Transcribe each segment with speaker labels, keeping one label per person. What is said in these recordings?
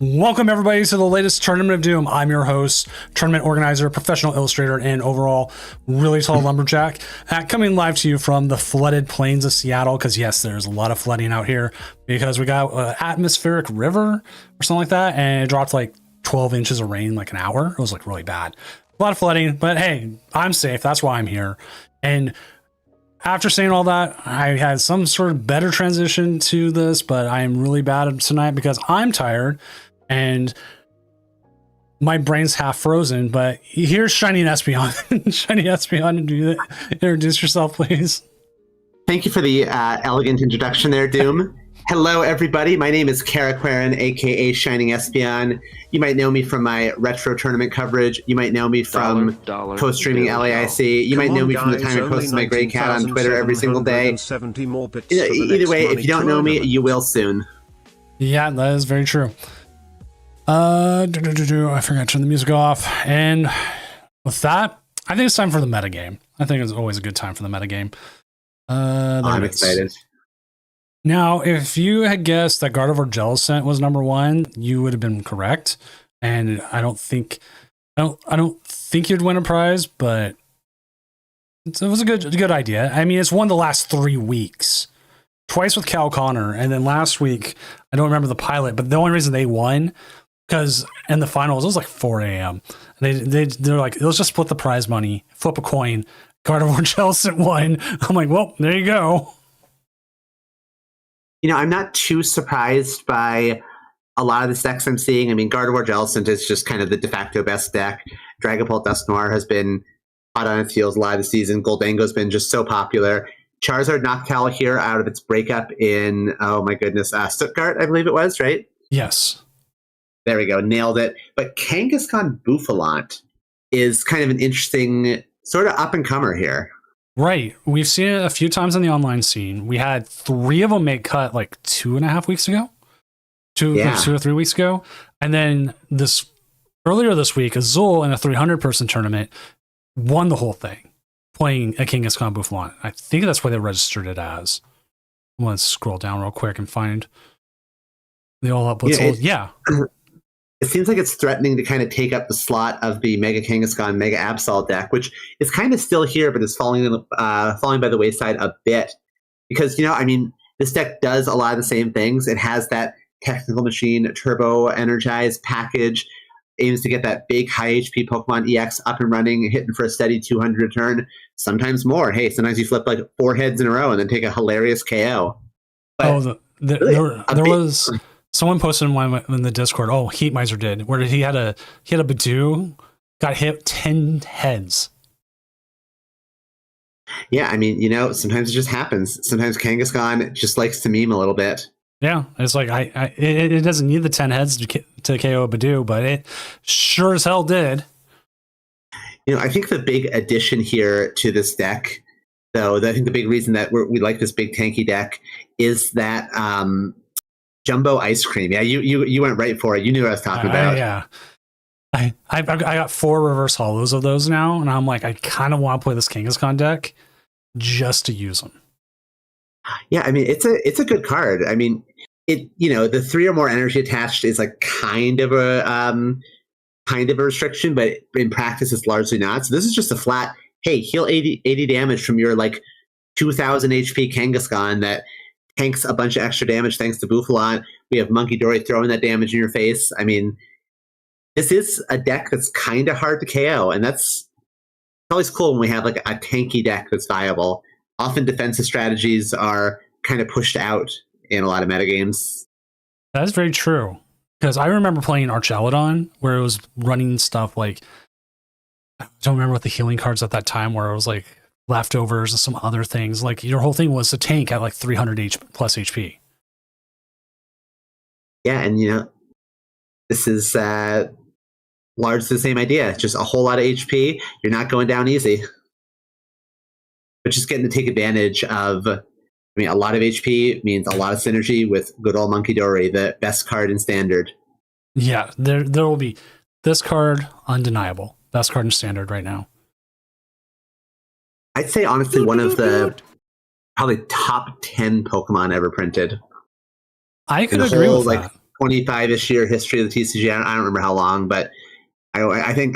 Speaker 1: Welcome, everybody, to the latest Tournament of Doom. I'm your host, tournament organizer, professional illustrator, and overall really tall lumberjack. Coming live to you from the flooded plains of Seattle, because yes, there's a lot of flooding out here because we got an atmospheric river or something like that, and it dropped like 12 inches of rain in like an hour. It was like really bad. A lot of flooding, but hey, I'm safe. That's why I'm here. And after saying all that, I had some sort of better transition to this, but I am really bad tonight because I'm tired. And my brain's half frozen, but here's Shining Espeon. Shining Espeon, introduce yourself, please.
Speaker 2: Thank you for the elegant introduction there, Doom. Hello, everybody. My name is Kara Quarren, aka Shining Espeon. You might know me from my retro tournament coverage. You might know me from post-streaming LAIC. You might know me from the time I posted my Grey Cat on Twitter every single day. Either way, if you don't know me, you will soon.
Speaker 1: Yeah, that is very true. I forgot to turn the music off. And with that, I think it's time for the metagame. I think it's always a good time for the metagame.
Speaker 2: I'm excited.
Speaker 1: Now, if you had guessed that Gardevoir Jellicent was number one, you would have been correct. And I don't think you'd win a prize, but it was a good idea. I mean, it's won the last 3 weeks. Twice with Cal Connor, and then last week, I don't remember the pilot, but the only reason they won because in the finals, it was like 4 a.m. They're like, let's just split the prize money, flip a coin. Gardevoir Jellicent won. I'm like, well, there you go.
Speaker 2: You know, I'm not too surprised by a lot of the decks I'm seeing. I mean, Gardevoir Jellicent is just kind of the de facto best deck. Dragapult Dusknoir has been hot on its heels a lot of the season. Goldango's been just so popular. Charizard knocked Cal here out of its breakup in, oh my goodness, Stuttgart, I believe it was, right?
Speaker 1: Yes.
Speaker 2: There we go, nailed it. But Kangaskhan Bouffalant is kind of an interesting sort of up-and-comer here.
Speaker 1: Right. We've seen it a few times on the online scene. We had 3 of them make cut like 2.5 weeks ago. 2 or 3 weeks ago. And then earlier this week, Azul in a 300-person tournament won the whole thing, playing a Kangaskhan Bouffalant. I think that's what they registered it as. I'm going to scroll down real quick and find the all up. Yeah.
Speaker 2: It seems like it's threatening to kind of take up the slot of the Mega Kangaskhan, Mega Absol deck, which is kind of still here, but is falling by the wayside a bit. Because, you know, I mean, this deck does a lot of the same things. It has that Technical Machine Turbo Energized package, aims to get that big high HP Pokemon EX up and running, hitting for a steady 200 return, sometimes more. Hey, sometimes you flip like 4 heads in a row and then take a hilarious KO. But
Speaker 1: there was... Someone posted in the Discord. Oh, Heat Miser did. Where he had a Badoo, got hit 10 heads.
Speaker 2: Yeah, I mean, you know, sometimes it just happens. Sometimes Kangaskhan just likes to meme a little bit.
Speaker 1: Yeah, it's like it doesn't need the 10 heads to KO a Badoo, but it sure as hell did.
Speaker 2: You know, I think the big addition here to this deck, though, I think the big reason that we like this big tanky deck is that. Jumbo Ice Cream. Yeah, you went right for it. You knew what I was talking about.
Speaker 1: Yeah. I got 4 reverse hollows of those now, and I'm like, I kind of want to play this Kangaskhan deck just to use them.
Speaker 2: Yeah, I mean, it's a good card. I mean, the 3 or more energy attached is like kind of a restriction, but in practice it's largely not. So this is just a flat, hey, heal 80 damage from your like 2000 HP Kangaskhan that tanks a bunch of extra damage thanks to Bouffalant. We have Munkidori throwing that damage in your face. I mean, this is a deck that's kind of hard to KO, and that's always cool when we have like a tanky deck that's viable. Often defensive strategies are kind of pushed out in a lot of metagames.
Speaker 1: That's very true. Because I remember playing Archelodon, where it was running stuff like, I don't remember what the healing cards at that time, where it was like leftovers and some other things. Like your whole thing was to tank at like 300 plus HP.
Speaker 2: Yeah, and you know, this is largely the same idea. Just a whole lot of HP. You're not going down easy. But just getting to take advantage of, I mean, a lot of HP means a lot of synergy with good old Munkidori, the best card in Standard.
Speaker 1: Yeah, there will be this card, undeniable. Best card in Standard right now.
Speaker 2: I'd say, honestly, one of the probably top 10 Pokemon ever printed.
Speaker 1: I could agree with that.
Speaker 2: 25-ish year history of the TCG. I don't remember how long, but I think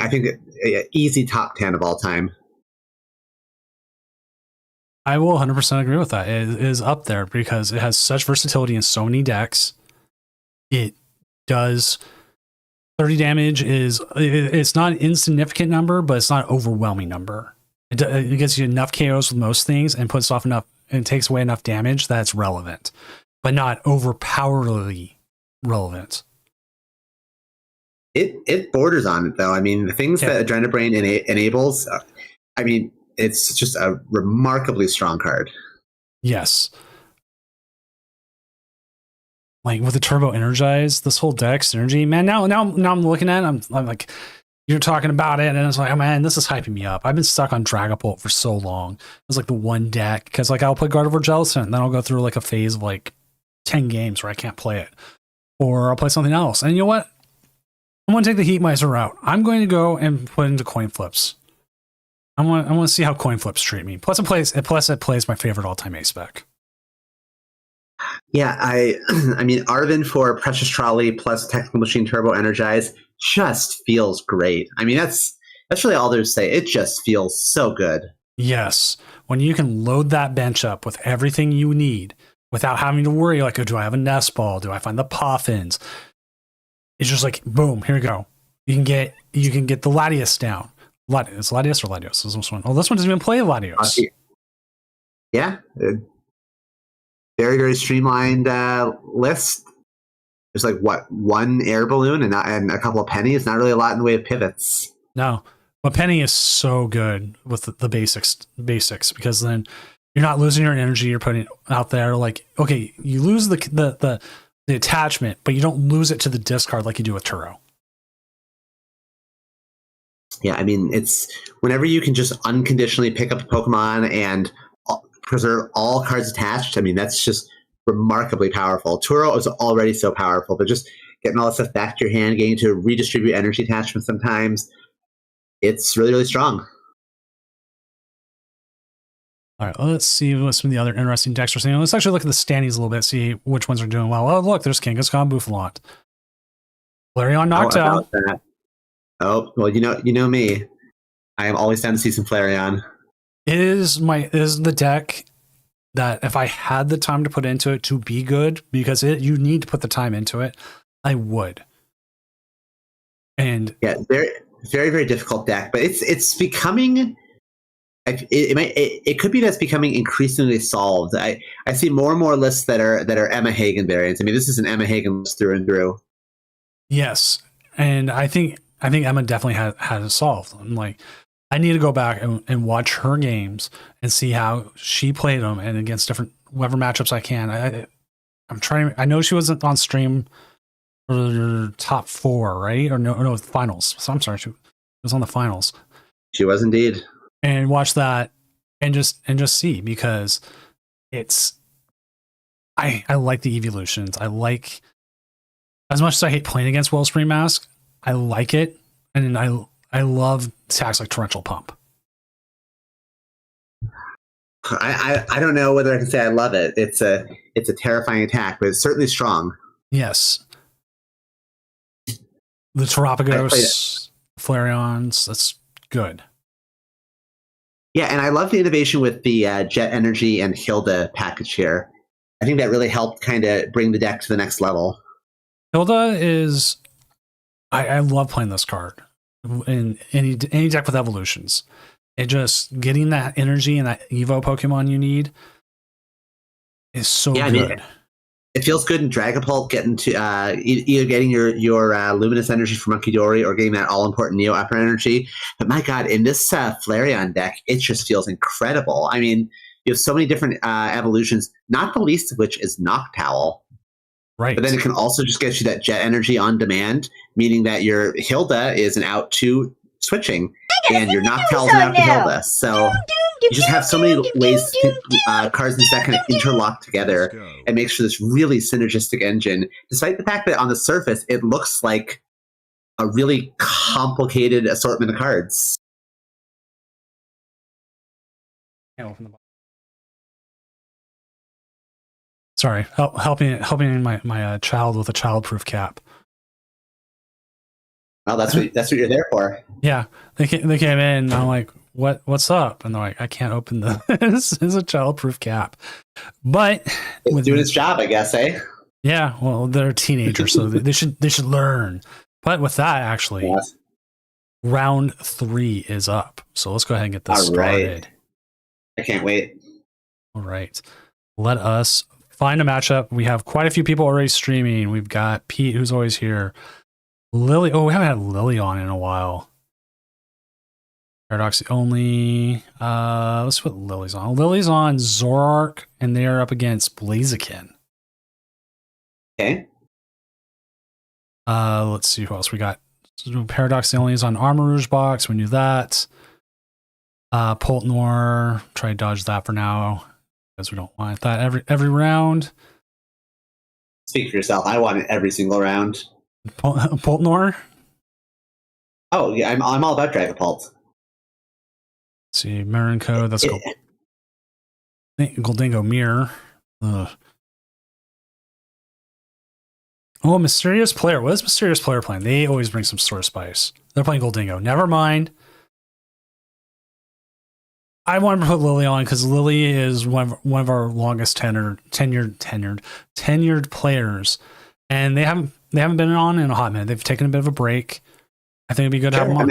Speaker 2: easy top 10 of all time.
Speaker 1: I will 100% agree with that. It is up there because it has such versatility in so many decks. It does 30 damage it's not an insignificant number, but it's not an overwhelming number. It gets you enough KOs with most things and puts off enough and takes away enough damage that's relevant, but not overpoweringly relevant.
Speaker 2: It borders on it though. I mean, the things that Adrenabrain enables, I mean, it's just a remarkably strong card.
Speaker 1: Yes. Like with the Turbo Energize, this whole deck synergy, man. Now I'm looking at it, I'm like, you're talking about it, and it's like, oh man, this is hyping me up. I've been stuck on Dragapult for so long. It was like the one deck because like I'll play Gardevoir Jellicent, and then I'll go through like a phase of like 10 games where I can't play it, or I'll play something else. And you know what? I'm going to take the Heatmeister route. I'm going to go and put into coin flips. I want to see how coin flips treat me. Plus it plays my favorite all-time ace spec.
Speaker 2: Yeah, I mean, Arven for Precious Trolley plus Technical Machine Turbo Energize just feels great. I mean, that's really all there's to say. It just feels so good.
Speaker 1: Yes, when you can load that bench up with everything you need without having to worry, like, oh, do I have a nest ball? Do I find the Poffins? It's just like, boom, here we go. You can get the Latios down. It's Latios or Latios? This one. Oh, this one doesn't even play Latios.
Speaker 2: Yeah. Very, very streamlined list. There's like one air balloon and a couple of pennies. Not really a lot in the way of pivots.
Speaker 1: No, but penny is so good with the basics because then you're not losing your energy you're putting out there. Like, okay, you lose the attachment, but you don't lose it to the discard like you do with Turo.
Speaker 2: Yeah, I mean, it's whenever you can just unconditionally pick up a Pokemon and preserve all cards attached. I mean, that's just remarkably powerful. Turo is already so powerful, but just getting all that stuff back to your hand, getting to redistribute energy attachments sometimes, it's really, really strong.
Speaker 1: All right, let's see what some of the other interesting decks we're seeing. Let's actually look at the standings a little bit, see which ones are doing well. Oh, look, there's Kangaskhan, Bouffalant. Flareon Noctowl.
Speaker 2: Oh, well, you know me. I am always down to see some Flareon.
Speaker 1: Is the deck that if I had the time to put into it to be good, because you need to put the time into it, I would. And
Speaker 2: yeah, very, very, very difficult deck, but it's becoming. It could be that's becoming increasingly solved. I see more and more lists that are Emma Hagen variants. I mean, this is an Emma Hagen list through and through.
Speaker 1: Yes, and I think Emma definitely had it solved. I'm like, I need to go back and watch her games and see how she played them and against different whatever matchups I can. I'm trying. I know she wasn't on stream for the top 4, right? Or no, finals. So I'm sorry, she was on the finals.
Speaker 2: She was indeed.
Speaker 1: And watch that and just see, because it's I like the evolutions. I like, as much as I hate playing against Wellspring Mask, I like it, and I love attacks like Torrential Pump.
Speaker 2: I don't know whether I can say I love it. It's a terrifying attack, but it's certainly strong.
Speaker 1: Yes. The Terapagos, Flareons, that's good.
Speaker 2: Yeah, and I love the innovation with the Jet Energy and Hilda package here. I think that really helped kind of bring the deck to the next level.
Speaker 1: Hilda is... I love playing this card in any deck with evolutions. It just getting that energy and that Evo Pokemon you need is so good. I mean,
Speaker 2: it feels good in Dragapult getting to either getting your Luminous Energy from Munkidori or getting that all important Neo Upper Energy. But my God, in this Flareon deck, it just feels incredible. I mean, you have so many different evolutions, not the least of which is Noctowl.
Speaker 1: Right.
Speaker 2: But then it can also just get you that Jet Energy on demand, meaning that your Hilda is an out to switching, and your Noctowl is an out to Hilda. So you just have so many ways cards in this deck kind of interlock together and makes for this really synergistic engine, despite the fact that on the surface it looks like a really complicated assortment of cards.
Speaker 1: Sorry, helping my child with a childproof cap.
Speaker 2: Well, that's what you're there for.
Speaker 1: Yeah, they came in. And I'm like, what's up? And they're like, I can't open this. It's a childproof cap, but
Speaker 2: It's doing its job, I guess, eh?
Speaker 1: Yeah, well, they're teenagers, so they should learn. But with that, actually,
Speaker 2: Yes.
Speaker 1: round 3 is up. So let's go ahead and get this
Speaker 2: All right.
Speaker 1: started.
Speaker 2: I can't wait.
Speaker 1: All right, let us find a matchup. We have quite a few people already streaming. We've got Pete, who's always here. Lily. Oh, we haven't had Lily on in a while. Paradox only. Let's put Lily's on. Lily's on Zoroark, and they are up against Blaziken.
Speaker 2: Okay.
Speaker 1: Let's see who else we got. Paradox the only is on Armor Rouge box. We knew that. Poltnor. Try to dodge that for now because we don't want that every round.
Speaker 2: Speak for yourself. I want it every single round.
Speaker 1: Poltnor.
Speaker 2: Oh yeah, I'm all about Dragapult.
Speaker 1: Let's see, Marin Code. That's cool. Goldingo Mirror. Ugh. Oh, Mysterious Player. What is Mysterious Player playing? They always bring some sort of spice. They're playing Goldingo. Never mind. I wanted to put Lily on because Lily is one of our longest tenured players, and they haven't been on in a hot minute. They've taken a bit of a break. I think it'd be good to have them on.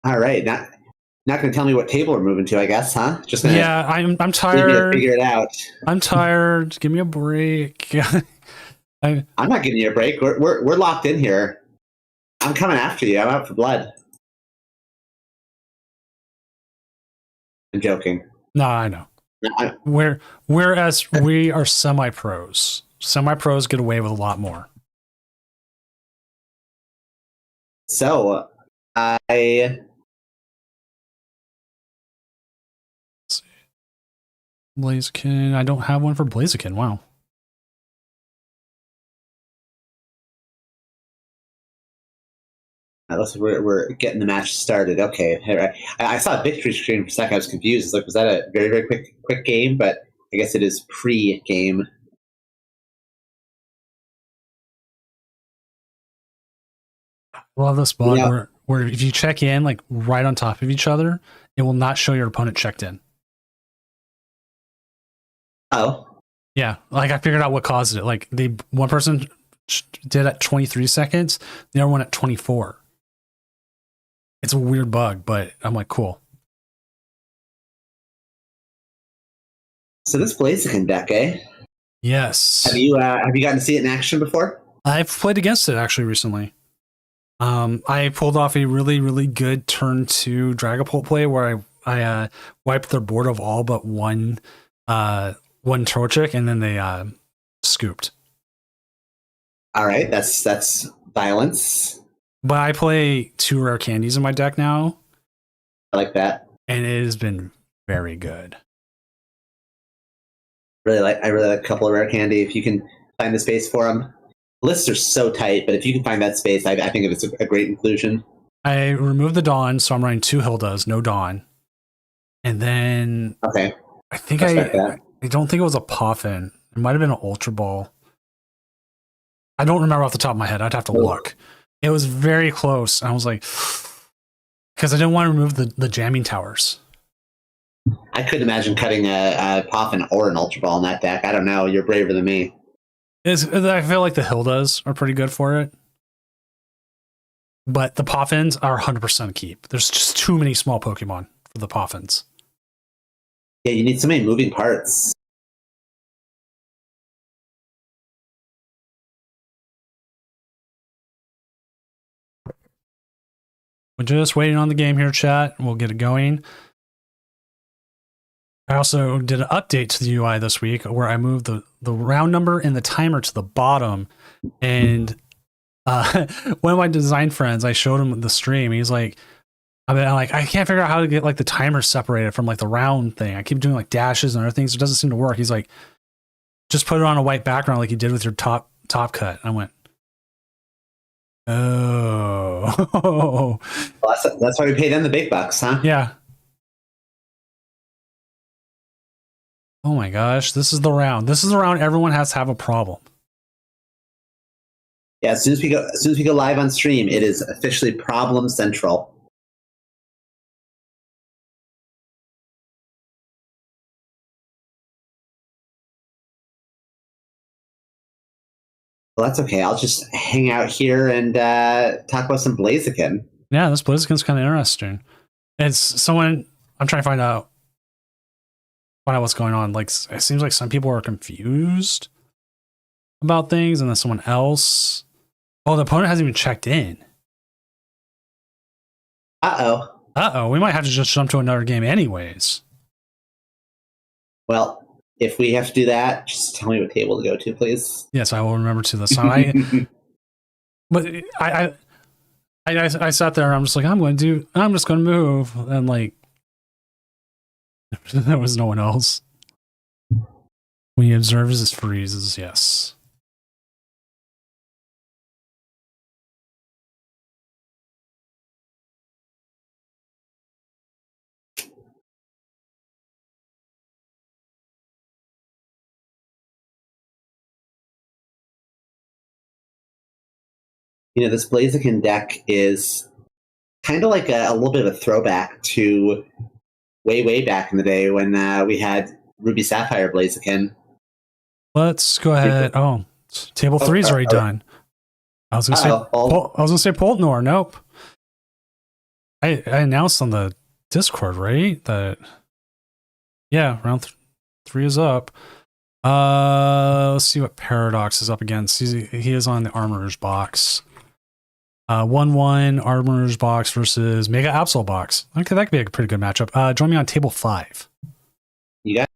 Speaker 2: All right, not going to tell me what table we're moving to, I guess, huh? Just gonna
Speaker 1: I'm tired.
Speaker 2: Figure it out.
Speaker 1: I'm tired. Give me a break.
Speaker 2: I'm not giving you a break. We're locked in here. I'm coming after you. I'm out for blood. I'm joking.
Speaker 1: No, I know. Whereas we are semi-pros. Semi-pros get away with a lot more.
Speaker 2: So,
Speaker 1: Blaziken. I don't have one for Blaziken. Wow.
Speaker 2: We're getting the match started. Okay. I saw a victory screen for a second. I was confused. It's like, was that a very, very quick game? But I guess it is pre-game.
Speaker 1: I love this bug where if you check in like right on top of each other, it will not show your opponent checked in.
Speaker 2: Oh.
Speaker 1: Yeah, like I figured out what caused it. Like one person did at 23 seconds, the other one at 24. It's a weird bug, but I'm like, cool.
Speaker 2: So this Blaziken deck, eh?
Speaker 1: Yes.
Speaker 2: Have you gotten to see it in action before?
Speaker 1: I've played against it actually recently. I pulled off a really, really good turn 2 Dragapult play where I wiped their board of all but one Torchic, and then they scooped.
Speaker 2: All right, that's violence.
Speaker 1: But I play 2 rare candies in my deck now.
Speaker 2: I like that,
Speaker 1: and it has been very good.
Speaker 2: I really like a couple of rare candy. If you can find the space for them, lists are so tight. But if you can find that space, I think it's a great inclusion.
Speaker 1: I removed the Dawn, so I'm running 2 Hildas, no Dawn, and then
Speaker 2: okay.
Speaker 1: I think I don't think it was a Poffin. It might have been an Ultra Ball. I don't remember off the top of my head. I'd have to look. It was very close. I was like, because I didn't want to remove the jamming towers.
Speaker 2: I couldn't imagine cutting a Poffin or an Ultra Ball in that deck. I don't know. You're braver than me.
Speaker 1: I feel like the Hildas are pretty good for it. But the Poffins are 100% a keep. There's just too many small Pokemon for the Poffins.
Speaker 2: Yeah, you need so many moving parts.
Speaker 1: We're just waiting on the game here, chat. We'll get it going. I also did an update to the UI this week where I moved the round number and the timer to the bottom. And one of my design friends, I showed him the stream. He's like, I can't figure out how to get like the timer separated from like the round thing. I keep doing like dashes and other things. It doesn't seem to work. He's like, just put it on a white background like you did with your top cut. I went, Oh.
Speaker 2: Well, that's why we pay them the big bucks, huh?
Speaker 1: Yeah. Oh my gosh, this is the round. This is the round everyone has to have a problem.
Speaker 2: Yeah, as soon as we go live on stream, it is officially problem central. Well, that's okay. I'll just hang out here and talk about some Blaziken.
Speaker 1: Yeah, this Blaziken's kind of interesting. It's someone I'm trying to find out what's going on. Like, it seems like some people are confused about things, and then someone else. Oh, the opponent hasn't even checked in.
Speaker 2: Uh-oh.
Speaker 1: We might have to just jump to another game anyways.
Speaker 2: Well, if we have to do that, just tell me what table to go to, please.
Speaker 1: Yes, I will remember to this time. But I sat there and I'm just like, I'm just going to move. And like, there was no one else. When he observes his freezes, yes.
Speaker 2: This Blaziken deck is kind of like a little bit of a throwback to way back in the day when we had Ruby Sapphire Blaziken.
Speaker 1: Let's go ahead. Oh, table 3's already done. I was gonna say Poltnor. Nope. I announced on the Discord, right? That round 3 is up. Let's see what Paradox is up against. He is on the Armorer's box. 1-1 Armorer's box versus Mega Absol box. Okay, that could be a pretty good matchup. Join me on table 5.
Speaker 2: You got.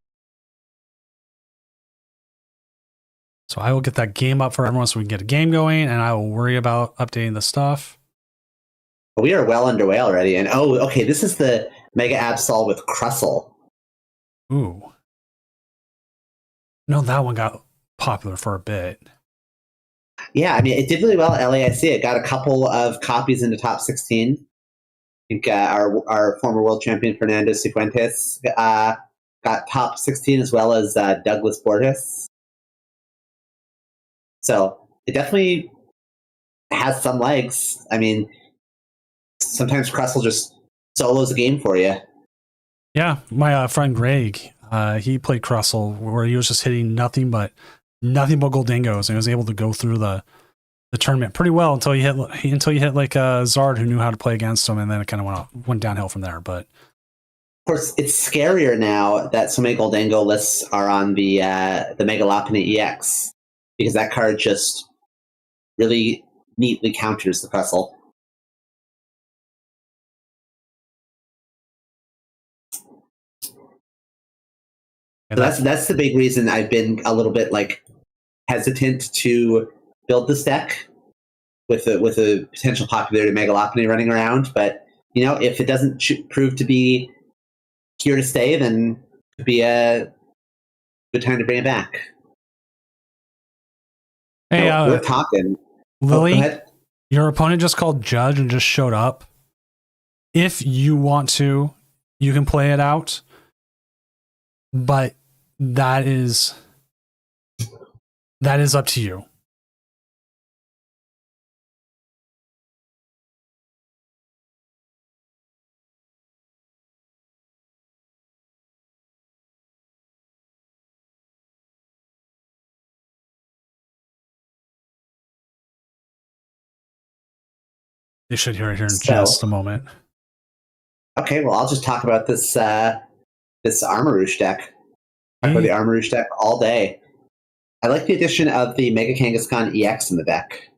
Speaker 1: So I will get that game up for everyone so we can get a game going, and I will worry about updating the stuff.
Speaker 2: We are well underway already. And okay, this is the Mega Absol with Crustle.
Speaker 1: Ooh. No, that one got popular for a bit.
Speaker 2: Yeah, I mean, it did really well at LAIC. It got a couple of copies in the top 16. I think our former world champion Fernando Cifuentes got top 16, as well as Douglas Borges. So it definitely has some legs. I mean, sometimes Crustle just solos a game for you.
Speaker 1: Yeah, my friend Greg, he played Crustle where he was just hitting nothing but Goldingos, and he was able to go through the tournament pretty well until you hit like Zard, who knew how to play against him, and then it kind of went downhill from there. But
Speaker 2: of course, it's scarier now that so many Goldango lists are on the Megalopony EX, because that card just really neatly counters the Crustle. So that's the big reason I've been a little bit like hesitant to build this deck with a potential popularity Megalopony running around. But if it doesn't prove to be here to stay, then it could be a good time to bring it back.
Speaker 1: Hey,
Speaker 2: we're talking.
Speaker 1: Lily, your opponent just called Judge and just showed up. If you want to, you can play it out, but that is up to you. They should hear it here in just a moment.
Speaker 2: Okay, well, I'll just talk about this this Armarouge deck. Talk about the Armarouge deck all day. I like the addition of the Mega Kangaskhan EX in the deck.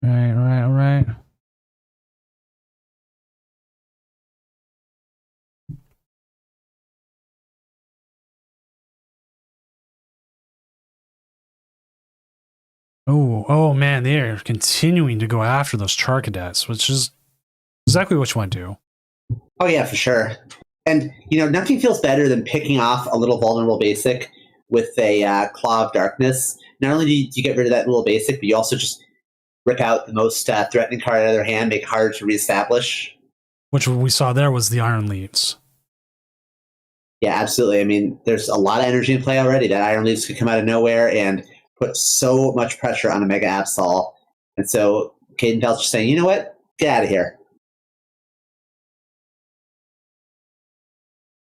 Speaker 1: Right. Oh man, they are continuing to go after those Charcadets, which is exactly what you want to do.
Speaker 2: Oh yeah, for sure. And nothing feels better than picking off a little vulnerable basic with a Claw of Darkness. Not only do you get rid of that little basic, but you also just rip out the most threatening card out of their hand, make it harder to reestablish.
Speaker 1: Which we saw there was the Iron Leaves.
Speaker 2: Yeah, absolutely. I mean, there's a lot of energy in play already. That Iron Leaves could come out of nowhere and put so much pressure on a Mega Absol. And so Caden Felt's just saying, you know what? Get out of here.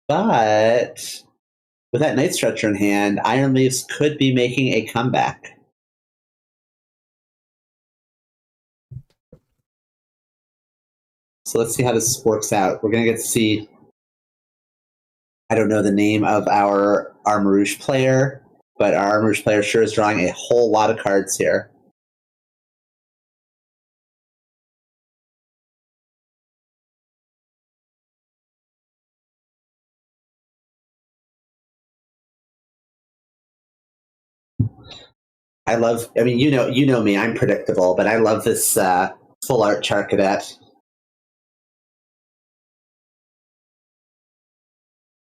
Speaker 2: But with that Night Stretcher in hand, Iron Leaves could be making a comeback. So let's see how this works out. We're going to get to see, I don't know the name of our Armarouge player, but our Armarouge player sure is drawing a whole lot of cards here. I mean, you know me, I'm predictable, but I love this full art Charcadet.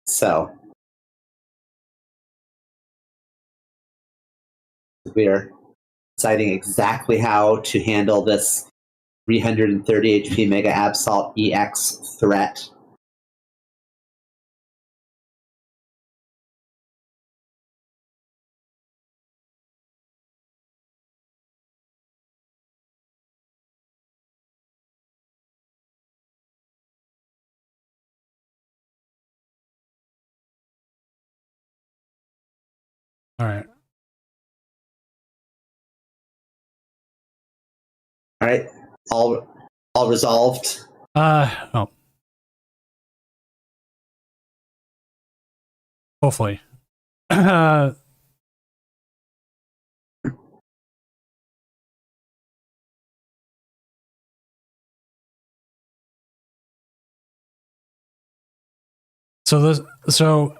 Speaker 2: So we are deciding exactly how to handle this 330 HP Mega Absol EX threat.
Speaker 1: All right.
Speaker 2: All right, all resolved.
Speaker 1: Oh. Hopefully. So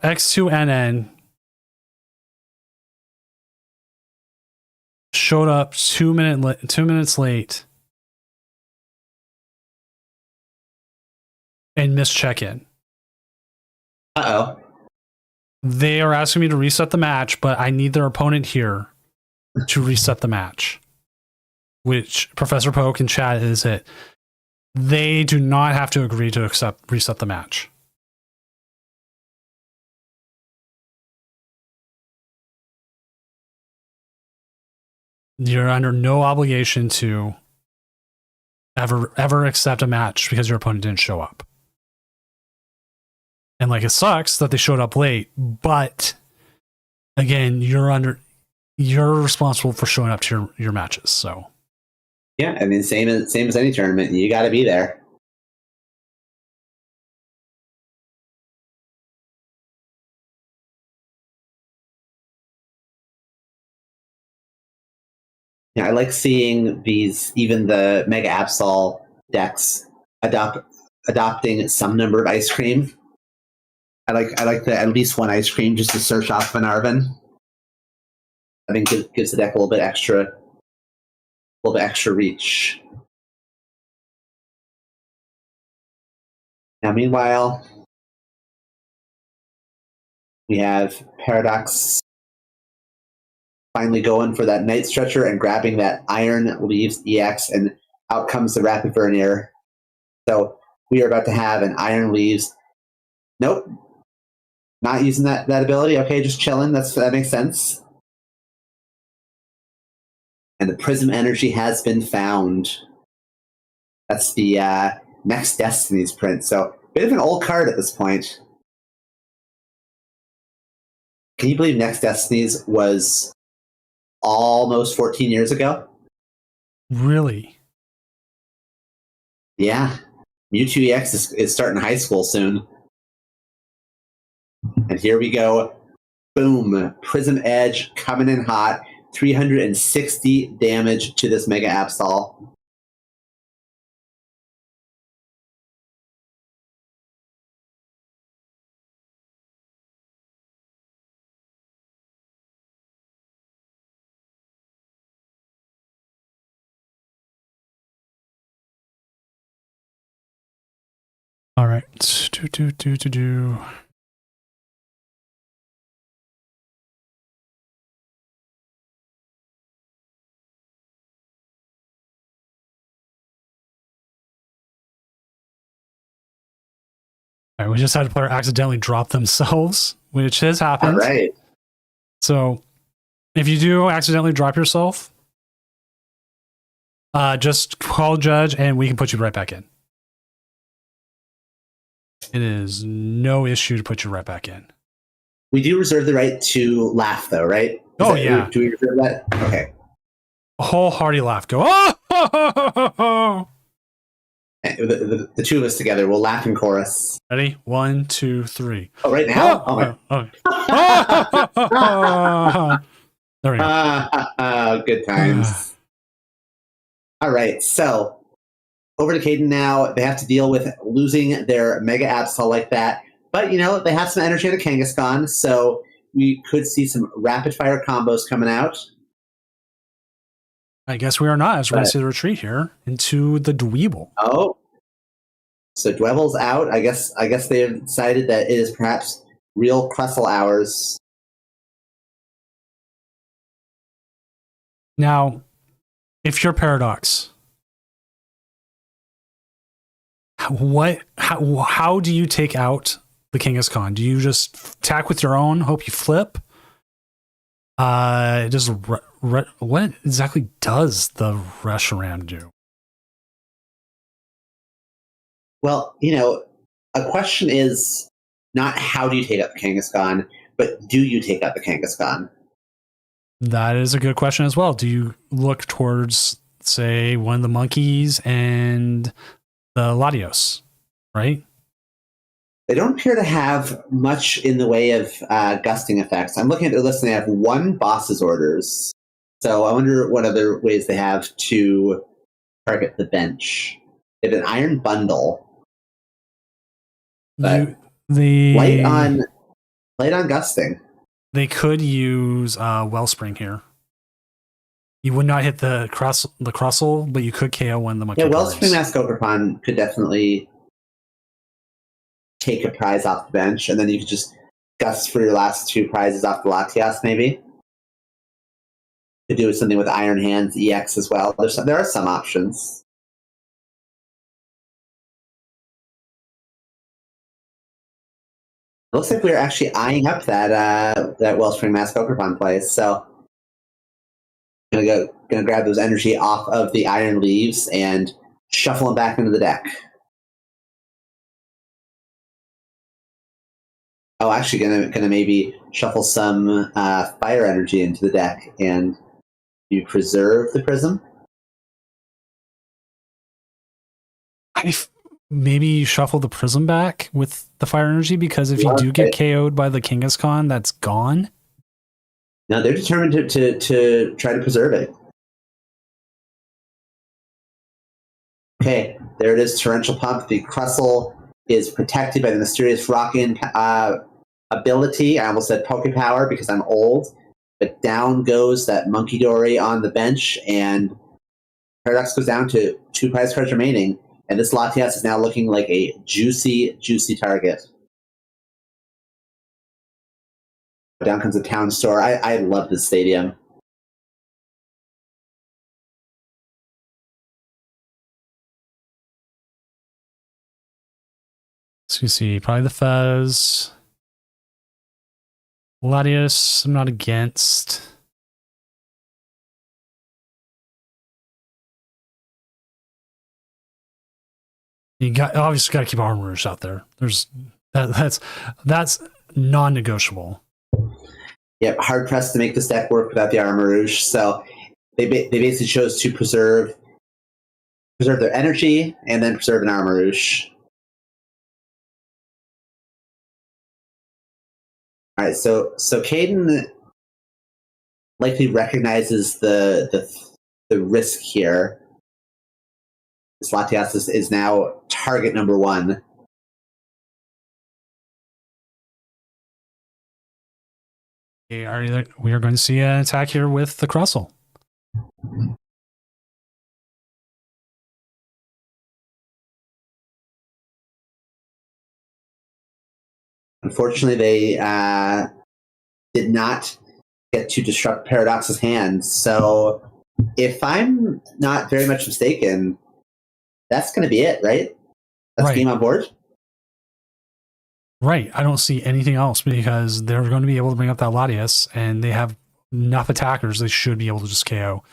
Speaker 1: X2NN showed up 2 minutes late and missed check-in.
Speaker 2: Uh-oh.
Speaker 1: They are asking me to reset the match, but I need their opponent here to reset the match. Which Professor Poke in chat is it. They do not have to agree to reset the match. You're under no obligation to ever accept a match because your opponent didn't show up. And like, it sucks that they showed up late, but again, you're responsible for showing up to your matches. So
Speaker 2: yeah, I mean, same as any tournament, you got to be there. Yeah, I like seeing even the Mega Absol decks adopting some number of ice cream. I like the at least one ice cream just to search off Venarvin. I think it gives the deck a little bit extra reach. Now, meanwhile, we have Paradox finally going for that Night Stretcher and grabbing that Iron Leaves EX, and out comes the Rapid Vernier. So we are about to have an Iron Leaves. Nope. Not using that ability. Okay, just chilling. That makes sense. And the Prism Energy has been found. That's the Next Destinies print. So bit of an old card at this point. Can you believe Next Destinies was almost 14 years ago?
Speaker 1: really,
Speaker 2: Yeah. Mewtwo EX is starting high school soon. And here we go. Boom. Prism Edge coming in hot. 360 damage to this Mega Absol.
Speaker 1: All right. Do. All right, we just had a player accidentally drop themselves, which has happened.
Speaker 2: All right.
Speaker 1: So if you do accidentally drop yourself, just call judge and we can put you right back in. It is no issue to put you right back in.
Speaker 2: We do reserve the right to laugh, though, right?
Speaker 1: Yeah.
Speaker 2: Do we reserve that? Okay.
Speaker 1: A whole hearty laugh. Go, oh!
Speaker 2: The two of us together, we'll laugh in chorus.
Speaker 1: Ready? 1, 2, 3.
Speaker 2: Oh, right now?
Speaker 1: There we go.
Speaker 2: Good times. All right, so over to Caden now. They have to deal with losing their Mega Absol like that. But, they have some energy at a Kangaskhan, so we could see some rapid-fire combos coming out.
Speaker 1: I guess we are not, as we're going to see the retreat here into the Dweeble.
Speaker 2: Oh. So Dweeble's out. I guess they have decided that it is perhaps real Crustle hours.
Speaker 1: Now, if you're Paradox, how do you take out the Kangaskhan? Do you just attack with your own, hope you flip? What exactly does the Reshiram do?
Speaker 2: Well, a question is not how do you take out the Kangaskhan, but do you take out the Kangaskhan?
Speaker 1: That is a good question as well. Do you look towards, say, one of the monkeys and the Latios, right?
Speaker 2: They don't appear to have much in the way of gusting effects. I'm looking at their list and they have one boss's orders. So I wonder what other ways they have to target the bench. They have an iron bundle. But light on gusting.
Speaker 1: They could use Wellspring here. You would not hit the Crustle, but you could KO one of the monkey.
Speaker 2: Yeah, Wellspring Mask Ogerpon could definitely take a prize off the bench, and then you could just gust for your last two prizes off the Latias, maybe. Could do something with Iron Hands EX as well. There are some options. It looks like we're actually eyeing up that Wellspring Mask Ogerpon play, so gonna grab those energy off of the Iron Leaves and shuffle them back into the deck. Oh, actually, gonna maybe shuffle some fire energy into the deck, and you preserve the Prism.
Speaker 1: Maybe you shuffle the Prism back with the fire energy, because if you do get KO'd by the Kangaskhan, that's gone.
Speaker 2: No, they're determined to try to preserve it. Okay, there it is, Torrential Pump. The Crustle is protected by the mysterious Rockin' ability. I almost said Poke Power because I'm old. But down goes that Monkey Dory on the bench, and Paradox goes down to 2 prize cards remaining. And this Latias is now looking like a juicy, juicy target. Down comes the Town Store. I love this stadium.
Speaker 1: So you see, probably the Fez. Latias, I'm not against. You obviously got to keep Armorers out there. That's non-negotiable.
Speaker 2: Yep, hard pressed to make this deck work without the Armourouge. So they basically chose to preserve their energy and then preserve an Armourouge. All right, so Caden likely recognizes the risk here. This Latias is now target number 1.
Speaker 1: We are going to see an attack here with the Crustle.
Speaker 2: Unfortunately, they did not get to disrupt Paradox's hand. So, if I'm not very much mistaken, that's going to be it, right? That's
Speaker 1: Right.
Speaker 2: game on board.
Speaker 1: Right. I don't see anything else because they're going to be able to bring up that Latias, and they have enough attackers. They should be able to just KO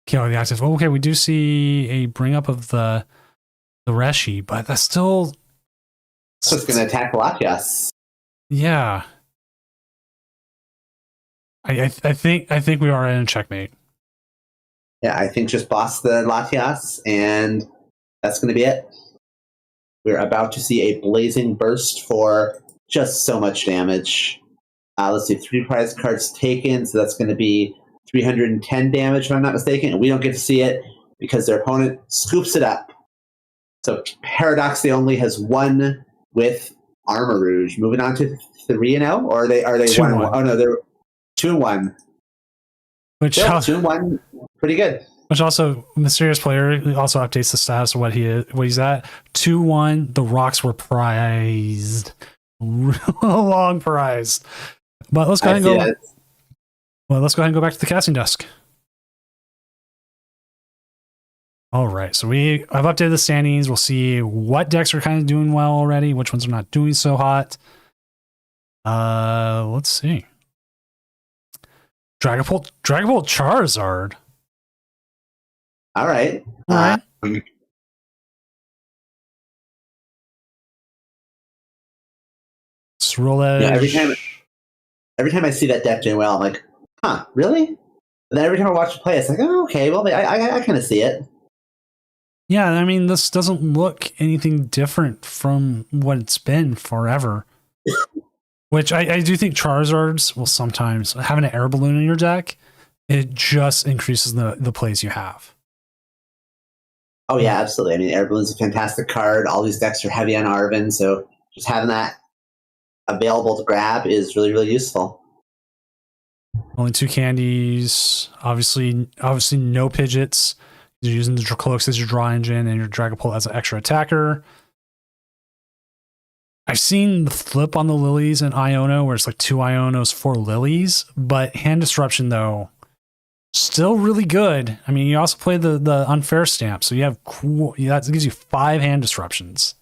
Speaker 1: the access. Well, okay, we do see a bring up of the Reshi, but that's still.
Speaker 2: So it's going to attack Latias.
Speaker 1: Yeah. I think we are in a checkmate.
Speaker 2: Yeah, I think just boss the Latias, and that's going to be it. We're about to see a blazing burst for just so much damage. Let's see, 3 prize cards taken, so that's going to be 310 damage, if I'm not mistaken, and we don't get to see it because their opponent scoops it up. So Paradox, they only has 1 with Armor Rouge. Moving on to 3-0, or are they 1-1? Oh no, they're 2-1.
Speaker 1: Which
Speaker 2: Still, 2-1, pretty good.
Speaker 1: Which also, Mysterious Player also updates the status of what he's at. 2-1. The rocks were prized, long prized. But let's go ahead and go. Well, let's go ahead and go back to the casting desk. All right, so I've updated the standings. We'll see what decks are kind of doing well already, which ones are not doing so hot. Let's see. Dragapult Charizard.
Speaker 2: All right.
Speaker 1: All right. Let's roll that.
Speaker 2: Yeah, every time I see that deck doing well, I'm like, huh, really? And then every time I watch it play, it's like, oh, okay, well, I kind of see it.
Speaker 1: Yeah, I mean, this doesn't look anything different from what it's been forever. Which I do think Charizards will sometimes, having an air balloon in your deck, it just increases the plays you have.
Speaker 2: Oh, yeah, absolutely. I mean, Air Balloon's a fantastic card. All these decks are heavy on Arven, so just having that available to grab is really, really useful.
Speaker 1: Only 2 candies. Obviously no Pidgeots. You're using the Dracloaks as your draw engine and your Dragapult as an extra attacker. I've seen the flip on the Lilies and Iono where it's like 2 Ionos, 4 Lilies, but hand disruption though, still really good. I mean, you also play the unfair stamp, so you have that gives you 5 hand disruptions.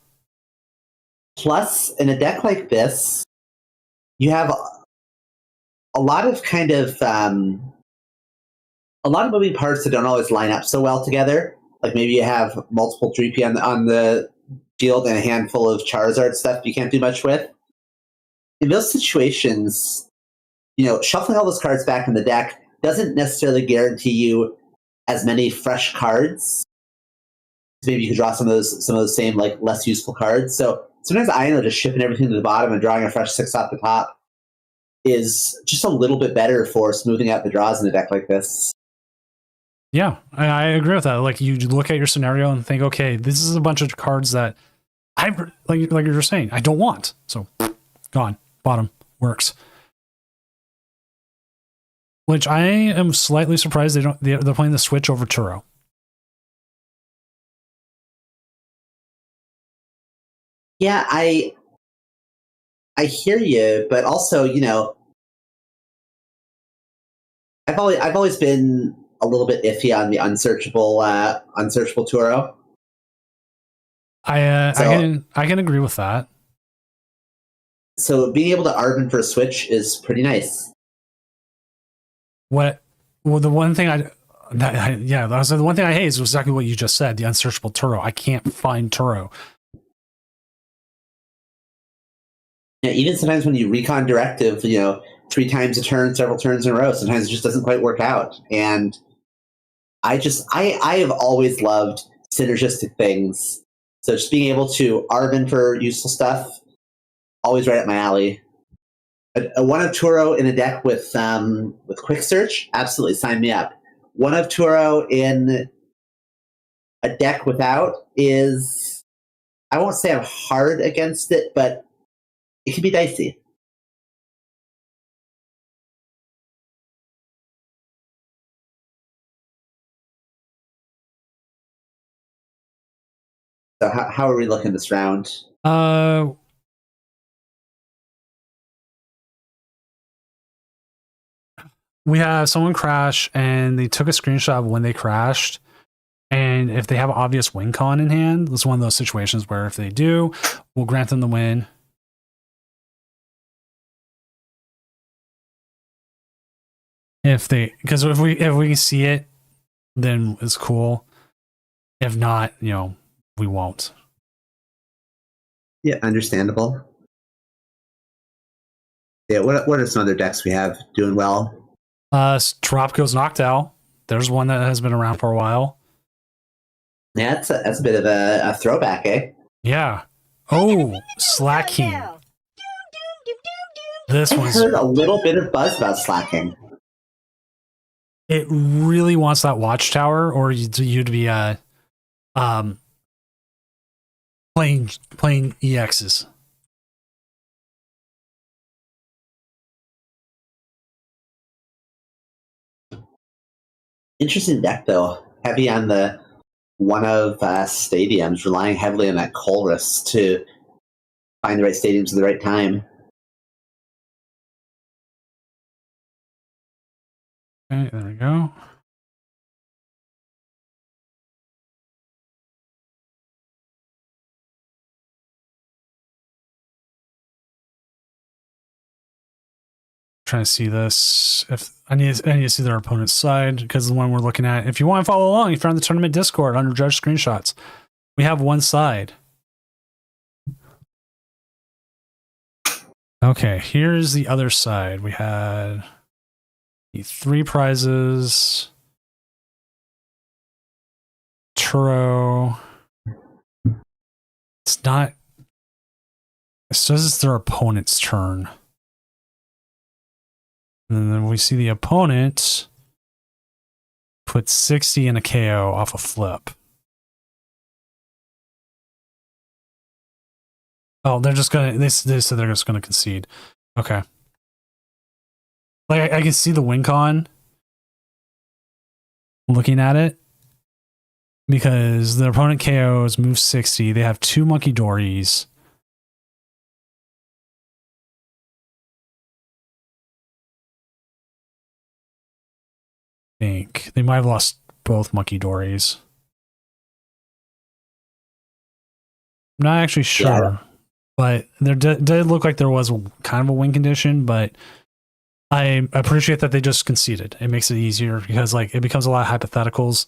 Speaker 2: Plus, in a deck like this, you have a lot of kind of a lot of moving parts that don't always line up so well together. Like maybe you have multiple Dreepy on the field and a handful of Charizard stuff you can't do much with. In those situations, shuffling all those cards back in the deck doesn't necessarily guarantee you as many fresh cards. Maybe you could draw some of those same like less useful cards. So sometimes just shipping everything to the bottom and drawing a fresh 6 off the top is just a little bit better for smoothing out the draws in a deck like this.
Speaker 1: Yeah, I agree with that. Like you look at your scenario and think, okay, this is a bunch of cards that like you're saying, I don't want. So gone, bottom, works. Which I am slightly surprised they're playing the Switch over Turo.
Speaker 2: Yeah, I hear you, but also, I've always been a little bit iffy on the unsearchable Turo.
Speaker 1: I can agree with that.
Speaker 2: So being able to Arven for a Switch is pretty nice.
Speaker 1: The one thing the one thing I hate is exactly what you just said, the unsearchable Turo. I can't find Turo.
Speaker 2: Yeah, even sometimes when you recon directive, 3 times a turn, several turns in a row, sometimes it just doesn't quite work out. And I have always loved synergistic things. So just being able to Arven for useful stuff, always right up my alley. A 1 of Turo in a deck with Quick Search, absolutely sign me up. 1 of Turo in a deck without is, I won't say I'm hard against it, but it can be dicey. So how are we looking this round?
Speaker 1: we have someone crash and they took a screenshot of when they crashed. And if they have an obvious win con in hand, this is one of those situations where if they do, we'll grant them the win. Because if we can see it, then it's cool. If not, we won't.
Speaker 2: Yeah, understandable. Yeah, what are some other decks we have doing well?
Speaker 1: Tropicos Noctowl. There's one that has been around for a while.
Speaker 2: Yeah, that's a bit of a throwback, eh?
Speaker 1: Yeah. Oh, Slacking. This one's
Speaker 2: heard a little bit of buzz about Slacking.
Speaker 1: It really wants that Watchtower, or you to be playing EXs.
Speaker 2: Interesting deck though. Heavy on the one of stadiums, relying heavily on that Colress to find the right stadiums at the right time.
Speaker 1: Okay, there we go. Trying to see this. If I need to see their opponent's side, because the one we're looking at. If you want to follow along, if you're on the tournament Discord under Judge Screenshots, we have one side. Okay, here's the other side. We had the 3 prizes. Turo. It's not. It says it's their opponent's turn. And then we see the opponent put 60 in a KO off a flip. Oh, they're just gonna. They said they're just gonna concede. Okay. Like I can see the win con. Looking at it, because the opponent KOs move 60. They have 2 Monkey Dories. Think they might have lost both Monkey Dories. I'm not actually sure, but there did look like there was kind of a win condition, but I appreciate that they just conceded. It makes it easier because like it becomes a lot of hypotheticals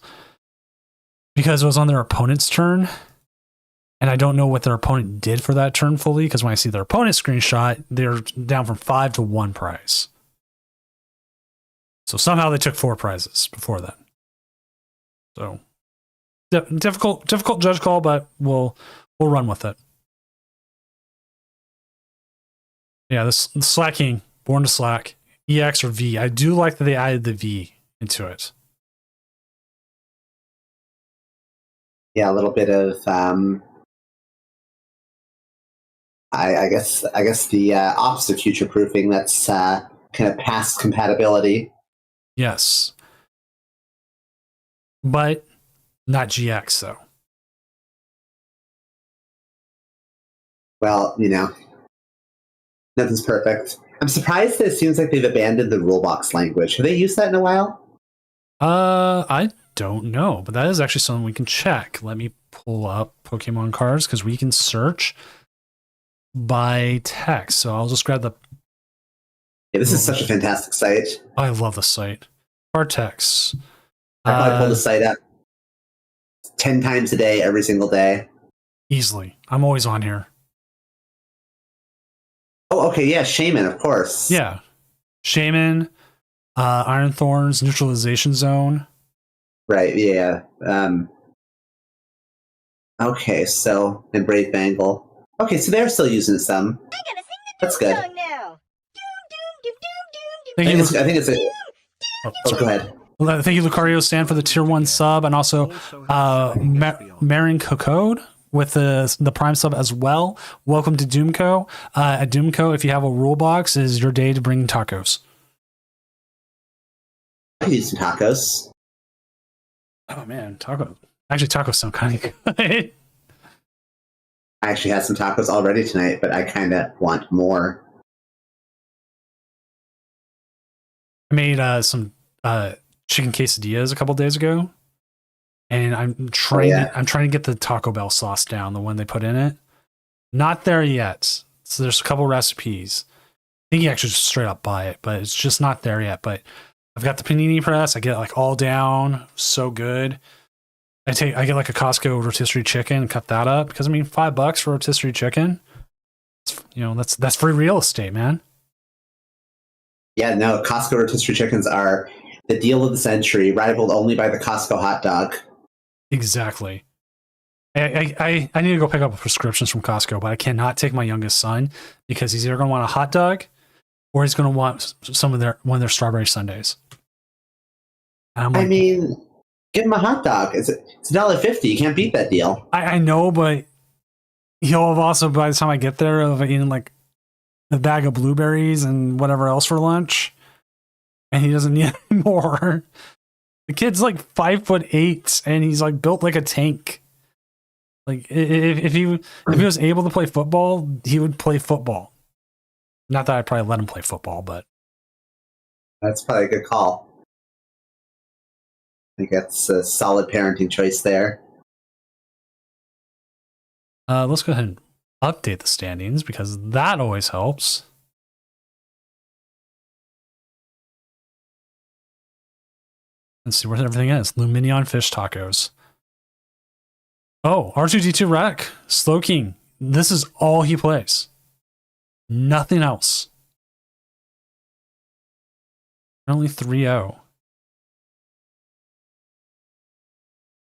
Speaker 1: because it was on their opponent's turn, and I don't know what their opponent did for that turn fully, because when I see their opponent's screenshot, they're down from 5 to 1 prize. So somehow they took 4 prizes before that. So difficult judge call, but we'll run with it. Yeah, this Slacking, Born to Slack, EX or V. I do like that they added the V into it.
Speaker 2: Yeah, a little bit of I guess the opposite future proofing. That's kind of past compatibility.
Speaker 1: Yes. But not GX, though.
Speaker 2: Well, nothing's perfect. I'm surprised that it seems like they've abandoned the rulebox language. Have they used that in a while?
Speaker 1: I don't know, but that is actually something we can check. Let me pull up Pokemon cards, because we can search by text. So I'll just grab the...
Speaker 2: Yeah, this is such a fantastic site.
Speaker 1: I love the site. Card text.
Speaker 2: I probably pull the site up 10 times a day, every single day.
Speaker 1: Easily. I'm always on here.
Speaker 2: Oh, okay, yeah, Shaman, of course.
Speaker 1: Yeah. Shaman, Iron Thorns, Neutralization Zone.
Speaker 2: Right, yeah. Okay, so, and Brave Bangle. Okay, so they're still using some. That's good. I think it's a... Oh, go ahead.
Speaker 1: Well, thank you, Lucario Stan, for the tier 1 sub, and also Marin Cocode with the Prime sub as well. Welcome to Doomco. At Doomco, if you have a rule box, is your day to bring tacos.
Speaker 2: I can eat some tacos.
Speaker 1: Oh man, tacos. Actually, tacos sound kind of good.
Speaker 2: I actually had some tacos already tonight, but I kind of want more.
Speaker 1: made some chicken quesadillas a couple days ago, and I'm trying. I'm trying to get the Taco Bell sauce down, the one they put in it. Not there yet. So there's a couple recipes. I think you actually just straight up buy it, but it's just not there yet. But I've got the panini press. I get it like all down, so good. I get like a Costco rotisserie chicken and cut that up because I mean $5 for rotisserie chicken. That's free real estate, man.
Speaker 2: Yeah, no, Costco rotisserie chickens are the deal of the century, rivaled only by the Costco hot dog.
Speaker 1: Exactly. I need to go pick up prescriptions from Costco, but I cannot take my youngest son because he's either going to want a hot dog or he's going to want one of their strawberry sundaes.
Speaker 2: I mean, give him a hot dog. It's $1.50. You can't beat that deal.
Speaker 1: I know, but he'll have also, by the time I get there, of eating like a bag of blueberries and whatever else for lunch, and he doesn't need any more. The kid's like 5'8", and he's like built like a tank. Like if he was able to play football, he would play football. Not that I'd probably let him play football, but
Speaker 2: that's probably a good call. I think that's a solid parenting choice there.
Speaker 1: Let's go ahead and update the standings because that always helps. Let's see where everything is. Luminion fish tacos. Oh, R2D2 Rec, Slow King. This is all he plays. Nothing else. Only 3-0.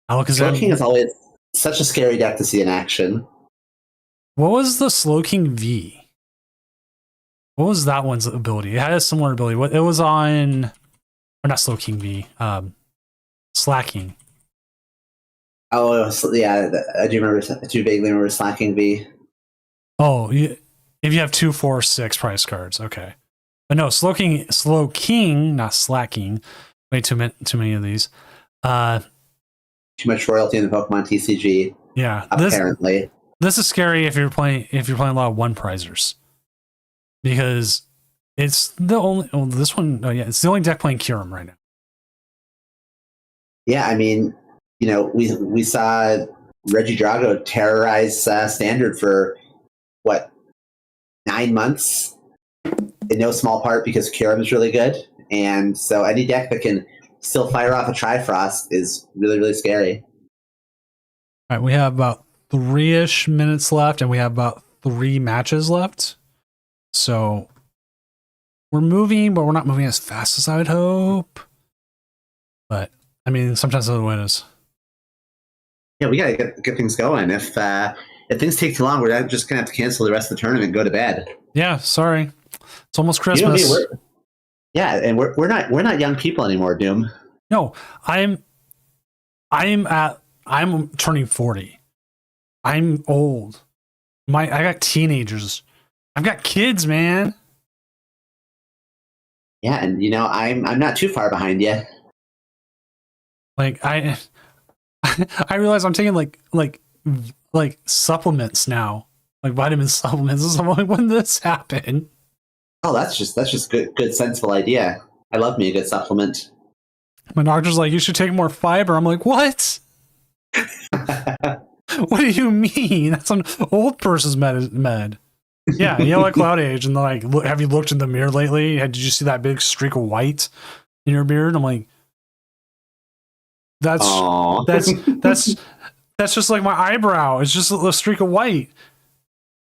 Speaker 2: Slow King is always such a scary deck to see in action.
Speaker 1: What was the Slow King V? What was that one's ability? It had a similar ability. It was on, or not Slow King V, Slacking.
Speaker 2: Oh, yeah, I do vaguely remember Slacking V.
Speaker 1: Oh, if you have 2, 4, 6 price cards, okay. But no, Slow King, not Slacking. Way too many of these.
Speaker 2: Too much royalty in the Pokemon TCG.
Speaker 1: Yeah,
Speaker 2: apparently.
Speaker 1: This is scary if you're playing a lot of one prizers, because it's the only. Oh, this one. Oh yeah, it's the only deck playing Kyurem right now.
Speaker 2: Yeah, I mean, we saw Regidrago terrorize Standard for what, 9 months, in no small part because Kyurem is really good, and so any deck that can still fire off a Trifrost is really, really scary.
Speaker 1: All right, we have about 3-ish minutes left, and we have about 3 matches left. So we're moving, but we're not moving as fast as I would hope. But I mean, sometimes that's the way it is.
Speaker 2: Yeah, we gotta get things going. If things take too long, we're just gonna have to cancel the rest of the tournament and go to bed.
Speaker 1: Yeah, sorry. It's almost Christmas.
Speaker 2: And we're not young people anymore, Doom.
Speaker 1: No, I'm turning 40. I'm old. I got teenagers. I've got kids, man.
Speaker 2: Yeah, and I'm not too far behind you.
Speaker 1: Like I realize I'm taking like supplements now, like vitamin supplements. I'm like, when did this happen?
Speaker 2: Oh, that's just good sensible idea. I love me a good supplement.
Speaker 1: My doctor's like, you should take more fiber. I'm like, what? What do you mean? That's an old person's med. Yeah, like Cloud Age, and like, have you looked in the mirror lately? Did you see that big streak of white in your beard? I'm like, that's just like my eyebrow. It's just a streak of white.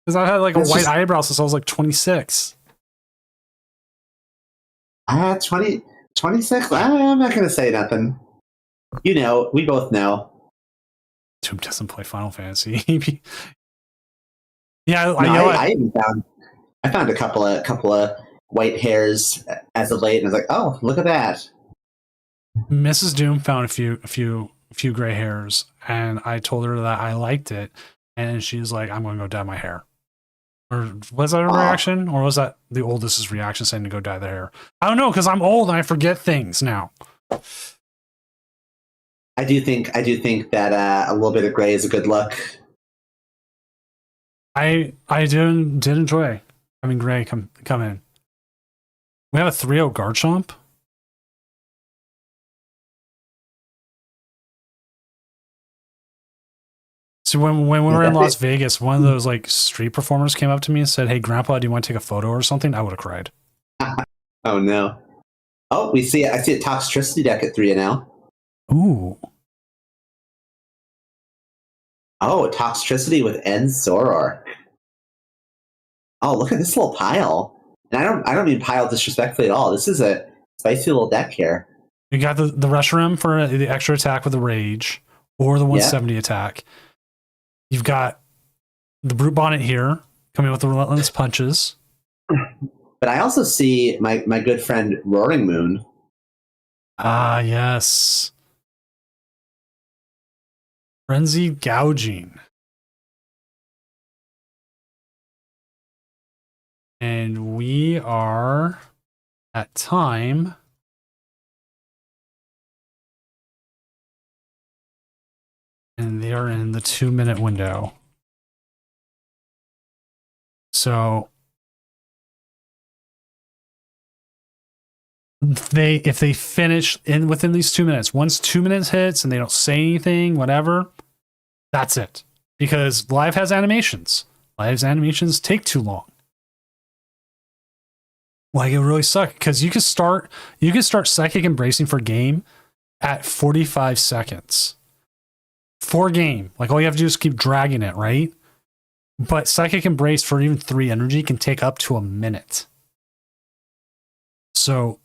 Speaker 1: Because I've had like a white eyebrow since I was like 26.
Speaker 2: 26? I'm not going to say nothing. We both know.
Speaker 1: Doom doesn't play Final Fantasy. Yeah,
Speaker 2: I found a couple of white hairs as of late, and I was like, oh, look at that.
Speaker 1: Mrs. Doom found a few gray hairs, and I told her that I liked it, and she's like, I'm going to go dye my hair. Or was that a reaction? Or was that the oldest's reaction saying to go dye their hair? I don't know, because I'm old and I forget things now.
Speaker 2: I do think that a little bit of gray is a good look.
Speaker 1: I did enjoy having gray come in. We have a 3-0 Garchomp. So when we were in
Speaker 2: Yeah,
Speaker 1: Las Vegas, one of those like street performers came up to me and said, "Hey, Grandpa, do you want to take a photo or something?" I would have cried.
Speaker 2: Oh no. Oh, I see a Toxtricity deck at 3 and L.
Speaker 1: Ooh.
Speaker 2: Oh, Toxtricity with End Zoroark. Oh, look at this little pile. And I don't mean pile disrespectfully at all. This is a spicy little deck here.
Speaker 1: You got the Reshiram for the extra attack with the Rage or the 170 attack. You've got the Brute Bonnet here coming with the Relentless Punches.
Speaker 2: But I also see my good friend Roaring Moon.
Speaker 1: Ah, yes. Frenzied Gouging. And we are at time. And they are in the 2-minute window. So if they finish within these 2 minutes, once 2 minutes hits and they don't say anything, whatever, that's it. Because live has animations. Live's animations take too long. Like it really sucks because you can start Psychic Embracing for game at 45 seconds. For game. Like all you have to do is keep dragging it, right? But Psychic Embrace for even 3 energy can take up to a minute. So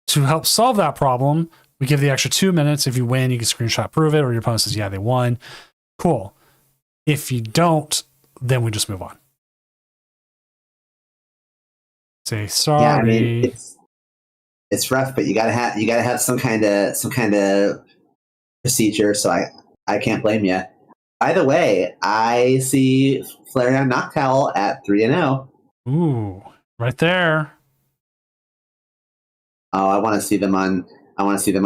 Speaker 1: to help solve that problem, we give the extra 2 minutes. If you win, you can screenshot prove it, or your opponent says, yeah, they won. Cool. If you don't, then we just move on. Say sorry.
Speaker 2: Yeah, I mean it's rough, but you gotta have some kind of procedure. So I can't blame you. By the way, I see Flareon Noctowl at 3 and 0.
Speaker 1: Ooh, right there.
Speaker 2: Oh, I want to see them on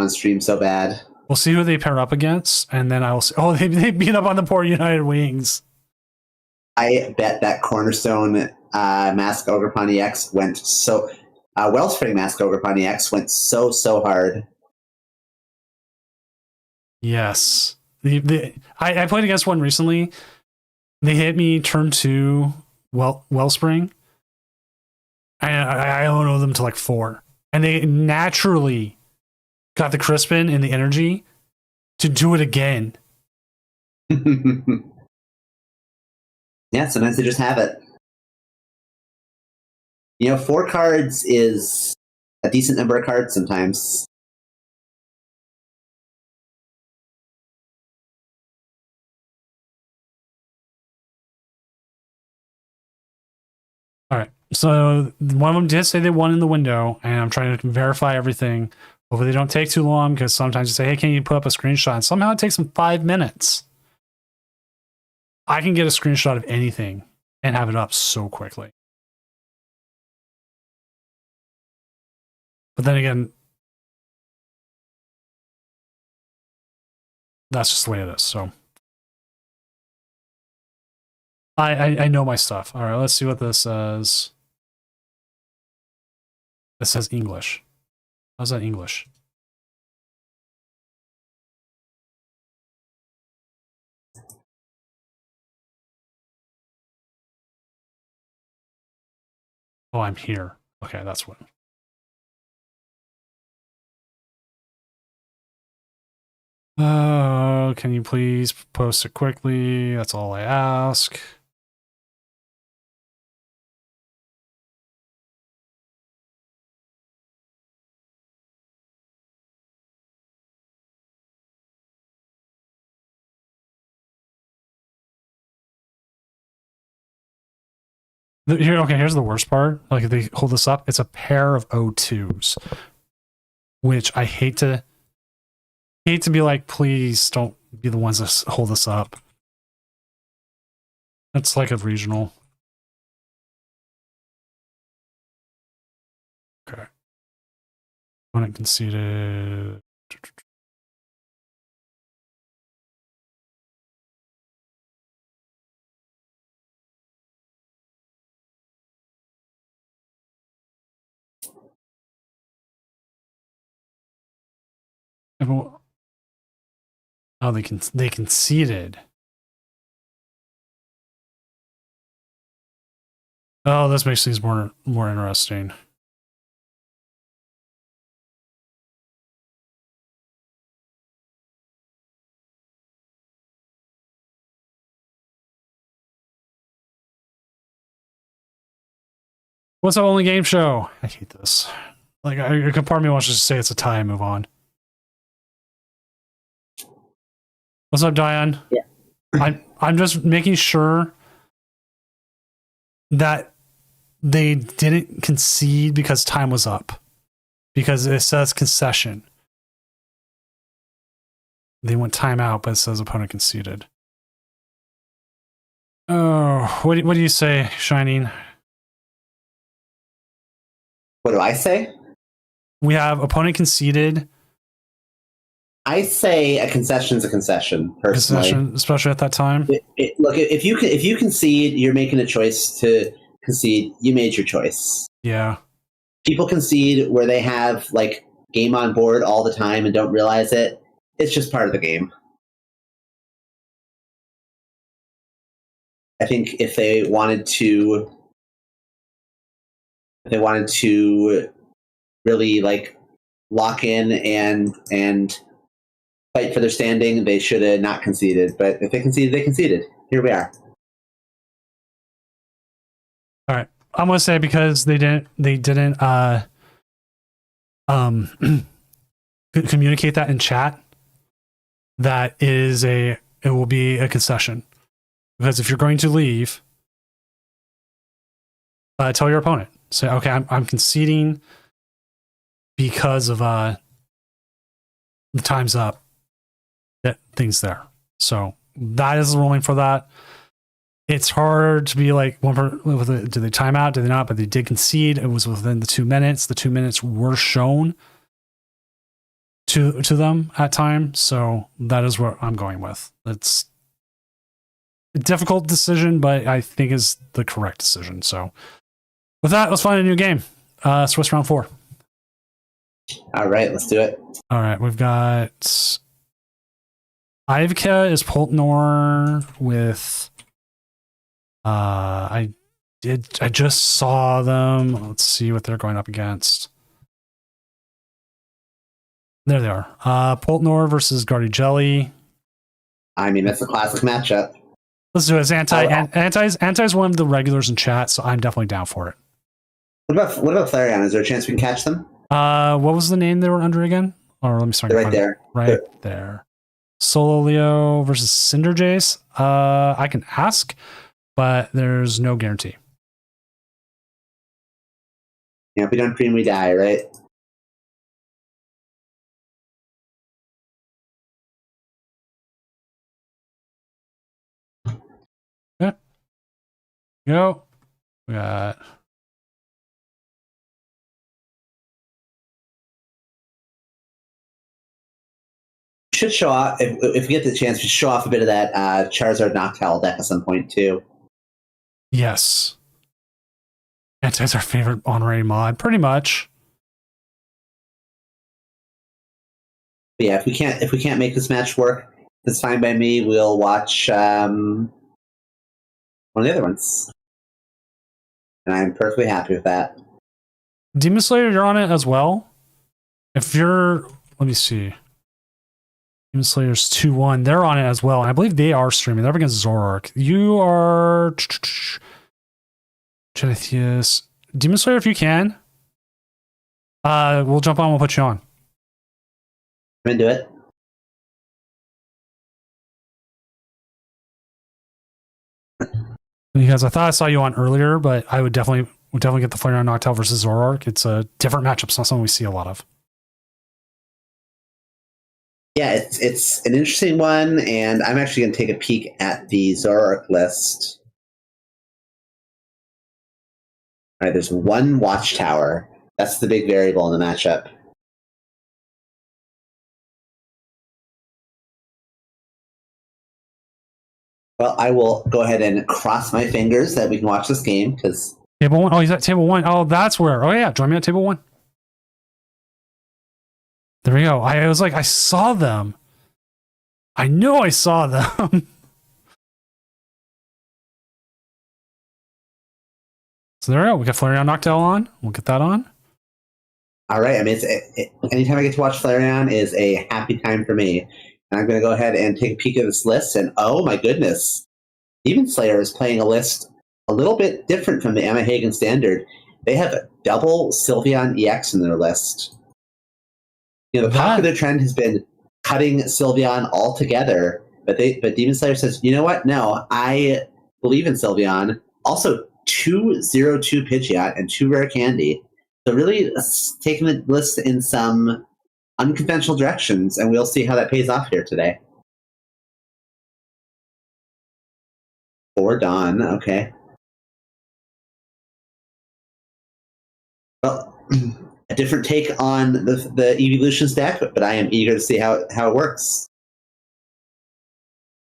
Speaker 2: stream so bad.
Speaker 1: We'll see who they pair up against, and then I will see. Oh, they beat up on the poor United Wings.
Speaker 2: I bet that Cornerstone Mask Ogerpon EX went so. Wellspring Mask Ogerpon EX went so hard.
Speaker 1: Yes. I played against one recently. They hit me turn 2 Wellspring. I don't know them to like 4. And they naturally got the Crispin and the energy to do it again.
Speaker 2: Yeah, sometimes they just have it. 4 cards is a decent number of cards sometimes.
Speaker 1: All right. So one of them did say they won in the window, and I'm trying to verify everything. Hopefully they don't take too long, because sometimes you say, hey, can you put up a screenshot? And somehow it takes them 5 minutes. I can get a screenshot of anything and have it up so quickly. But then again, that's just the way it is. So I know my stuff. All right, let's see what this says. This says English. How's that English? Oh, I'm here. Okay, that's what. Oh, can you please post it quickly? That's all I ask. Here, okay, here's the worst part. Like if they hold this up, it's a pair of O2s, which I hate to be like, please don't be the ones that hold this up. It's like a regional. Okay. Opponent conceded. Oh, they conceded. Oh, this makes these more interesting. What's up, Only Game Show? I hate this. Like, a part of me wants to just say it's a tie and move on. What's up, Diane?
Speaker 2: Yeah.
Speaker 1: I'm just making sure that they didn't concede because time was up. Because it says concession. They went timeout, but it says opponent conceded. Oh, what do you say, Shining?
Speaker 2: What do I say?
Speaker 1: We have opponent conceded.
Speaker 2: I say a concession is a concession, personally.
Speaker 1: Concession, especially at that time.
Speaker 2: Look, if you concede, you're making a choice to concede. You made your choice.
Speaker 1: Yeah.
Speaker 2: People concede where they have like game on board all the time and don't realize it. It's just part of the game. I think if they wanted to really like lock in and fight for their standing, they should have not conceded. But if they conceded, they conceded. Here we are.
Speaker 1: All right. I'm gonna say because they didn't communicate that in chat, that it will be a concession. Because if you're going to leave, tell your opponent. Say, okay, I'm conceding because of the time's up. That thing's there. So that is the ruling for that. It's hard to be like did they time out? Did they not? But they did concede. It was within the 2 minutes. The 2 minutes were shown to them at time. So that is what I'm going with. It's a difficult decision, but I think is the correct decision. So with that, let's find a new game. Swiss round 4.
Speaker 2: All right, let's do it.
Speaker 1: All right, we've got Ivka is Poltnor with I just saw them. Let's see what they're going up against. There they are. Poltnor versus Gardy Jelly.
Speaker 2: I mean, that's a classic matchup.
Speaker 1: Let's do it. It's Anti's one of the regulars in chat, so I'm definitely down for it.
Speaker 2: What about Flareon? Is there a chance we can catch them?
Speaker 1: What was the name they were under again? Or let me start.
Speaker 2: Right there.
Speaker 1: Right there. Solo Leo versus Cinder Jace. I can ask, but there's no guarantee.
Speaker 2: Yeah, if we don't cream, we die, right?
Speaker 1: Yeah. Go. We got.
Speaker 2: Should show off if we get the chance. We should show off a bit of that Charizard Noctowl deck at some point too.
Speaker 1: Yes. Anti's our favorite honorary mod, pretty much.
Speaker 2: But yeah, if we can't make this match work, it's fine by me. We'll watch one of the other ones, and I'm perfectly happy with that.
Speaker 1: Demon Slayer, you're on it as well. If you're, let me see. Demon Slayer's 2-1. They're on it as well. And I believe they are streaming. They're up against Zoroark. You are Genetheus. Demon Slayer, if you can. We'll jump on, we'll put you on.
Speaker 2: I'm into it.
Speaker 1: Because I thought I saw you on earlier, but I would definitely get the Flareon Noctowl versus Zoroark. It's a different matchup. It's not something we see a lot of.
Speaker 2: Yeah, it's an interesting one, and I'm actually going to take a peek at the Zoroark list. All right, there's one Watchtower. That's the big variable in the matchup. Well, I will go ahead and cross my fingers that we can watch this game, because...
Speaker 1: Table 1? Oh, he's at Table 1. Oh, that's where... Oh, yeah, join me at Table 1. There we go. I was like, I saw them. I know I saw them. So there we go. We got Flareon Noctowl on. We'll get that on.
Speaker 2: All right. I mean, anytime I get to watch Flareon is a happy time for me. And I'm going to go ahead and take a peek at this list. And oh my goodness, Demon Slayer is playing a list a little bit different from the Emma Hagen standard. They have a double Sylveon EX in their list. You know, the popular trend has been cutting Sylveon altogether, but Demon Slayer says, you know what? No, I believe in Sylveon. Also, 202 Pidgeot and 2 Rare Candy. So really taking the list in some unconventional directions, and we'll see how that pays off here today. Or Dawn, okay. Well, a different take on the Evolutions deck, but I am eager to see how it works.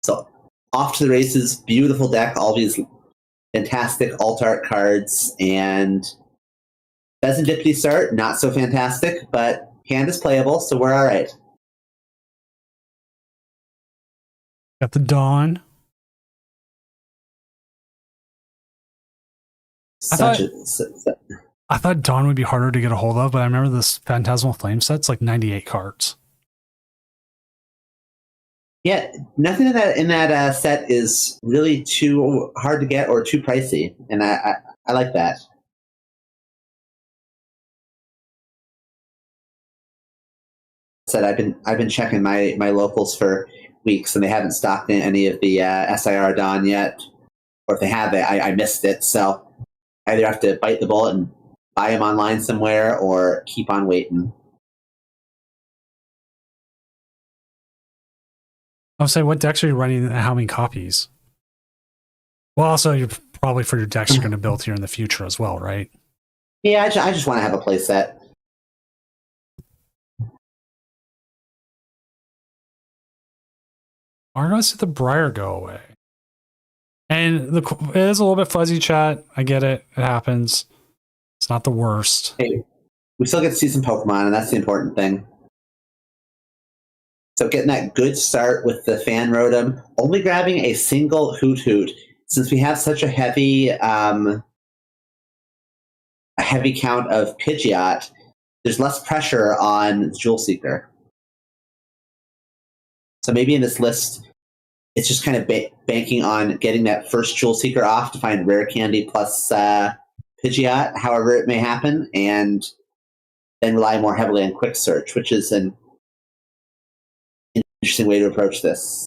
Speaker 2: So, off to the races, beautiful deck, all these fantastic alt art cards, and Pheasantipity start, not so fantastic, but hand is playable, so we're all right.
Speaker 1: Got the Dawn. I thought Dawn would be harder to get a hold of, but I remember this Phantasmal Flame set's like 98 cards.
Speaker 2: Yeah, nothing in that set is really too hard to get or too pricey, and I like that. Said I've been checking my locals for weeks, and they haven't stocked in any of the SIR Dawn yet, or if they have it, I missed it. So I either have to bite the bullet and buy them online somewhere, or keep on waiting.
Speaker 1: I'll say, what decks are you running and how many copies? Well, also, you're probably for your decks you're going to build here in the future as well, right?
Speaker 2: Yeah, I just want to have a play set.
Speaker 1: Argos did the Briar go away. And it is a little bit fuzzy, chat. I get it. It happens. It's not the worst.
Speaker 2: Hey, we still get to see some Pokemon, and that's the important thing. So getting that good start with the Fan Rotom, only grabbing a single Hoot. Since we have such a heavy count of Pidgeot, there's less pressure on Jewel Seeker. So maybe in this list, it's just kind of banking on getting that first Jewel Seeker off to find Rare Candy plus Pidgeot, however it may happen, and then rely more heavily on Quick Search, which is an interesting way to approach this.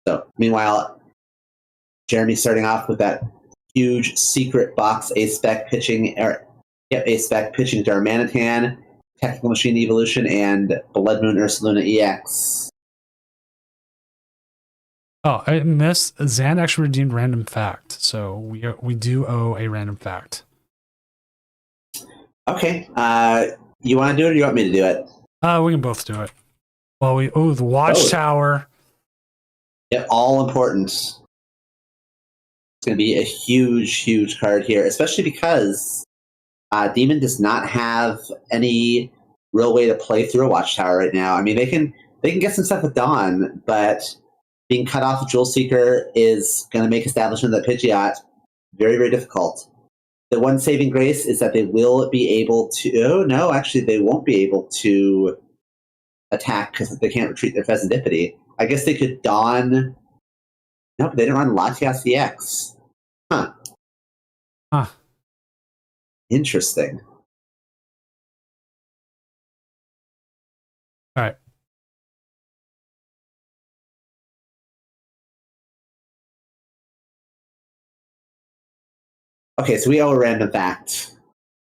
Speaker 2: So, meanwhile, Jeremy's starting off with that huge secret box A-Spec pitching Darmanitan, Technical Machine Evolution, and Blood Moon Ursaluna EX.
Speaker 1: Oh, I missed. Zan actually redeemed Random Fact, so we do owe a Random Fact.
Speaker 2: Okay. You want to do it, or you want me to do it?
Speaker 1: We can both do it. Well, the Watchtower.
Speaker 2: Yeah, all important. It's going to be a huge card here, especially because Demon does not have any real way to play through a Watchtower right now. I mean, they can get some stuff with Dawn, but being cut off of Jewel Seeker is going to make establishment of the Pidgeot very, very difficult. The one saving grace is that they will be able to... Oh, no, actually, they won't be able to attack because they can't retreat their Pheasantipity. I guess they could Dawn... No, but they didn't run Latias EX. Huh. Interesting.
Speaker 1: All right.
Speaker 2: Okay, so we owe a Random Fact.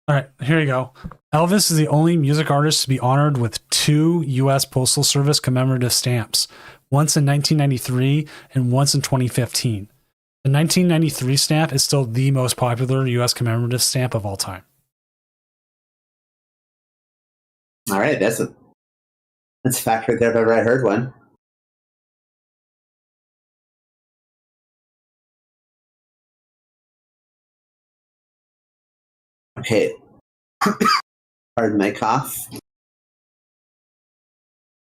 Speaker 1: All right, here you go. Elvis is the only music artist to be honored with 2 U.S. Postal Service commemorative stamps, once in 1993 and once in 2015. The 1993 stamp is still the most popular U.S. commemorative stamp of all time.
Speaker 2: All right, that's a fact right there if ever I heard one. Okay. Pardon my cough.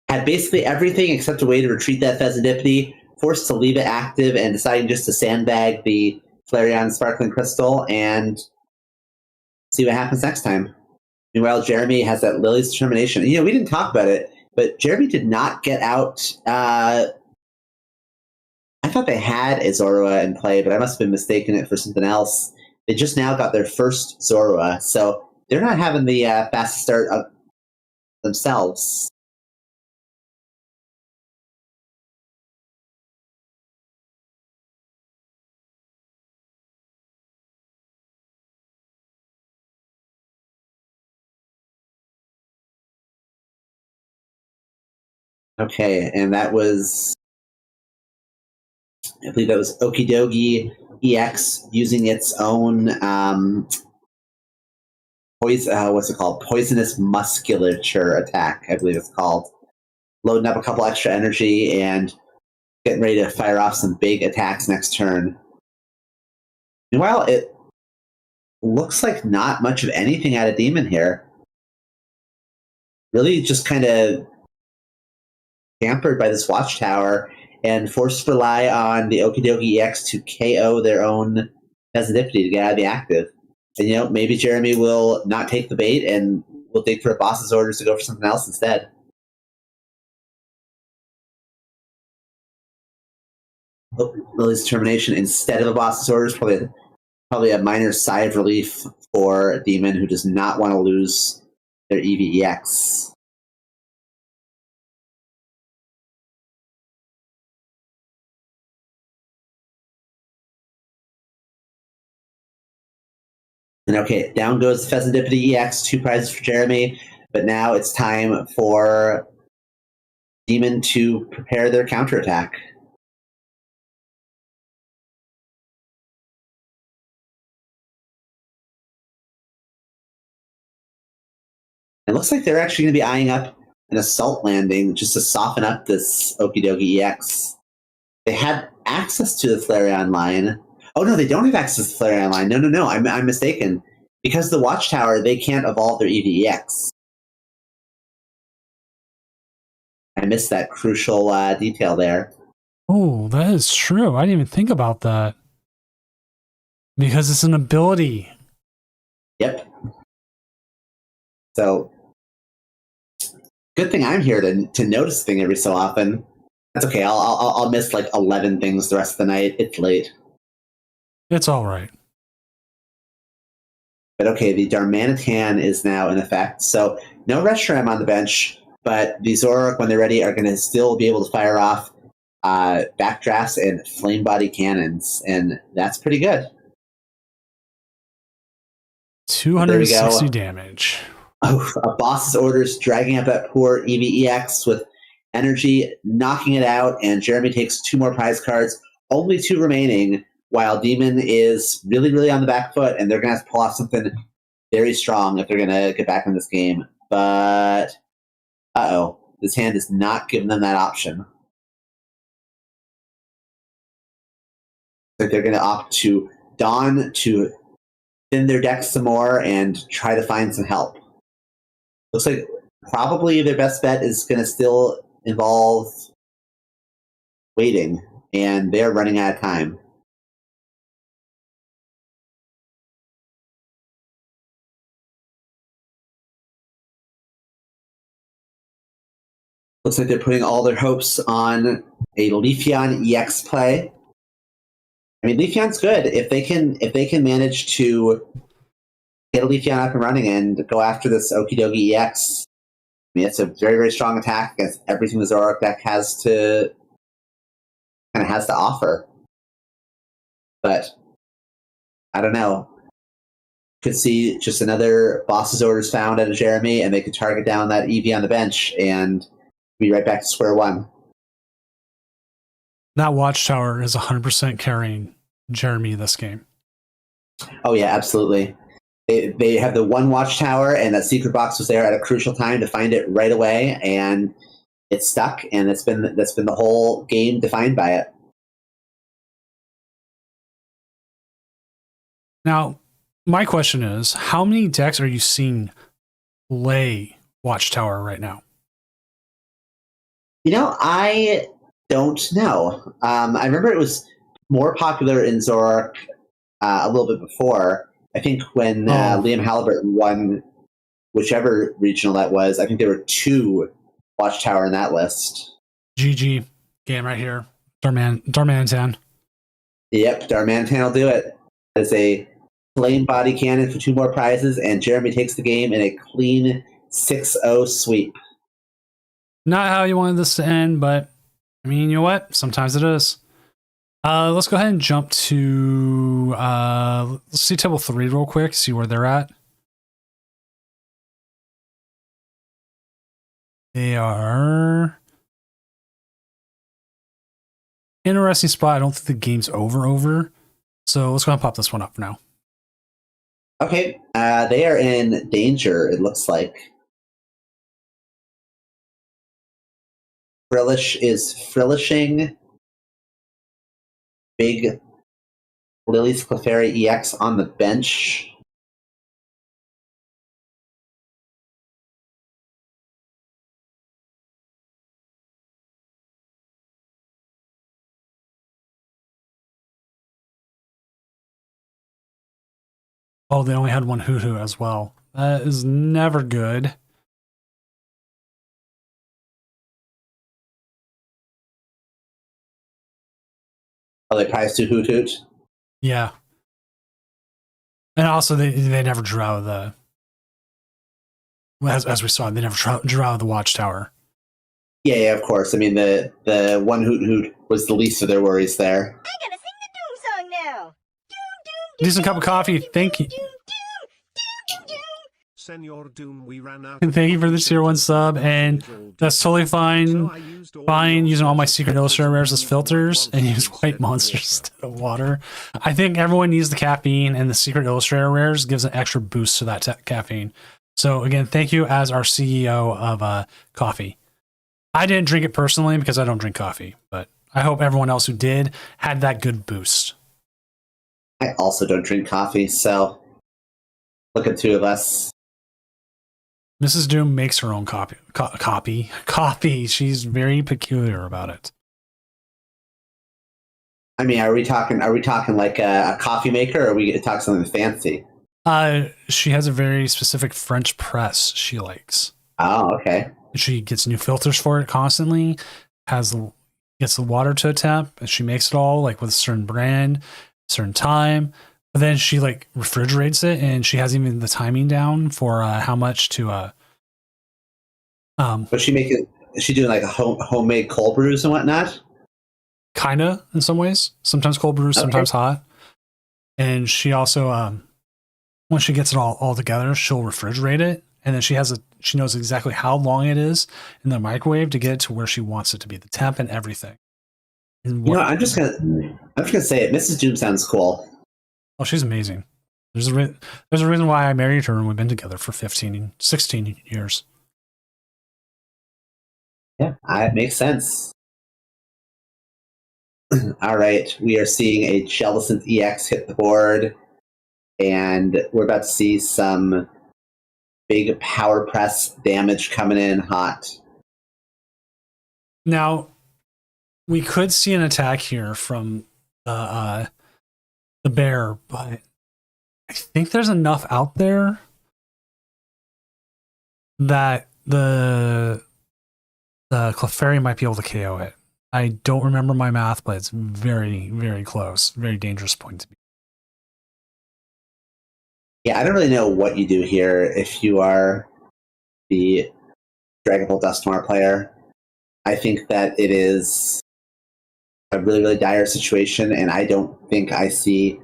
Speaker 2: Had basically everything except a way to retreat that Pheasantipede, forced to leave it active and deciding just to sandbag the Flareon Sparkling Crystal and see what happens next time. Meanwhile, Jeremy has that Lily's Determination. You know, we didn't talk about it, but Jeremy did not get out. I thought they had a Zorua in play, but I must have been mistaken it for something else. They just now got their first Zorua, so they're not having the fastest start of themselves. Okay, and that was, I believe that was Okidogi EX using its own what's it called? Poisonous Musculature attack, I believe it's called. Loading up a couple extra energy and getting ready to fire off some big attacks next turn. Meanwhile, it looks like not much of anything out of Demon here. Really just kind of hampered by this Watchtower and forced to rely on the Okidogi EX to KO their own Pheasantipede to get out of the active. And, you know, maybe Jeremy will not take the bait and will dig for a boss's orders to go for something else instead. Lily's Determination instead of a boss's orders, probably a minor sigh of relief for a Demon who does not want to lose their EVEX. And okay, down goes Pheasantipede EX, 2 prizes for Jeremy, but now it's time for Demon to prepare their counterattack. It looks like they're actually going to be eyeing up an assault landing just to soften up this Okidogi EX. They had access to the Flareon line. Oh no, they don't have access to the Flareon line. No, I'm mistaken. Because the Watchtower, they can't evolve their EVEX. I missed that crucial detail there.
Speaker 1: Oh, that is true. I didn't even think about that. Because it's an ability.
Speaker 2: Yep. So, good thing I'm here to notice a thing every so often. That's okay. I'll miss like 11 things the rest of the night. It's late.
Speaker 1: It's all right.
Speaker 2: But okay, the Darmanitan is now in effect. So no Reshiram on the bench, but the Zoroark, when they're ready, are going to still be able to fire off backdrafts and flame body cannons, and that's pretty good.
Speaker 1: 260 damage.
Speaker 2: Oh, a boss's orders dragging up that poor EVEX with energy, knocking it out, and Jeremy takes 2 more prize cards, only 2 remaining, while Demon is really, really on the back foot, and they're going to have to pull off something very strong if they're going to get back in this game. But, this hand is not giving them that option. They're going to opt to Dawn to thin their deck some more and try to find some help. Looks like probably their best bet is going to still involve waiting, and they're running out of time. Looks like they're putting all their hopes on a Leafeon EX play. I mean, Leafeon's good if they can manage to get a Leafeon up and running and go after this Okidogi EX. I mean, it's a very, very strong attack against everything the Zoroark deck has to offer. But I don't know. Could see just another boss's orders found out of Jeremy, and they could target down that EV on the bench and be right back to square one.
Speaker 1: That Watchtower is 100% carrying Jeremy this game.
Speaker 2: Oh yeah, absolutely. They have the one Watchtower, and that secret box was there at a crucial time to find it right away, and it's stuck, and that's been the whole game defined by it.
Speaker 1: Now, My question is, how many decks are you seeing play Watchtower right now?
Speaker 2: I don't know. I remember it was more popular in Zoroark a little bit before. I think when Liam Halliburton won whichever regional that was, I think there were 2 Watchtower in that list.
Speaker 1: GG game right here. Darmanitan.
Speaker 2: Yep, Darmanitan will do it. As a flame body cannon for 2 more prizes, and Jeremy takes the game in a clean 6-0 sweep.
Speaker 1: Not how you wanted this to end, but I mean, you know what? Sometimes it is. Let's go ahead and jump to let's see table 3 real quick, see where they're at. They are interesting spot. I don't think the game's over. So let's go ahead and pop this one up for now.
Speaker 2: Okay, they are in danger, it looks like. Frillish is frillishing. Big Lily's Clefairy EX on the bench.
Speaker 1: Oh, they only had one Hoothoot as well. That is never good.
Speaker 2: Oh, they prize 2 Hoothoot?
Speaker 1: Yeah. And also, they never drew out of the... As we saw, they never drew out of the Watchtower.
Speaker 2: Yeah, of course. I mean, the one Hoothoot was the least of their worries there.
Speaker 3: I gotta sing the Doom song now.
Speaker 1: Decent cup of coffee. Thank you.
Speaker 4: Senor Doom, we ran out.
Speaker 1: And thank you for the tier 1 sub, and that's totally fine. Fine using all my secret illustrator rares as filters and use white monsters instead of water. I think everyone needs the caffeine, and the secret illustrator rares gives an extra boost to that caffeine. So again, thank you as our CEO of coffee. I didn't drink it personally because I don't drink coffee, but I hope everyone else who did had that good boost.
Speaker 2: I also don't drink coffee, so look at 2 of us.
Speaker 1: Mrs. Doom makes her own copy. She's very peculiar about it.
Speaker 2: I mean, are we talking like a coffee maker, or are we going to talk something fancy?
Speaker 1: She has a very specific French press she likes.
Speaker 2: Oh, okay.
Speaker 1: She gets new filters for it constantly. Gets the water to a temp, and she makes it all like with a certain brand, certain time. But then she like refrigerates it, and she has even the timing down for how much to.
Speaker 2: But is she doing like a homemade cold brews and whatnot?
Speaker 1: Kinda in some ways. Sometimes cold brews, sometimes hot. And she also, once she gets it all together, she'll refrigerate it, and then she knows exactly how long it is in the microwave to get it to where she wants it to be, the temp and everything.
Speaker 2: I'm just gonna say it. Mrs. Doom sounds cool.
Speaker 1: Oh, she's amazing. There's a reason why I married her, and we've been together for 16 years.
Speaker 2: Yeah, it makes sense. All right, we are seeing a Jellicent EX hit the board, and we're about to see some big power press damage coming in hot.
Speaker 1: Now, we could see an attack here from the bear, but I think there's enough out there that the Clefairy might be able to KO it. I don't remember my math, but it's very, very close. Very dangerous point to be.
Speaker 2: Yeah, I don't really know what you do here if you are the Dragon Ball Dusknoir player. I think that it is a really, really dire situation, and I don't think I see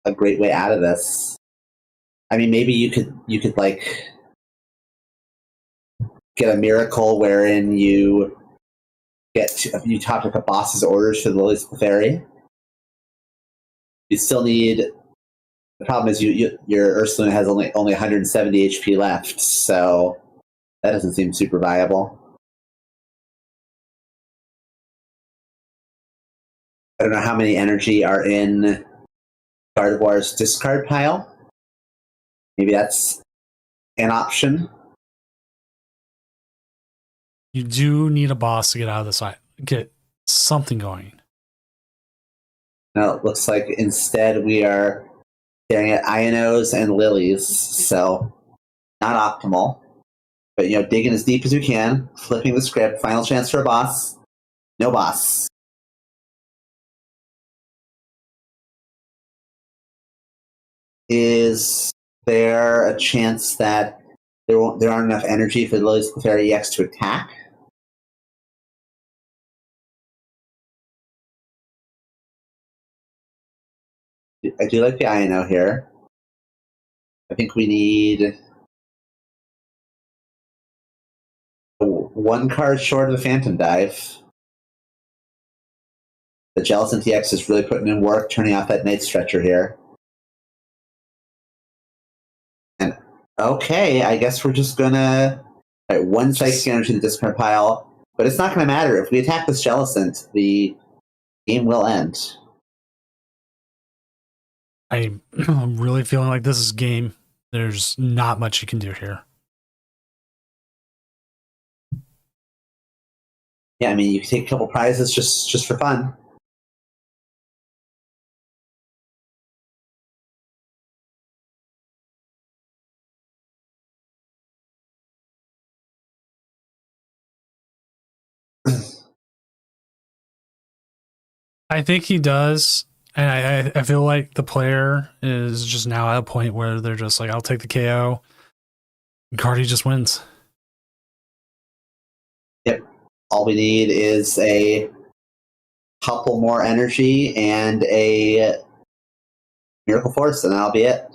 Speaker 2: a great way out of this. I mean, maybe you could like get a miracle wherein you top up a boss's orders for the Lily's Clefairy. You still need. The problem is your Ursaluna has only 170 HP left, so that doesn't seem super viable. I don't know how many energy are in Gardevoir's discard pile. Maybe that's an option.
Speaker 1: You do need a boss to get out of this, get something going.
Speaker 2: No, it looks like instead we are staring at Ionos and Lilies, so not optimal. But, digging as deep as we can, flipping the script, final chance for a boss. No boss. Is there a chance that there aren't enough energy for the Lilies of Clefairy EX to attack? I do like the Iono here. I think we need one card short of the Phantom Dive. The Jellicent EX is really putting in work, turning off that Night Stretcher here. And okay, I guess we're just gonna one psychic energy in the discard pile, but it's not gonna matter. If we attack this Jellicent, the game will end.
Speaker 1: I'm really feeling like this is game. There's not much you can do here.
Speaker 2: Yeah, I mean, you can take a couple prizes just for fun.
Speaker 1: I think he does. And I feel like the player is just now at a point where they're just like, I'll take the KO. Cardi just wins.
Speaker 2: Yep. All we need is a couple more energy and a Miracle Force, and that'll be it.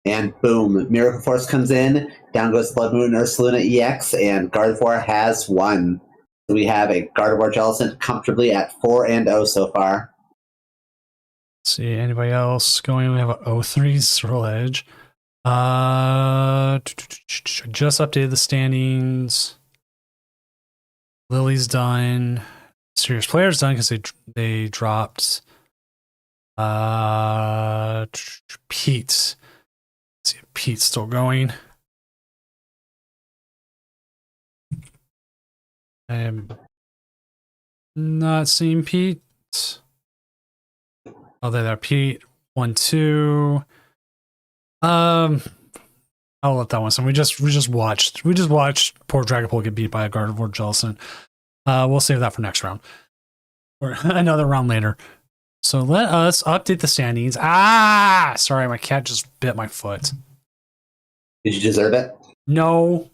Speaker 2: And boom, Miracle Force comes in, down goes Blood Moon Ursaluna EX, and Gardevoir has won. So we have a Gardevoir Jellicent comfortably at 4-0 so far.
Speaker 1: Let's see, anybody else going? We have an 03 Swirl Edge. Just updated the standings. Lily's done. Serious Players done because they dropped Pete. Let's see if Pete's still going. I am not seeing Pete. Oh, there, Pete. 1, 2. I'll let that one. So we just watched poor Dragapult get beat by a Gardevoir Jellicent. We'll save that for next round or another round later. So let us update the standings. Sorry, my cat just bit my foot.
Speaker 2: Did you deserve it?
Speaker 1: No,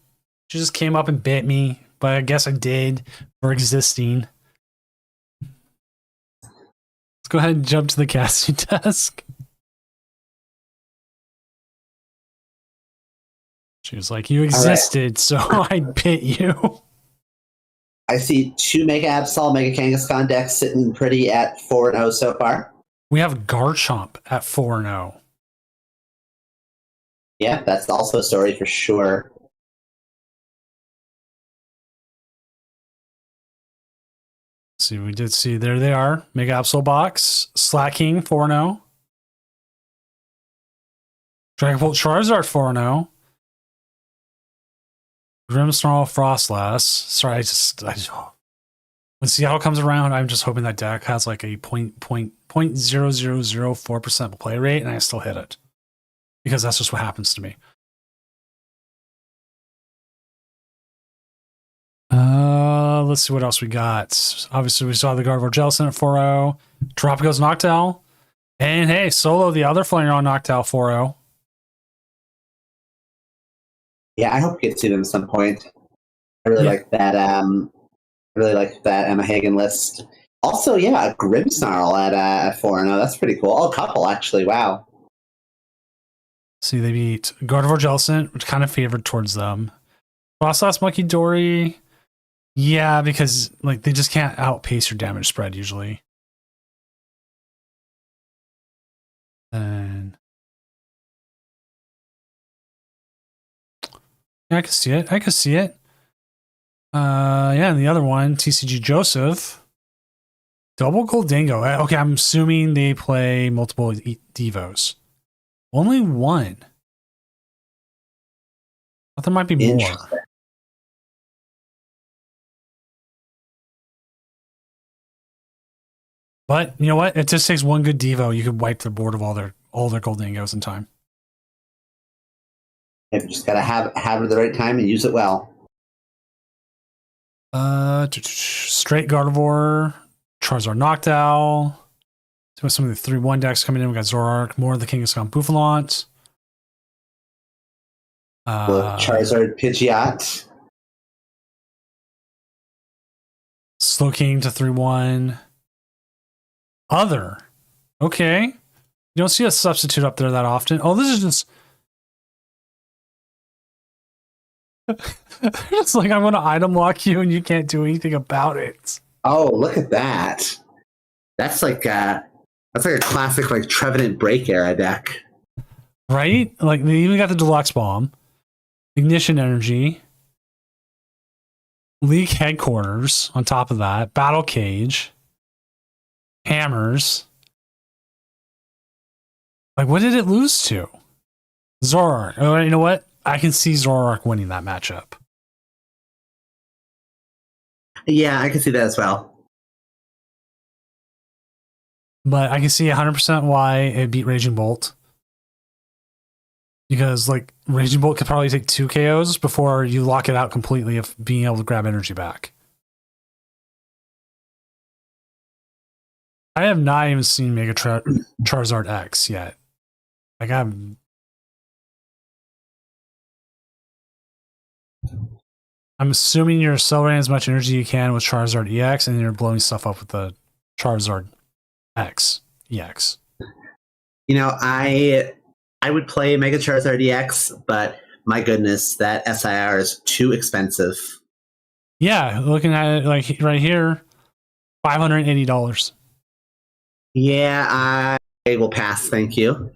Speaker 1: she just came up and bit me, but I guess I did for existing. Let's go ahead and jump to the casting desk. She was like, you existed, so I bit you.
Speaker 2: I see 2 Mega Absol, Mega Kangaskhan decks sitting pretty at 4-0 so far.
Speaker 1: We have Garchomp at 4-0.
Speaker 2: Yeah, that's also a story for sure.
Speaker 1: See, we did see, there they are. Mega Absol box, Slacking 4-0. Dragapult Charizard 4-0. Grimmsnarl Frostlass. Sorry, I just when Seattle comes around, I'm just hoping that deck has like a 0.0004% play rate, and I still hit it. Because that's just what happens to me. Let's see what else we got. Obviously, we saw the Gardevoir Jellicent at 4-0. Tropico's Noctowl. And hey, Solo, the other Flareon Noctowl 4-0.
Speaker 2: Yeah, I hope we get to see them at some point. I really like that. Emma Hagen list. Also, yeah, a Grimmsnarl at 4-0. That's pretty cool. Oh, a couple actually. Wow.
Speaker 1: See, they beat Gardevoir Jellicent, which kind of favored towards them. Frostlass Monkey Dory. Yeah, because like they just can't outpace your damage spread usually. And yeah, I can see it. I can see it. Yeah, and the other one, TCG Joseph. Double Goldingo. Okay, I'm assuming they play multiple Devos. Only one. I thought there might be more.
Speaker 2: Interesting.
Speaker 1: But you know what? It just takes one good Devo. You could wipe the board of all their Goldingos in time.
Speaker 2: You just gotta have it at the right time and use it well.
Speaker 1: Straight Gardevoir, Charizard Noctowl. So some of the 3-1 decks coming in. We got Zoroark, more of the Kangaskhan Bouffalont.
Speaker 2: Charizard Pidgeot.
Speaker 1: Slowking to 3-1. Other. Okay. You don't see a substitute up there that often. Oh, this is just... It's like I'm going to item lock you and you can't do anything about it.
Speaker 2: Oh, look at that! That's like a classic like Trevenant Break era deck.
Speaker 1: Right? Like they even got the Deluxe Bomb, Ignition Energy, League Headquarters on top of that, Battle Cage, Hammers. Like what did it lose to? Zoroark. Oh, you know what? I can see Zoroark winning that matchup.
Speaker 2: Yeah, I can see that as well.
Speaker 1: But I can see 100% why it beat Raging Bolt. Because, like, Raging Bolt could probably take 2 KOs before you lock it out completely of being able to grab energy back. I have not even seen Mega Charizard X yet. Like, I'm assuming you're accelerating as much energy you can with Charizard EX, and you're blowing stuff up with the Charizard X EX.
Speaker 2: You know, I would play Mega Charizard EX, but my goodness, that SIR is too expensive.
Speaker 1: Yeah, looking at it like right here, $580.
Speaker 2: Yeah, I will pass. Thank you.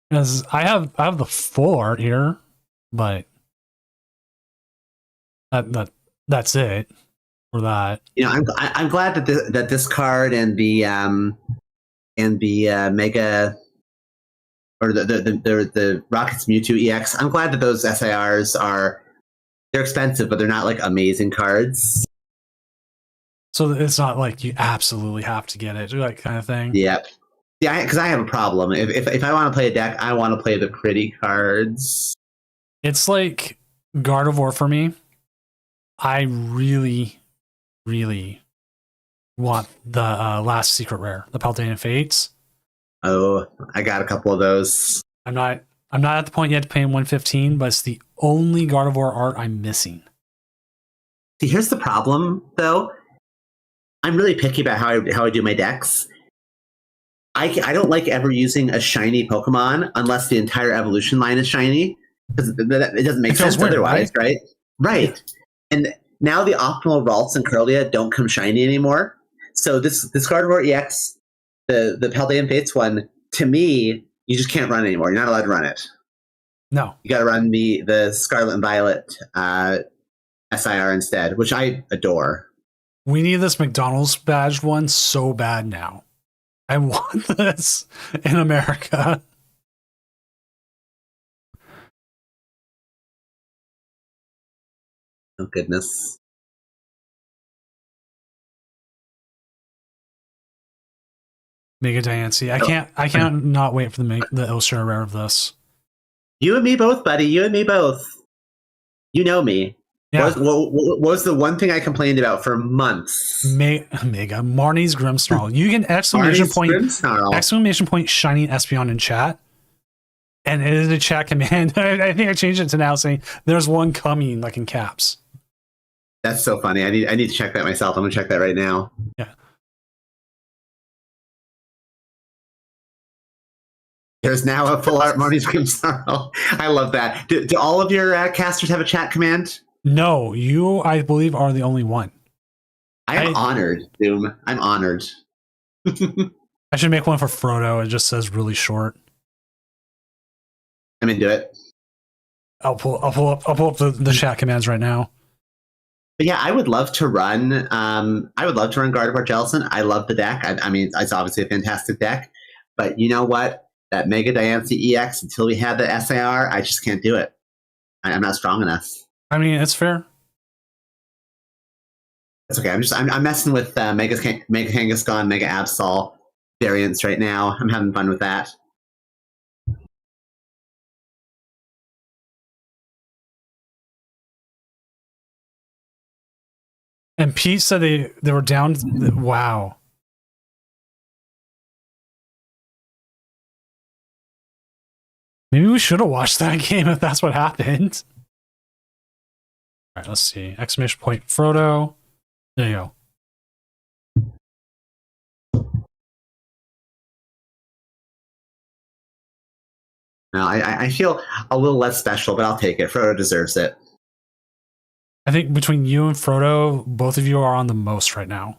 Speaker 1: Because I have the full art here, but that's it for that.
Speaker 2: You know, I'm glad that this card and the Mega or the Rockets Mewtwo EX. I'm glad that those SIRs they're expensive, but they're not like amazing cards.
Speaker 1: So it's not like you absolutely have to get it, like kind of thing.
Speaker 2: Yep. Yeah, because I have a problem. If I want to play a deck, I want to play the pretty cards.
Speaker 1: It's like Gardevoir for me. I really, really want the last secret rare, the Paldean Fates.
Speaker 2: Oh, I got a couple of those.
Speaker 1: I'm not at the point yet to pay him $115, but it's the only Gardevoir art I'm missing.
Speaker 2: See, here's the problem, though. I'm really picky about how I do my decks. I don't like ever using a shiny Pokemon unless the entire evolution line is shiny, because it doesn't make sense
Speaker 1: weird,
Speaker 2: otherwise, right? Right. And now the optimal Ralts and Curlia don't come shiny anymore. So this Gardevoir EX, the Paldean Fates one, to me, you just can't run anymore. You're not allowed to run it.
Speaker 1: No.
Speaker 2: You got to run the Scarlet and Violet SIR instead, which I adore.
Speaker 1: We need this McDonald's badged one so bad now. I want this in America.
Speaker 2: Oh goodness.
Speaker 1: Mega Diancie. I can't not wait for the Illustrator rare of this.
Speaker 2: You and me both, buddy. You and me both. You know me.
Speaker 1: Yeah.
Speaker 2: What was the one thing I complained about for months?
Speaker 1: Mega Marnie's Grimmsnarl. You can exclamation point shiny Espeon in chat. And it is a chat command. I think I changed it to now saying there's one coming, like in caps.
Speaker 2: That's so funny. I need to check that myself. I'm gonna check that right now.
Speaker 1: Yeah.
Speaker 2: There's now a full art Marty Screamsnarl. I love that. Do all of your casters have a chat command?
Speaker 1: No, you, I believe, are the only one.
Speaker 2: I am honored, Doom. I'm honored.
Speaker 1: I should make one for Frodo. It just says really short.
Speaker 2: I'm into it.
Speaker 1: I'll pull up the chat commands right now.
Speaker 2: But yeah, I would love to run. I would love to run Gardevoir Jellicent. I love the deck. I mean, it's obviously a fantastic deck. But you know what? That Mega Diancie EX, until we have the SAR, I just can't do it. I'm not strong enough.
Speaker 1: I mean, it's fair.
Speaker 2: It's okay. I'm messing with Mega Kangaskhan, Mega Absol variants right now. I'm having fun with that.
Speaker 1: And Pete said they were down. Wow. Maybe we should have watched that game if that's what happened. All right, let's see. Exclamation point Frodo. There you go.
Speaker 2: No, I feel a little less special, but I'll take it. Frodo deserves it.
Speaker 1: I think between you and Frodo, both of you are on the most right now.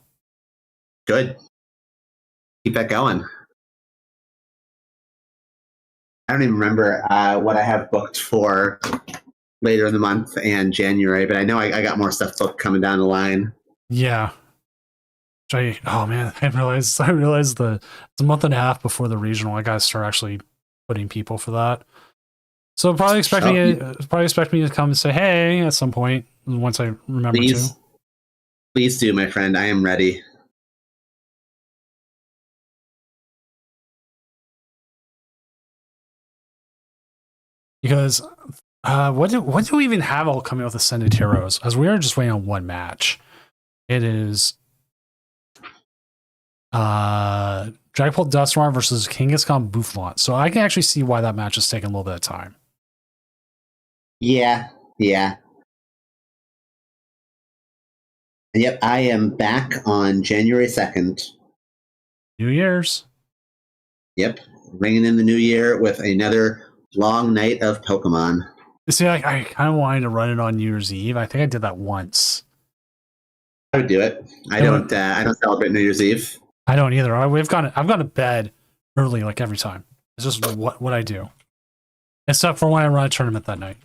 Speaker 2: Good. Keep that going. I don't even remember what I have booked for later in the month and January, but I know I got more stuff booked coming down the line.
Speaker 1: Yeah. Oh man, I realized it's a month and a half before the regional. I gotta start actually putting people for that. So probably expect me to come and say hey at some point once I remember to.
Speaker 2: Please do, my friend. I am ready.
Speaker 1: Because what do we even have all coming with Ascended Heroes? As we are just waiting on one match. It is Dragapult Dusknoir versus Kangaskhan Boufflant. So I can actually see why that match is taking a little bit of time.
Speaker 2: Yeah. And yep, I am back on January 2nd.
Speaker 1: New Year's.
Speaker 2: Yep, ringing in the new year with another long night of Pokemon.
Speaker 1: See, I kind of wanted to run it on New Year's Eve. I think I did that once.
Speaker 2: I would do it. I don't celebrate New Year's Eve.
Speaker 1: I don't either. I've gone to bed early like every time. It's just what I do. Except for when I run a tournament that night.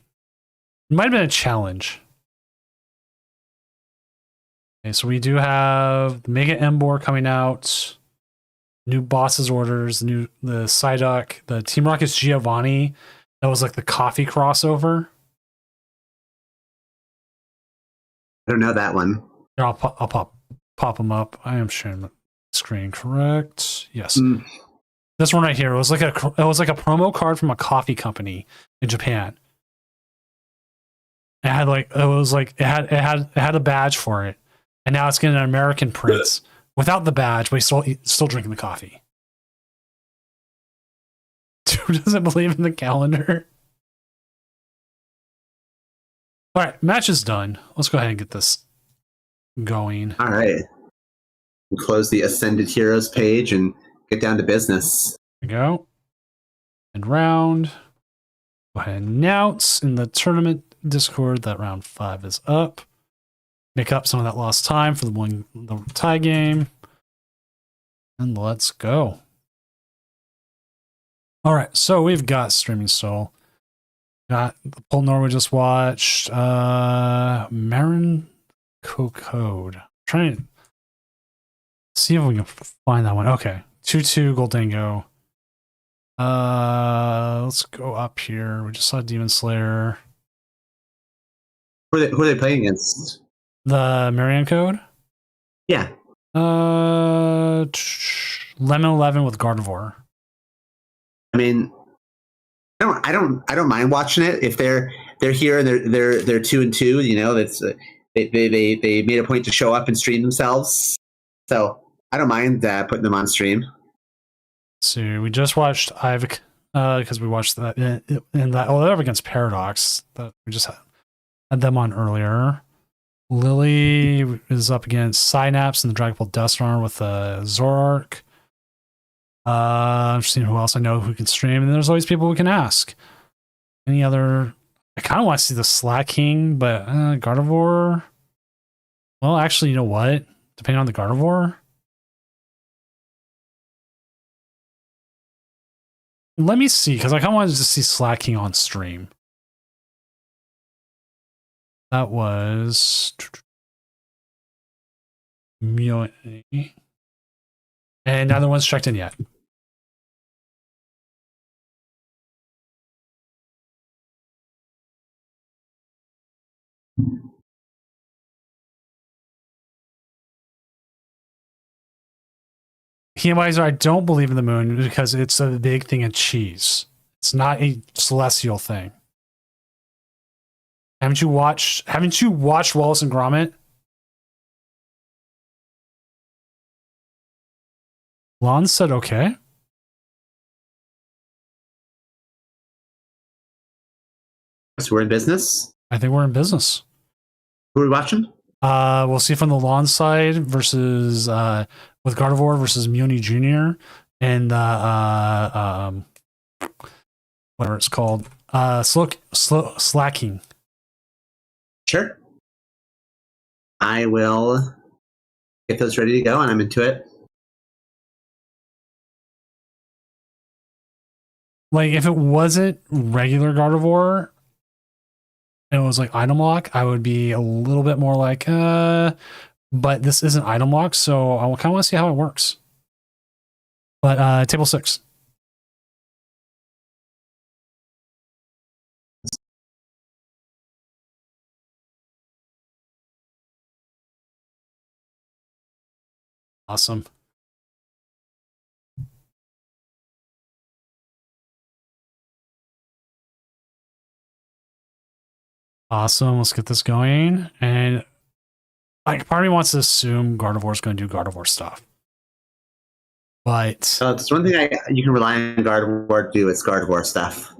Speaker 1: It might have been a challenge. Okay, so we do have the Mega Emboar coming out. New bosses orders, the Psyduck, the Team Rocket's Giovanni. That was like the coffee crossover.
Speaker 2: I don't know that one.
Speaker 1: Here, I'll pop them up. I am sharing the screen. Correct. Yes. This one right here. It was like a promo card from a coffee company in Japan. It had a badge for it, and now it's getting an American print without the badge, but he's still drinking the coffee. Dude doesn't believe in the calendar. All right, match is done. Let's go ahead and get this going.
Speaker 2: All right. We'll close the Ascended Heroes page and get down to business.
Speaker 1: There we go. And round. Go ahead and announce in the tournament Discord that round 5 is up. Make up some of that lost time for the tie game. And let's go. All right, so we've got Streaming Soul. Got the Polnor we just watched. Marin Code. Trying to see if we can find that one. Okay. 2-2 Goldango. Let's go up here. We just saw Demon Slayer.
Speaker 2: Who are they playing against?
Speaker 1: The Marianne Code?
Speaker 2: Yeah.
Speaker 1: Lemon 11 with Gardevoir.
Speaker 2: I mean, I don't mind watching it if they're here and they're 2-2. You know, that's they made a point to show up and stream themselves. So I don't mind putting them on stream.
Speaker 1: So we just watched Ivik because we watched that in that. Oh, they're up against Paradox. That we just had them on earlier. Lily is up against Synapse and the Dragapult Dusknoir with Zoroark. I'm just seeing who else I know who can stream, and there's always people who can ask. Any other? I kind of want to see the Slack King, but Gardevoir. Well, actually, you know what? Depending on the Gardevoir, let me see, because I kind of wanted to see Slack King on stream. That was Meowth. And neither one's checked in yet. Heemizer, I don't believe in the moon because it's a big thing of cheese. It's not a celestial thing. Haven't you watched Wallace and Gromit? Lon said okay.
Speaker 2: So we're in business.
Speaker 1: I think we're in business.
Speaker 2: Who are we watching?
Speaker 1: We'll see from the lawn side versus with Gardevoir versus Meowth Jr. and whatever it's called. Slacking.
Speaker 2: Sure. I will get those ready to go, and I'm into it.
Speaker 1: Like, if it wasn't regular Gardevoir and it was like item lock, I would be a little bit more like, but this isn't item lock, so I kind of want to see how it works. But table 6. Awesome. Awesome. Let's get this going. And like, part of me wants to assume Gardevoir's going to do Gardevoir stuff. But
Speaker 2: it's one thing you can rely on Gardevoir to do. It's Gardevoir stuff.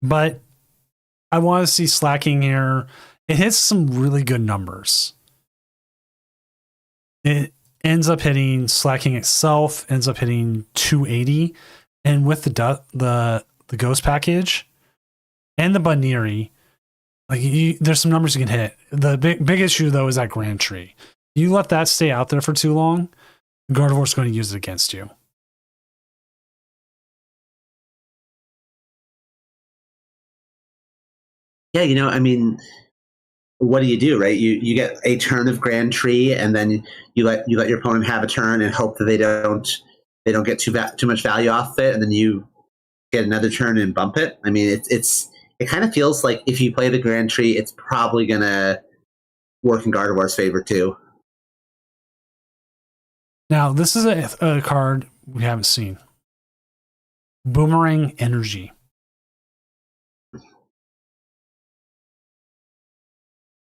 Speaker 1: But I want to see Slacking here. It hits some really good numbers. It ends up hitting Slacking itself, ends up hitting 280. And with the Ghost package and the Baniri, like there's some numbers you can hit. The big issue though is that Grand Tree. You let that stay out there for too long, Gardevoir's going to use it against you.
Speaker 2: Yeah, I mean, what do, right? You get a turn of Grand Tree, and then you let your opponent have a turn and hope that they don't get too much value off it, and then you get another turn and bump it. I mean, it kind of feels like if you play the Grand Tree, it's probably gonna work in Gardevoir's favor too.
Speaker 1: Now, this is a card we haven't seen. Boomerang Energy.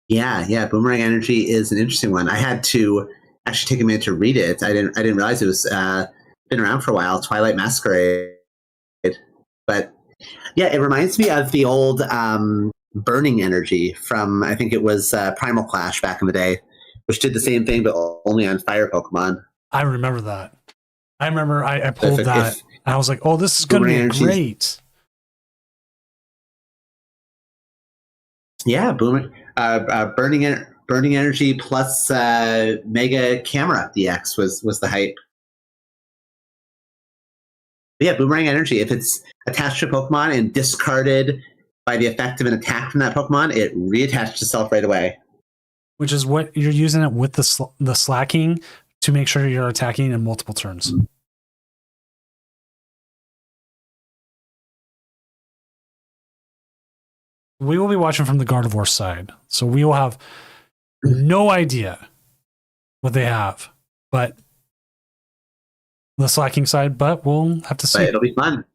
Speaker 2: Yeah. Boomerang Energy is an interesting one. I had to actually take a minute to read it. I didn't realize it was been around for a while. Twilight Masquerade, but yeah, it reminds me of the old Burning Energy from, I think it was Primal Clash back in the day, which did the same thing but only on fire Pokemon.
Speaker 1: I remember that. I remember I pulled that. And I was like, "Oh, this is going to be great."
Speaker 2: Yeah, Burning Energy plus Mega Camera DX was the hype. But yeah, Boomerang Energy, if it's attached to a Pokemon and discarded by the effect of an attack from that Pokemon, it reattaches itself right away.
Speaker 1: Which is what you're using it with the Slacking to make sure you're attacking in multiple turns. We will be watching from the Gardevoir side, so we will have no idea what they have, but the Slacking side, but we'll have to see.
Speaker 2: But it'll be fun.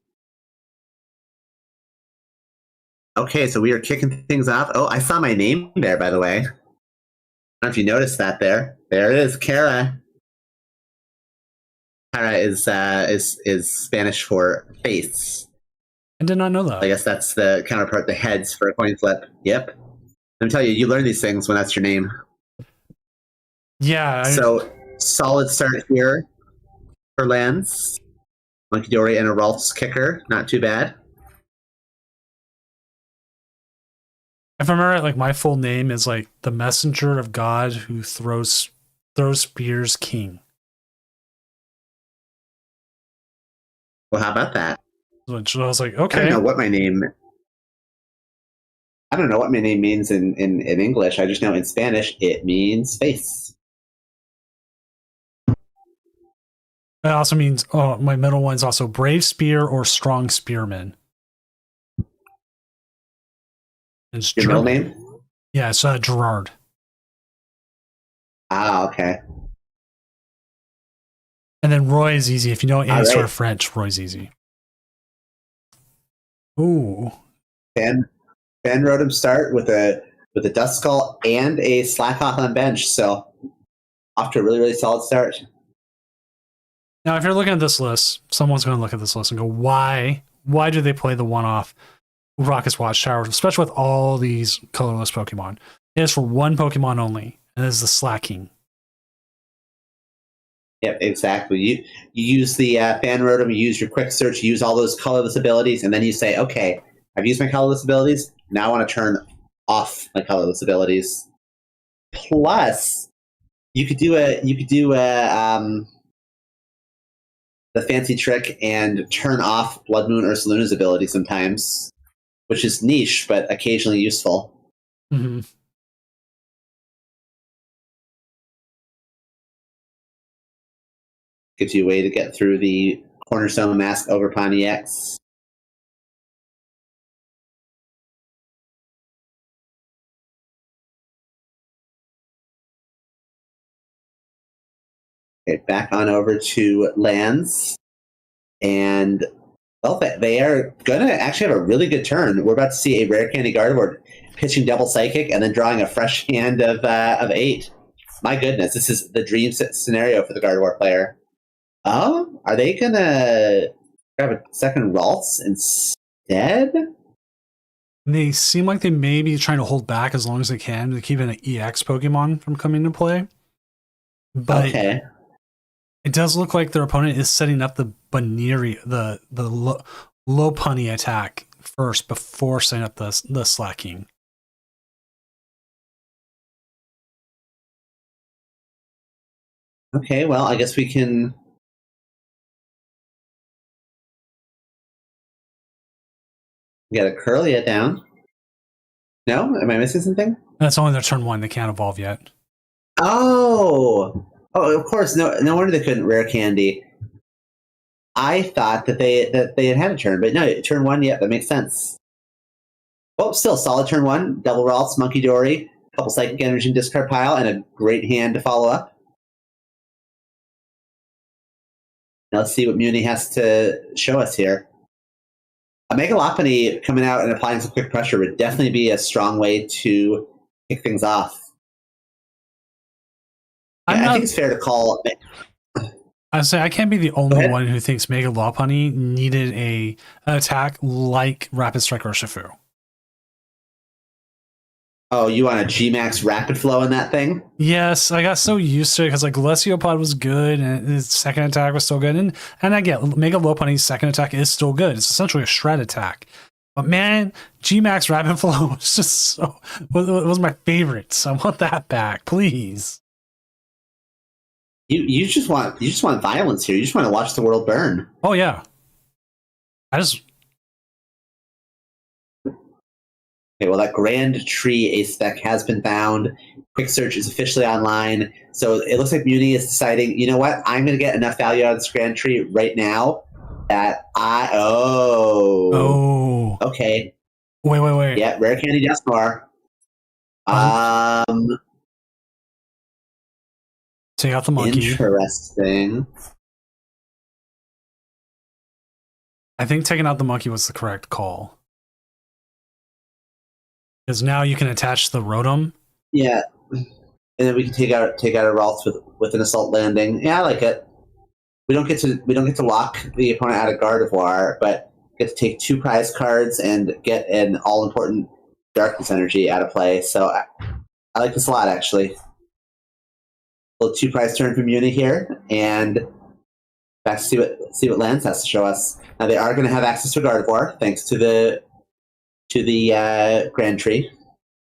Speaker 2: Okay, so we are kicking things off. Oh, I saw my name there, by the way. I don't know if you noticed that there. There it is, Kara. Kara is Spanish for face.
Speaker 1: I did not know that.
Speaker 2: I guess that's the counterpart to heads for a coin flip. Yep. Let me tell you, you learn these things when that's your name.
Speaker 1: Yeah.
Speaker 2: So solid start here for lands. Monkey Dory and a Ralph's Kicker. Not too bad.
Speaker 1: If I remember, like my full name is like the Messenger of God who throws spears king.
Speaker 2: Well, how about that?
Speaker 1: Which I was like,
Speaker 2: I don't
Speaker 1: okay.
Speaker 2: know what my name. I don't know what my name means in English. I just know in Spanish it means face.
Speaker 1: It also means my middle one's also brave spear or strong spearman. It's
Speaker 2: Your middle name?
Speaker 1: Yeah, it's Gerard.
Speaker 2: Ah, okay.
Speaker 1: And then Roy is easy. If you know any
Speaker 2: All
Speaker 1: sort
Speaker 2: right.
Speaker 1: of French, Roy's easy. Ooh.
Speaker 2: Ben wrote him start with a Dust Skull and a Slackoth on bench, so off to a really, really solid start.
Speaker 1: Now, if you're looking at this list, someone's going to look at this list and go, why do they play the one-off Raucous Watchtower, especially with all these colorless Pokemon? It is for one Pokemon only, and it is the Slacking.
Speaker 2: Yep, exactly. You use the fan rotom, you use your quick search, you use all those colorless abilities, and then you say, okay, I've used my colorless abilities, now I want to turn off my colorless abilities. Plus, you could do the fancy trick and turn off Blood Moon Ursaluna's ability sometimes, which is niche but occasionally useful.
Speaker 1: Mm-hmm.
Speaker 2: Gives you a way to get through the Cornerstone Mask over Pontiacs. Okay, back on over to lands. And, well, they are going to actually have a really good turn. We're about to see a Rare Candy Gardevoir pitching double Psychic and then drawing a fresh hand of 8. My goodness, this is the dream scenario for the Gardevoir player. Are they going to grab a second Ralts instead?
Speaker 1: They seem like they may be trying to hold back as long as they can to keep an EX Pokemon from coming into play. But
Speaker 2: okay.
Speaker 1: It does look like their opponent is setting up the Baniri, the Lopunny attack first before setting up the Slacking.
Speaker 2: Okay, well, I guess we can... get a Curlia down. No? Am I missing something?
Speaker 1: That's only their turn 1. They can't evolve yet.
Speaker 2: Oh, of course. No wonder they couldn't Rare Candy. I thought that they had a turn, but no, turn 1. Yeah, that makes sense. Oh, still solid turn 1. Double Ralts, Monkey Dory, a couple Psychic Energy in discard pile, and a great hand to follow up. Now let's see what Muni has to show us here. A Mega Lopunny coming out and applying some quick pressure would definitely be a strong way to kick things off. Yeah, I think it's fair to call.
Speaker 1: I say I can't be the only one who thinks Mega Lopunny needed an attack like Rapid Strike Urshifu.
Speaker 2: Oh, you want a G-Max Rapid Flow in that thing?
Speaker 1: Yes, I got so used to it because like Lesiopod was good and his second attack was still good, and I get Mega Lopunny's second attack is still good. It's essentially a shred attack. But man, G-Max Rapid Flow was just was my favorite. So I want that back, please.
Speaker 2: You just want violence here. You just want to watch the world burn.
Speaker 1: Oh yeah.
Speaker 2: Okay, well, that Grand Tree Ace spec has been bound. Quick Search is officially online. So it looks like Muni is deciding, you know what? I'm going to get enough value out of this Grand Tree right now that
Speaker 1: Oh.
Speaker 2: Okay.
Speaker 1: Wait.
Speaker 2: Yeah, Rare Candy Dusknoir.
Speaker 1: Take out the monkey.
Speaker 2: Interesting.
Speaker 1: I think taking out the monkey was the correct call. Because now you can attach the Rotom.
Speaker 2: Yeah, and then we can take out a Ralts with an Assault Landing. Yeah, I like it. We don't get to lock the opponent out of Gardevoir, but get to take 2 prize cards and get an all important Darkness Energy out of play. So I like this a lot, actually. A little 2 prize turn from Muni here, and Back to see what Lance has to show us. Now they are going to have access to Gardevoir thanks to the Grand Tree.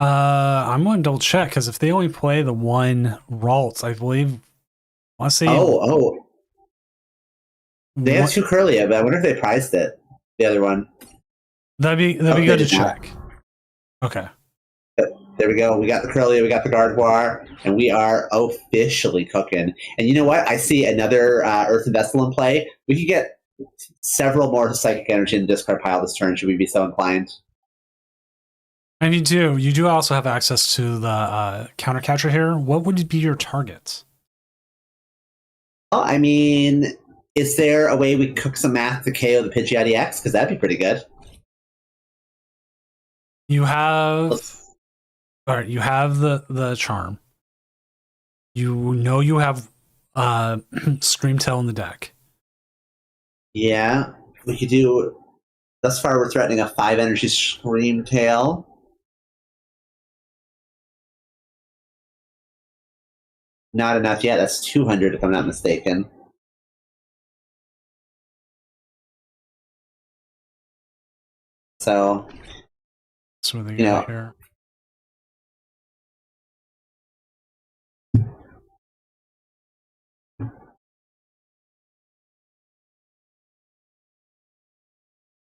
Speaker 1: I'm going to double check because if they only play the one Ralts, I believe. I see.
Speaker 2: They have 2 Curlia, but I wonder if they prized it. The other one.
Speaker 1: That'd be good to check. Okay.
Speaker 2: There we go. We got the Curlia, we got the Gardevoir, and we are officially cooking. And you know what? I see another Earth and Vessel in play. We could get several more Psychic Energy in the discard pile this turn, should we be so inclined.
Speaker 1: And you do also have access to the counter catcher here. What would be your target?
Speaker 2: Well, I mean, is there a way we could cook some math to KO the Pidgeot EX? Because that'd be pretty good.
Speaker 1: You have... All right, you have the charm. You have Screamtail in the deck.
Speaker 2: Yeah, we could do. Thus far, we're threatening a 5 energy Screamtail. Not enough yet. That's 200 if I'm not mistaken. So,
Speaker 1: what they got here.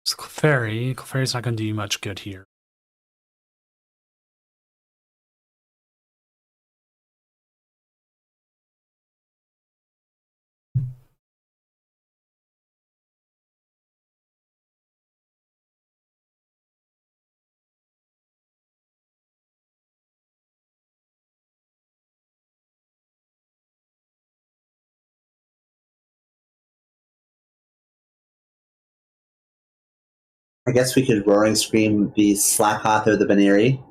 Speaker 1: It's Clefairy. Clefairy's not going to do you much good here.
Speaker 2: I guess we could Roaring Scream the Slakoth or the Baneri.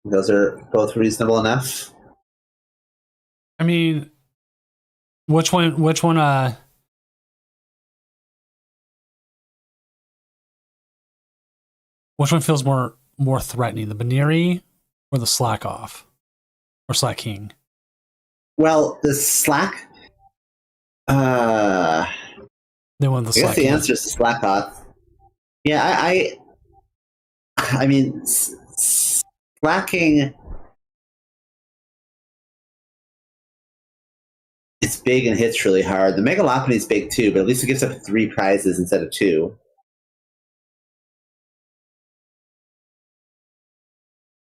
Speaker 2: Those are both reasonable enough.
Speaker 1: I mean, which one which one feels more threatening, the Baneri or the Slakoth? Or Slaking?
Speaker 2: Well, the Slack
Speaker 1: They want the
Speaker 2: I guess the
Speaker 1: Slaking.
Speaker 2: answer is Slakoth. Yeah, I mean, Slacking. It's big and hits really hard. The Mega Lopunny is big too, but at least it gives up 3 prizes instead of 2.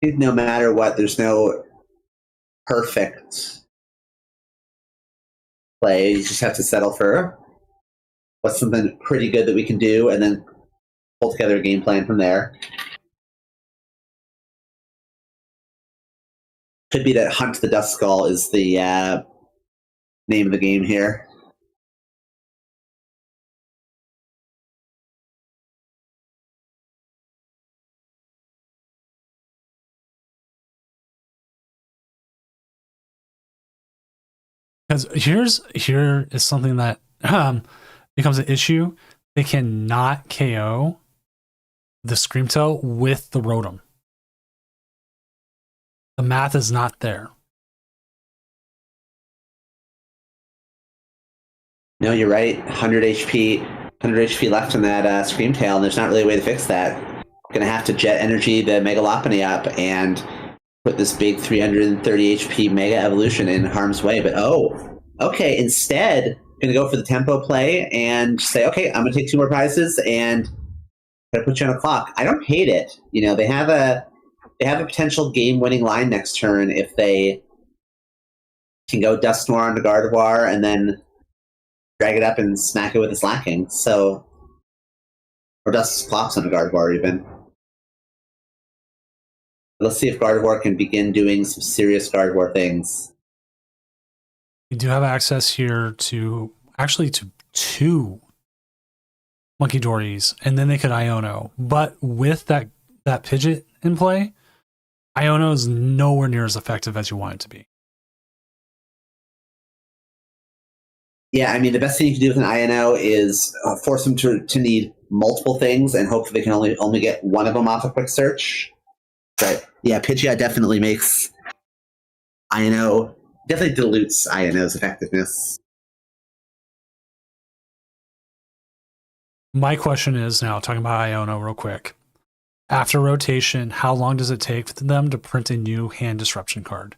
Speaker 2: I think no matter what, there's no perfect play. You just have to settle for what's something pretty good that we can do, and then pull together a game plan from there. Could be that Hunt the Duskull is the name of the game here.
Speaker 1: Because here is something that becomes an issue. They cannot KO the Screamtail with the Rotom. The math is not there.
Speaker 2: No, you're right. 100 HP left in that Screamtail, and there's not really a way to fix that. Gonna have to Jet Energy the Mega Lopunny up and put this big 330 HP Mega Evolution in harm's way. But okay, instead, gonna go for the tempo play and say, okay, I'm gonna take 2 more prizes and gonna put you on a clock. I don't hate it. You know, they have a potential game-winning line next turn if they can go Dusknoir onto Gardevoir and then drag it up and smack it with a Slacking. So, or Dusclops onto Gardevoir even. Let's see if Gardevoir can begin doing some serious Gardevoir things.
Speaker 1: You do have access here to actually to 2 Monkey Dories, and then they could Iono. But with that Pidgeot in play, Iono is nowhere near as effective as you want it to be.
Speaker 2: Yeah, I mean, the best thing you can do with an Iono is force them to need multiple things and hope that they can only get one of them off a quick search. But yeah, Pidgeot definitely makes Iono definitely dilutes INO's effectiveness.
Speaker 1: My question is now, talking about Iono real quick. After rotation, how long does it take for them to print a new hand disruption card?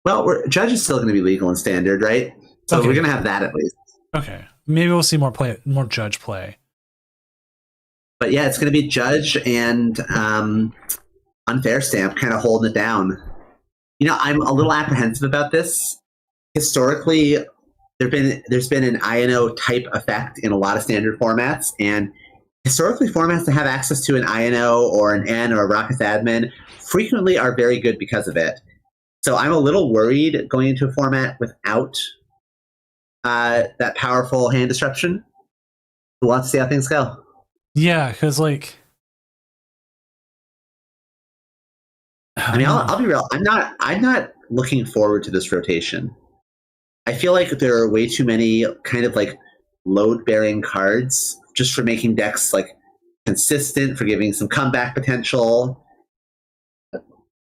Speaker 2: Well, Judge is still going to be legal and standard, right? So
Speaker 1: Okay.
Speaker 2: we're going to have that at least.
Speaker 1: Okay. Maybe we'll see more Judge play.
Speaker 2: But yeah, it's going to be Judge and Unfair Stamp kind of holding it down. You know, I'm a little apprehensive about this. Historically, there's been an INO type effect in a lot of standard formats, and historically formats that have access to an INO or an N or a Rakkath admin frequently are very good because of it. So I'm a little worried going into a format without that powerful hand disruption. We'll have to see how things go.
Speaker 1: Yeah, because like,
Speaker 2: I mean, I'll be real. I'm not looking forward to this rotation. I feel like there are way too many kind of like load-bearing cards just for making decks like consistent, for giving some comeback potential.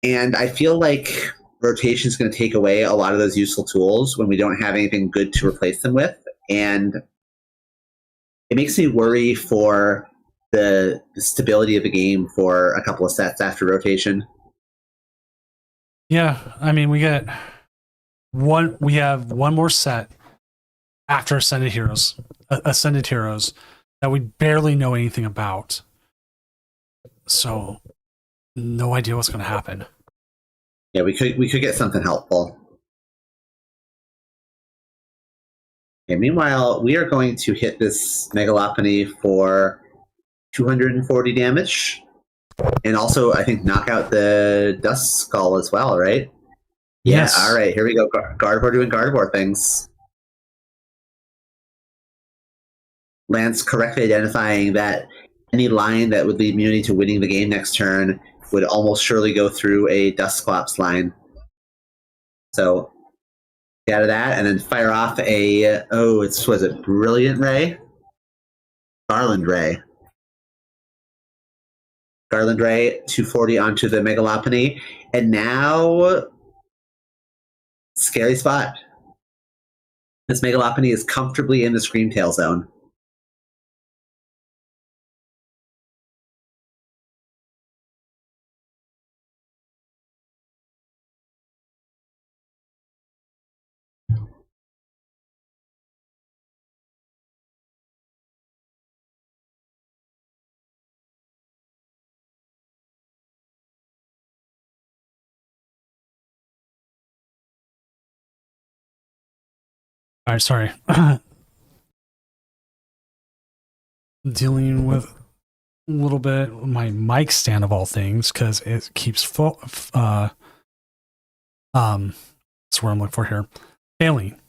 Speaker 2: And I feel like rotation is going to take away a lot of those useful tools when we don't have anything good to replace them with. And it makes me worry for the stability of the game for a couple of sets after rotation.
Speaker 1: yeah, I mean, we have one more set after Ascended Heroes that we barely know anything about. So no idea what's going to happen.
Speaker 2: Yeah, we could get something helpful. Okay, meanwhile, we are going to hit this Megalopony for 240 damage. And also, I think, knock out the Dust Skull as well, right?
Speaker 1: Yes.
Speaker 2: Yeah, all right, here we go. Gardevoir doing Gardevoir things. Lance correctly identifying that any line that would lead Muni to winning the game next turn would almost surely go through a Dusclops line. So, get out of that, and then fire off a, was it Brilliant Ray? Garland Ray. Garland Ray, 240 onto the Megalopony. And now, scary spot. This Megalopony is comfortably in the Screamtail zone.
Speaker 1: All right, sorry. Dealing with a little bit my mic stand of all things because it keeps full. That's what I'm looking for here. Failing.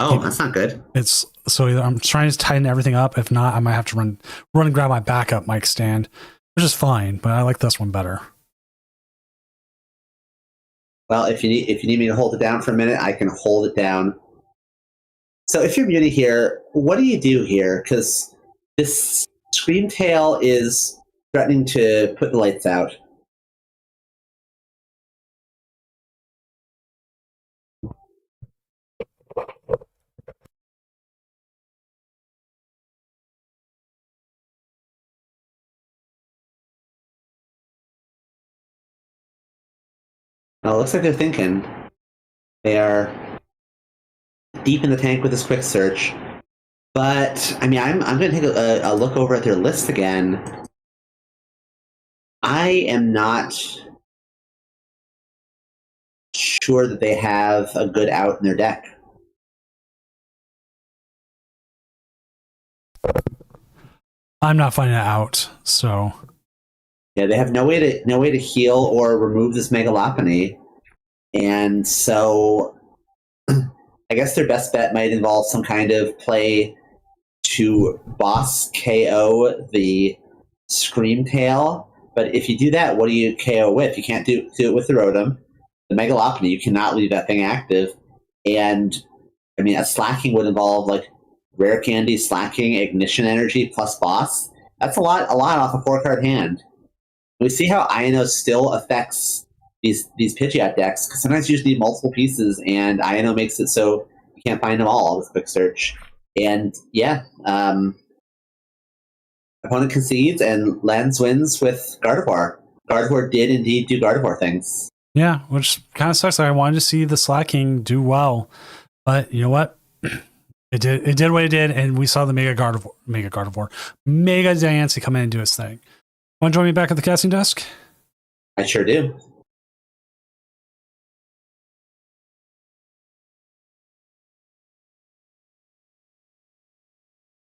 Speaker 2: Oh, that's not good.
Speaker 1: It's so either I'm trying to tighten everything up. If not, I might have to run and grab my backup mic stand, which is fine. But I like this one better.
Speaker 2: Well, if you need me to hold it down for a minute, I can hold it down. So if you're Muni here, what do you do here? Because this Screamtail is threatening to put the lights out. Well, it looks like they're thinking. They are deep in the tank with this quick search. But, I mean, I'm going to take a look over at their list again. I am not sure that they have a good out in their deck.
Speaker 1: I'm not finding it out, so
Speaker 2: Yeah, they have no way to heal or remove this Megalopony, and so I guess their best bet might involve some kind of play to boss KO the Screamtail. But if you do that, what do you KO with? You can't do it with the Rotom. The Megalopony, you cannot leave that thing active. And I mean, a slacking would involve like Rare Candy, slacking, Ignition Energy plus boss. That's a lot off a 4-card hand. We see how Iono still affects these Pidgeot decks, because sometimes you just need multiple pieces, and INO makes it so you can't find them all with a quick search. And yeah, opponent concedes, and Lens wins with Gardevoir. Gardevoir did indeed do Gardevoir things.
Speaker 1: Yeah, which kind of sucks. I wanted to see the Slacking do well, but you know what? It did what it did, and we saw the Mega Diancie come in and do its thing. Want to join me back at the casting desk?
Speaker 2: I sure do.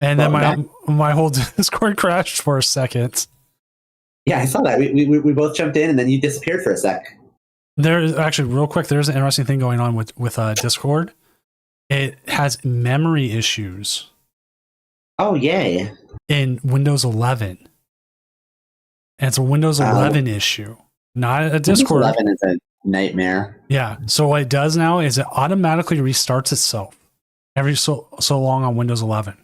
Speaker 1: And then my whole Discord crashed for a second.
Speaker 2: Yeah, I saw that. We both jumped in, and then you disappeared for a sec.
Speaker 1: There's actually, real quick, there's an interesting thing going on with Discord. It has memory issues.
Speaker 2: Oh, yay.
Speaker 1: In Windows 11. And it's a Windows 11 issue, not a Discord.
Speaker 2: Windows 11 is a nightmare.
Speaker 1: Yeah. So what it does now is it automatically restarts itself every so long on Windows 11.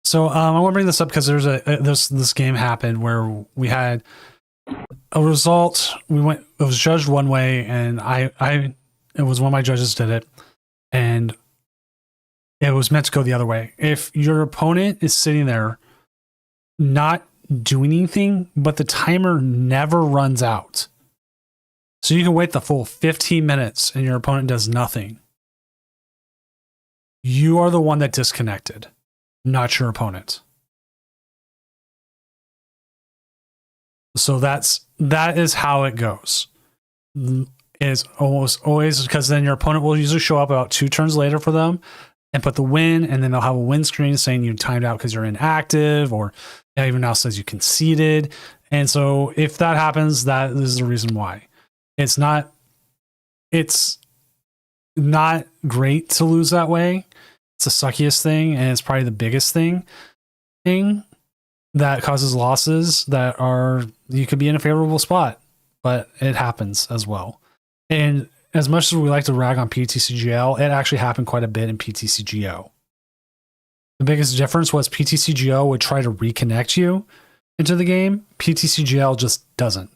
Speaker 1: So I want to bring this up because there's this game happened where we had a result. It was judged one way, and it was one of my judges did it, and it was meant to go the other way. If your opponent is sitting there not doing anything, but the timer never runs out, so you can wait the full 15 minutes and your opponent does nothing, you are the one that disconnected, not your opponent. So that is how it goes. It's almost always, because then your opponent will usually show up about 2 turns later for them and put the win, and then they'll have a win screen saying you timed out because you're inactive, or it even now says you conceded. And so if that happens, that is the reason why. It's not great to lose that way. It's the suckiest thing, and it's probably the biggest thing that causes losses that are, you could be in a favorable spot, but it happens as well. And as much as we like to rag on PTCGL, it actually happened quite a bit in PTCGO. The biggest difference was PTCGO would try to reconnect you into the game. PTCGL just doesn't.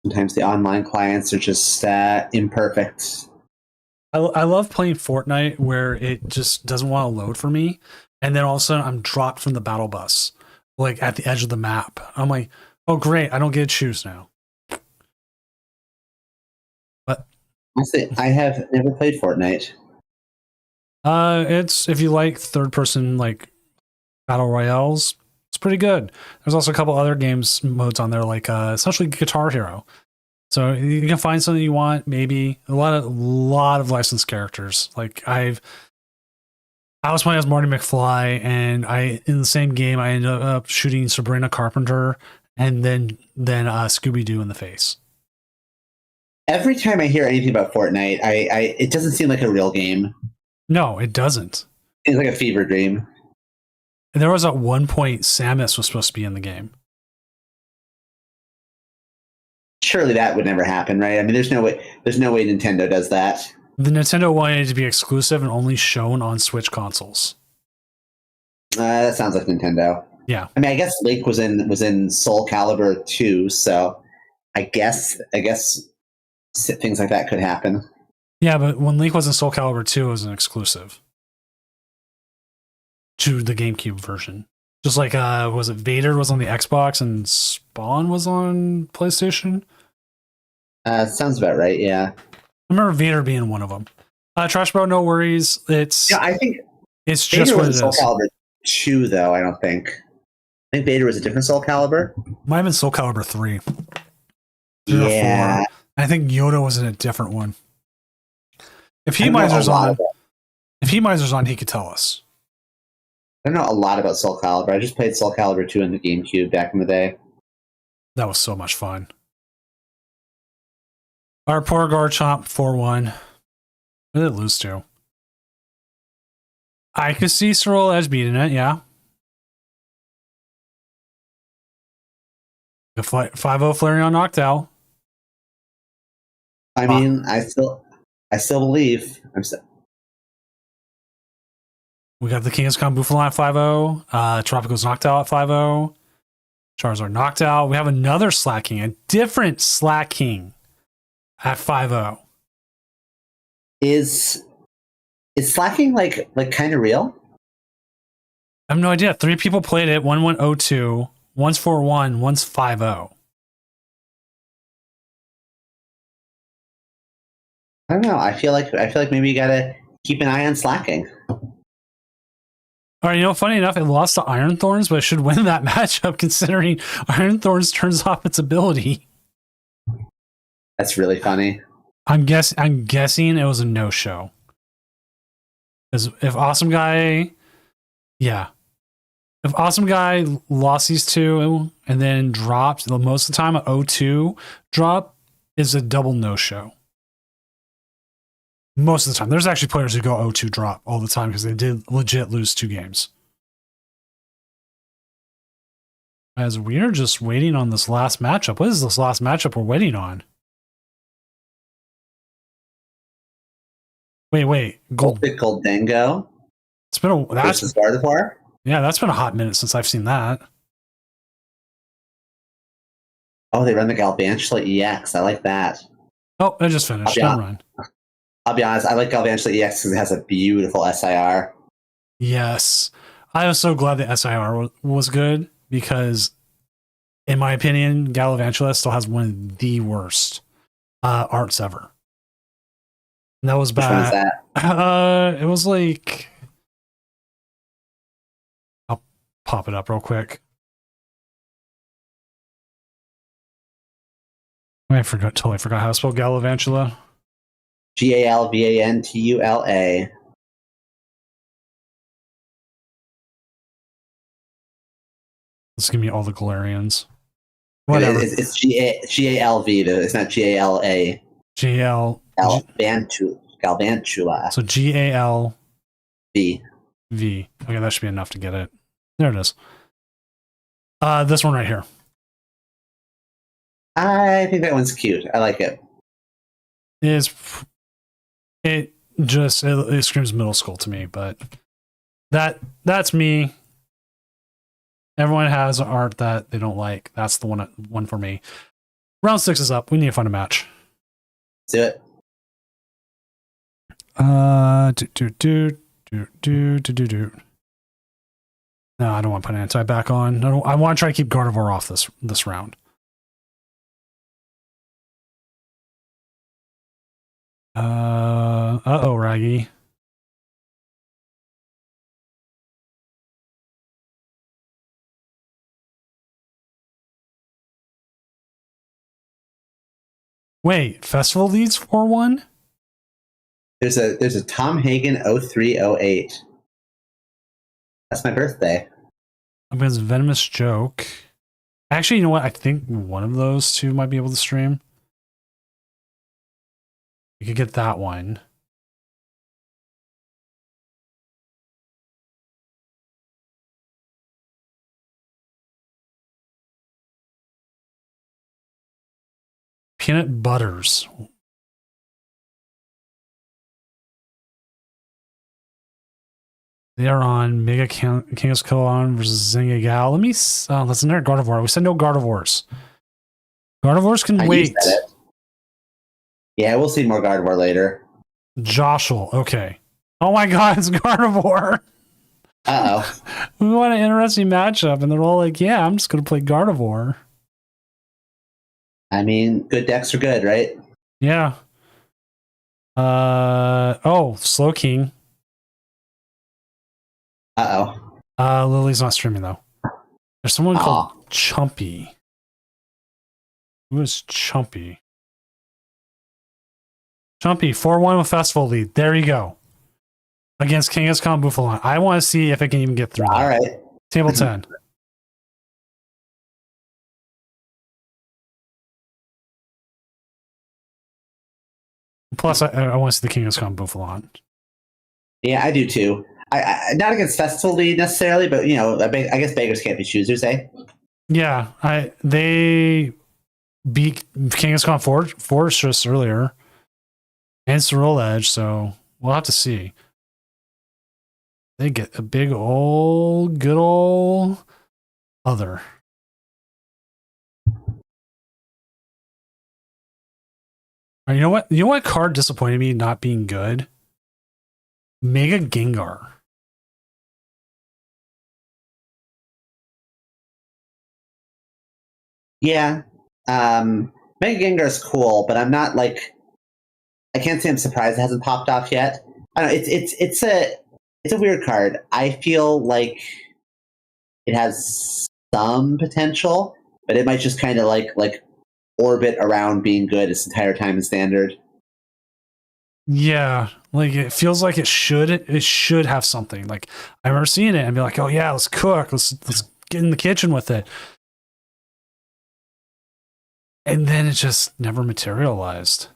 Speaker 2: Sometimes the online clients are just imperfect.
Speaker 1: I love playing Fortnite where it just doesn't want to load for me, and then all of a sudden I'm dropped from the battle bus, like at the edge of the map. I'm like, oh great, I don't get to choose now. But
Speaker 2: Honestly, I have never played Fortnite.
Speaker 1: It's, if you like third person like battle royales, it's pretty good. There's also a couple other games modes on there, like essentially Guitar Hero. So you can find something you want, maybe a lot of licensed characters. Like I was playing as Marty McFly, and in the same game I ended up shooting Sabrina Carpenter and then Scooby Doo in the face.
Speaker 2: Every time I hear anything about Fortnite, it doesn't seem like a real game.
Speaker 1: No, it doesn't.
Speaker 2: It's like a fever dream.
Speaker 1: And there was at one point Samus was supposed to be in the game.
Speaker 2: Surely that would never happen, right? I mean, there's no way Nintendo does that.
Speaker 1: The Nintendo wanted it to be exclusive and only shown on Switch consoles.
Speaker 2: That sounds like Nintendo.
Speaker 1: Yeah.
Speaker 2: I mean, I guess Link was in Soul Calibur 2, so I guess things like that could happen.
Speaker 1: Yeah, but when Link was in Soul Calibur 2, it was an exclusive to the GameCube version. Just like, was it Vader was on the Xbox and Spawn was on PlayStation?
Speaker 2: Sounds about right, yeah.
Speaker 1: I remember Vader being one of them. Trash Bro, no worries. I think it's
Speaker 2: Vader
Speaker 1: just what it is.
Speaker 2: Soul Calibur 2, though, I don't think. I think Vader was a different Soul Calibur.
Speaker 1: Might have been Soul Calibur 3.
Speaker 2: Yeah.
Speaker 1: 4. I think Yoda was in a different one. If Heat Miser's on, he could tell us.
Speaker 2: I don't know a lot about Soul Calibur. I just played Soul Calibur 2 in the GameCube back in the day.
Speaker 1: That was so much fun. Our poor Garchomp 4-1. What did it lose to? I could see Cyril Edge beating it, yeah. The 5-0 Flareon knocked out.
Speaker 2: I mean, I still believe.
Speaker 1: We got the Kangaskhan Buffalon at 5-0. Tropico's knocked out at 5-0. Charizard knocked out. We have another Slacking, a different Slacking at 5-0.
Speaker 2: Is Slacking like kind of real?
Speaker 1: I have no idea. 3 people played it. One went 0-2. One's 4-1. One's 5-0.
Speaker 2: I don't know. I feel like maybe you gotta keep an eye on Slacking.
Speaker 1: All right, funny enough, it lost to Iron Thorns, but it should win that matchup considering Iron Thorns turns off its ability.
Speaker 2: That's really funny.
Speaker 1: I'm guessing it was a no-show. Because if Awesome Guy lost these 2 and then dropped, most of the time an 0-2 drop is a double no-show. Most of the time. There's actually players who go 0-2 drop all the time because they did legit lose 2 games. As we are just waiting on this last matchup. What is this last matchup we're waiting on? Wait.
Speaker 2: Goldango.
Speaker 1: It's been
Speaker 2: versus Gardevoir?
Speaker 1: Yeah, that's been a hot minute since I've seen that.
Speaker 2: Oh, they run the Galvantula EX. I like that.
Speaker 1: Oh, I just finished. Don't run.
Speaker 2: I'll be honest, I like Galvantula EX because it has a beautiful SIR.
Speaker 1: Yes. I was so glad the SIR was good because, in my opinion, Galvantula still has one of the worst arts ever. And that was bad.
Speaker 2: Which one is that?
Speaker 1: It was like... I'll pop it up real quick. Totally forgot how to spell Galvantula.
Speaker 2: Galvantula.
Speaker 1: Let's give me all the Galarians.
Speaker 2: Whatever. It's Galv though. It's not Gala. Galvantula.
Speaker 1: So Galv.
Speaker 2: V.
Speaker 1: Okay, that should be enough to get it. There it is. This one right here.
Speaker 2: I think that one's cute. I like it.
Speaker 1: It screams middle school to me, but that's me. Everyone has art that they don't like. That's the one for me. Round 6 is up. We need to find a match.
Speaker 2: Let's do it.
Speaker 1: No, I don't want to put anti back on. I want to try to keep Gardevoir off this round. Uh-oh, Raggy. Wait, Festival leads 4-1?
Speaker 2: There's a Tom Hagen 0308. That's my birthday.
Speaker 1: Because Venomous Joke. Actually, you know what? I think one of those 2 might be able to stream. You could get that one. Peanut Butters. They are on Mega Kangaskhan versus Zingagal. Let me... that's another Gardevoir. We said no Gardevoirs. Gardevoirs can wait.
Speaker 2: Yeah, we'll see more Gardevoir later.
Speaker 1: Joshua. Okay. Oh my god, it's Gardevoir.
Speaker 2: Uh-oh.
Speaker 1: We want an interesting matchup, and they're all like, yeah, I'm just going to play Gardevoir.
Speaker 2: I mean, good decks are good, right?
Speaker 1: Yeah. Slow King.
Speaker 2: Uh-oh.
Speaker 1: Lily's not streaming, though. There's someone called Chumpy. Who is Chumpy? Chumpy, 4-1 with Festival lead. There you go. Against Kangaskhan Buffalon. I want to see if it can even get through.
Speaker 2: All right.
Speaker 1: Table 10. Plus, I want to see the Kangaskhan Buffalon.
Speaker 2: Yeah, I do too. I not against Festival lead necessarily, but I guess beggars can't be choosers, eh?
Speaker 1: Yeah, they beat Kangaskhan Fortress earlier and Sorrel Edge, so we'll have to see. They get a big old, good old other. You know what? You know what card disappointed me not being good? Mega Gengar.
Speaker 2: Yeah. Mega Gengar's cool, but I'm not like I can't say I'm surprised it hasn't popped off yet. I don't know, it's a weird card. I feel like it has some potential, but it might just kind of like orbit around being good its entire time in standard.
Speaker 1: Yeah, like it feels like it should have something. Like I remember seeing it and be like, oh yeah, let's cook, let's get in the kitchen with it. And then it just never materialized.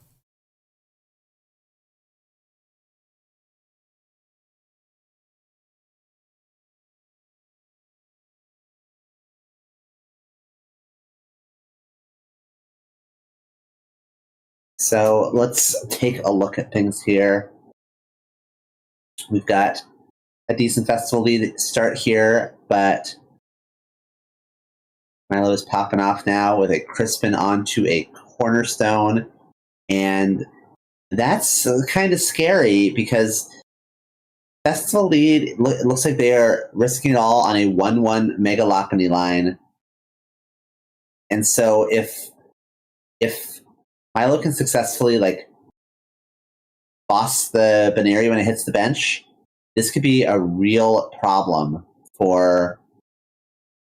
Speaker 2: So let's take a look at things here. We've got a decent festival lead start here, but Milo is popping off now with a Crispin onto a Cornerstone, and that's kind of scary because festival lead it looks like they are risking it all on a 1/1 Mega Lockany line, and so if Milo can successfully like boss the Baneri when it hits the bench, this could be a real problem for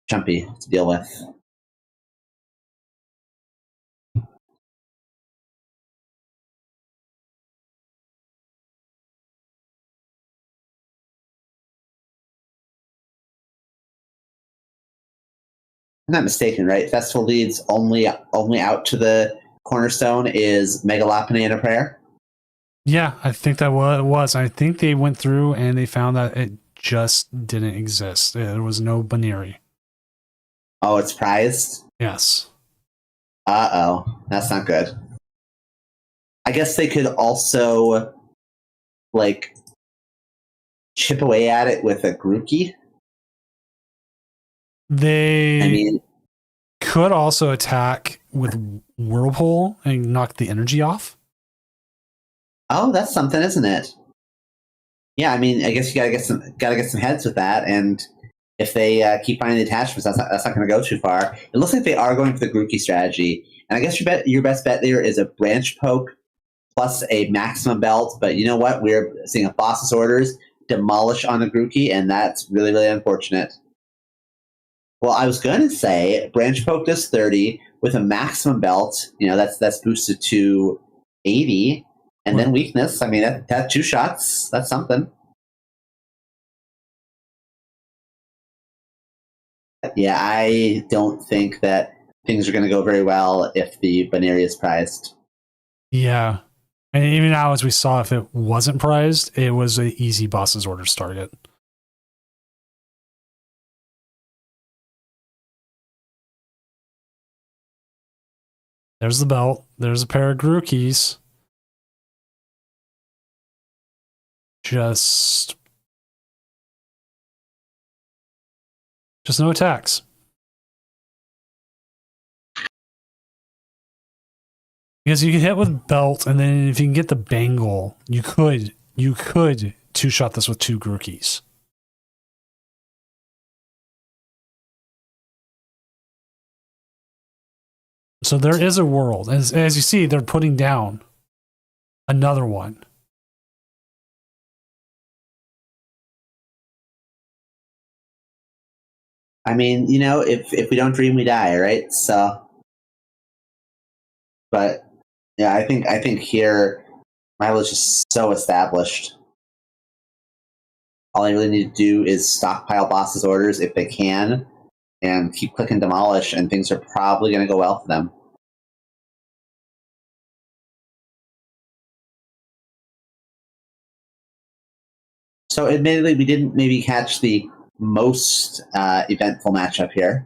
Speaker 2: Chumpy to deal with. I'm not mistaken, right? Festival leads only out to the Cornerstone is Megalopony and a Prayer.
Speaker 1: Yeah, I think that was. I think they went through and they found that it just didn't exist. There was no Baneri.
Speaker 2: Oh, it's prized?
Speaker 1: Yes.
Speaker 2: Uh-oh. That's not good. I guess they could also, like, chip away at it with a Grookey.
Speaker 1: They could also attack with Whirlpool and knock the energy off.
Speaker 2: Oh, that's something, isn't it? Yeah, I mean, I guess you gotta get some heads with that, and if they keep finding the attachments, that's not going to go too far. It looks like they are going for the Grookey strategy, and I guess your best bet there is a Branch Poke plus a Maximum Belt. But you know what? We're seeing a Boss's Orders demolish on the Grookey, and that's really really unfortunate. Well, I was going to say Branch Poke does 30 with a Maximum Belt. You know, that's boosted to 80. And then weakness. I mean, that 2 shots. That's something. Yeah, I don't think that things are going to go very well if the Baneri is prized.
Speaker 1: Yeah. And even now, as we saw, if it wasn't prized, it was an easy boss's orders target. There's the belt. There's a pair of Grookies. Just no attacks. Because you can hit with belt, and then if you can get the bangle, you could 2-shot this with 2 Grookies. So there is a world. As you see, they're putting down another one.
Speaker 2: I mean, you know, if we don't dream, we die, right? So, but yeah, I think here Milo's just so established. All they really need to do is stockpile Boss's Orders if they can, and keep clicking demolish, and things are probably going to go well for them. So, admittedly, we didn't maybe catch the most eventful matchup here.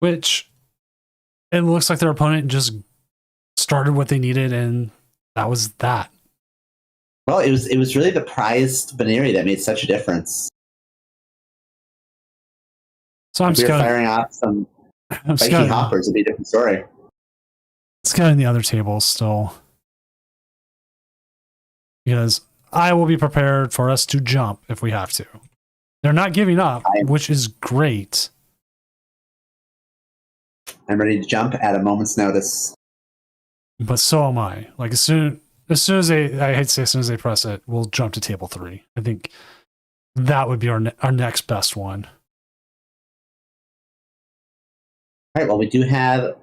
Speaker 1: which it looks like their opponent just started what they needed, and that was that.
Speaker 2: Well, it was really the prized Baneri that made such a difference.
Speaker 1: So I'm
Speaker 2: If we were firing off some spiky hoppers, it'd be a different story.
Speaker 1: Scouting the other tables still, because I will be prepared for us to jump if we have to. They're not giving up, which is great.
Speaker 2: I'm ready to jump at a moment's notice.
Speaker 1: But so am I. Like as soon as they, I hate to say, as soon as they press it, we'll jump to table 3. I think that would be our next best one.
Speaker 2: All right. Well, we do have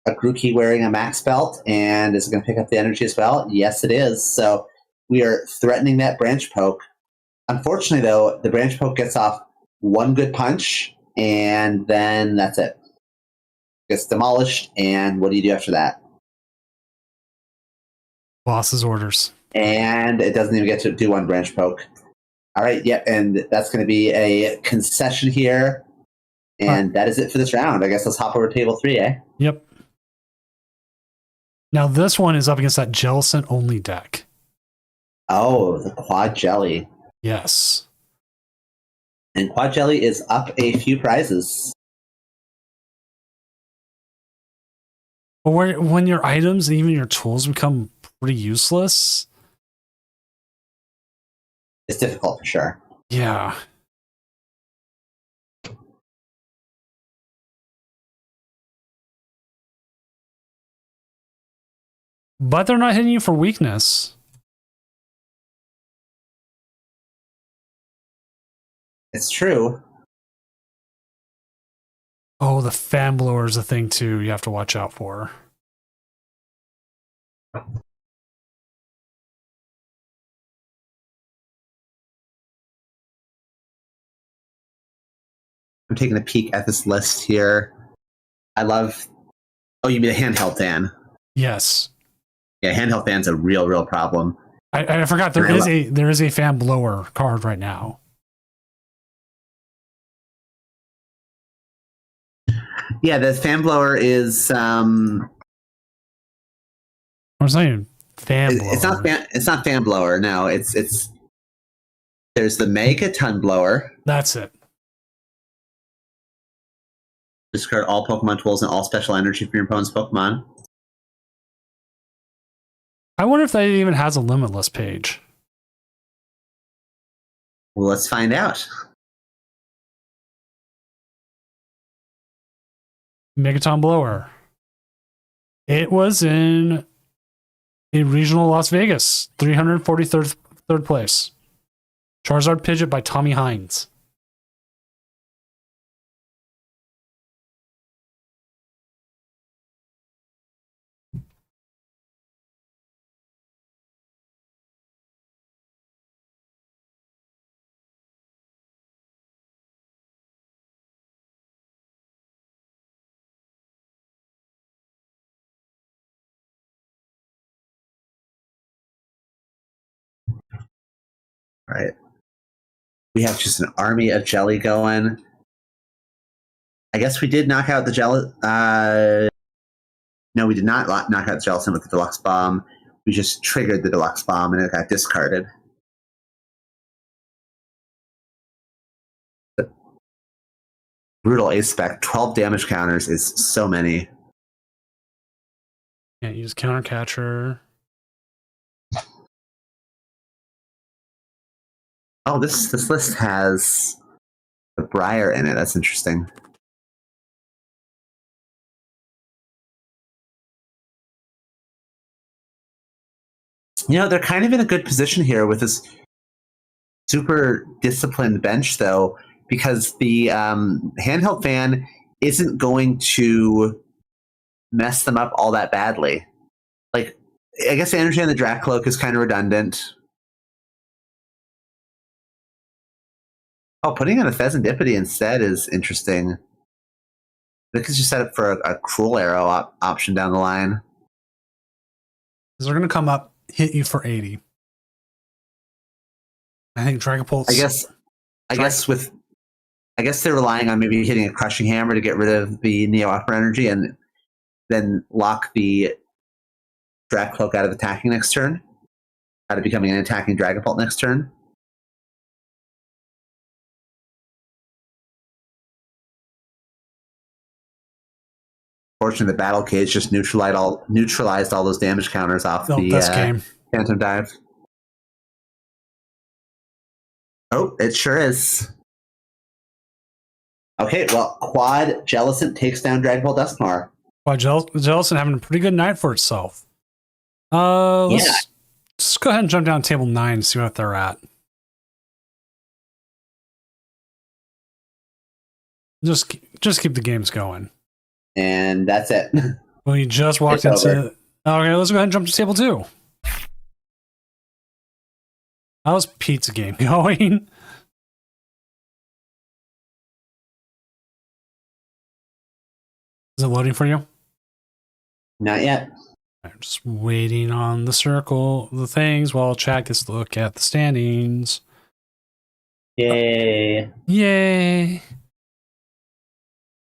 Speaker 2: a Grookey wearing a max belt, and is it going to pick up the energy as well? Yes, it is. So we are threatening that branch poke. Unfortunately, though, the branch poke gets off one good punch, and then that's it. Gets demolished, and what do you do after that?
Speaker 1: Boss's orders.
Speaker 2: And it doesn't even get to do one branch poke. All right, yep, and that's going to be a concession here. And that is it for this round. I guess let's hop over to table 3, eh?
Speaker 1: Yep. Now this one is up against that Jellicent only deck.
Speaker 2: Oh, the Quad Jelly.
Speaker 1: Yes.
Speaker 2: And Quad Jelly is up a few prizes.
Speaker 1: But when your items and even your tools become pretty useless,
Speaker 2: it's difficult for sure.
Speaker 1: Yeah. But they're not hitting you for weakness.
Speaker 2: It's true.
Speaker 1: Oh, the fan blower is a thing too you have to watch out for.
Speaker 2: I'm taking a peek at this list here. I love... Oh, you mean a handheld fan?
Speaker 1: Yes.
Speaker 2: Yeah, handheld fan's a real problem.
Speaker 1: I forgot there is a fan blower card right now.
Speaker 2: Yeah, the fan blower is
Speaker 1: I was saying fan blower.
Speaker 2: It's not fan blower. No, it's there's the Mega Ton blower.
Speaker 1: That's it.
Speaker 2: Discard all Pokemon tools and all special energy from your opponent's Pokemon.
Speaker 1: I wonder if that even has a limitless page.
Speaker 2: Well, let's find out.
Speaker 1: Megaton blower. It was in a regional Las Vegas, 343rd third place. Charizard Pidgeot by Tommy Hines.
Speaker 2: All right. We have just an army of jelly going. I guess we did knock out the jelly. No, we did not knock out the Jellicent with the Deluxe Bomb. We just triggered the Deluxe Bomb and it got discarded. Brutal Ace Spec. 12 damage counters is so many.
Speaker 1: Can't use Counter Catcher.
Speaker 2: Oh, this list has the Briar in it. That's interesting. You know, they're kind of in a good position here with this super disciplined bench, though, because the handheld fan isn't going to mess them up all that badly. Like, I guess the energy on the Dracloak is kind of redundant. Oh, putting on a Pheasantipity instead is interesting. Because you set up for a Cruel Arrow option down the line.
Speaker 1: They're going to come up, hit you for 80. I think Dragapult.
Speaker 2: I guess with I guess they're relying on maybe hitting a crushing hammer to get rid of the Neo Upper Energy and then lock the Drag Cloak out of attacking next turn, out of becoming an attacking Dragapult next turn. Fortunately, the Battle Cage just neutralized all those damage counters off
Speaker 1: This game.
Speaker 2: Phantom Dive. Oh, it sure is. Okay, well, Quad Jellicent takes down Dragapult Dusknoir.
Speaker 1: Well, Jellicent having a pretty good night for itself. Let's just go ahead and jump down to table 9 and see what they're at. Just keep the games going.
Speaker 2: And that's it.
Speaker 1: Well, you just walked into... Okay, let's go ahead and jump to table 2. How's Pizza Game going? Is it loading for you?
Speaker 2: Not yet.
Speaker 1: I'm just waiting on the circle, the things, while chat gets to look at the standings.
Speaker 2: Yay.
Speaker 1: Yay.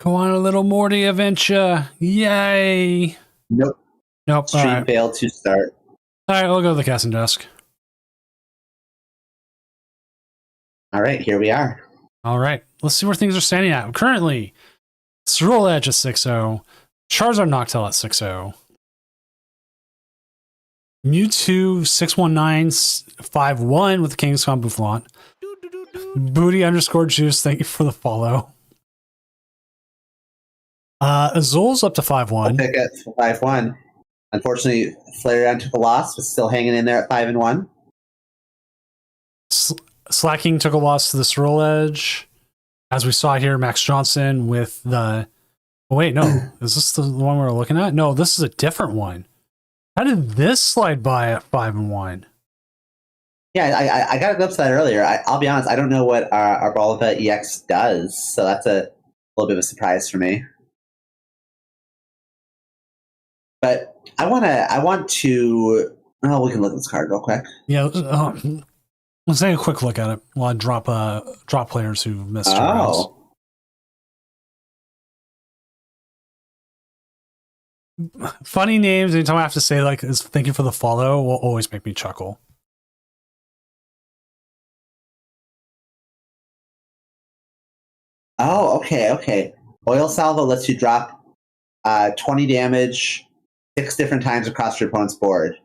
Speaker 1: Go on a little Morty adventure. Yay.
Speaker 2: Nope.
Speaker 1: Nope.
Speaker 2: Stream failed to start.
Speaker 1: All right, we'll go to the casting desk.
Speaker 2: All right, here we are.
Speaker 1: All right, let's see where things are standing at. Currently, Ceruledge at 6-0, Charizard Noctowl at 6-0, Mewtwo 61951 with the Kangaskhan Boufflant, Booty _ Juice, thank you for the follow. Azul's up to 5-1.
Speaker 2: Pick at 5-1. Unfortunately, Flareon took a loss, but still hanging in there at 5-1.
Speaker 1: Slacking took a loss to the Ceruledge. As we saw here, Max Johnson with the... Oh, wait, no. Is this the one we're looking at? No, this is a different one. How did this slide by at 5-1?
Speaker 2: Yeah, I got a glimpse of that earlier. I'll be honest, I don't know what our Arboliva EX does, so that's a little bit of a surprise for me. But I want to... Oh, we can look at this card real quick.
Speaker 1: Yeah, let's take a quick look at it while I drop players who missed rounds. Funny names, anytime I have to say like thank you for the follow will always make me chuckle.
Speaker 2: Oh, okay. Oil Salvo lets you drop 20 damage 6 different times across your opponent's board.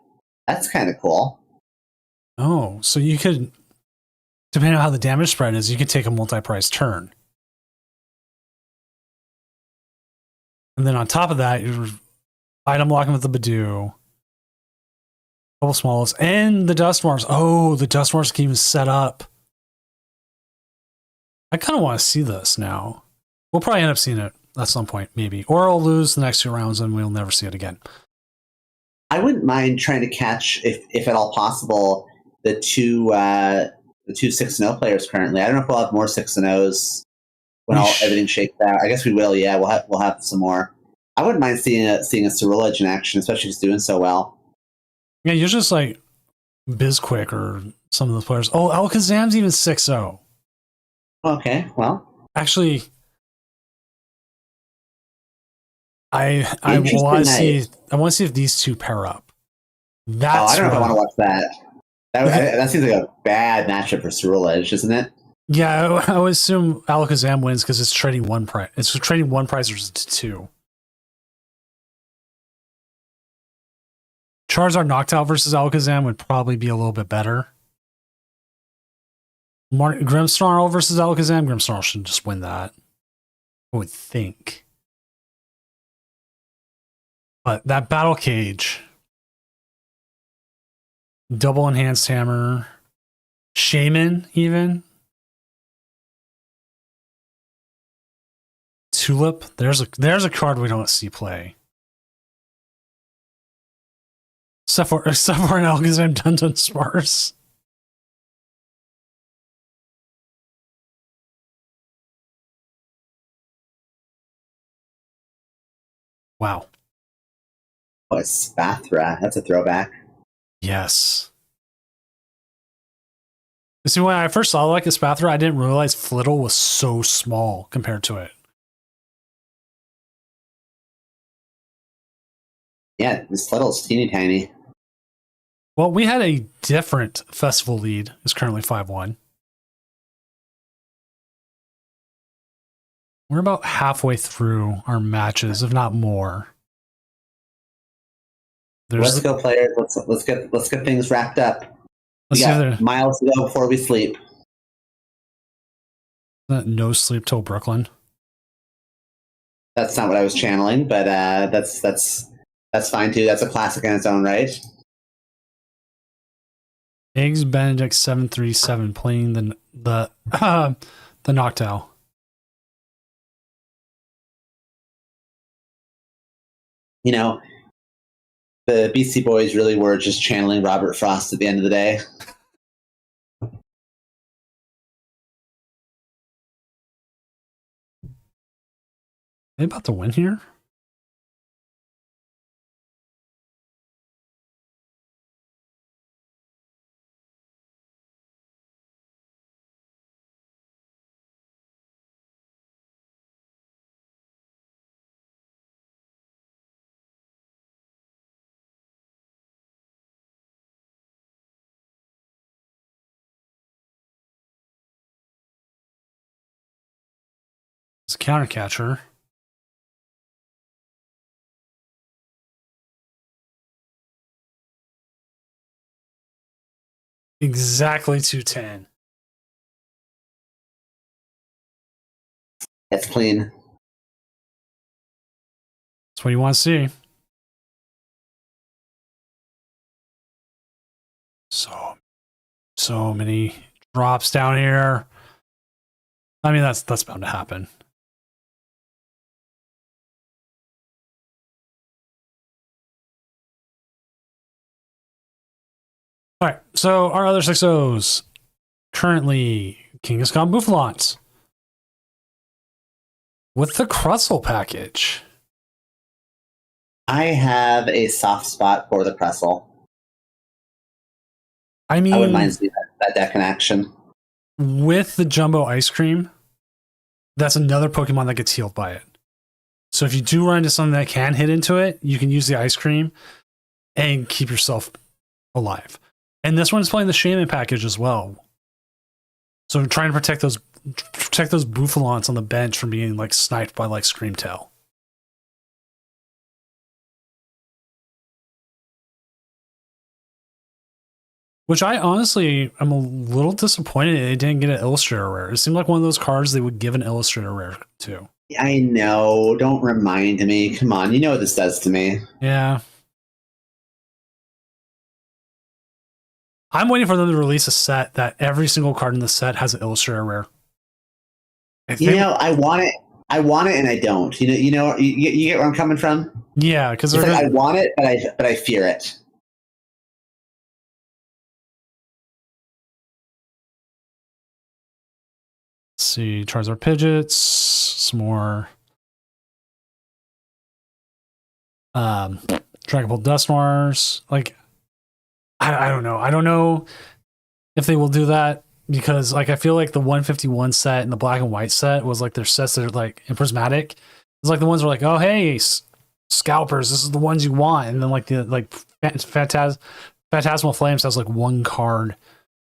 Speaker 2: That's kind of cool.
Speaker 1: Oh, so you could, depending on how the damage spread is, you could take a multi-price turn. And then on top of that, you're item locking with the Badoo, couple smalls, and the Dusknoirs. Oh, the Dusknoirs can even set up. I kind of want to see this now. We'll probably end up seeing it at some point, maybe. Or I'll lose the next 2 rounds and we'll never see it again.
Speaker 2: I wouldn't mind trying to catch, if at all possible, the two 6-0 players currently. I don't know if we'll have more 6-0s when everything shakes out. I guess we will. Yeah, we'll have some more. I wouldn't mind seeing a Ceruledge in action, especially if he's doing so well.
Speaker 1: Yeah, you're just like Bizquick or some of the players. Oh, Alakazam's even 6-0.
Speaker 2: Okay, well,
Speaker 1: actually, I want to see. I want to see if these two pair up. That's
Speaker 2: I don't know if I want to watch that. That seems like a bad matchup for Ceruledge, isn't it?
Speaker 1: Yeah, I would assume Alakazam wins because it's trading one price. It's trading 1 price versus 2. Charizard Noctowl versus Alakazam would probably be a little bit better. Grimmsnarl versus Alakazam. Grimmsnarl should just win that, I would think. But that Battle Cage, double enhanced hammer, Shaman even, Tulip. There's a card we don't see play. Except for an Alakazam Dundon Sparse. Wow.
Speaker 2: Oh, it's Spathra. That's a throwback.
Speaker 1: Yes. See, when I first saw like Espathra, I didn't realize Flittle was so small compared to it.
Speaker 2: Yeah, this Little's teeny tiny.
Speaker 1: Well, we had a different festival lead. It's currently 5-1. We're about halfway through our matches, if not more.
Speaker 2: Let's go, players. Let's get things wrapped up. We got miles to go before we sleep.
Speaker 1: No sleep till Brooklyn.
Speaker 2: That's not what I was channeling, but that's fine too. That's a classic in its own right.
Speaker 1: Eggs Benedict 737 playing the Noctowl.
Speaker 2: You know, the Beastie Boys really were just channeling Robert Frost at the end of the day.
Speaker 1: They about to win here? It's a counter catcher. Exactly 210.
Speaker 2: That's clean.
Speaker 1: That's what you want to see. So many drops down here. I mean, that's bound to happen. All right, so our other 6-0s. Currently, Kangaskhan Bouffalants. With the Crustle package.
Speaker 2: I have a soft spot for the Crustle.
Speaker 1: I mean,
Speaker 2: I wouldn't mind seeing that deck in action.
Speaker 1: With the Jumbo Ice Cream, that's another Pokemon that gets healed by it. So if you do run into something that can hit into it, you can use the Ice Cream and keep yourself alive. And this one's playing the Shaman package as well. So trying to protect those Bouffalants on the bench from being like sniped by like Screamtail. Which I honestly am a little disappointed they didn't get an Illustrator Rare. It seemed like one of those cards they would give an Illustrator Rare to.
Speaker 2: I know. Don't remind me. Come on. You know what this does to me.
Speaker 1: Yeah. I'm waiting for them to release a set that every single card in the set has an Illustrator Rare.
Speaker 2: I want it. I want it, and I don't. You get where I'm coming from.
Speaker 1: Yeah, because
Speaker 2: like I want it, but I fear it.
Speaker 1: Let's see, Charizard Pidgeots, some more. Dragon Ball Dusknoirs. Like, I don't know. I don't know if they will do that because, like, I feel like the 151 set and the black and white set was like their sets that are like in prismatic. It's like the ones where like, oh hey, scalpers, this is the ones you want, and then like the Phantasmal Flames has like one card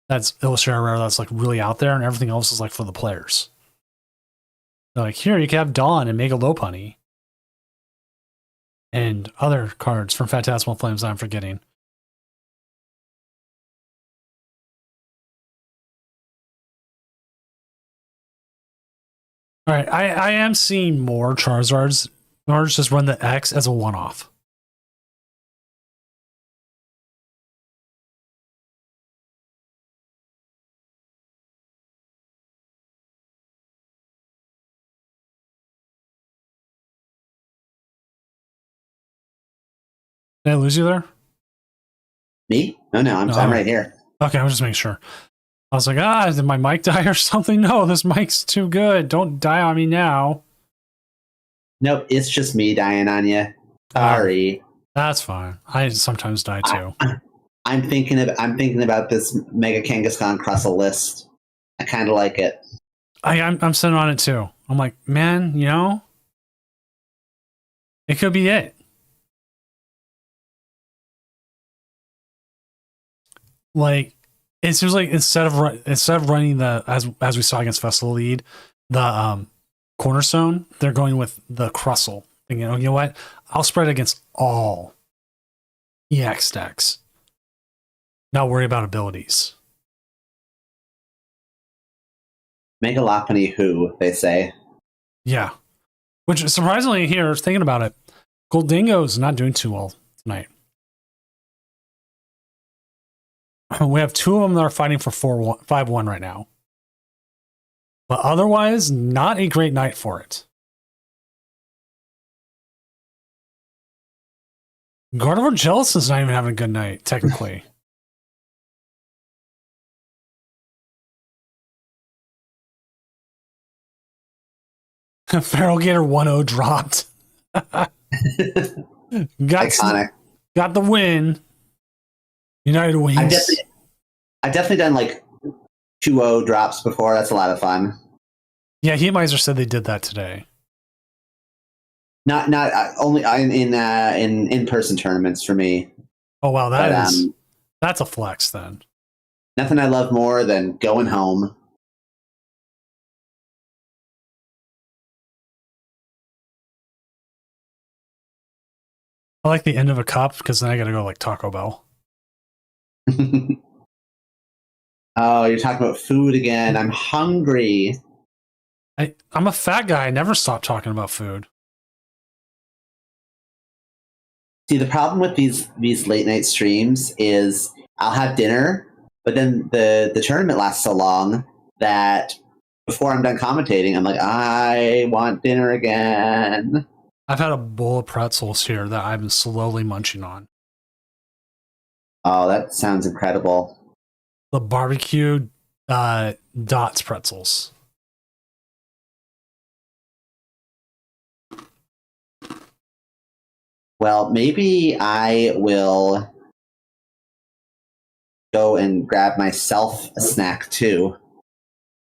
Speaker 1: that's Illustrator Rare that's like really out there, and everything else is like for the players. They're like, here you can have Dawn and Mega Lopunny. And other cards from Phantasmal Flames I'm forgetting. All right, I am seeing more Charizards. Or just run the X as a one-off. Did I lose you there?
Speaker 2: Me? No, I'm right here.
Speaker 1: Okay, I was just making sure. I was like, did my mic die or something? No, this mic's too good. Don't die on me now.
Speaker 2: Nope, it's just me dying on you. Sorry.
Speaker 1: That's fine. I sometimes die too.
Speaker 2: I'm thinking about this Mega Kangaskhan Crustle list. I kind of like it.
Speaker 1: I'm sitting on it too. I'm like, man, you know, it could be it. Like, it seems like instead of running the as we saw against Festival Lead, the Cornerstone, they're going with the Crustle. And, you know what? I'll spread against all EX decks. Not worry about abilities.
Speaker 2: Mega Lopunny who, they say.
Speaker 1: Yeah. Which surprisingly here, thinking about it, Goldingo's not doing too well tonight. We have two of them that are fighting for 5-1 right now. But otherwise, not a great night for it. Gardevoir Jealous is not even having a good night, technically. Feral Gator 1-0 dropped.
Speaker 2: Iconic.
Speaker 1: Got the win. United wins.
Speaker 2: I've definitely done like 2-0 drops before. That's a lot of fun.
Speaker 1: Yeah, Heatmiser said they did that today.
Speaker 2: Not only in in-person tournaments for me.
Speaker 1: Oh wow, that's a flex then.
Speaker 2: Nothing I love more than going home.
Speaker 1: I like the end of a cup because then I gotta go like Taco Bell.
Speaker 2: Oh, you're talking about food again. I'm hungry.
Speaker 1: I'm a fat guy. I never stop talking about food.
Speaker 2: See, the problem with these late night streams is I'll have dinner, but then the tournament lasts so long that before I'm done commentating, I'm like, I want dinner again.
Speaker 1: I've had a bowl of pretzels here that I've been slowly munching on.
Speaker 2: Oh, that sounds incredible.
Speaker 1: The barbecue Dots pretzels.
Speaker 2: Well, maybe I will go and grab myself a snack too.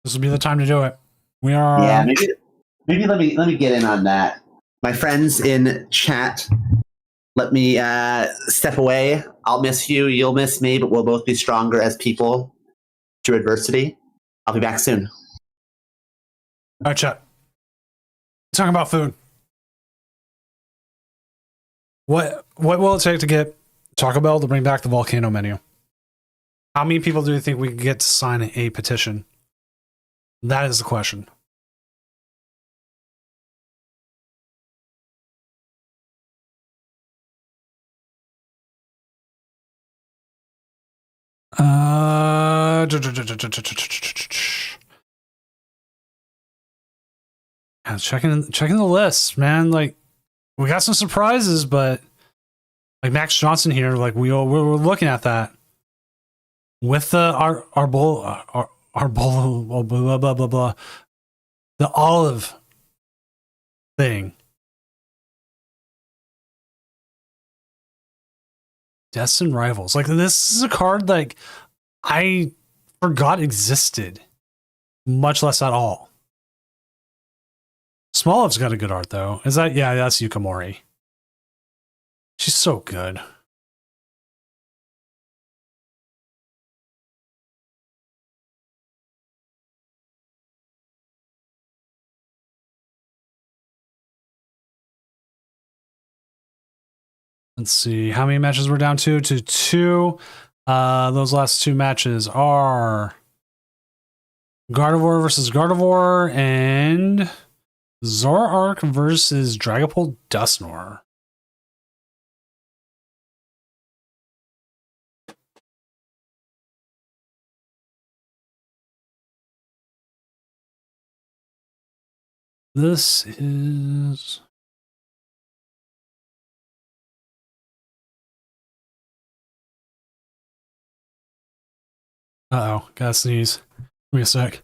Speaker 1: This will be the time to do it. We are.
Speaker 2: Yeah, maybe let me get in on that. My friends in chat, let me step away. I'll miss you. You'll miss me, but we'll both be stronger as people through adversity. I'll be back soon.
Speaker 1: All right, chat. Talking about food. What will it take to get Taco Bell to bring back the volcano menu? How many people do you think we could get to sign a petition? That is the question. Checking the list, man. Like, we got some surprises, but like Max Johnson here, like we're looking at that with the our bowl, blah, blah, blah, blah, blah, the olive thing. Destined Rivals. Like, this is a card like I forgot existed, much less at all. Smolive's got a good art though. Is that? Yeah, that's Yukamori. She's so good. Let's see how many matches we're down to two. Those last two matches are Gardevoir versus Gardevoir and Zoroark versus Dragapult Dusknoir. This is... Uh-oh, gotta sneeze. Give me a sec.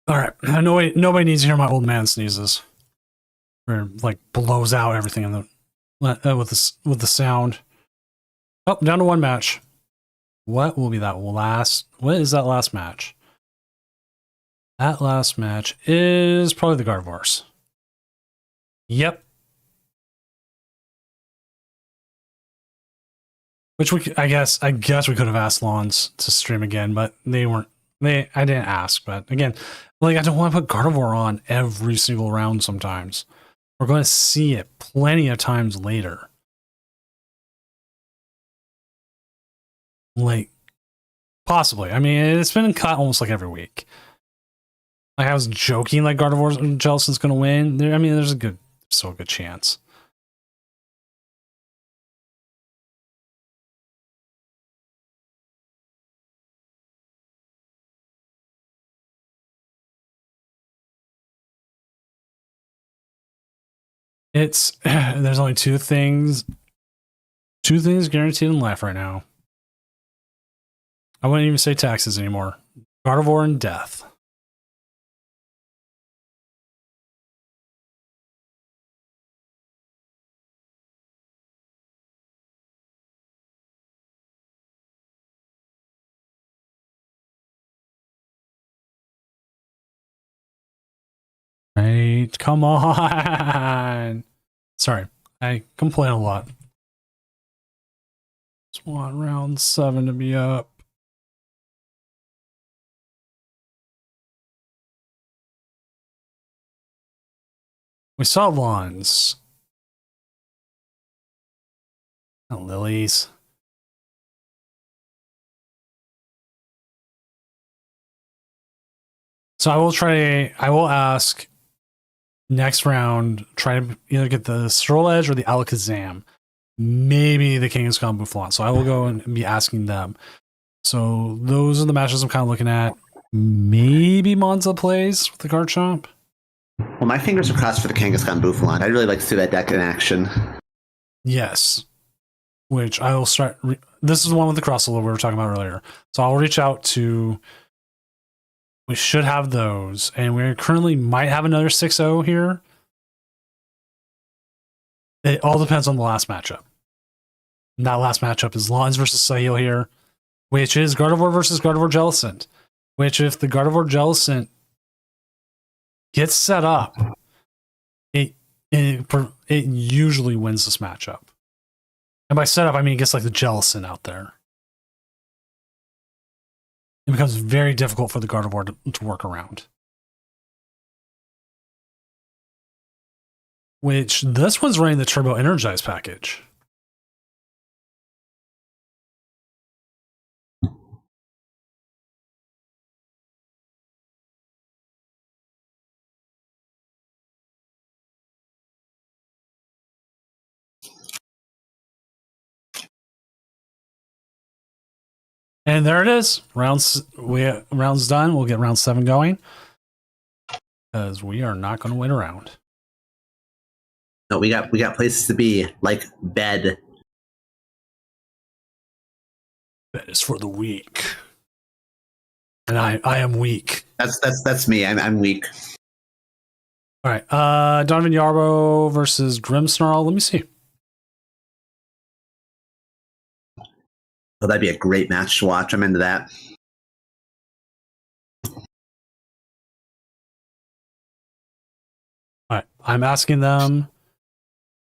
Speaker 1: Alright, nobody needs to hear my old man sneezes. Or, like, blows out everything in the with the sound. Oh, down to one match. What will be that last? What is that last match? That last match is probably the Gardevoirs. Yep. Which I guess we could have asked Lawns to stream again, but I didn't ask. But again, like I don't want to put Gardevoir on every single round. Sometimes we're going to see it plenty of times later. Like, possibly. I mean, it's been cut almost like every week. Like, I was joking like Gardevoir Jellicent's going to win. There's still a good chance. There's only two things guaranteed in life right now. I wouldn't even say taxes anymore. Gardevoir and death. Right, come on. Sorry, I complain a lot. Just want round 7 to be up. We saw lawns. Not lilies. So I will ask next round, try to either get the Sterilage or the Alakazam. Maybe the Kangaskhan Buffalon. So I will go and be asking them. So those are the matches I'm kind of looking at. Maybe Monza plays with the Garchomp.
Speaker 2: Well, my fingers are crossed for the Kangaskhan Buffalon. I'd really like to see that deck in action.
Speaker 1: Yes. Which I will start. This is the one with the crossover we were talking about earlier. So I'll reach out to. We should have those. And we currently might have another 6-0 here. It all depends on the last matchup. And that last matchup is Lawns versus Sahil here, which is Gardevoir versus Gardevoir Jellicent. Which, if the Gardevoir Jellicent gets set up, it usually wins this matchup. And by setup, I mean it gets like the Jellicent out there. It becomes very difficult for the Gardevoir to work around. Which, this one's running the Turbo Energize package. And there it is. Rounds done. We'll get round 7 going. Because we are not going to wait around.
Speaker 2: No, we got places to be, like bed.
Speaker 1: Bed is for the weak. And I am weak.
Speaker 2: That's me. I'm weak.
Speaker 1: All right. Donovan Yarbo versus Grimmsnarl. Let me see.
Speaker 2: Oh, that'd be a great match to watch. I'm into that.
Speaker 1: All right. I'm asking them.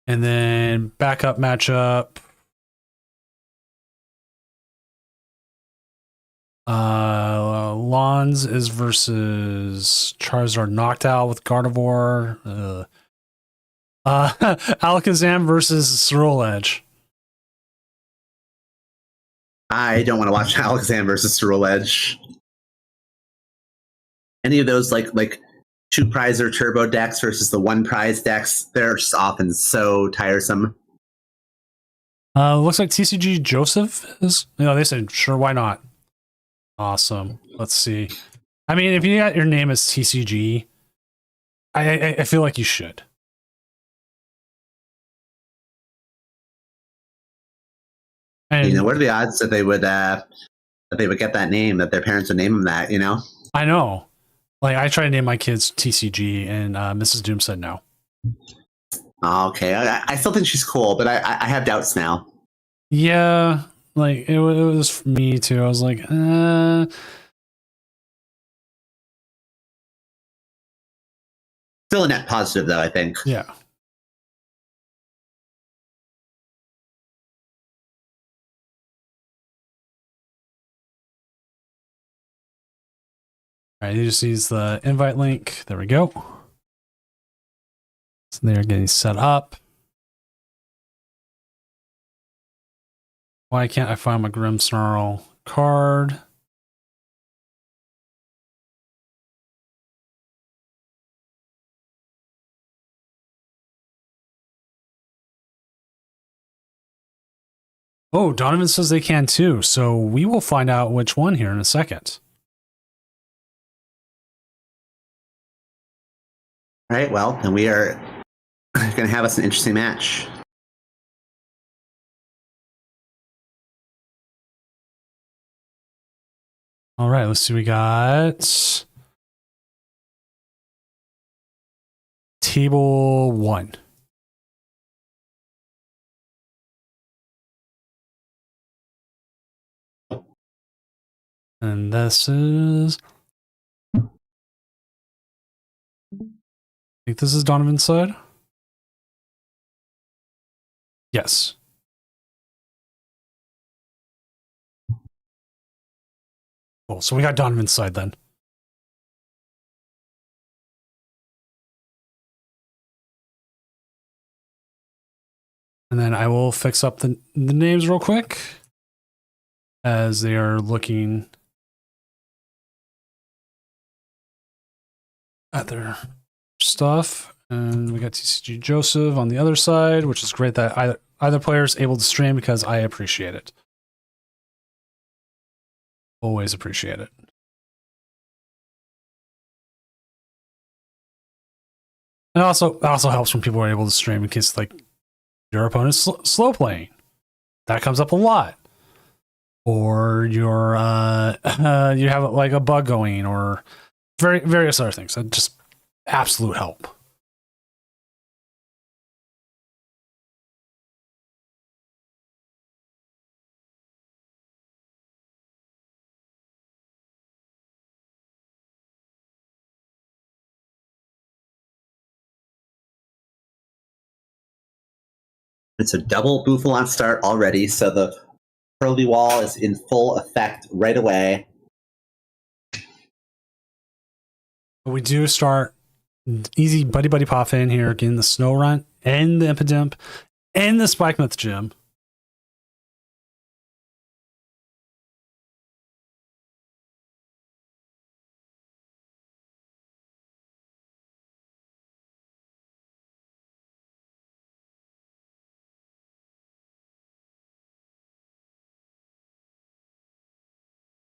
Speaker 1: And then backup matchup. Lawns is versus Charizard Noctowl with Gardevoir. Alakazam versus Sterilage.
Speaker 2: I don't want to watch Alakazam versus Sterilage. Any of those like 2 prize or turbo decks versus the 1 prize decks, they're often so tiresome.
Speaker 1: Looks like TCG Joseph is. They said sure, why not? Awesome. Let's see. I mean, if you got your name as TCG, I feel like you should. And
Speaker 2: what are the odds that they would get that name, that their parents would name them that?
Speaker 1: I know. Like, I tried to name my kids TCG, and Mrs. Doom said no.
Speaker 2: Oh, okay, I still think she's cool, but I have doubts now.
Speaker 1: Yeah, like it was for me too. I was like,
Speaker 2: Still a net positive, though, I think.
Speaker 1: yeah. All right, he just needs the invite link. There we go. So they're getting set up. Why can't I find my Grimmsnarl card? Oh, Donovan says they can too. So we will find out which one here in a second.
Speaker 2: All right, well, then we are going to have us an interesting match.
Speaker 1: All right, let's see. We got table 1. And this is, I think this is Donovan's side. Yes. Cool. So we got Donovan's side then. And then I will fix up the names real quick as they are looking at their stuff. And we got TCG Joseph on the other side, which is great that either player is able to stream because I appreciate it. Always appreciate it. And also helps when people are able to stream in case like your opponent's slow playing. That comes up a lot. Or you're you have like a bug going or various other things. That just absolute help.
Speaker 2: It's a double Bouffalant start already, so the Curly Wall is in full effect right away.
Speaker 1: We do start easy buddy pop in here, getting the Snow Runt and the Impidimp and the Spikemuth Gym.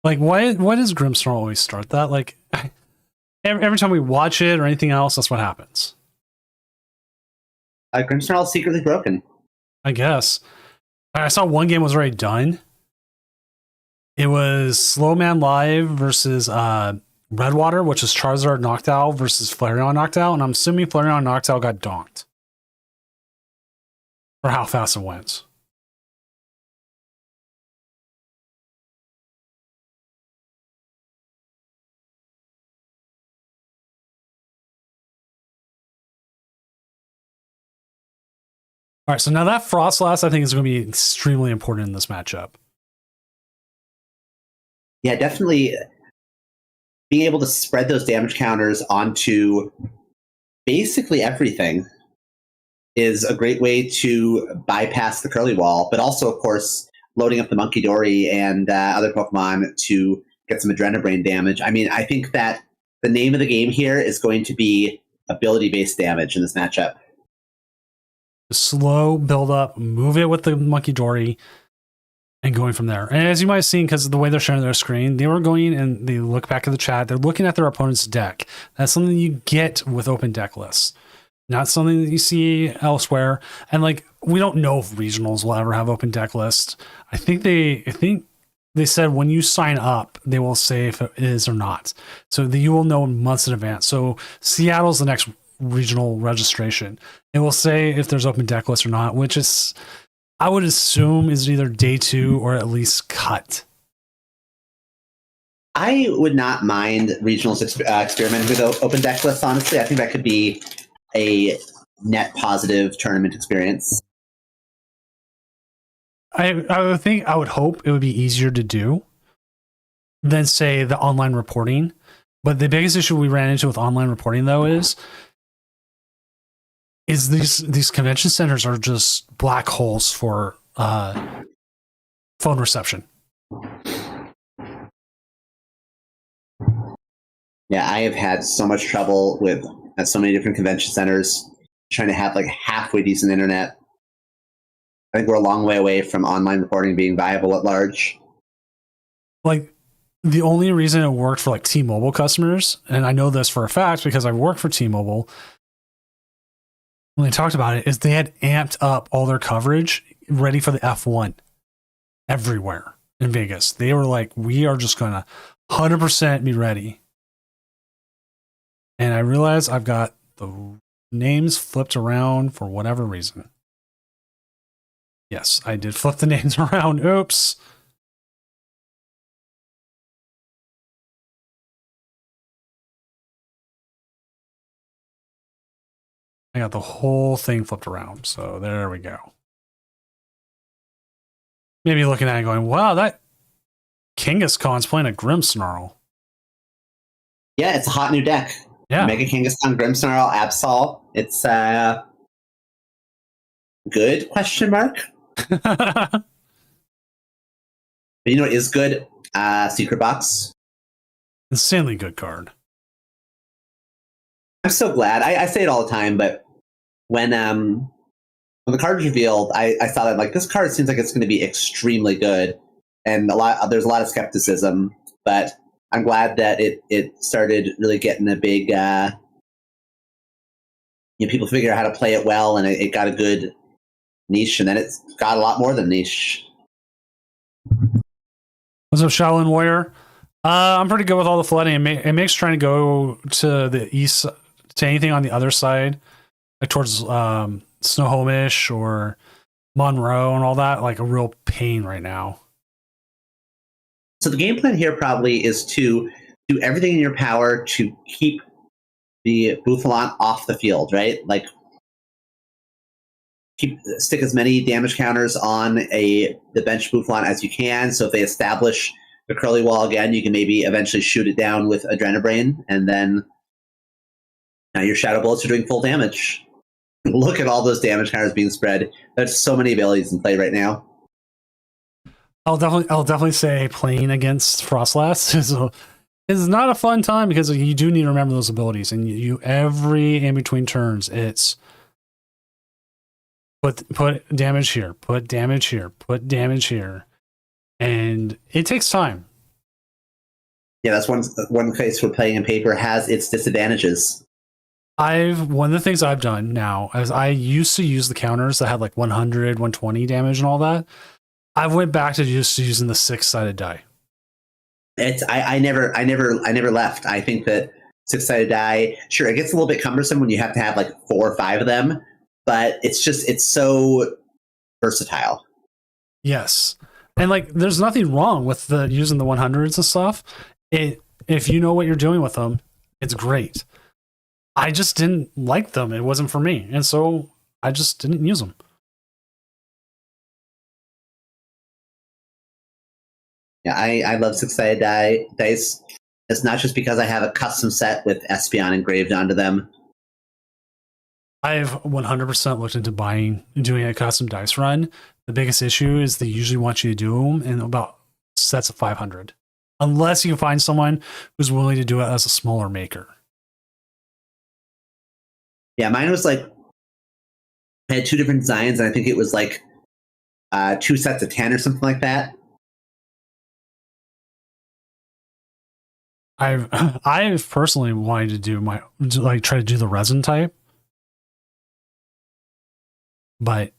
Speaker 1: Like, why does Grimmsnarl always start that? Like, every time we watch it or anything else, that's what happens.
Speaker 2: Grimmsnarl is secretly broken.
Speaker 1: I guess. I saw one game was already done. It was Slowman Live versus Redwater, which is Charizard Noctowl versus Flareon Noctowl, and I'm assuming Flareon Noctowl got donked. For how fast it went. All right, so now that Frostlass, I think, is going to be extremely important in this matchup.
Speaker 2: Yeah, definitely being able to spread those damage counters onto basically everything is a great way to bypass the Curly Wall, but also, of course, loading up the Monkey Dory and other Pokemon to get some Adrenabrain damage. I mean, I think that the name of the game here is going to be ability-based damage in this matchup.
Speaker 1: Slow build up, move it with the Monkey Dory, and going from there. And as you might have seen, because of the way they're sharing their screen, they were going and they look back at the chat. They're looking at their opponent's deck. That's something you get with open deck lists, not something that you see elsewhere. And like, we don't know if regionals will ever have open deck lists. I think they said when you sign up, they will say if it is or not, so that you will know months in advance. So Seattle's the next regional registration. It will say if there's open deck lists or not, which is, I would assume, is either day 2 or at least cut.
Speaker 2: I would not mind regionals experimenting with open deck lists, honestly. I think that could be a net positive tournament experience.
Speaker 1: I would hope it would be easier to do than, say, the online reporting. But the biggest issue we ran into with online reporting, though, is these convention centers are just black holes for phone reception.
Speaker 2: Yeah, I have had so much trouble with at so many different convention centers trying to have like halfway decent internet. I think we're a long way away from online reporting being viable at large.
Speaker 1: Like, the only reason it worked for like T-Mobile customers, and I know this for a fact because I've worked for T-Mobile, when they talked about it, is they had amped up all their coverage ready for the F1 everywhere in Vegas. They were like, we are just going to 100% be ready. And I realized I've got the names flipped around for whatever reason. Yes, I did flip the names around. Oops. I got the whole thing flipped around. So there we go. Maybe looking at it going, wow, that Kangaskhan's playing a Grimmsnarl.
Speaker 2: Yeah, it's a hot new deck.
Speaker 1: Yeah.
Speaker 2: Mega Kangaskhan, Grimmsnarl, Absol. It's good, question mark. But you know what is good? Secret Box.
Speaker 1: Insanely good card.
Speaker 2: I'm so glad. I say it all the time, but when the card was revealed, I thought that like this card seems like it's going to be extremely good, and there's a lot of skepticism. But I'm glad that it started really getting a big. People figure out how to play it well, and it got a good niche, and then it's got a lot more than niche.
Speaker 1: What's up, Shaolin Warrior? I'm pretty good with all the flooding. It makes trying to go to the east, to anything on the other side, like towards Snohomish or Monroe and all that, like a real pain right now.
Speaker 2: So the game plan here probably is to do everything in your power to keep the Bouffalant off the field, right? Like stick as many damage counters on the bench Bouffalant as you can. So if they establish the curly wall again, you can maybe eventually shoot it down with Adrenabrain, and then now your Shadow Bullets are doing full damage. Look at all those damage counters being spread. There's so many abilities in play right now.
Speaker 1: I'll definitely say playing against Frostlass is not a fun time because you do need to remember those abilities, and you every in between turns it's put damage here, put damage here, put damage here, and it takes time.
Speaker 2: Yeah, that's one case where playing in paper has its disadvantages.
Speaker 1: One of the things I've done now is I used to use the counters that had like 100, 120 damage and all that. I went back to just using the 6-sided die.
Speaker 2: I never left. I think that 6-sided die, sure, it gets a little bit cumbersome when you have to have like 4 or 5 of them, but it's so versatile.
Speaker 1: Yes. And like there's nothing wrong with using the 100s and stuff. If you know what you're doing with them, it's great. I just didn't like them. It wasn't for me. And so I just didn't use them.
Speaker 2: Yeah, I love 6-sided dice. It's not just because I have a custom set with Espeon engraved onto them.
Speaker 1: I've 100% looked into doing a custom dice run. The biggest issue is they usually want you to do them in about sets of 500. Unless you can find someone who's willing to do it as a smaller maker.
Speaker 2: Yeah, mine was like, I had 2 different designs, and I think it was like 2 sets of 10 or something like that.
Speaker 1: I've personally wanted to try to do the resin type, but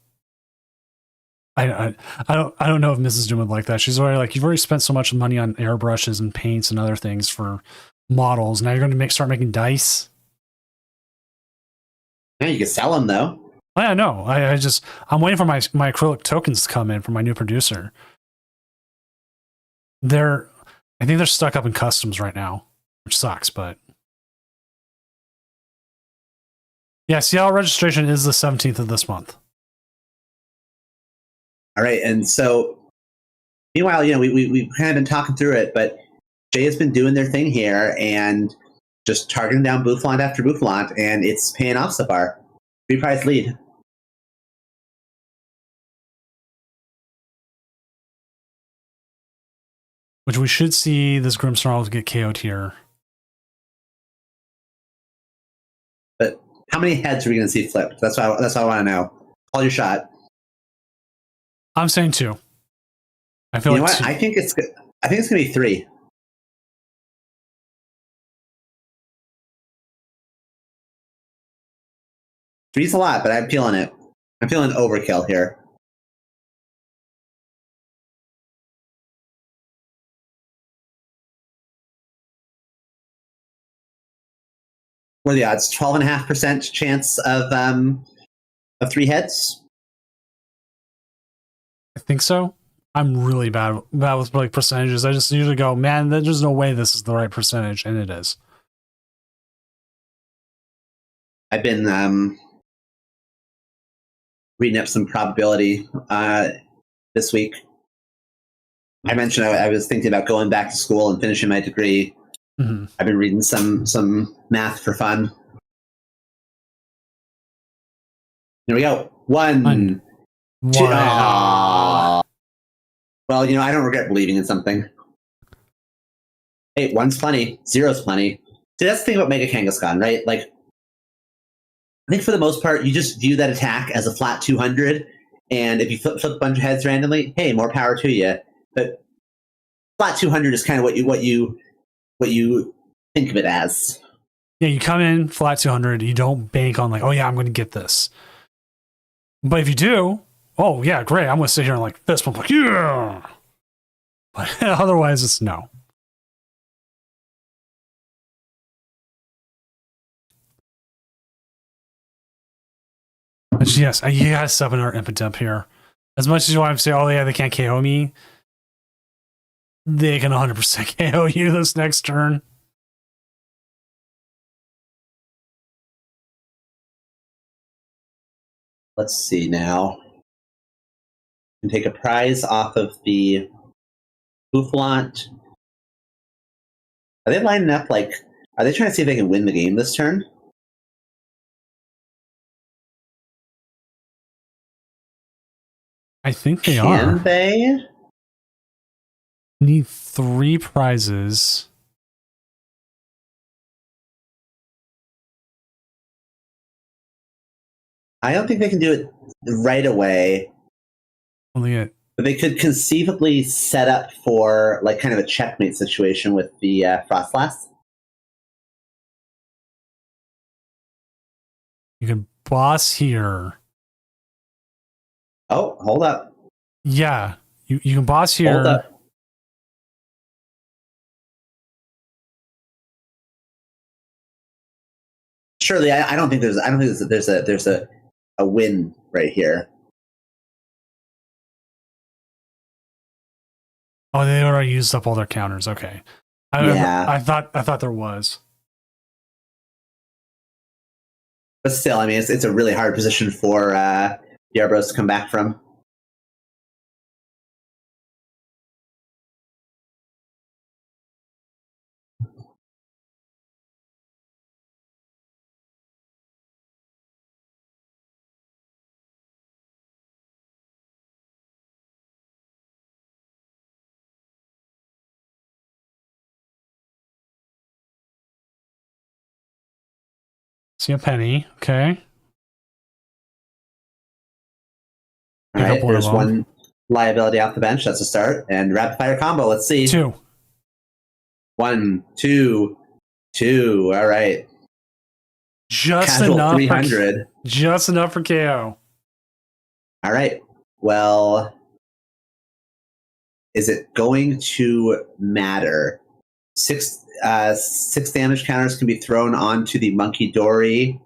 Speaker 1: I don't know if Mrs. Doom would like that. She's already like, you've already spent so much money on airbrushes and paints and other things for models. Now you're going to start making dice.
Speaker 2: Yeah, you can sell them though.
Speaker 1: Oh, yeah, no. I'm waiting for my acrylic tokens to come in from my new producer. I think they're stuck up in customs right now, which sucks, but yeah, Seattle registration is the 17th of this month.
Speaker 2: All right, and so meanwhile, we've kind of been talking through it, but Jay has been doing their thing here and just targeting down Boufflant after Boufflant, and it's paying off so far. 3 prize lead.
Speaker 1: Which we should see this Grimmsnarl get KO'd here.
Speaker 2: But how many heads are we going to see flipped? That's what I want to know. Call your shot.
Speaker 1: I'm saying 2. I feel
Speaker 2: You know
Speaker 1: like
Speaker 2: what?
Speaker 1: 2.
Speaker 2: I think it's going to be 3. 3's a lot, but I'm feeling it. I'm feeling overkill here. What are the odds? 12.5% chance of 3 heads.
Speaker 1: I think so. I'm really bad with like percentages. I just usually go, man, there's no way this is the right percentage, and it is.
Speaker 2: I've been reading up some probability this week. I mentioned I was thinking about going back to school and finishing my degree.
Speaker 1: Mm-hmm.
Speaker 2: I've been reading some math for fun. Here we go. 1, 2. Aww. Well, I don't regret believing in something. Hey, 1's plenty. 0's plenty. See, that's the thing about Mega Kangaskhan, right? Like, I think for the most part, you just view that attack as a flat 200, and if you flip a bunch of heads randomly, hey, more power to you. But flat 200 is kind of what you think of it as.
Speaker 1: Yeah, you come in flat 200. You don't bank on like, oh yeah, I'm going to get this. But if you do, oh yeah, great. I'm going to sit here and like fist bump, like yeah. But otherwise, it's no. But yes, you gotta step in our impotent here. As much as you want to say, oh yeah, they can't KO me, they can 100% KO you this next turn.
Speaker 2: Let's see now. You can take a prize off of the Boufflant. Are they lining up like? Are they trying to see if they can win the game this turn?
Speaker 1: I think they are.
Speaker 2: Can they?
Speaker 1: Need 3 prizes.
Speaker 2: I don't think they can do it right away.
Speaker 1: Only it.
Speaker 2: But they could conceivably set up for like kind of a checkmate situation with the Frostlass.
Speaker 1: You can boss here.
Speaker 2: Oh, hold up.
Speaker 1: Yeah, you can boss here.
Speaker 2: Hold up. Surely, I don't think there's a win right here.
Speaker 1: Oh, they already used up all their counters. Okay, I thought there was.
Speaker 2: But still, I mean, it's a really hard position for Yarbrough to come back from.
Speaker 1: See a penny. Okay.
Speaker 2: All right, there's one liability off the bench. That's a start. And rapid fire combo. Let's see.
Speaker 1: 2.
Speaker 2: 1, 2, 2. All right.
Speaker 1: Just
Speaker 2: Casual
Speaker 1: enough.
Speaker 2: 300.
Speaker 1: Just enough for KO.
Speaker 2: All right. Well, is it going to matter? 6 damage counters can be thrown onto the Monkey Dory.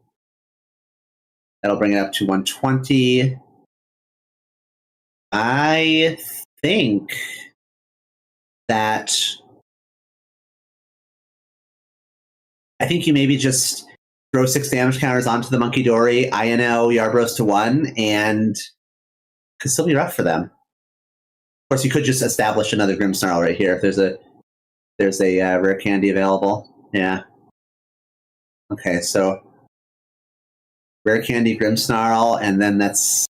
Speaker 2: That'll bring it up to 120. I think that you maybe just throw 6 damage counters onto the Monkey Dory, INL Yarbrough to 1, and could still be rough for them. Of course, you could just establish another Grimmsnarl right here if there's a rare candy available. Yeah. Okay, so rare candy Grimmsnarl, and then that's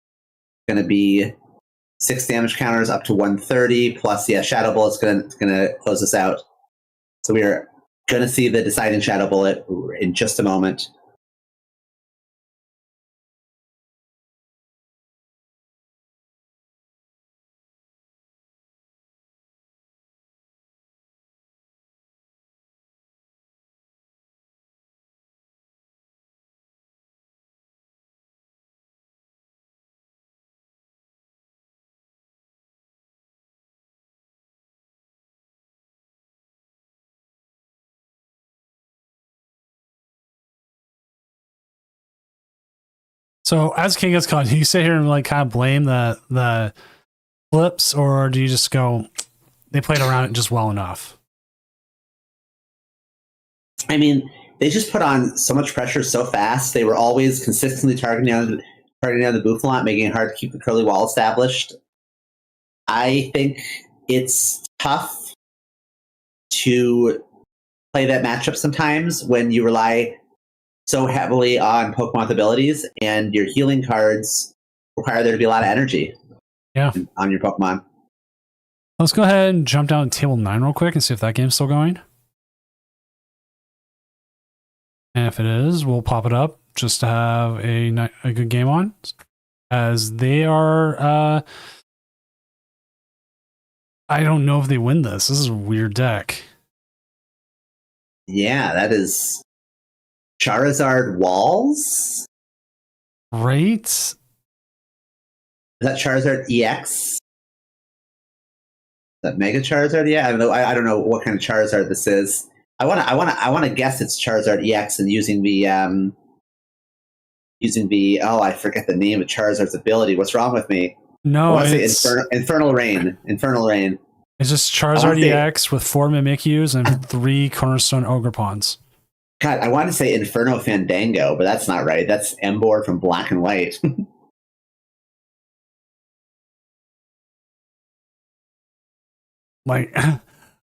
Speaker 2: going to be 6 damage counters up to 130 plus Shadow Bullet's going to close us out. So we are going to see the deciding Shadow Bullet in just a moment.
Speaker 1: So as King gets caught, do you sit here and like kind of blame the flips, or do you just go, they played around it just well enough?
Speaker 2: I mean, they just put on so much pressure so fast. They were always consistently targeting down the Bouffalant, making it hard to keep the curly wall established. I think it's tough to play that matchup sometimes when you rely so heavily on Pokemon abilities and your healing cards require there to be a lot of energy on your Pokemon.
Speaker 1: Let's go ahead and jump down to table 9 real quick and see if that game's still going. And if it is, we'll pop it up just to have a good game on. As they are, I don't know if they win this. This is a weird deck.
Speaker 2: Yeah, that is Charizard Walls?
Speaker 1: Right?
Speaker 2: Is that Charizard EX? Is that Mega Charizard? Yeah, I don't know what kind of Charizard this is. I want to guess it's Charizard EX and using the I forget the name of Charizard's ability. What's wrong with me?
Speaker 1: No,
Speaker 2: it's Infernal Rain. Infernal Rain.
Speaker 1: It's just Charizard EX with 4 Mimikyus and 3 Cornerstone Ogrepons.
Speaker 2: God, I want to say Inferno Fandango, but that's not right. That's Emboar from Black and White.
Speaker 1: Like,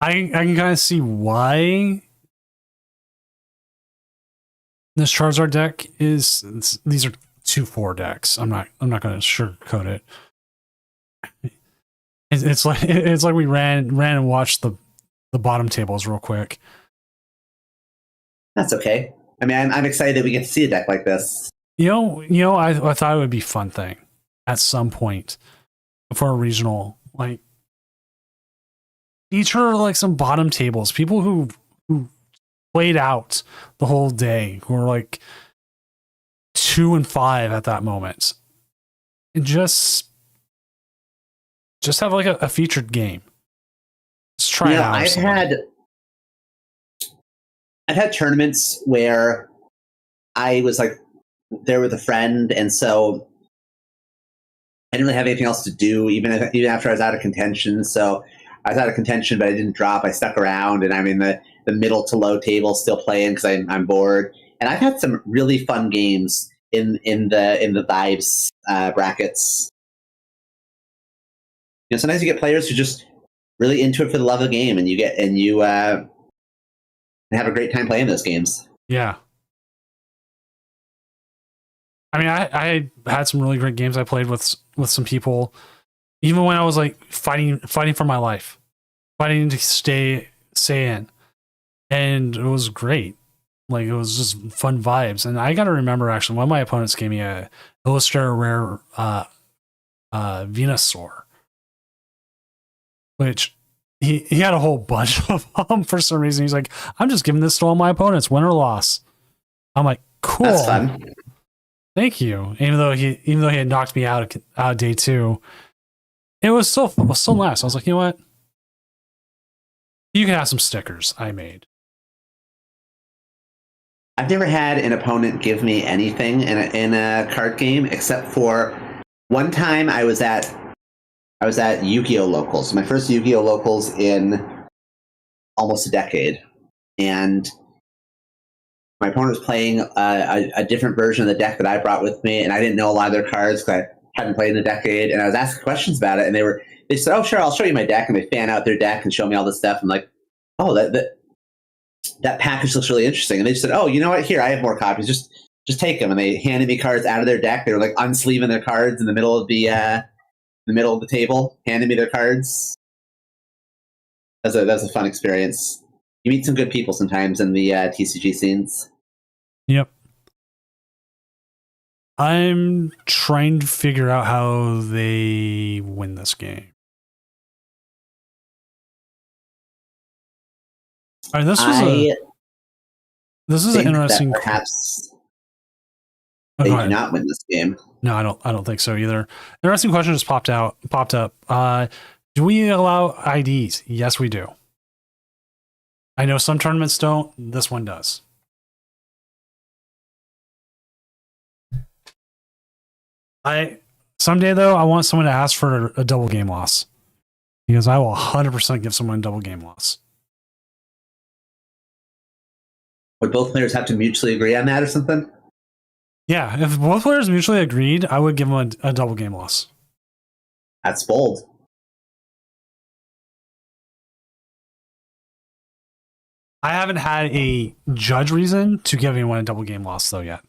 Speaker 1: I can kind of see why this Charizard deck is. These are 2-4 decks. I'm not going to sugarcoat it. It's like we ran and watched the bottom tables real quick.
Speaker 2: That's okay. I mean, I'm excited that we get to see a deck like this.
Speaker 1: I thought it would be a fun thing at some point for a regional, like feature like some bottom tables, people who played out the whole day, who were like 2 and 5 at that moment, and just have like a featured game. Let's try it out.
Speaker 2: I've had tournaments where I was like there with a friend, and so I didn't really have anything else to do, even after I was out of contention. So I was out of contention, but I didn't drop. I stuck around, and I'm in the middle to low table still playing because I'm bored. And I've had some really fun games in the Vibes brackets. Sometimes you get players who just really into it for the love of the game, and you have a great time playing those games.
Speaker 1: Yeah. I mean, I had some really great games I played with some people, even when I was like fighting for my life, fighting to stay in, and it was great. Like, it was just fun vibes. And I got to remember, actually, one of my opponents gave me a Illustrator Rare Venusaur, which he had a whole bunch of them for some reason. He's like, I'm just giving this to all my opponents, win or loss. I'm like, cool.
Speaker 2: That's fun.
Speaker 1: Thank you. Even though he had knocked me out of day 2, it was still nice. I was like, you know what? You can have some stickers I made.
Speaker 2: I've never had an opponent give me anything in a card game except for one time I was at Yu-Gi-Oh! Locals. My first Yu-Gi-Oh! Locals in almost a decade. And my opponent was playing a different version of the deck that I brought with me, and I didn't know a lot of their cards because I hadn't played in a decade. And I was asking questions about it, and they said, "Oh, sure, I'll show you my deck." And they fan out their deck and show me all this stuff. I'm like, "Oh, that package looks really interesting." And they just said, "Oh, you know what? Here, I have more copies. Just take them." And they handed me cards out of their deck. They were like unsleeving their cards in the middle of the table, handing me their cards. That was a fun experience. You meet some good people sometimes in the TCG scenes.
Speaker 1: Yep. I'm trying to figure out how they win this game. All right, this was an interesting.
Speaker 2: Perhaps
Speaker 1: Oh,
Speaker 2: they
Speaker 1: go
Speaker 2: do
Speaker 1: ahead.
Speaker 2: not win this game.
Speaker 1: No, I don't think so either. Interesting question just popped up. Do we allow IDs? Yes, we do. I know some tournaments don't. This one does. Someday though, I want someone to ask for a double game loss, because I will 100% give someone a double game loss.
Speaker 2: Would both players have to mutually agree on that or something?
Speaker 1: Yeah, if both players mutually agreed, I would give them a double game loss.
Speaker 2: That's bold.
Speaker 1: I haven't had a judge reason to give anyone a double game loss though yet.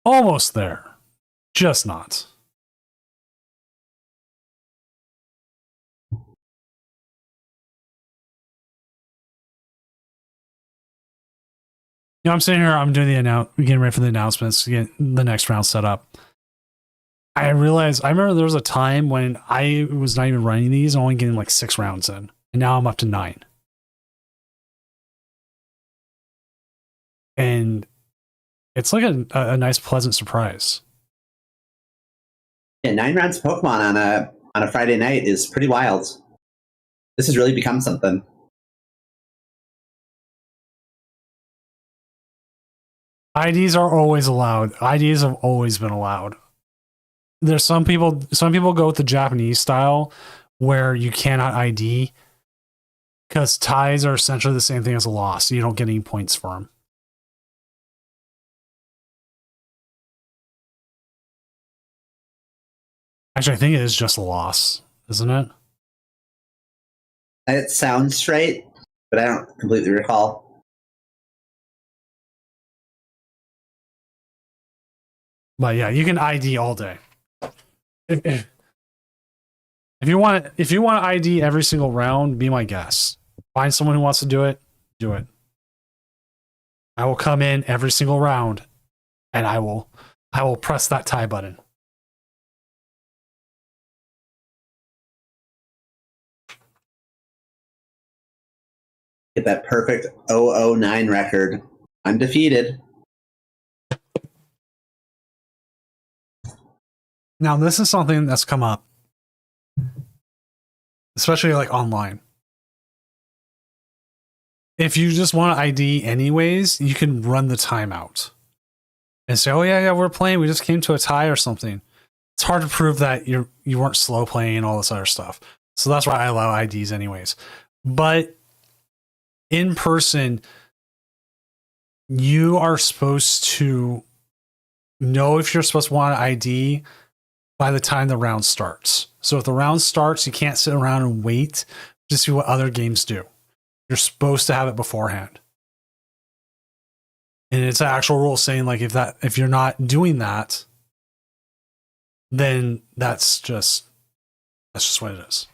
Speaker 1: Almost there. Just not. You know, I'm sitting here, I'm doing getting ready for the announcements, to get the next round set up. I remember there was a time when I was not even running these, only getting like 6 rounds in, and now I'm up to 9. And it's like a nice, pleasant surprise.
Speaker 2: Yeah, 9 rounds of Pokemon on a Friday night is pretty wild. This has really become something.
Speaker 1: IDs are always allowed. IDs have always been allowed. There's some people go with the Japanese style where you cannot ID because ties are essentially the same thing as a loss. So you don't get any points for them. Actually, I think it is just a loss, isn't it?
Speaker 2: It sounds right, but I don't completely recall.
Speaker 1: But yeah, you can ID all day. If you want to ID every single round, be my guest. Find someone who wants to do it. Do it. I will come in every single round, and I will press that tie button.
Speaker 2: Get that perfect 009 record. Undefeated.
Speaker 1: Now, this is something that's come up, especially like online. If you just want to ID anyways, you can run the timeout and say, "Oh yeah, we're playing. We just came to a tie or something." It's hard to prove that you weren't slow playing and all this other stuff. So that's why I allow IDs anyways. But in person, you are supposed to know if you're supposed to want to ID by the time the round starts. So if the round starts, you can't sit around and wait to see what other games do. You're supposed to have it beforehand. And it's an actual rule saying like if you're not doing that, then that's just what it is.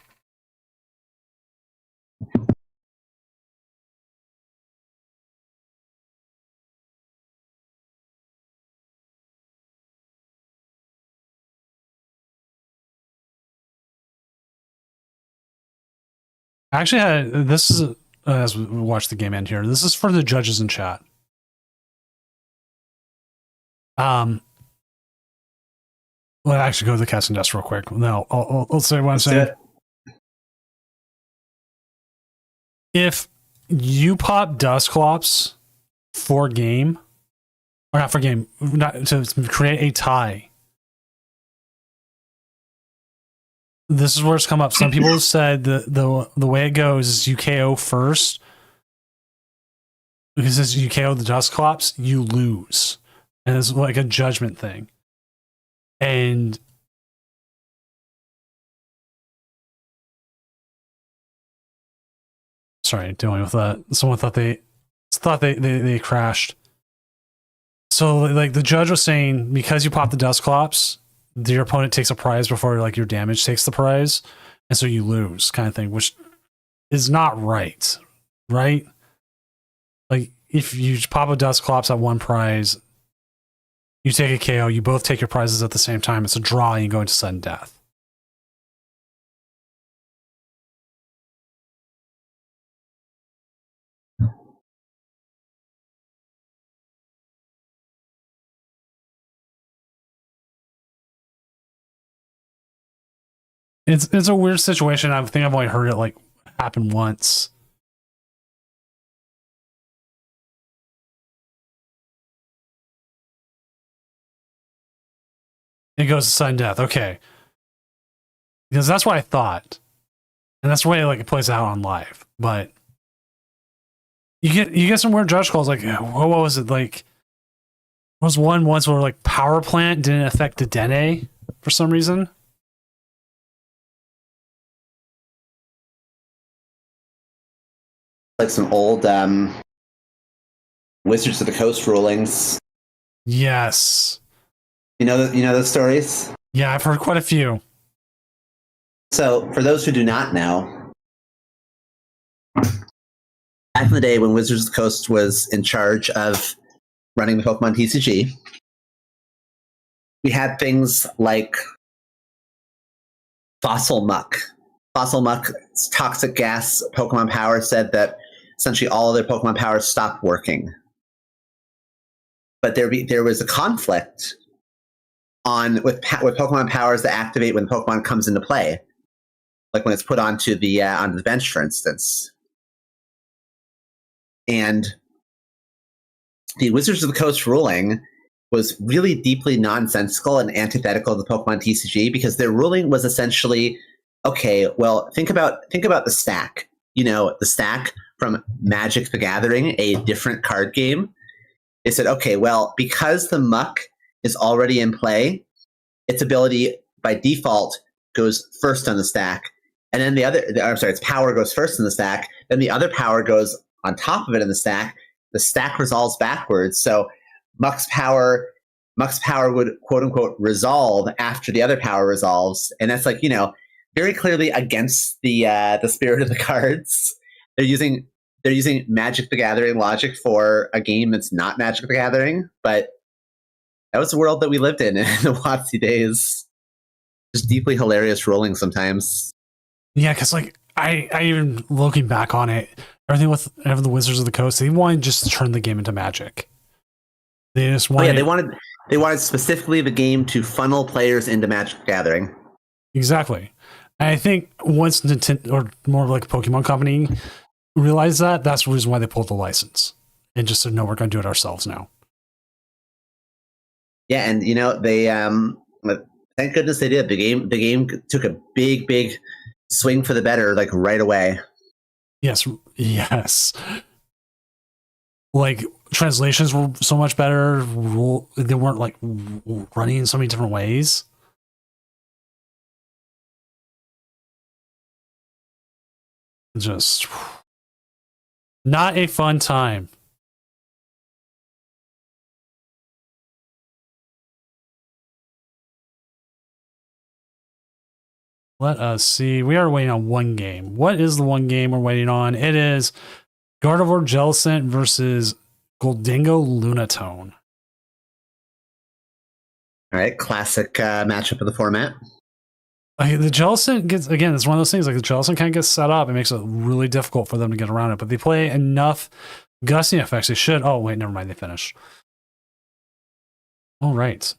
Speaker 1: Actually, this is as we watch the game end here. This is for the judges in chat. Well, actually, go to the casting desk real quick. No, I'll say what I'm saying.
Speaker 2: It.
Speaker 1: If you pop Dusclops for game, or not for game, not to create a tie. This is where it's come up. Some people have said the way it goes is you KO first. Because as you KO the Dusclops, you lose. And it's like a judgment thing. And sorry, dealing with that. Someone thought they crashed. So like the judge was saying, because you pop the Dusclops, your opponent takes a prize before like your damage takes the prize, and so you lose, kind of thing, which is not right. Right? Like if you pop a Dusclops at one prize, you take a KO, you both take your prizes at the same time. It's a draw, and you go into sudden death. It's a weird situation. I think I've only heard it like happen once. It goes to sudden death. Okay. Because that's what I thought. And that's the way like it plays out on live. But you get some weird judge calls like what was it? Like there was one once where like power plant didn't affect the Dene for some reason.
Speaker 2: Like some old Wizards of the Coast rulings.
Speaker 1: Yes.
Speaker 2: You know those stories?
Speaker 1: Yeah, I've heard quite a few.
Speaker 2: So, for those who do not know, back in the day when Wizards of the Coast was in charge of running the Pokemon TCG, we had things like Fossil Muck. Fossil Muck's toxic gas Pokemon Power said that essentially all of their Pokemon powers stopped working. But there was a conflict with Pokemon powers that activate when Pokemon comes into play, like when it's put onto the bench, for instance. And the Wizards of the Coast ruling was really deeply nonsensical and antithetical to the Pokemon TCG, because their ruling was essentially, okay, well, think about the stack. You know, the stack from Magic the Gathering, a different card game. They said, okay, well, because the Muck is already in play, its ability by default goes first on the stack, and then its power goes first in the stack, then the other power goes on top of it in the stack. The stack resolves backwards, so Muck's power would quote unquote resolve after the other power resolves, and that's like, you know, very clearly against the spirit of the cards. They're using Magic the Gathering logic for a game that's not Magic the Gathering, but that was the world that we lived in the WotC days. Just deeply hilarious rolling sometimes.
Speaker 1: Yeah, because like I even looking back on it, everything with the Wizards of the Coast, they wanted just to turn the game into Magic. They just wanted.
Speaker 2: Oh, yeah, they wanted specifically the game to funnel players into Magic the Gathering.
Speaker 1: Exactly. And I think once Nintendo, or more like a Pokemon company, realized that, that's the reason why they pulled the license and just said, no, we're going to do it ourselves now.
Speaker 2: Yeah, and you know, they thank goodness they did. The game took a big swing for the better, like right away.
Speaker 1: Yes. Like translations were so much better. They weren't like running in so many different ways. Just not a fun time. Let us see. We are waiting on one game. What is the one game we're waiting on? It is Gardevoir Jellicent versus Goldingo Lunatone.
Speaker 2: All right, classic matchup of the format.
Speaker 1: The Jellicent gets, again, it's one of those things, like the Jellicent kind of gets set up. It makes it really difficult for them to get around it, but they play enough gusting effects. They should. Oh, wait, never mind. They finished. All right.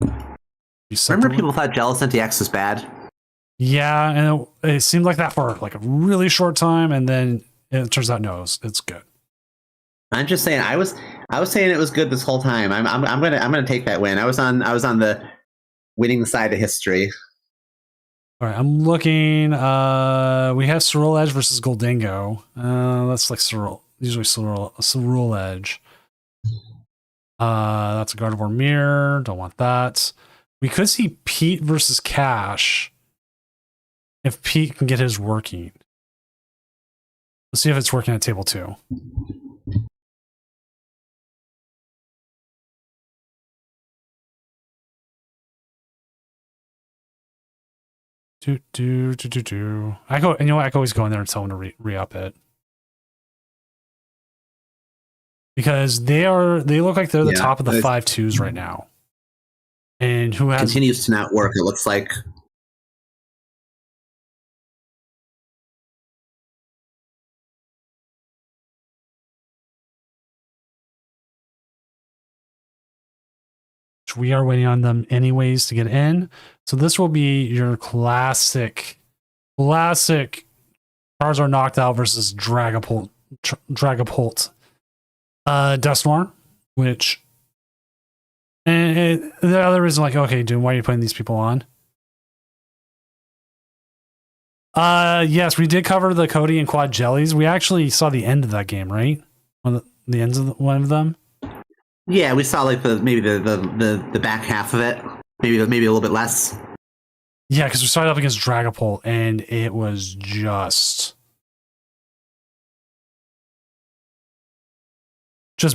Speaker 2: Remember people thought Jellicent EX was bad?
Speaker 1: Yeah, and it seemed like that for like a really short time, and then It turns out no, it's good.
Speaker 2: I'm just saying. I was saying it was good this whole time. I'm gonna take that win. I was on the winning side of history.
Speaker 1: All right, I'm looking. We have Cerule Edge versus Goldingo. That's like usually Cerule Edge. That's a Gardevoir Mirror. Don't want that. We could see Pete versus Cash if Pete can get his working. Let's see if it's working at table 2. I go. You know what? I can always go in there and tell him to re-up it because they look like they're the top of the 5-2s right now. And who
Speaker 2: continues to not work? It looks like.
Speaker 1: We are waiting on them anyways to get in. So this will be your classic Charizard knocked out versus Dragapult Dusknoir, which and the other reason, like, okay, dude, why are you putting these people on? Yes, we did cover the Cody and Quad Jellies. We actually saw the end of that game, right? The ends of one of them.
Speaker 2: Yeah, we saw like maybe the back half of it, maybe a little bit less.
Speaker 1: Yeah, because we started up against Dragapult, and it was just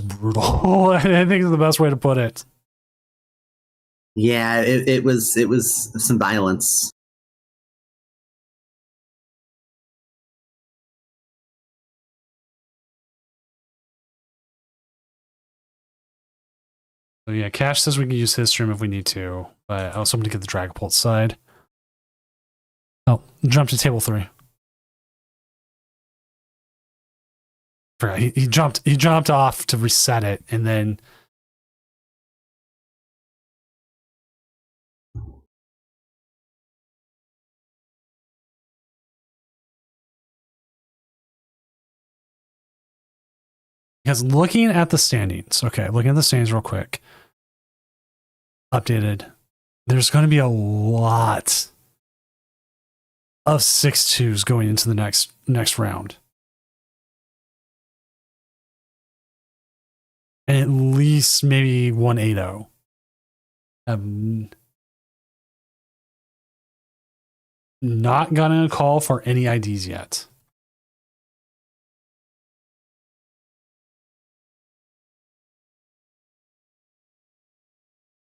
Speaker 1: brutal. I think is the best way to put it.
Speaker 2: Yeah, it was some violence.
Speaker 1: So yeah, Cash says we can use his stream if we need to, but I also want to get the Dragapult side. Oh, jump to table 3. Forgot he jumped off to reset it, and then because looking at the standings, real quick. Updated. There's going to be a lot of 6-2s going into the next round. And at least maybe 1 8-0. Not gonna call for any IDs yet.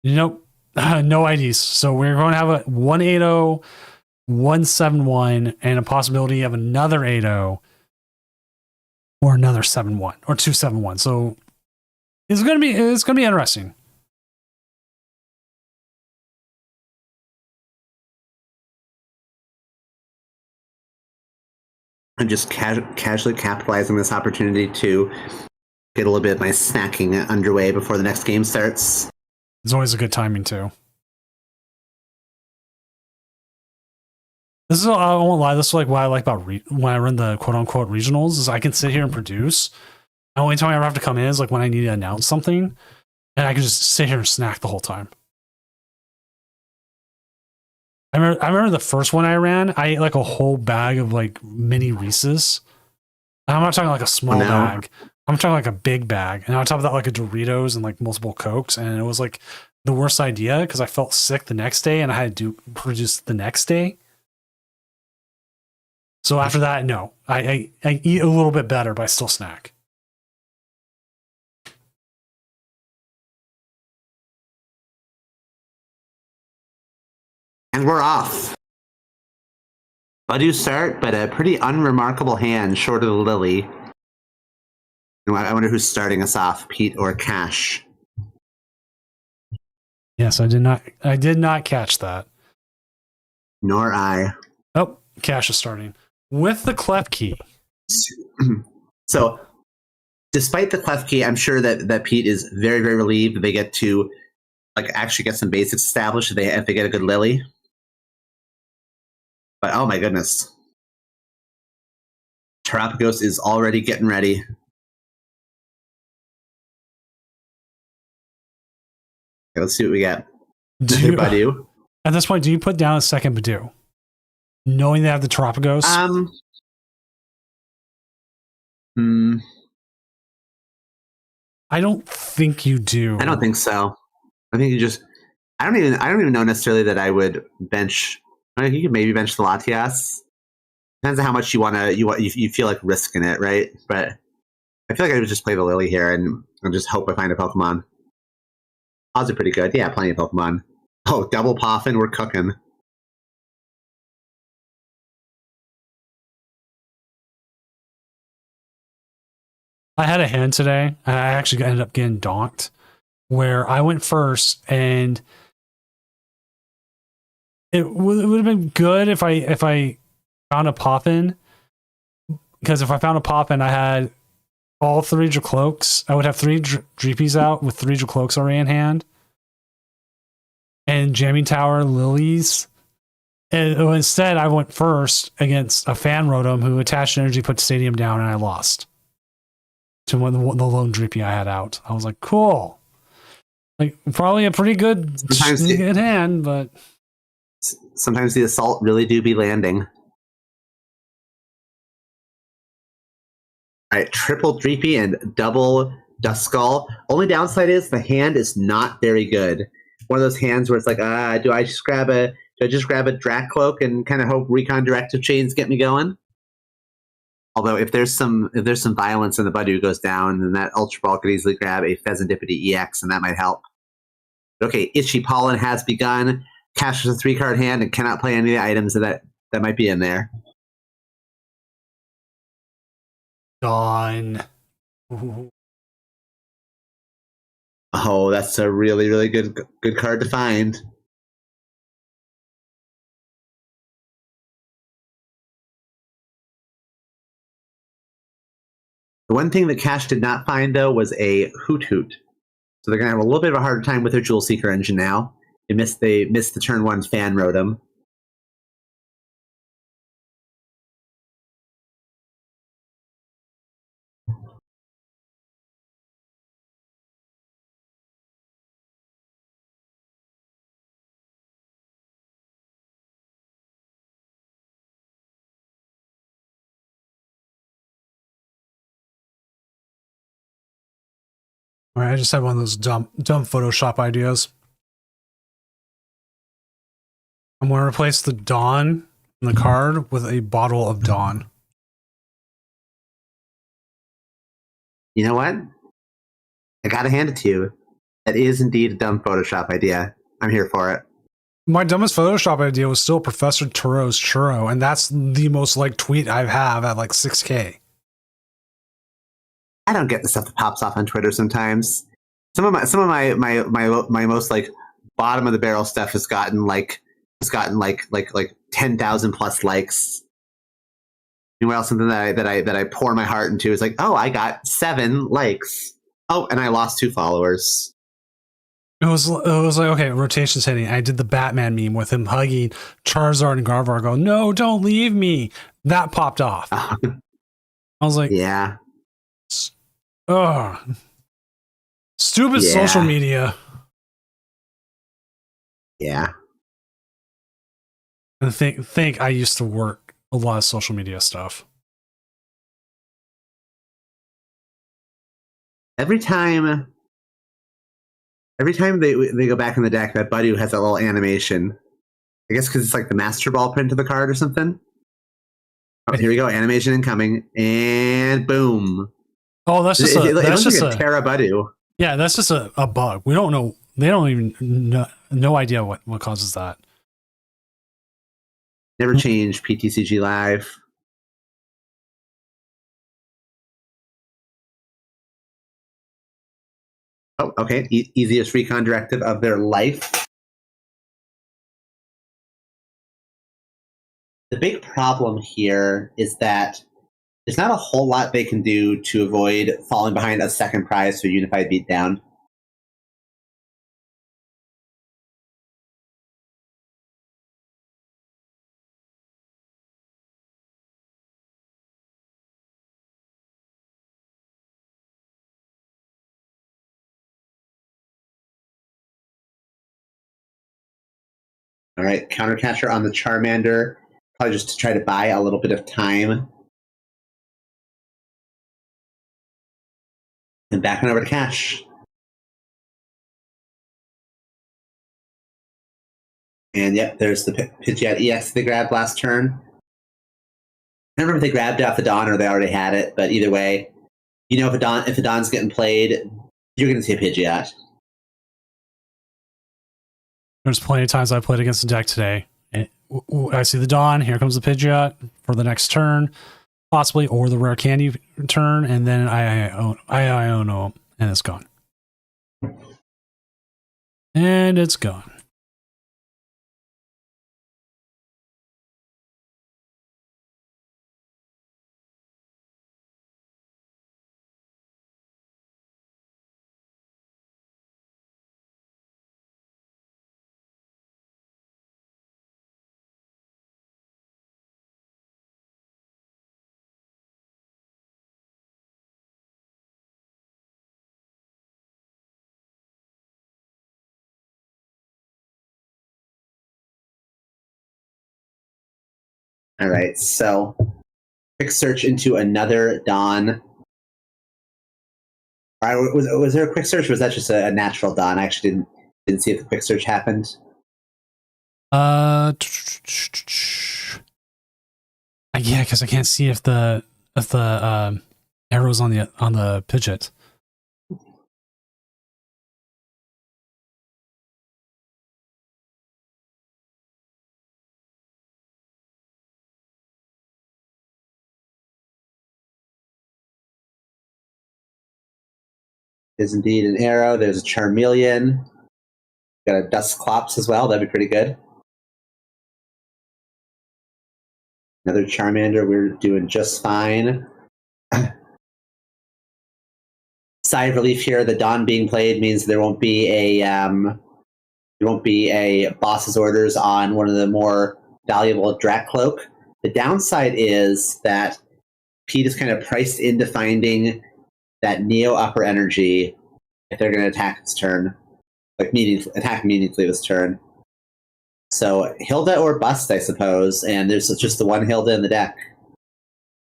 Speaker 1: Nope. No IDs. So we're going to have a 180, 171, and a possibility of another 80 or another 71 or 271. So it's gonna be interesting.
Speaker 2: I'm just casually capitalizing this opportunity to get a little bit of my snacking underway before the next game starts.
Speaker 1: It's always a good timing too. This is, I won't lie, this is like what I like about when I run the quote unquote regionals is I can sit here and produce. The only time I ever have to come in is like when I need to announce something, and I can just sit here and snack the whole time. I remember the first one I ran, I ate like a whole bag of like mini Reese's. And I'm not talking like a small bag. I'm talking like a big bag. And on top of that, like a Doritos and like multiple Cokes. And it was like the worst idea because I felt sick the next day and I had to produce the next day. So after that, no, I eat a little bit better, but I still snack.
Speaker 2: And we're off. I do start, but a pretty unremarkable hand short of the Lily. I wonder who's starting us off, Pete or Cash.
Speaker 1: Yes, I did not catch that.
Speaker 2: Nor I.
Speaker 1: Oh, Cash is starting with the Klefki.
Speaker 2: So, despite the Klefki, I'm sure that Pete is very, very relieved that they get to like actually get some basics established if they get a good Lily. But oh my goodness. Terapagos is already getting ready. Okay, let's see what we got. Badu.
Speaker 1: At this point, do you put down a second Badu? Knowing they have the Terapagos? I don't think you do.
Speaker 2: I don't think so. I think you just. I don't even know necessarily that I would bench. I mean, you could maybe bench the Latias. Depends on how much you feel like risking it, right? But I feel like I would just play the Lily here and just hope I find a Pokemon. Odds are pretty good. Yeah, plenty of Pokemon. Oh, double Poffin, we're cooking.
Speaker 1: I had a hand today, and I actually ended up getting donked, where I went first, and it would have been good if I found a Poffin, because if I found a Poffin, I had all 3 Dracloaks. I would have 3 Dreepies out with 3 Dracloaks already in hand, and Jamming Tower Lilies. And instead, I went first against a Fan Rotom who attached energy, put Stadium down, and I lost to the lone Dreepy I had out. I was like, cool. Like, probably a pretty good hand, but
Speaker 2: sometimes the assault really do be landing. All right, triple Dreepy and double Duskull. Only downside is the hand is not very good. One of those hands where it's like, do I just grab a Dracloak and kind of hope Recon Directive Chains get me going? Although if there's some violence and the Badu goes down, then that Ultra Ball could easily grab a Pheasantipity EX, and that might help. Okay, Itchy Pollen has begun. Cash is a 3-card hand and cannot play any of the items that might be in there.
Speaker 1: Gone. Ooh.
Speaker 2: Oh, that's a really, really good card to find. The one thing that Cash did not find, though, was a Hoot Hoot. So they're going to have a little bit of a harder time with their Jewel Seeker engine now. They missed the turn 1 Fan Rotom.
Speaker 1: All right, I just had one of those dumb Photoshop ideas. I'm going to replace the Dawn in the card with a bottle of Dawn.
Speaker 2: You know what? I gotta hand it to you. That is indeed a dumb Photoshop idea. I'm here for it.
Speaker 1: My dumbest Photoshop idea was still Professor Turo's Churro, and that's the most liked tweet I have at like 6K.
Speaker 2: I don't get the stuff that pops off on Twitter sometimes. Some of my most like bottom of the barrel stuff has gotten like 10,000 plus likes. Meanwhile, something that I pour my heart into is like, oh, I got 7 likes. Oh, and I lost 2 followers.
Speaker 1: It was like, okay, rotation's hitting. I did the Batman meme with him hugging Charizard and Garvar, go, no, don't leave me. That popped off. I was like,
Speaker 2: yeah.
Speaker 1: Oh, stupid social media.
Speaker 2: Yeah.
Speaker 1: And think I used to work a lot of social media stuff.
Speaker 2: Every time they go back in the deck, that Badu has that little animation. I guess because it's like the Master Ball print of the card or something. Oh, here we go, animation incoming, and boom.
Speaker 1: Oh, that's just
Speaker 2: it looks like a Terra Badu.
Speaker 1: Yeah, that's just a bug. We don't know. They don't even know. No idea what causes that.
Speaker 2: Never change PTCG Live. Oh, okay. Easiest recon directive of their life. The big problem here is that there's not a whole lot they can do to avoid falling behind a second prize to a unified beatdown. All right, Countercatcher on the Charmander, probably just to try to buy a little bit of time. And backing over to Cash. And yep, there's the Pidgeot EX they grabbed last turn. I don't remember if they grabbed it off the Dawn or they already had it, but either way, you know, if the Dawn's getting played, you're going to see a Pidgeot.
Speaker 1: There's plenty of times I played against the deck today. I see the Dawn, here comes the Pidgeot for the next turn, possibly, or the rare candy turn, and then I own them, and it's gone. And it's gone.
Speaker 2: All right, so quick search into another Dawn. All right, was there a quick search, or was that just a natural Dawn? I actually didn't see if the quick search happened.
Speaker 1: Yeah, because I can't see if the arrows on the Pidgeot.
Speaker 2: There's indeed an arrow. There's a Charmeleon. Got a Dusclops as well. That'd be pretty good. Another Charmander. We're doing just fine. Sigh of relief here. The Dawn being played means there won't be a boss's orders on one of the more valuable Dracloak. The downside is that Pete is kind of priced into finding that Neo Upper Energy if they're going to attack this turn, like attack meaningfully this turn. So Hilda or bust, I suppose, and there's just the one Hilda in the deck.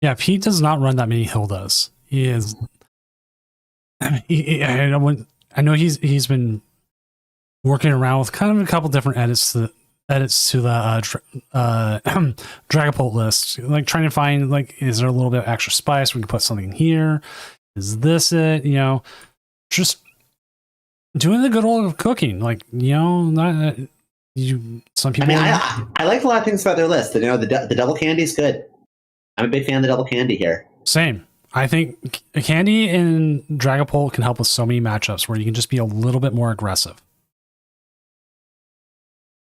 Speaker 1: Yeah, Pete does not run that many Hildas. He is. I know he's been working around with kind of a couple different edits to the Dragapult list, like trying to find, like, is there a little bit of extra spice? We can put something here. Is this it? You know, just doing the good old cooking. Like, you know, some people.
Speaker 2: I mean, I like a lot of things about their list. You know, the double candy is good. I'm a big fan of the double candy here.
Speaker 1: Same. I think candy and Dragapult can help with so many matchups where you can just be a little bit more aggressive.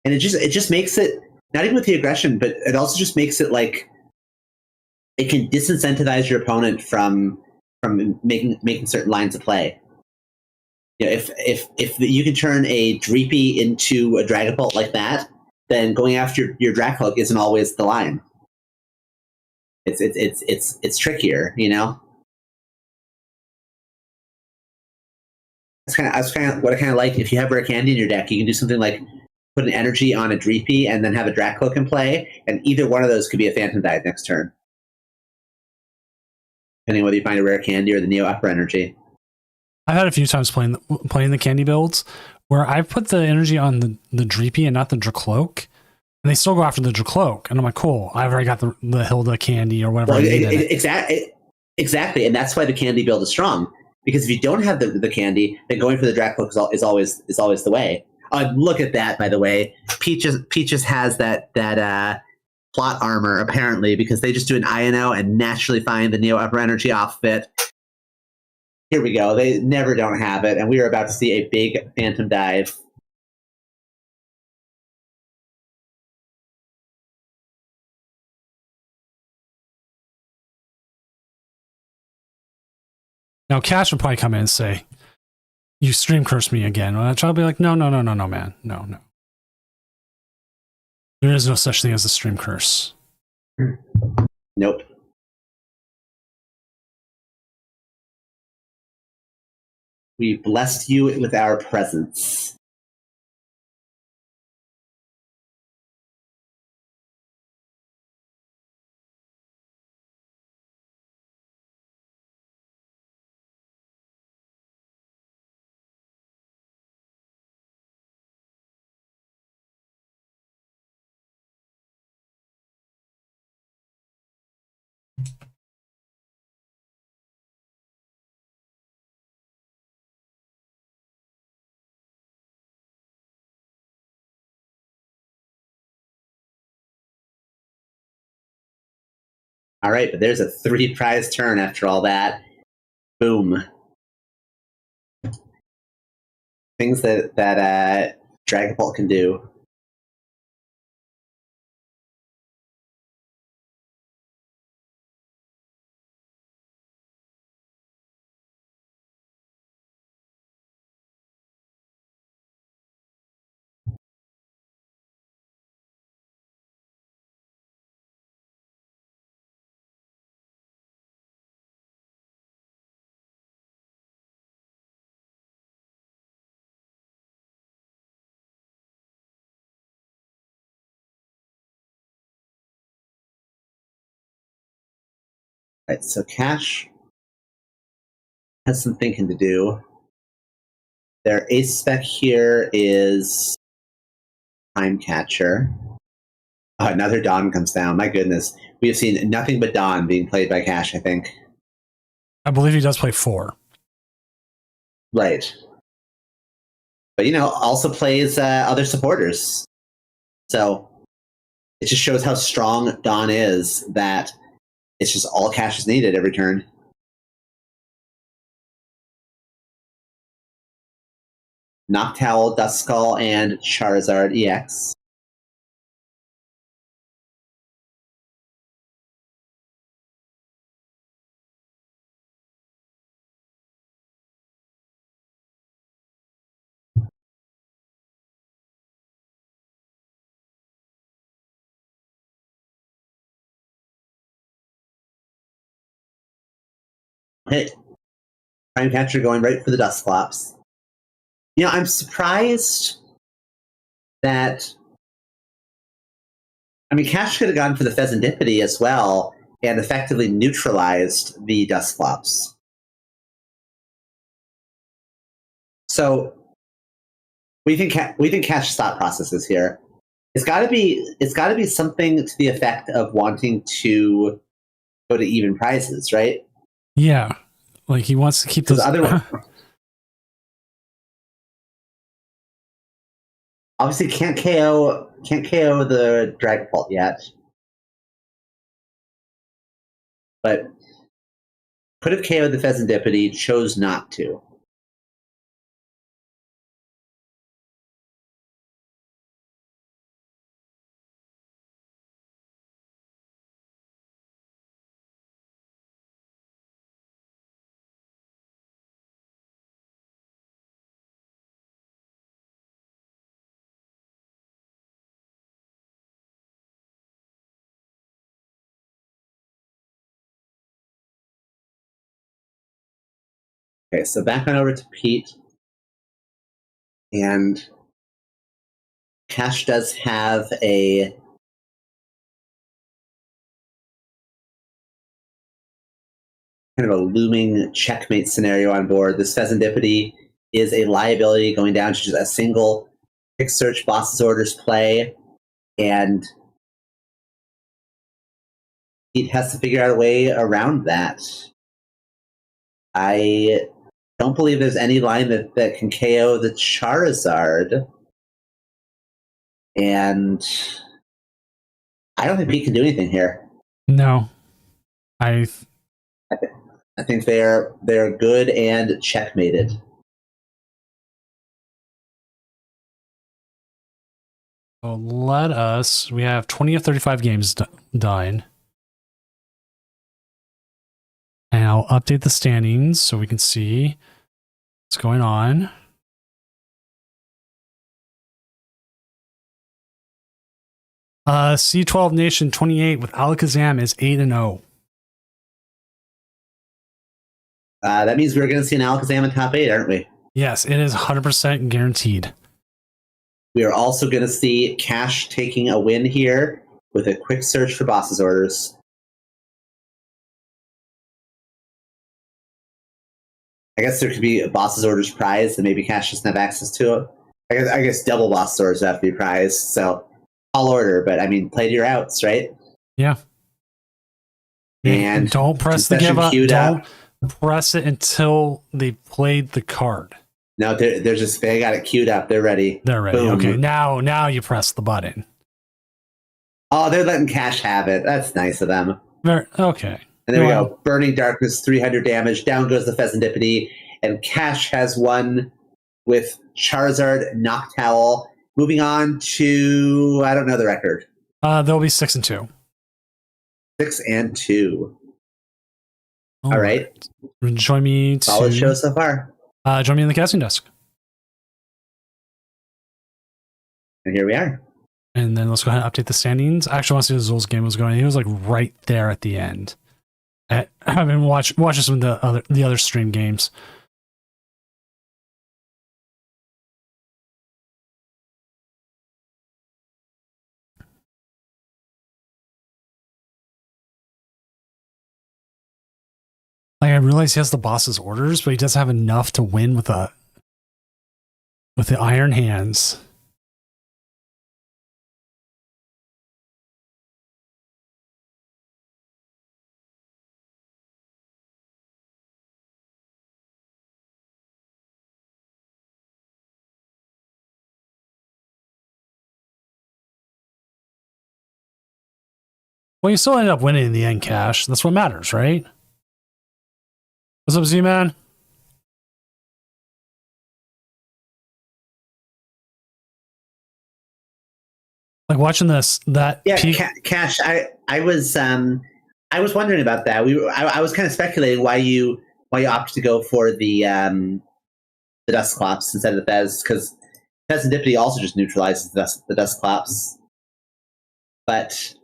Speaker 2: And it just makes it, not even with the aggression, but it also just makes it like it can disincentivize your opponent from making certain lines of play. You know, if you can turn a Dreepy into a Dragapult like that, then going after your Dracloak isn't always the line. It's trickier, you know. That's kind of what I kind of like. If you have rare candy in your deck, you can do something like put an energy on a Dreepy and then have a Dracloak in play, and either one of those could be a Phantom Dive next turn, depending on whether you find a rare candy or the Neo Upper Energy.
Speaker 1: I've had a few times playing the candy builds where I've put the energy on the Dreepy and not the Dracloak, and they still go after the Dracloak, and I'm like, cool, I've already got the Hilda candy or whatever.
Speaker 2: Well, exactly, and that's why the candy build is strong, because if you don't have the candy, then going for the Dracloak is always the way. Look at that, by the way. Peaches has that plot armor, apparently, because they just do an INO and naturally find the Neo Upper Energy off of it. Here we go. They never don't have it, and we are about to see a big Phantom Dive.
Speaker 1: Now, Cash would probably come in and say, "You stream curse me again." And I'll be like, "No, man, no. There is no such thing as a stream curse."
Speaker 2: Nope. We blessed you with our presence. All right, but there's a 3 prize turn after all that. Boom. Things that Dragapult can do. Right, so Cash has some thinking to do. Their ace spec here is Time Catcher. Oh, another Dawn comes down. My goodness. We have seen nothing but Dawn being played by Cash, I think.
Speaker 1: I believe he does play 4.
Speaker 2: Right. But, also plays other supporters. So it just shows how strong Dawn is, that it's just all Cash is needed every turn. Noctowl, Duskull, and Charizard EX. Okay. Time Catcher going right for the Dusclops. I'm surprised that... Cash could have gone for the Pheasantipity as well and effectively neutralized the Dusclops. So, we think Cash's thought process is here. It's got to be something to the effect of wanting to go to even prizes, right?
Speaker 1: Yeah, like he wants to keep those.
Speaker 2: Otherwise, obviously can't KO the Dragapult yet, but could have KO'd the Pheasantipity, chose not to. Okay, so back on over to Pete. And Cash does have a kind of a looming checkmate scenario on board. This Pheasantipity is a liability going down to just a single Quick Search Boss's Orders play, and Pete has to figure out a way around that. I don't believe there's any line that can KO the Charizard, and I don't think Pete can do anything here.
Speaker 1: No, I
Speaker 2: think they're good and checkmated.
Speaker 1: So we have 20 of 35 games done. And I'll update the standings so we can see what's going on. C12 Nation 28 with Alakazam is 8-0.
Speaker 2: That means we're going to see an Alakazam in top 8, aren't we?
Speaker 1: Yes, it is 100% guaranteed.
Speaker 2: We are also going to see Cash taking a win here with a Quick Search for Boss's Orders. I guess there could be a Boss's Orders prize that maybe Cash doesn't have access to. I guess double Boss's Orders have to be prized, so I'll order, but play to your outs, right?
Speaker 1: Yeah. And don't press the give up. Don't press it until they played the card.
Speaker 2: No, they got it queued up. They're ready.
Speaker 1: They're ready.
Speaker 2: Boom.
Speaker 1: Okay, now you press the button.
Speaker 2: Oh, they're letting Cash have it. That's nice of them.
Speaker 1: Okay.
Speaker 2: And there we
Speaker 1: Well,
Speaker 2: go. Burning Darkness, 300 damage. Down goes the Pheasantipity. And Cash has one with Charizard, Noctowl. Moving on to, I don't know the record.
Speaker 1: They'll be 6-2.
Speaker 2: 6-2. All right.
Speaker 1: Join me to
Speaker 2: Solid show so far.
Speaker 1: join me in the casting desk.
Speaker 2: And here we are.
Speaker 1: And then let's go ahead and update the standings. I actually want to see how Zul's game was going. He was like right there at the end. I haven't watched some of the other stream games. Like I realize he has the boss's orders, but he doesn't have enough to win with the Iron Hands. Well, you still ended up winning in the end, Cash. That's what matters, right? What's up, Z-Man? Like watching that peak.
Speaker 2: Cash. I was wondering about that. I was kind of speculating why you opted to go for the Dusclops instead of the Fez, because Pheasantipity also just neutralizes the Dusclops. But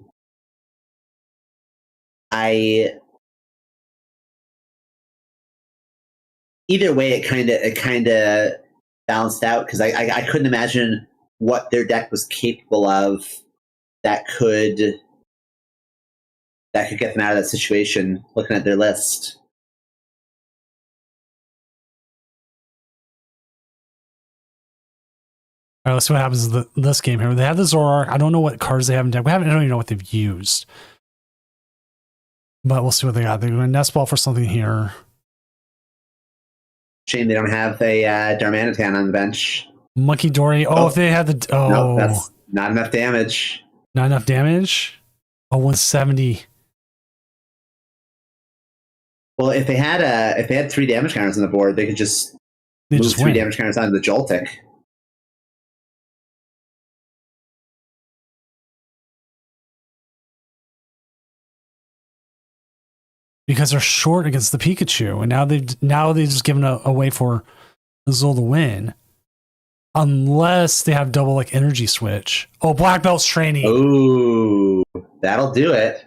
Speaker 2: either way, it kind of balanced out, because I couldn't imagine what their deck was capable of that could get them out of that situation. Looking at their list,
Speaker 1: All right, let's see what happens in this game here. They have the Zoroark. I don't know what cards they have in deck. I don't even know what they've used. But we'll see what they got. They're going to Nest Ball for something here.
Speaker 2: shame they don't have a Darmanitan on the bench.
Speaker 1: Monkey Dory. If they had the...
Speaker 2: No, that's not enough damage.
Speaker 1: Not enough damage? 170.
Speaker 2: Well, if they had 3 damage counters on the board, they could just move 3 damage counters onto the Joltik.
Speaker 1: Because they're short against the Pikachu, and now they've just given a way for Zul to win, unless they have double like energy switch. Black Belt's training.
Speaker 2: Ooh, that'll do it.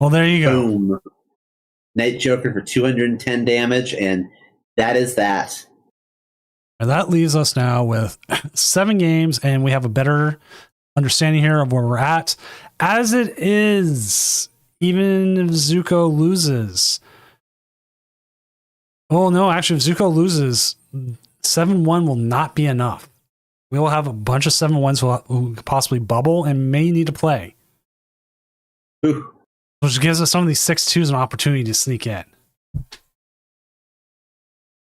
Speaker 1: Well, there you go.
Speaker 2: Boom. Night Joker for 210 damage, and that is that.
Speaker 1: And that leaves us now with 7 games, and we have a better understanding here of where we're at. As it is, even if Zuko loses. Oh, no, actually, if Zuko loses, 7-1 will not be enough. We will have a bunch of 7-1s who could possibly bubble and may need to play.
Speaker 2: Ooh.
Speaker 1: Which gives us some of these 6-2s an opportunity to sneak in.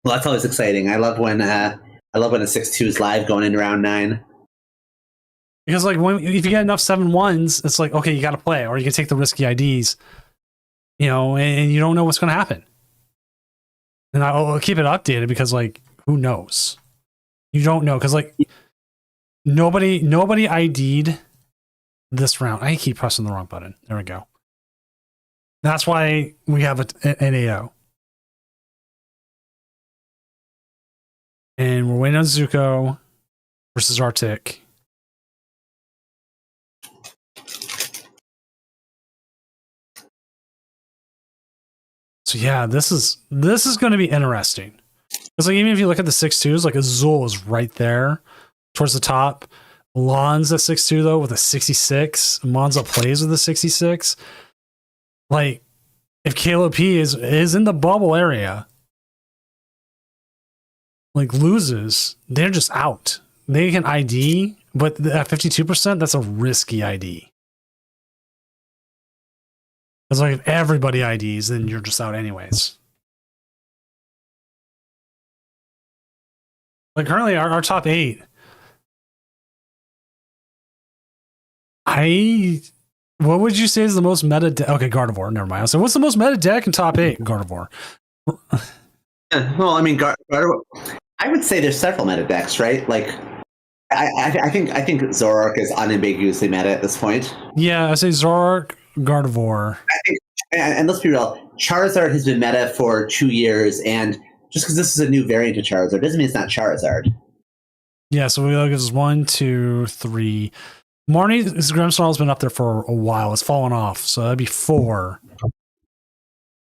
Speaker 2: Well, that's always exciting. I love when a 6-2 is live going into round 9.
Speaker 1: Because like if you get enough 7-1s, it's like, okay, you got to play, or you can take the risky IDs, and you don't know what's going to happen. And I'll keep it updated because like, who knows? You don't know, because like nobody ID'd this round. I keep pressing the wrong button. There we go. That's why we have an AO. And we're waiting on Zuko versus Arctic. So yeah, this is going to be interesting. Because like even if you look at the 6-2s, like Azul is right there towards the top. Lon's at 6-2 though with a 66. Monza plays with a 66. Like if KLOP is in the bubble area, like loses, they're just out. They can ID, but at 52%, that's a risky ID. Because like if everybody IDs, then you're just out anyways. Like currently our top 8, What would you say is the most meta deck? Okay, Gardevoir. Never mind. So what's the most meta deck in top 8? Gardevoir.
Speaker 2: Well, I mean, Gardevoir, I would say there's several meta decks, right? Like, I think Zoroark is unambiguously meta at this point.
Speaker 1: Yeah, I say Zoroark, Gardevoir.
Speaker 2: I think, and let's be real, Charizard has been meta for 2 years, and just because this is a new variant of Charizard doesn't mean it's not Charizard.
Speaker 1: Yeah, so we look at 1, 2, 3. Marnie's Grimmsnarl's been up there for a while. It's fallen off, so that'd be 4.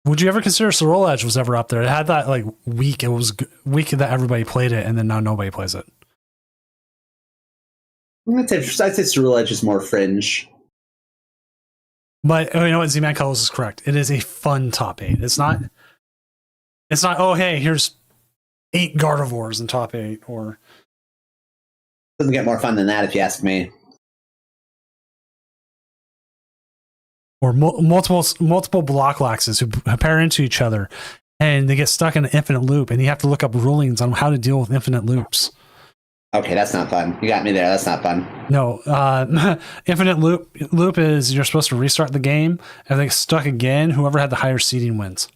Speaker 1: Would you ever consider Swirl Edge was ever up there? It had that like week. It was week that everybody played it, and then now nobody plays it.
Speaker 2: I'd say Swirl Edge is more fringe.
Speaker 1: But you know what? Z-Man Colors is correct. It is a fun top 8. It's not. Oh, hey, here's 8 Gardevoirs in top 8, or
Speaker 2: Doesn't get more fun than that, if you ask me.
Speaker 1: or multiple Blockloxes who pair into each other, and they get stuck in an infinite loop, and you have to look up rulings on how to deal with infinite loops.
Speaker 2: Okay, that's not fun. You got me there. That's not fun.
Speaker 1: No, infinite loop is you're supposed to restart the game, and they get stuck again. Whoever had the higher seeding wins.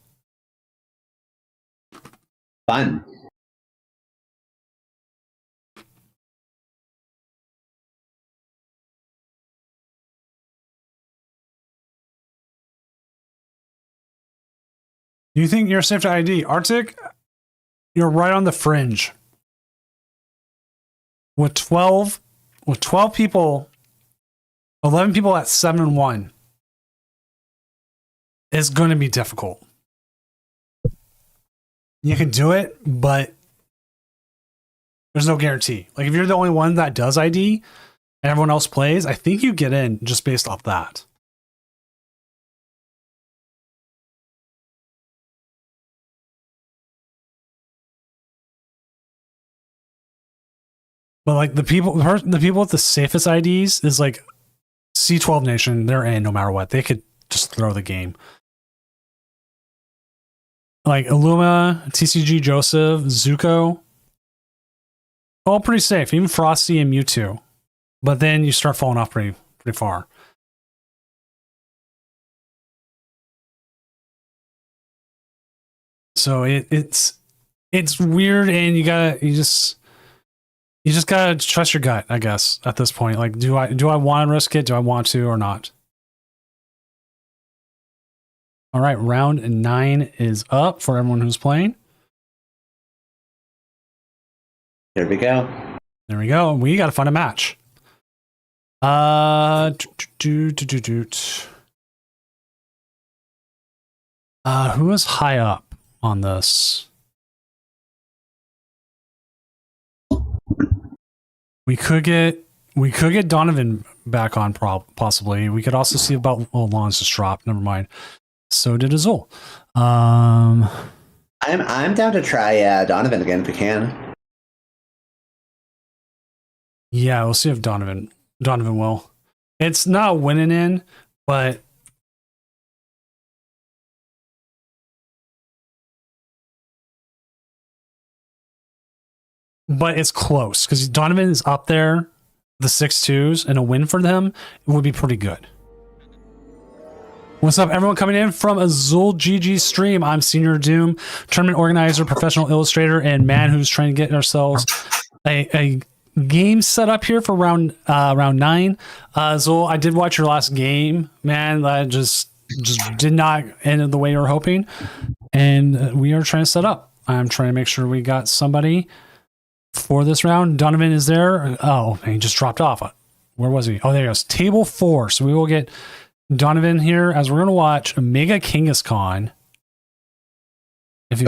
Speaker 2: Fun.
Speaker 1: You think you're safe to ID? Arctic, you're right on the fringe. With 12 people, 11 people at 7-1, it's going to be difficult. You can do it, but there's no guarantee. Like if you're the only one that does ID and everyone else plays, I think you get in just based off that. But like the people with the safest IDs is like C12 Nation. They're in no matter what. They could just throw the game. Like Illuma, TCG Joseph, Zuko, all pretty safe. Even Frosty and Mewtwo. But then you start falling off pretty far. So it's weird, and you just gotta trust your gut, I guess, at this point. Like, do I want to risk it? Do I want to or not? All right, round 9 is up for everyone who's playing.
Speaker 2: There we go.
Speaker 1: There we go. We got to find a match. Who is high up on this? We could get Donovan back on possibly. We could also see about Lawrence just dropped. Never mind. So did Azul.
Speaker 2: I'm down to try Donovan again if we can.
Speaker 1: Yeah, we'll see if Donovan will. It's not winning in, but it's close because Donovan is up there, the 6-2s, and a win for them would be pretty good. What's up, everyone coming in from Azul GG stream? I'm Senior Doom, tournament organizer, professional illustrator, and man who's trying to get ourselves a game set up here for round 9. Azul, I did watch your last game, man. That just did not end the way you were hoping, and we are trying to set up. I'm trying to make sure we got somebody for this round. Donovan is there. Oh, he just dropped off. Where was he? Oh, there he goes. Table 4. So we will get Donovan here as we're going to watch Mega Kangaskhan. If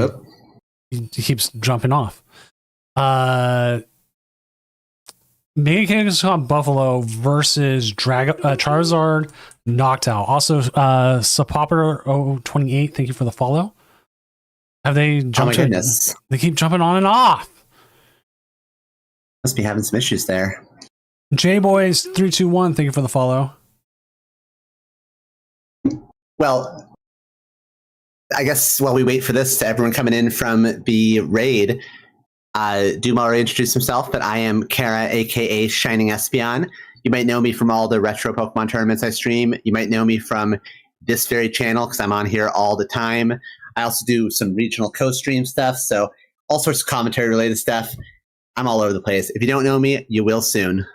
Speaker 1: he keeps jumping off. Mega Kangaskhan Buffalo versus Charizard Noctowl. Also, Sapopper 028, thank you for the follow. Have they jumped? Oh my
Speaker 2: goodness.
Speaker 1: They keep jumping on and off.
Speaker 2: Must be having some issues there.
Speaker 1: J-Boys 321, thank you for the follow.
Speaker 2: Well, I guess while we wait for this, to everyone coming in from the raid, Doom already introduced himself, but I am Kara, aka Shining Espeon. You might know me from all the retro Pokemon tournaments I stream. You might know me from this very channel because I'm on here all the time. I also do some regional co-stream stuff, so all sorts of commentary related stuff. I'm all over the place. If you don't know me, you will soon.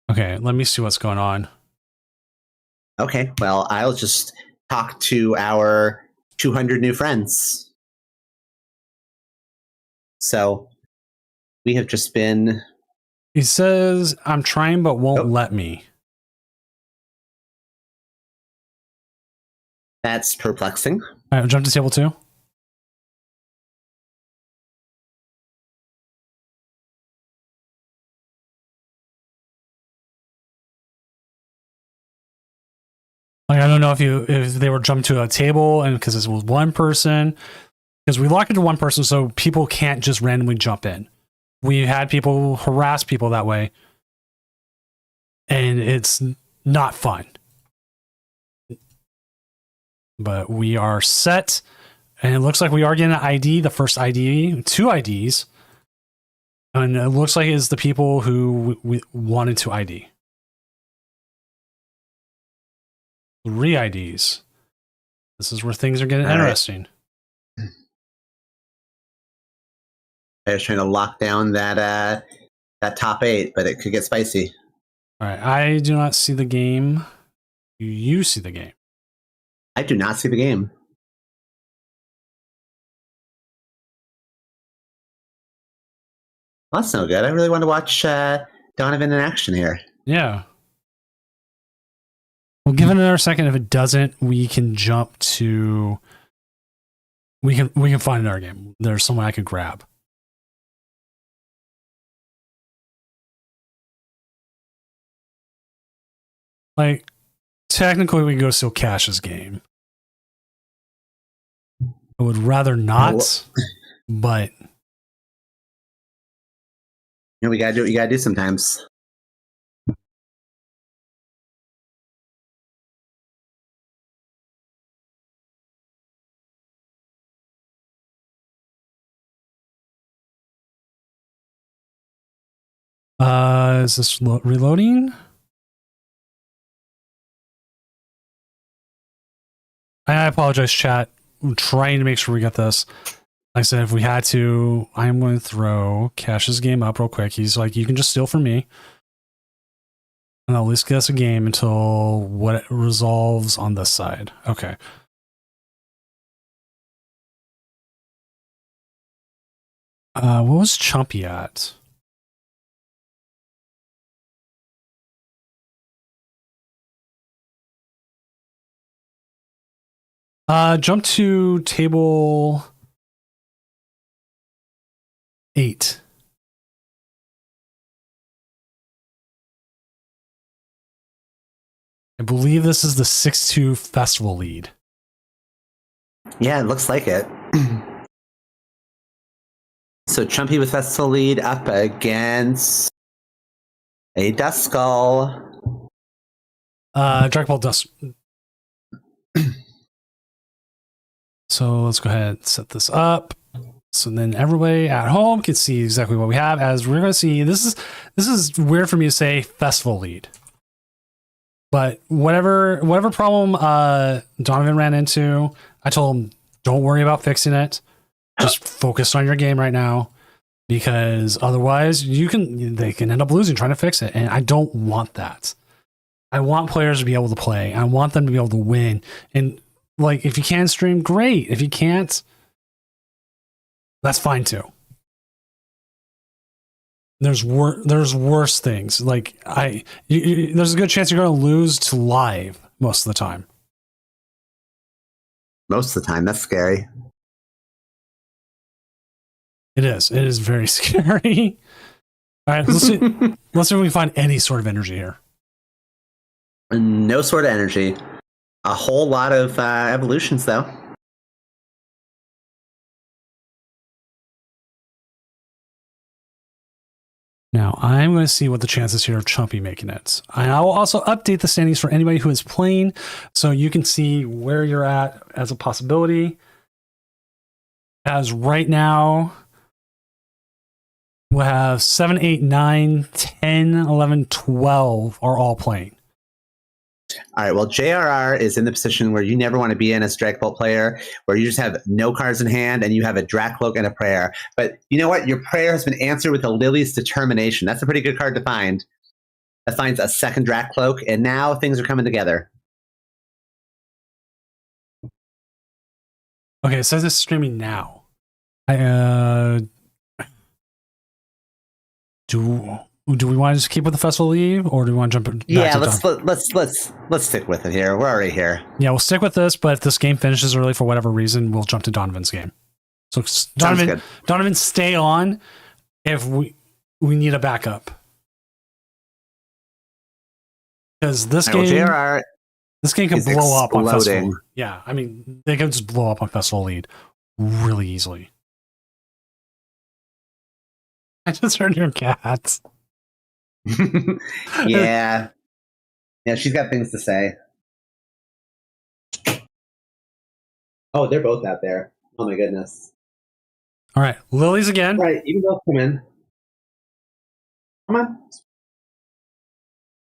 Speaker 1: Okay, let me see what's going on.
Speaker 2: Okay, well, I'll just talk to our 200 new friends. So we have just been...
Speaker 1: He says, I'm trying but won't let me.
Speaker 2: That's perplexing.
Speaker 1: All right, jump to table 2. Like, I don't know if they were jumped to a table and because this was one person, because we lock it to one person so people can't just randomly jump in. We've had people harass people that way, and it's not fun. But we are set, and it looks like we are getting an ID, the first ID, 2 IDs, and it looks like it's the people who we wanted to ID. 3 IDs. This is where things are getting interesting.
Speaker 2: I was trying to lock down that top 8, but it could get spicy.
Speaker 1: All right, I do not see the game. You see the game.
Speaker 2: I do not see the game. Well, that's no good. I really want to watch Donovan in action here.
Speaker 1: Yeah. Well, give it another second. If it doesn't, we can jump to. We can find another game. There's someone I could grab. Like, technically, we can go steal Cash's game. I would rather not, but
Speaker 2: we gotta do what you gotta do sometimes.
Speaker 1: Is this reloading? I apologize, chat. I'm trying to make sure we get this. Like I said, if we had to, I'm going to throw Cash's game up real quick. He's like, you can just steal from me. And I'll at least get us a game until what resolves on this side. Okay. What was Chumpy at? Jump to table 8. I believe this is the 6-2 festival lead.
Speaker 2: Yeah, it looks like it. So Chumpy with festival lead up against a Duskull.
Speaker 1: Dragon Ball Dust. So let's go ahead and set this up. So then everybody at home can see exactly what we have. As we're going to see, this is weird for me to say festival lead, but whatever problem Donovan ran into, I told him don't worry about fixing it. Just focus on your game right now, because otherwise they can end up losing trying to fix it, and I don't want that. I want players to be able to play. I want them to be able to win. And like, if you can stream, great. If you can't, that's fine too. There's worse things. Like there's a good chance you're going to lose to live most of the time.
Speaker 2: Most of the time, that's scary.
Speaker 1: It is. It is very scary. All right, let's see. Let's see if we can find any sort of energy here.
Speaker 2: No sort of energy. A whole lot of evolutions, though.
Speaker 1: Now, I'm going to see what the chances here of Chumpy making it. And I will also update the standings for anybody who is playing, so you can see where you're at as a possibility. As right now, we'll have 7, 8, 9, 10, 11, 12 are all playing.
Speaker 2: All right. Well, JRR is in the position where you never want to be in as a Dragapult player, where you just have no cards in hand and you have a Dracloak and a prayer. But you know what? Your prayer has been answered with a Lily's Determination. That's a pretty good card to find. That finds a second Dracloak, and now things are coming together.
Speaker 1: Okay, it says it's streaming now. Do we want to just keep with the festival leave, or do we want to jump back
Speaker 2: Yeah,
Speaker 1: to
Speaker 2: let's stick with it here. We're already here.
Speaker 1: Yeah, we'll stick with this, but if this game finishes early for whatever reason, we'll jump to Donovan's game. So Donovan, stay on if we need a backup. Because this game, this game can blow up on Festival. Yeah, I mean, they can just blow up on Festival Lead really easily. I just heard your cats.
Speaker 2: Yeah, she's got things to say. Oh, they're both out there. Oh my goodness.
Speaker 1: All right, Lily's again.
Speaker 2: All right, you can both come in. Come on.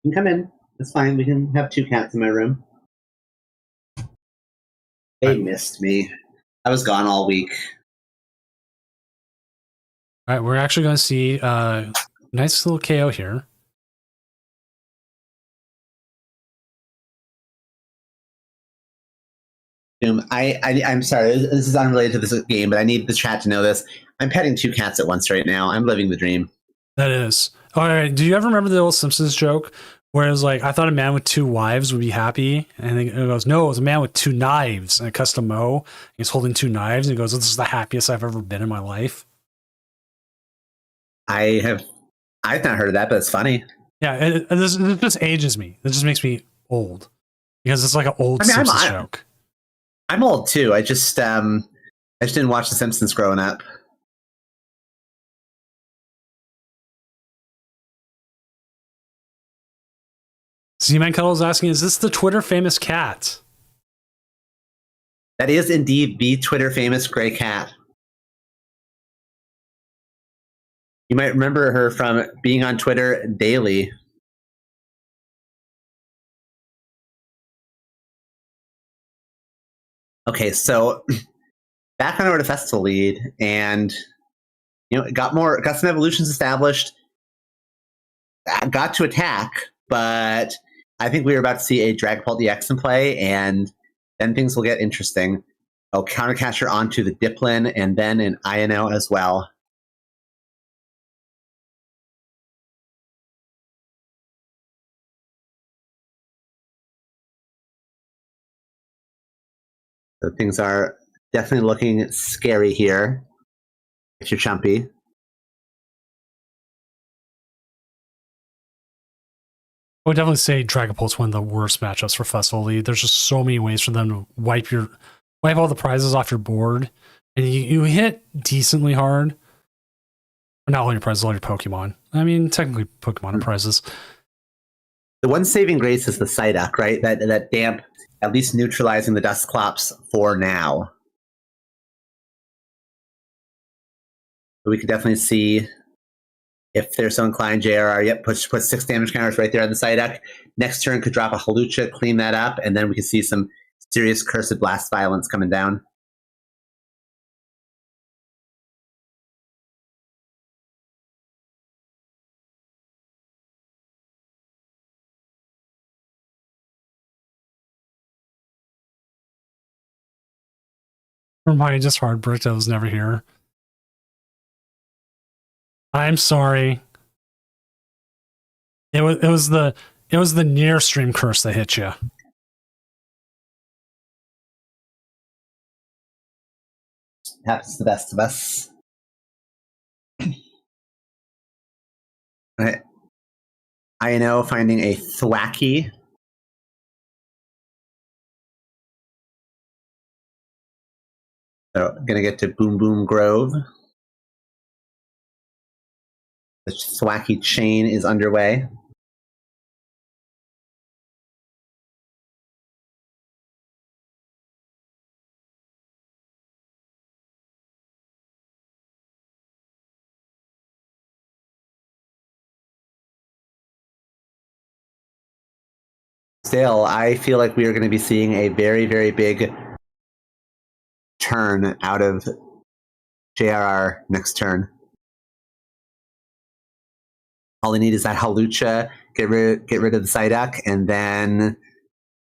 Speaker 2: You can come in. It's fine. We can have two cats in my room. They missed me. I was gone all week.
Speaker 1: All right, we're actually going to see nice little KO here.
Speaker 2: I'm sorry, this is unrelated to this game, but I need the chat to know this. I'm petting two cats at once right now. I'm living the dream.
Speaker 1: That is. All right, do you ever remember the old Simpsons joke where it was like, I thought a man with two wives would be happy, and then it goes, no, it was a man with two knives, and it cuts to Mo. He's holding two knives, and he goes, this is the happiest I've ever been in my life.
Speaker 2: I've not heard of that, but it's funny.
Speaker 1: Yeah, it just ages me. It just makes me old because it's like an old Simpsons joke.
Speaker 2: I'm old too. I just didn't watch The Simpsons growing up.
Speaker 1: Z-Man Cuddle is asking, is this the Twitter famous cat?
Speaker 2: That is indeed the Twitter famous gray cat. You might remember her from being on Twitter daily. Okay, so back on over to Festival Lead, and got some evolutions established. Got to attack, but I think we were about to see a Dragapult EX in play, and then things will get interesting. Oh, Countercatcher onto the Diplin, and then an INO as well. So things are definitely looking scary here if you're Chumpy.
Speaker 1: I would definitely say Dragapult's one of the worst matchups for Festival League. There's just so many ways for them to wipe all the prizes off your board, and you hit decently hard. Not all your prizes, all your Pokemon. I mean, technically Pokemon are prizes.
Speaker 2: The one saving grace is the Psyduck, right? That damp, at least neutralizing the Dusclops for now. But we could definitely see if they're so inclined. JRR, yep, put 6 damage counters right there on the Psyduck. Next turn could drop a Hawlucha, clean that up, and then we could see some serious Cursed Blast violence coming down.
Speaker 1: Hermione just heartbroken I was never here. I'm sorry. It was the near stream curse that hit you.
Speaker 2: Happens to the best of us. Right. I know finding a Thwackey. So gonna get to Boom Boom Grove. The Thwackey chain is underway. Still, I feel like we are going to be seeing a very, very big turn out of JRR next turn. All they need is that Halucha, get rid of the Psyduck, and then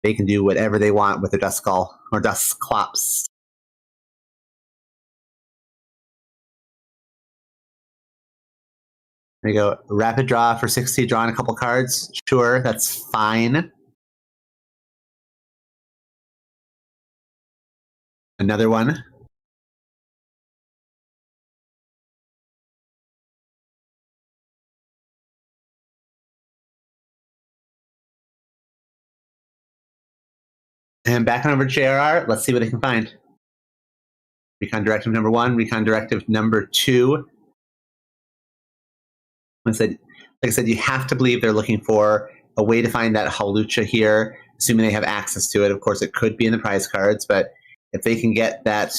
Speaker 2: they can do whatever they want with their Duskull or Dusclops. There you go. Rapid draw for 60, drawing a couple cards. Sure, that's fine. Another one. And back on over to JRR. Let's see what they can find. Recon Directive number 1, Recon Directive number 2. Like I said, you have to believe they're looking for a way to find that Halucha here, assuming they have access to it. Of course, it could be in the prize cards, but if they can get that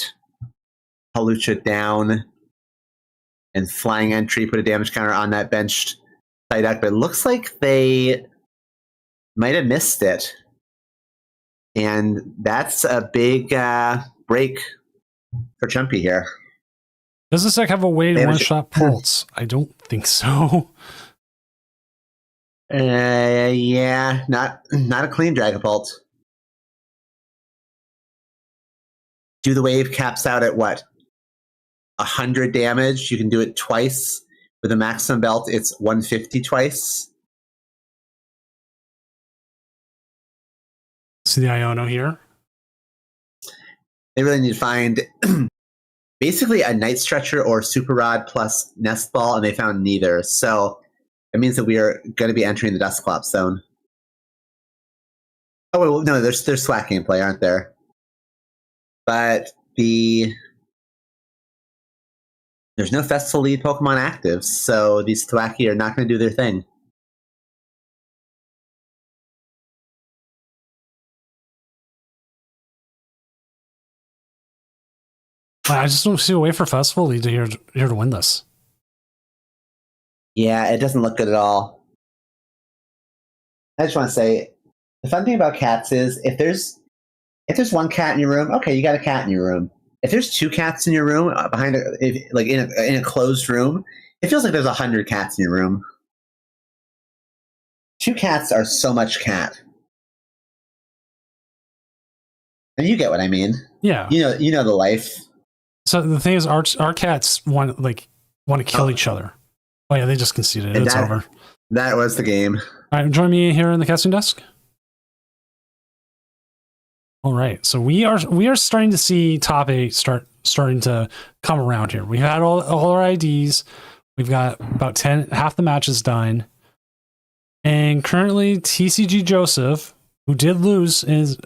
Speaker 2: Halucha down and flying entry, put a damage counter on that benched Psyduck, but it looks like they might have missed it. And that's a big break for Chumpy here.
Speaker 1: Does this deck have a way to one-shot Pulse? I don't think so.
Speaker 2: Yeah, not a clean Dragapult. Do the wave caps out at what? 100 damage. You can do it twice. With a maximum belt, it's 150 twice.
Speaker 1: See the Iono here.
Speaker 2: They really need to find basically a Night Stretcher or Super Rod plus Nest Ball, and they found neither. So it means that we are going to be entering the Dusclops zone. Oh, well, no, there's Swag gameplay, aren't there? But there's no Festival lead Pokemon active, so these Thwackey are not going to do their thing.
Speaker 1: I just don't see a way for Festival lead here to win this.
Speaker 2: Yeah, it doesn't look good at all. I just want to say, the fun thing about cats is if there's one cat in your room, okay, you got a cat in your room. If there's 2 cats in your room in a closed room, it feels like there's 100 cats in your room. 2 cats are so much cat. And you get what I mean.
Speaker 1: Yeah.
Speaker 2: You know the life.
Speaker 1: So the thing is, our cats want to kill each other. Oh yeah, they just conceded. It's over.
Speaker 2: That was the game.
Speaker 1: All right, join me here in the casting desk. All right, so we are starting to see top 8 starting to come around here. We've had all our IDs. We've got about half the matches done, and currently TCG Joseph, who did lose, is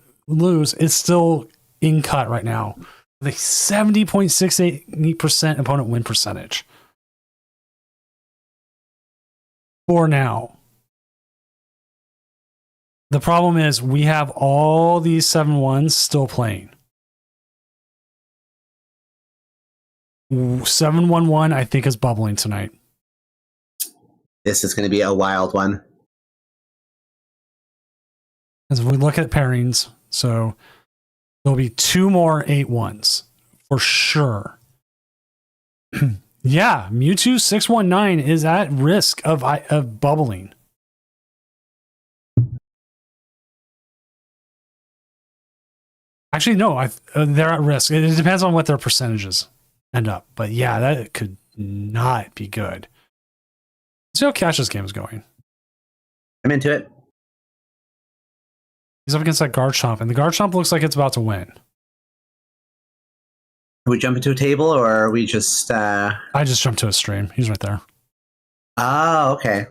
Speaker 1: still in cut right now with a 70.68% opponent win percentage. For now. The problem is we have all these 7-1s still playing. 7-1-1, I think, is bubbling tonight.
Speaker 2: This is going to be a wild one.
Speaker 1: As we look at pairings, so there'll be 2 more 8-1s for sure. Yeah, Mewtwo 619 is at risk of bubbling. Actually, no, they're at risk. It depends on what their percentages end up. But yeah, that could not be good. Let's see how Cash's game is going.
Speaker 2: I'm into it.
Speaker 1: He's up against that Garchomp, and the Garchomp looks like it's about to win.
Speaker 2: Are we jump into a table, or are we just...
Speaker 1: I just jumped to a stream. He's right there.
Speaker 2: Oh, okay.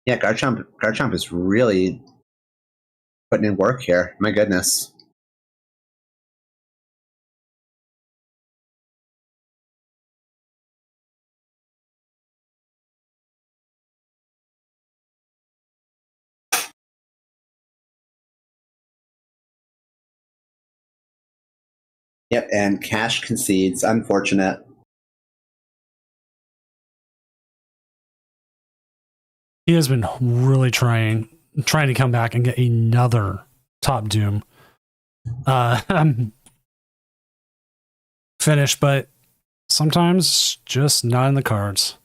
Speaker 2: Yeah, Garchomp is really putting in work here. My goodness. Yep, and Cash concedes. Unfortunate.
Speaker 1: He has been really trying to come back and get another top Doom finish, but sometimes it's just not in the cards.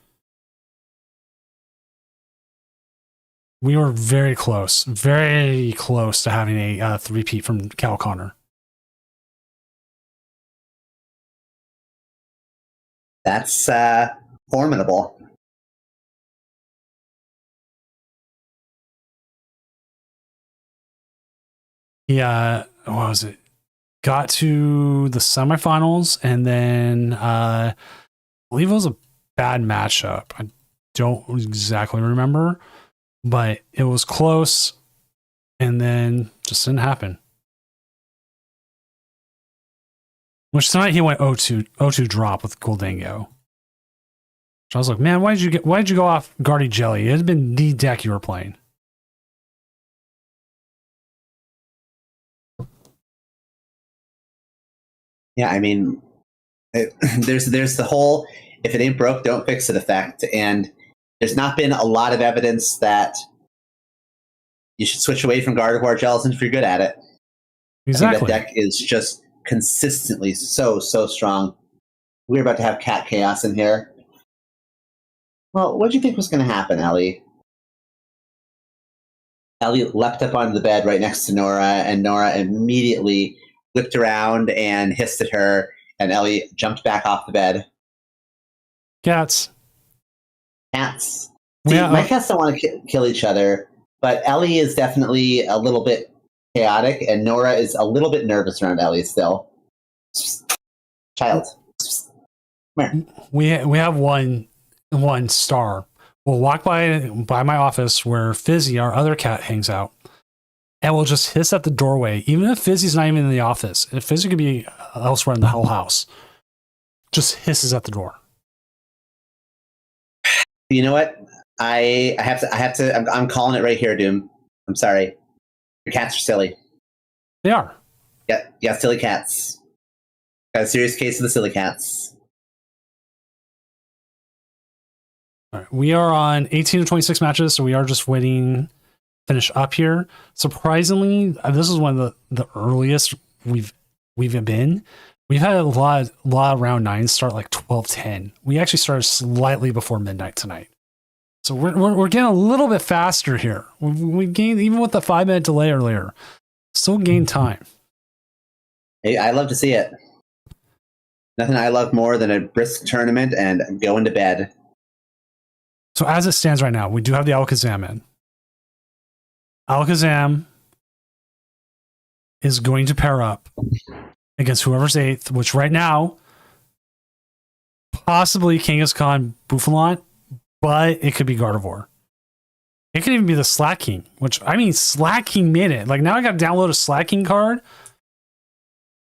Speaker 1: We were very close to having a three-peat from Cal Connor.
Speaker 2: That's formidable.
Speaker 1: Yeah, what was it? Got to the semifinals, and then I believe it was a bad matchup. I don't exactly remember, but it was close, and then just didn't happen. Which tonight he went 0-2 drop with Goldango. So I was like, man, why did you go off Guardy Jelly? It had been the deck you were playing.
Speaker 2: Yeah, I mean, there's the whole if it ain't broke, don't fix it effect, and there's not been a lot of evidence that you should switch away from Gardevoir Gelatin if you're good at it.
Speaker 1: Exactly.
Speaker 2: I think that deck is just consistently so strong. We're about to have Cat Chaos in here. Well, what do you think was going to happen, Ellie? Ellie leapt up onto the bed right next to Nora, and Nora immediately whipped around and hissed at her, and Ellie jumped back off the bed.
Speaker 1: Cats.
Speaker 2: Cats. See, my cats don't want to kill each other, but Ellie is definitely a little bit chaotic, and Nora is a little bit nervous around Ellie still. Child. Come here.
Speaker 1: We have one star. We'll walk by my office where Fizzy, our other cat, hangs out, and we'll just hiss at the doorway, even if Fizzy's not even in the office. If Fizzy could be elsewhere in the whole house, just hisses at the door.
Speaker 2: You know what? I have to. I'm calling it right here, Doom. I'm sorry. Your cats are silly.
Speaker 1: They are.
Speaker 2: Yeah, silly cats. Got a serious case of the silly cats.
Speaker 1: All right, we are on 18 to 26 matches, so we are just waiting to finish up here. Surprisingly, this is one of the earliest we've been. We've had a lot of round 9s start like 12:10. We actually started slightly before midnight tonight. So we're getting a little bit faster here. We gained, even with the 5-minute delay earlier, still gained time.
Speaker 2: Hey, I love to see it. Nothing I love more than a brisk tournament and going to bed.
Speaker 1: So as it stands right now, we do have the Alakazam in. Alakazam is going to pair up against whoever's 8th, which right now, possibly Kangaskhan Buffalant, but it could be Gardevoir. It could even be the Slacking, which, I mean, Slacking made it. Like, now I got to download a Slacking card,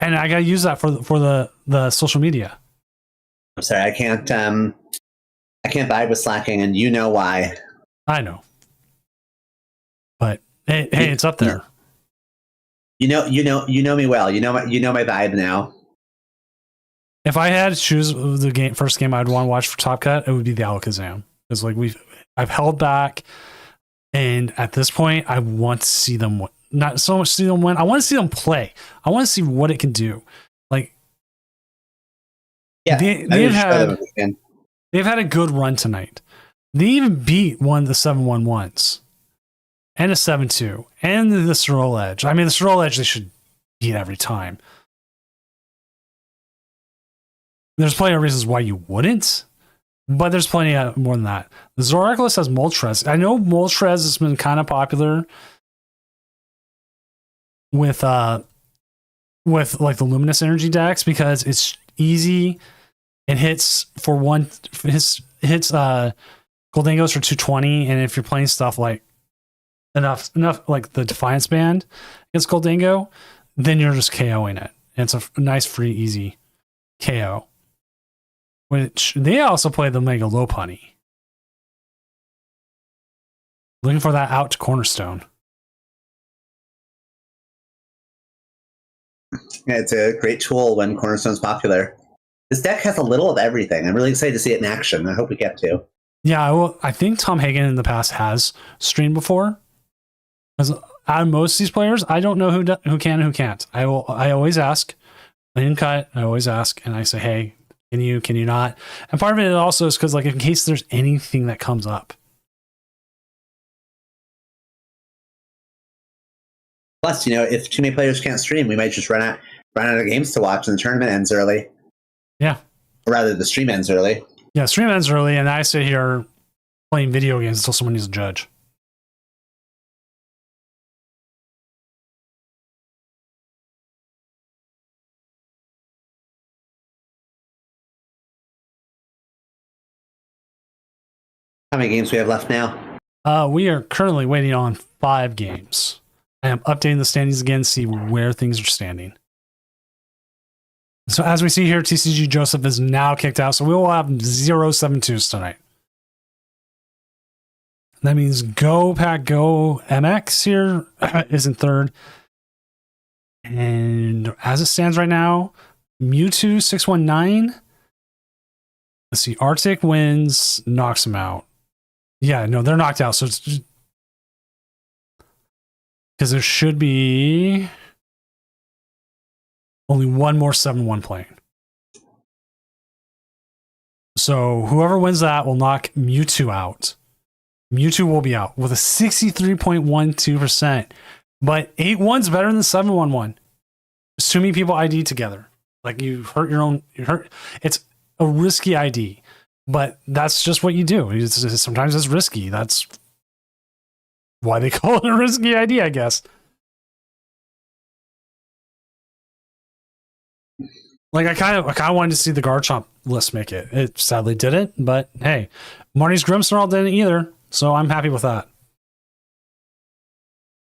Speaker 1: and I got to use that for the social media.
Speaker 2: I'm sorry, I can't vibe with Slacking, and you know why.
Speaker 1: I know. But, hey, it's up there.
Speaker 2: You know me well. You know my vibe now.
Speaker 1: If I had to choose the first game I'd want to watch for Top Cut, it would be the Alakazam. It's like I've held back, and at this point, I want to see them. Not so much see them win. I want to see them play. I want to see what it can do. Like,
Speaker 2: yeah,
Speaker 1: they've had a good run tonight. They even beat one of the 7-1-1s and a 7-2 and the Sorrel Edge. I mean, the Sorrel Edge they should beat every time. There's plenty of reasons why you wouldn't, but there's plenty of more than that. The Zoroark has Moltres. I know Moltres has been kind of popular with like the Luminous Energy decks because it's easy. It hits for one. Hits Goldangos for 220, and if you're playing stuff like enough like the Defiance Band against Goldango, then you're just KOing it. And it's a nice, free, easy KO. Which they also play the Mega Lopunny. Looking for that out to Cornerstone.
Speaker 2: Yeah, it's a great tool when Cornerstone's popular. This deck has a little of everything. I'm really excited to see it in action. I hope we get to.
Speaker 1: Yeah, I think Tom Hagen in the past has streamed before. As out of most of these players, I don't know who can and who can't. I always ask. In cut, I always ask, and I say, hey, can you not? And part of it also is because, like, in case there's anything that comes up.
Speaker 2: Plus, if too many players can't stream, we might just run out of games to watch, and the tournament ends early.
Speaker 1: Yeah.
Speaker 2: Or rather, the stream ends early.
Speaker 1: Yeah, stream ends early, and I sit here playing video games until someone needs a judge.
Speaker 2: How many games we have left now?
Speaker 1: We are currently waiting on 5 games. I am updating the standings again to see where things are standing. So as we see here, TCG Joseph is now kicked out, so we will have 0-7-2s tonight. That means Go Pack Go MX here is in third. And as it stands right now, Mewtwo 619. Let's see, Arctic wins, knocks him out. Yeah, no, they're knocked out. So it's because there should be only one more 7-1 playing. So whoever wins that will knock Mewtwo out. Mewtwo will be out with a 63.12%. But 8-1's better than 7-1-1. There's too many people ID together. Like you hurt. It's a risky ID. But that's just what you do. Sometimes it's risky. That's why they call it a risky ID, I guess. Like I kind of wanted to see the Garchomp list make it. It sadly didn't, but hey, Marty's Grimmsnarl didn't either, so I'm happy with that.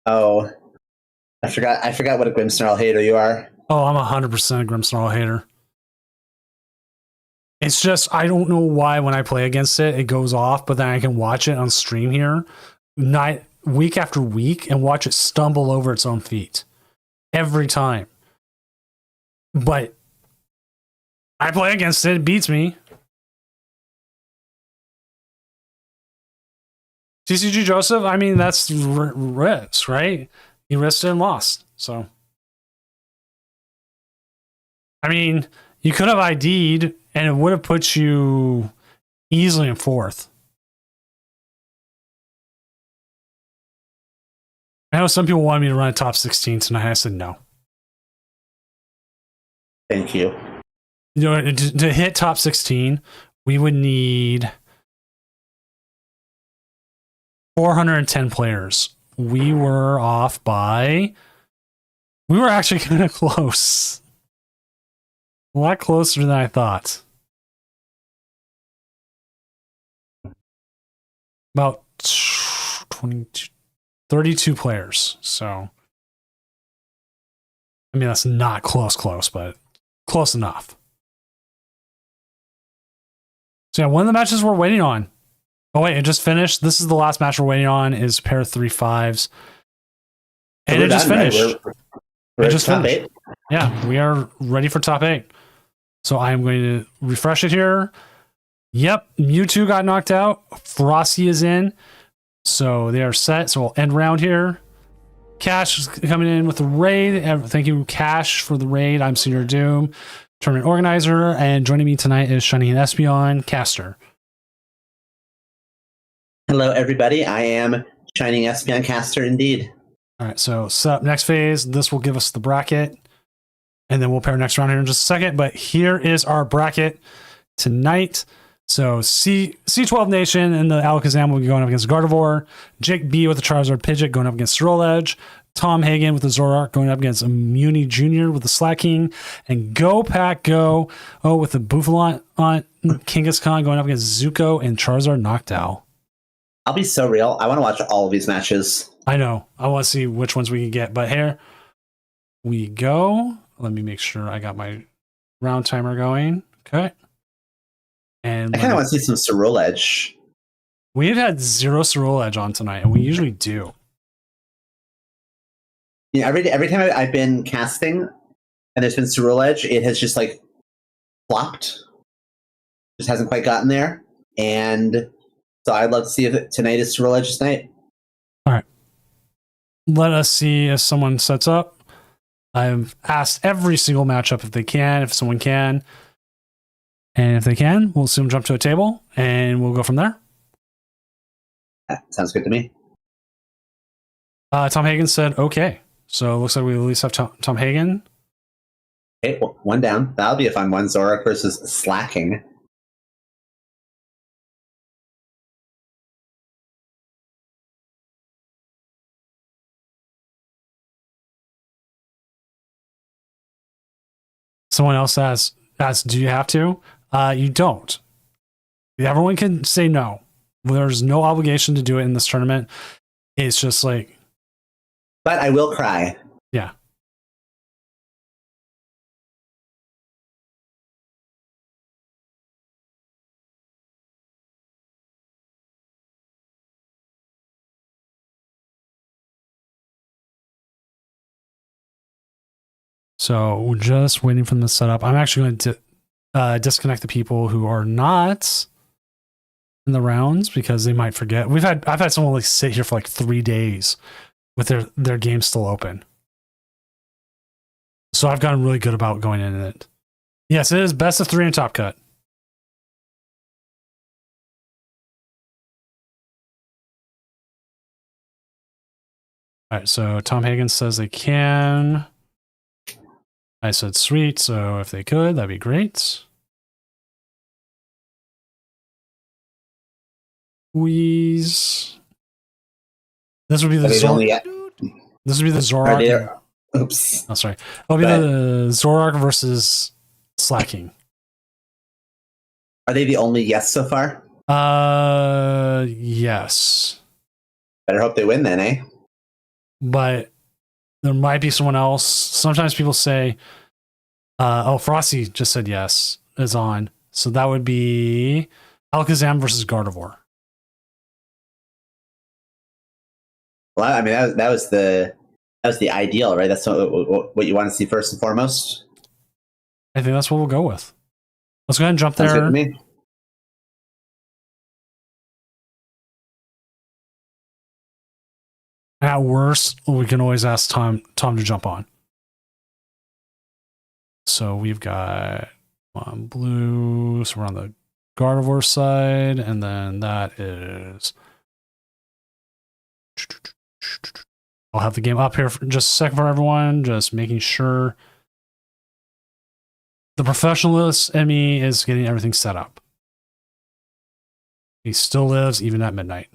Speaker 2: Oh, I forgot what a Grimmsnarl hater you are.
Speaker 1: Oh, I'm 100% a Grimmsnarl hater. It's just, I don't know why when I play against it, it goes off, but then I can watch it on stream here week after week and watch it stumble over its own feet every time. But I play against it, it beats me. TCG Joseph, I mean, that's risk, right? He risked it and lost. So, I mean, you could have ID'd and it would have put you easily in 4th. I know some people wanted me to run a top 16 tonight. I said no.
Speaker 2: Thank you.
Speaker 1: To hit top 16, we would need 410 players. We were off by... We were actually kind of close. A lot closer than I thought. About 32 players. So, I mean, that's not close, but close enough. So yeah, one of the matches we're waiting on. Oh wait, it just finished. This is the last match we're waiting on is pair 3-5s. And it just finished.
Speaker 2: Right? We're
Speaker 1: it just
Speaker 2: top
Speaker 1: finished. 8. Yeah, we are ready for top 8. So I'm going to refresh it here. Yep, Mewtwo got knocked out. Frosty is in. So they are set. So we'll end round here. Cash is coming in with the raid. Thank you, Cash, for the raid. I'm Senior Doom, tournament organizer. And joining me tonight is Shining Espeon, caster.
Speaker 2: Hello, everybody. I am Shining Espeon caster indeed.
Speaker 1: All right, so set up next phase. This will give us the bracket. And then we'll pair next round here in just a second. But here is our bracket tonight. So C12 Nation and the Alakazam will be going up against Gardevoir. Jake B with the Charizard Pidgeot going up against Sirolege. Tom Hagen with the Zoroark going up against Muni Jr. with the Slaking. And Go Pack Go with the Bouffalant on Kangaskhan going up against Zuko and Charizard Noctowl.
Speaker 2: I'll be so real. I want to watch all of these matches.
Speaker 1: I know. I want to see which ones we can get. But here we go. Let me make sure I got my round timer going. Okay. And
Speaker 2: I kind of want to see some Sirolege.
Speaker 1: We've had 0 Sirolege on tonight, and we usually do.
Speaker 2: Yeah, every time I've been casting, and there's been Cerulean Edge, it has just like flopped. Just hasn't quite gotten there. And so I'd love to see if tonight is Cerulean Edge tonight.
Speaker 1: All right. Let us see if someone sets up. I've asked every single matchup if someone can. And if they can, we'll assume jump to a table and we'll go from there.
Speaker 2: Yeah, sounds good to me.
Speaker 1: Tom Hagen said, okay. So it looks like we at least have Tom Hagen.
Speaker 2: Okay, one down. That'll be a fun one. Zorak versus Slacking.
Speaker 1: Someone else asked, do you have to? You don't. Everyone can say no. There's no obligation to do it in this tournament. It's just like...
Speaker 2: But I will cry.
Speaker 1: Yeah. So we're just waiting for them to set up. I'm actually going to disconnect the people who are not in the rounds because they might forget. I've had someone like sit here for like 3 days with their game still open. So I've gotten really good about going in it. Yes, it is best of 3 and top cut. All right, so Tom Hagen says they can. I said sweet, so if they could, that'd be great. Squeeze. This would be the This would be the Zorak.
Speaker 2: Oops.
Speaker 1: Oh, sorry. It'll be the Zorak versus Slacking.
Speaker 2: Are they the only yes so far?
Speaker 1: Yes.
Speaker 2: Better hope they win then, eh?
Speaker 1: But there might be someone else. Sometimes people say, Frosty just said yes, is on. So that would be Alakazam versus Gardevoir.
Speaker 2: Well, I mean, that was the ideal, right? That's what you want to see first and foremost.
Speaker 1: I think that's what we'll go with. Let's go ahead and jump
Speaker 2: Sounds
Speaker 1: there.
Speaker 2: good to me.
Speaker 1: At worst, we can always ask Tom to jump on. So we've got blue, so we're on the Gardevoir side, and then that is... I'll have the game up here for just a second for everyone, just making sure the professionalist Emmy is getting everything set up. He still lives even at midnight.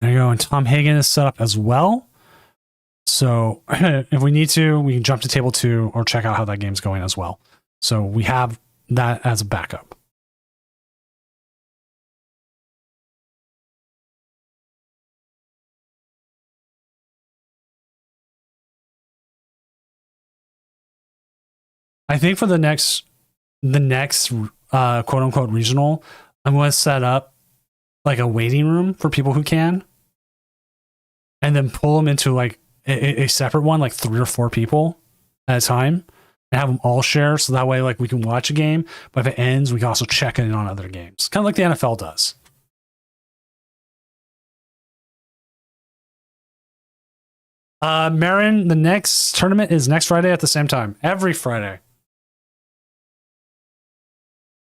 Speaker 1: There you go. And Tom Hagen is set up as well. So if we need to, we can jump to table 2 or check out how that game's going as well. So we have that as a backup. I think for the next quote unquote regional, I'm going to set up like a waiting room for people who can, and then pull them into like a separate one, like 3 or 4 people at a time, and have them all share. So that way, like we can watch a game, but if it ends, we can also check in on other games, kind of like the NFL does. Marin, the next tournament is next Friday at the same time, every Friday.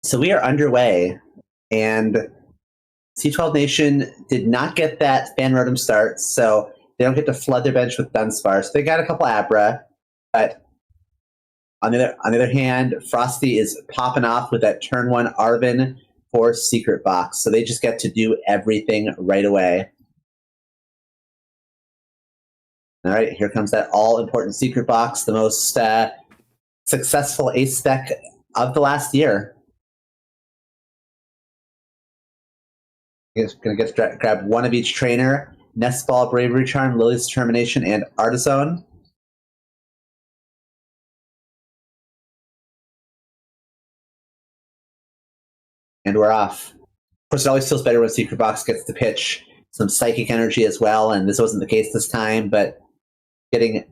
Speaker 2: So we are underway, and C12 Nation did not get that Fan Rotom start, so they don't get to flood their bench with Dunsparce. So they got a couple Abra, but on the other hand, Frosty is popping off with that turn 1 Arven for Secret Box, so they just get to do everything right away. All right, here comes that all-important Secret Box, the most successful ace deck of the last year. He's going to grab one of each trainer: Nest Ball, Bravery Charm, Lily's Determination, and Artizone. And we're off. course, it always feels better when Secret Box gets to pitch some psychic energy as well, and this wasn't the case this time, but getting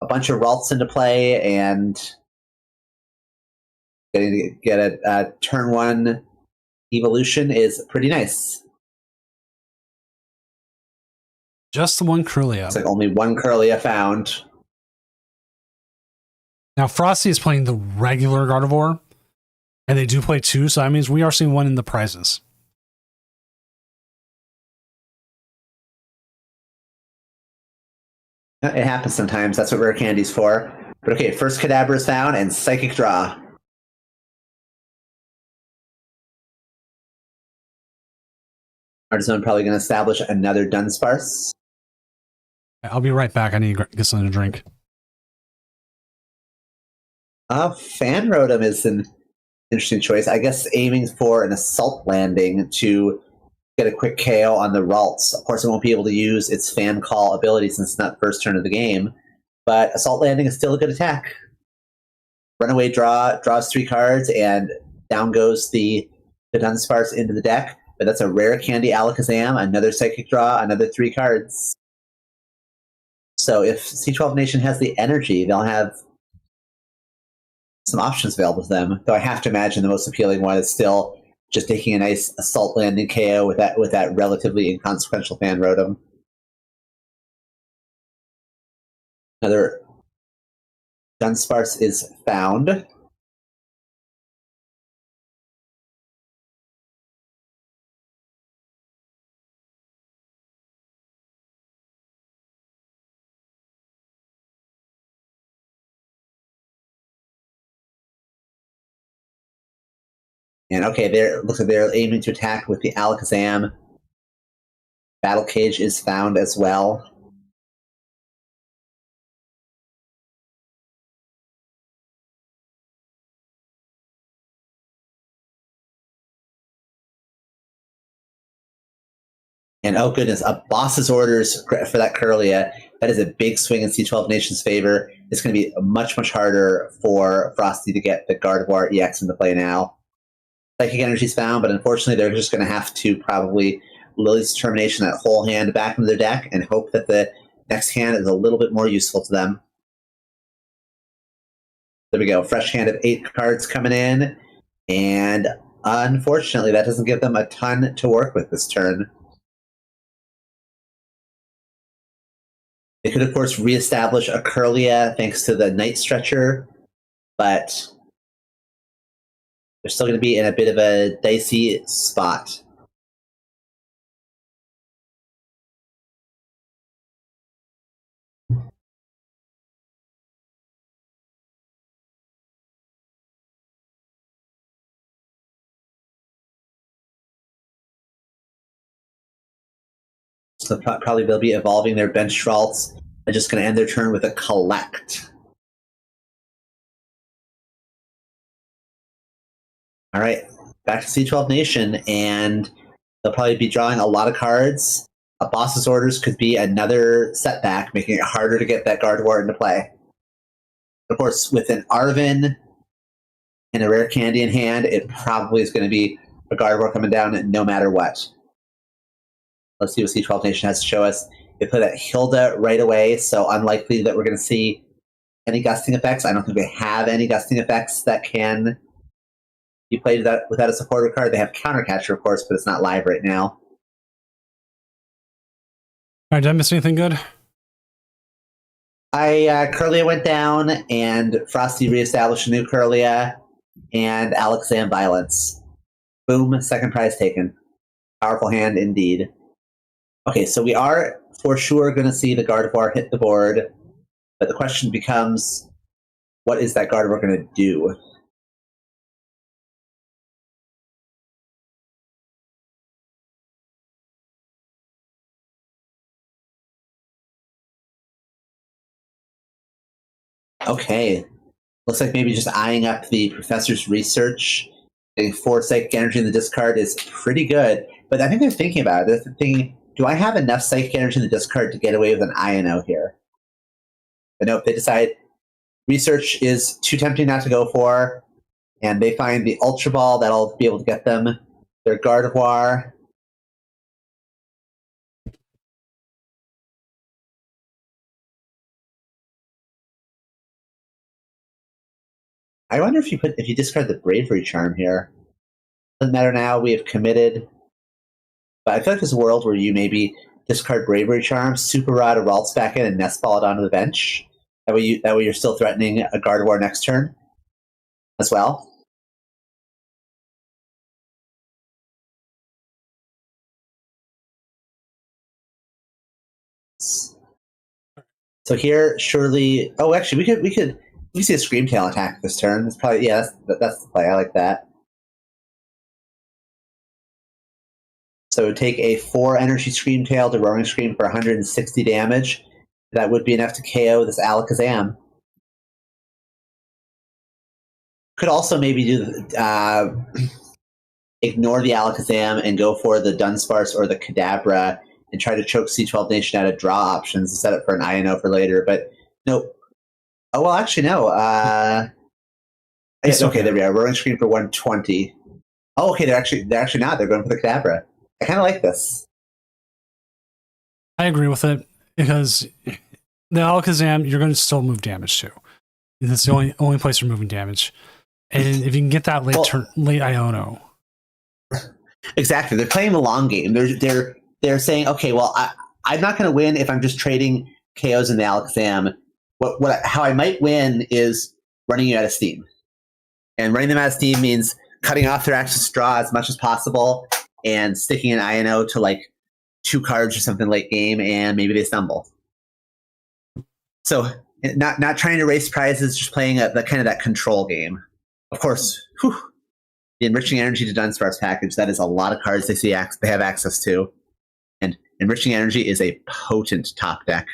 Speaker 2: a bunch of Ralts into play and getting to get a turn 1 evolution is pretty nice.
Speaker 1: Just the one Kirlia.
Speaker 2: It's like only one Kirlia found.
Speaker 1: Now, Frosty is playing the regular Gardevoir, and they do play 2, so that means we are seeing one in the prizes.
Speaker 2: It happens sometimes. That's what Rare Candy's for. But okay, first Kadabra is found, and Psychic Draw. Artisan probably going to establish another Dunsparce.
Speaker 1: I'll be right back. I need to get something to drink.
Speaker 2: Fan Rotom is an interesting choice. I guess aiming for an Assault Landing to get a quick KO on the Ralts. Of course, it won't be able to use its Fan Call ability since it's not first turn of the game, but Assault Landing is still a good attack. Runaway Draw draws 3 cards, and down goes the Dunsparce into the deck. But that's a Rare Candy Alakazam, another Psychic Draw, another 3 cards. So if C12 Nation has the energy, they'll have some options available to them. Though I have to imagine the most appealing one is still just taking a nice Assault Landing KO with that relatively inconsequential Fan Rotom. Another Dunsparce is found. And okay, looks like they're aiming to attack with the Alakazam. Battle Cage is found as well. And oh goodness, a boss's orders for that Kirlia. That is a big swing in C12 Nation's favor. It's going to be much, much harder for Frosty to get the Gardevoir EX into play now. Psychic Energy's found, but unfortunately they're just going to have to probably Lily's Determination that whole hand back into their deck and hope that the next hand is a little bit more useful to them. There we go. Fresh hand of 8 cards coming in, and unfortunately that doesn't give them a ton to work with this turn. They could, of course, reestablish a Kirlia thanks to the Night Stretcher, but they're still going to be in a bit of a dicey spot. So probably they'll be evolving their bench Ralts and just going to end their turn with a Collect. All right, back to C12 Nation, and they'll probably be drawing a lot of cards. A boss's orders could be another setback, making it harder to get that Gardevoir into play. Of course, with an Arven and a Rare Candy in hand, it probably is going to be a Gardevoir coming down no matter what. Let's see what C12 Nation has to show us. They put that Hilda right away, so unlikely that we're going to see any gusting effects. I don't think they have any gusting effects that can be played without a supporter card. They have Countercatcher, of course, but it's not live right now.
Speaker 1: All right, did I miss anything good?
Speaker 2: Kirlia went down, and Frosty reestablished a new Kirlia, and Alakazam Violence. Boom, second prize taken. Powerful hand indeed. Okay, so we are for sure going to see the Gardevoir hit the board, but the question becomes, what is that Gardevoir going to do? Okay, looks like maybe just eyeing up the professor's research. Getting 4 Psychic Energy in the discard is pretty good, but I think they're thinking about it. They're thinking, do I have enough Psychic Energy in the discard to get away with an INO here? But nope, they decide research is too tempting not to go for, and they find the Ultra Ball that'll be able to get them their Gardevoir. I wonder if you discard the Bravery Charm here. Doesn't matter now. We have committed. But I feel like there's a world where you maybe discard Bravery Charm, Super Rod or Ralts back in, and Nest Ball it onto the bench. That way you're still threatening a Gardevoir next turn as well. So here, surely. Oh, actually, we could see a Scream Tail attack this turn. That's probably that's the play. I like that. So take a 4 energy Scream Tail to Roaring Scream for 160 damage. That would be enough to KO this Alakazam. Could also maybe do ignore the Alakazam and go for the Dunsparce or the Kadabra and try to choke C12 Nation out of draw options and set it for an INO for later. But no. Oh, well, actually, no. Yes, okay, there we are. Roaring Scream for 120. Oh, okay, they're actually not. They're going for the Kadabra. I kind of like this.
Speaker 1: I agree with it because the Alakazam, you're going to still move damage to. That's the only place you're moving damage. And if you can get that late Iono.
Speaker 2: Exactly. They're playing the long game. They're saying, okay, well, I'm not going to win if I'm just trading KOs in the Alakazam. How I might win is running you out of steam. And running them out of steam means cutting off their access draw as much as possible and sticking an INO to like 2 cards or something late game, and maybe they stumble. So not trying to race prizes, just playing the kind of that control game. Of course, the Enriching Energy to Dunsparce package, that is a lot of cards they have access to. And Enriching Energy is a potent top deck.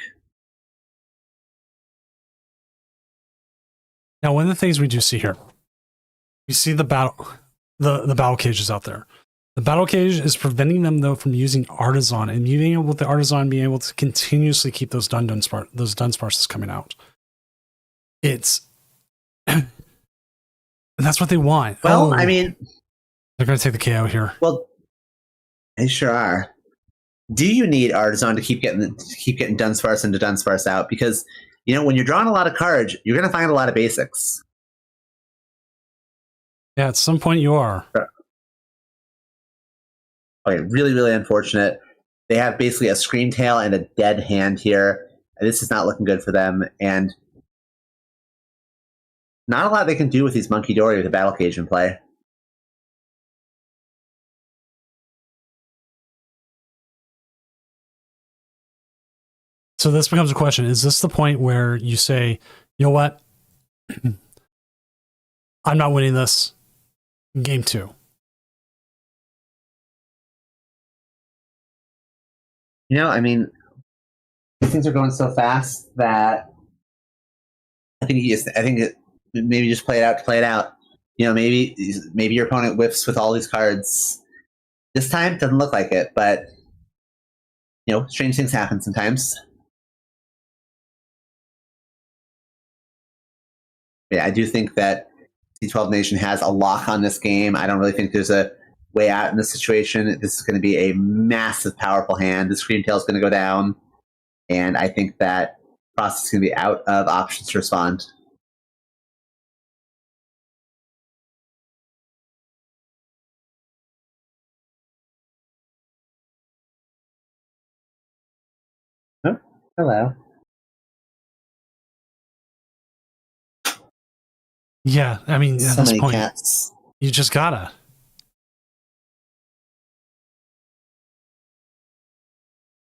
Speaker 1: Now, one of the things we do see here, we see the battle cages out there. The battle cage is preventing them, though, from using Artisan and being able to continuously keep those Dunsparces coming out. That's what they want.
Speaker 2: Well, I mean,
Speaker 1: they're going to take the KO here.
Speaker 2: Well, they sure are. Do you need Artisan to keep getting Dunsparce into Dunsparce out? Because when you're drawing a lot of cards, you're going to find a lot of basics.
Speaker 1: Yeah, at some point you are.
Speaker 2: Okay, really, really unfortunate. They have basically a Scream Tail and a dead hand here. And this is not looking good for them. And not a lot they can do with these Monkey Dory with a Battle Cage in play.
Speaker 1: So this becomes a question. Is this the point where you say, you know what? I'm not winning this. Game 2.
Speaker 2: I mean, things are going so fast that I think maybe just play it out to play it out. Maybe your opponent whiffs with all these cards. This time doesn't look like it, but strange things happen sometimes. Yeah, I do think that C12 Nation has a lock on this game. I don't really think there's a way out in this situation. This is going to be a massive, powerful hand. The Scream Tail is going to go down, and I think that Process is going to be out of options to respond. Oh, hello.
Speaker 1: Yeah, I mean, at
Speaker 2: So
Speaker 1: this
Speaker 2: many
Speaker 1: point,
Speaker 2: cats.
Speaker 1: you just gotta.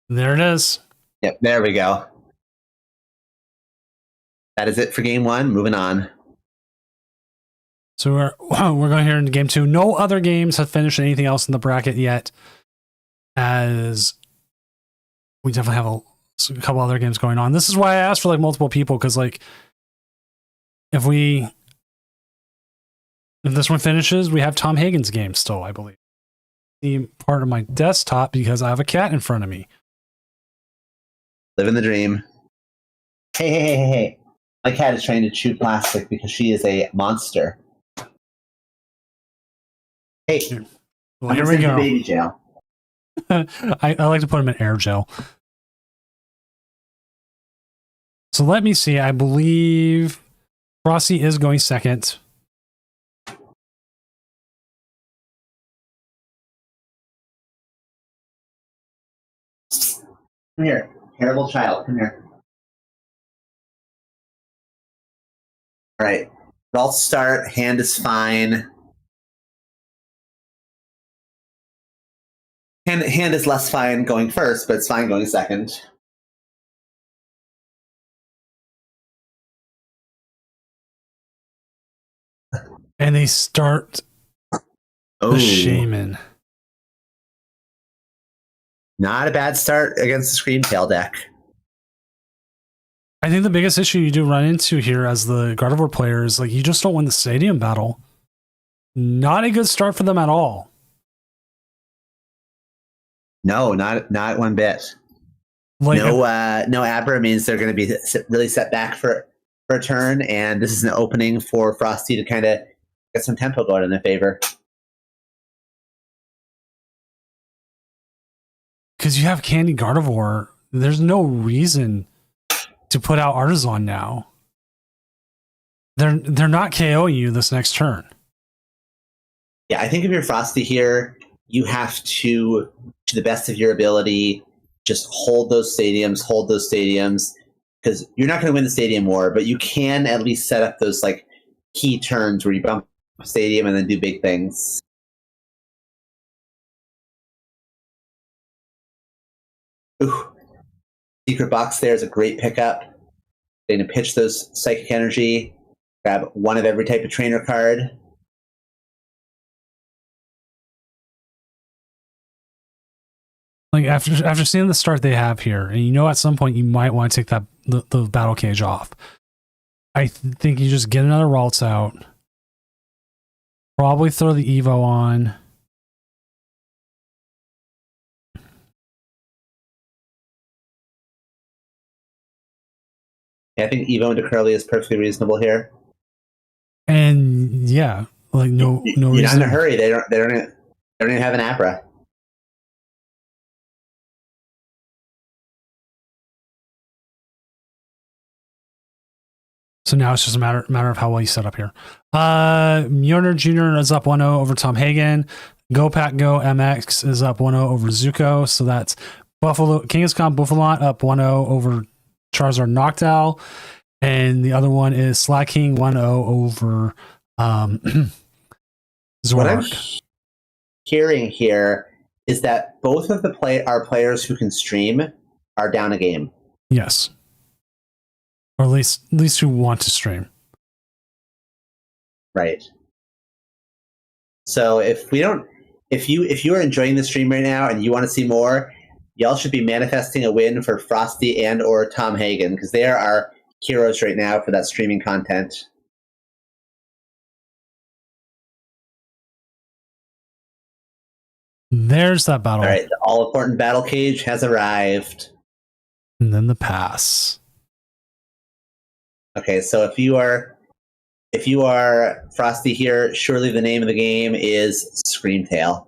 Speaker 1: There it is.
Speaker 2: Yep, there we go. That is it for game 1. Moving on.
Speaker 1: So we're going here into game 2. No other games have finished anything else in the bracket yet, as we definitely have a couple other games going on. This is why I asked for multiple people, because if this one finishes, we have Tom Hagen's game still, I believe. The part of my desktop because I have a cat in front of me.
Speaker 2: Living the dream. Hey. My cat is trying to chew plastic because she is a monster. Hey.
Speaker 1: Well, here we go.
Speaker 2: Baby jail.
Speaker 1: I like to put him in air jail. So let me see. I believe Frosty is going second.
Speaker 2: Come here, terrible child. Come here. All right. I'll start. Hand is fine. Hand is less fine going first, but it's fine going second.
Speaker 1: And they start
Speaker 2: Oh,
Speaker 1: the Shaman.
Speaker 2: not a bad start against the Screamtail deck.
Speaker 1: I think the biggest issue you do run into here as the Gardevoir player is like you just don't win the stadium battle. Not a good start for them at all.
Speaker 2: No, not one bit.
Speaker 1: Like,
Speaker 2: No Abra means they're going to be really set back for a turn, and this is an opening for Frosty to kind of get some tempo going in their favor.
Speaker 1: because you have Candy Gardevoir, there's no reason to put out Artisan now. They're not KOing you this next turn.
Speaker 2: Yeah, I think if you're Frosty here, you have to the best of your ability, just hold those stadiums, because you're not going to win the stadium war, but you can at least set up those like key turns where you bump a stadium and then do big things. Ooh. Secret box there is a great pickup. Going to pitch those psychic energy, grab one of every type of trainer card.
Speaker 1: Like after seeing the start they have here, and you know at some point you might want to take that the battle cage off. I think you just get another Ralts out. Probably throw the Evo on.
Speaker 2: Yeah, I think Evo into Curly is perfectly reasonable here.
Speaker 1: And yeah, like no
Speaker 2: You're
Speaker 1: reason.
Speaker 2: not in a hurry. They don't even have an Abra.
Speaker 1: So now it's just a matter of how well you set up here. Mjolnir Jr. is up 1-0 over Tom Hagen. Go Pack Go MX is up 1-0 over Zuko. So that's Kangaskhan Buffalont up 1-0 over Charizard Noctowl. And the other one is Slacking 1-0 over Zoroark.
Speaker 2: What I'm hearing here is that both of our players who can stream are down a game.
Speaker 1: Yes. Or at least who want to stream.
Speaker 2: Right. So if you are enjoying the stream right now and you want to see more, y'all should be manifesting a win for Frosty and or Tom Hagen, because they are our heroes right now for that streaming content.
Speaker 1: There's that battle.
Speaker 2: All right, the all-important battle cage has arrived.
Speaker 1: And then the pass.
Speaker 2: Okay, so if you are Frosty here, surely the name of the game is Screamtail.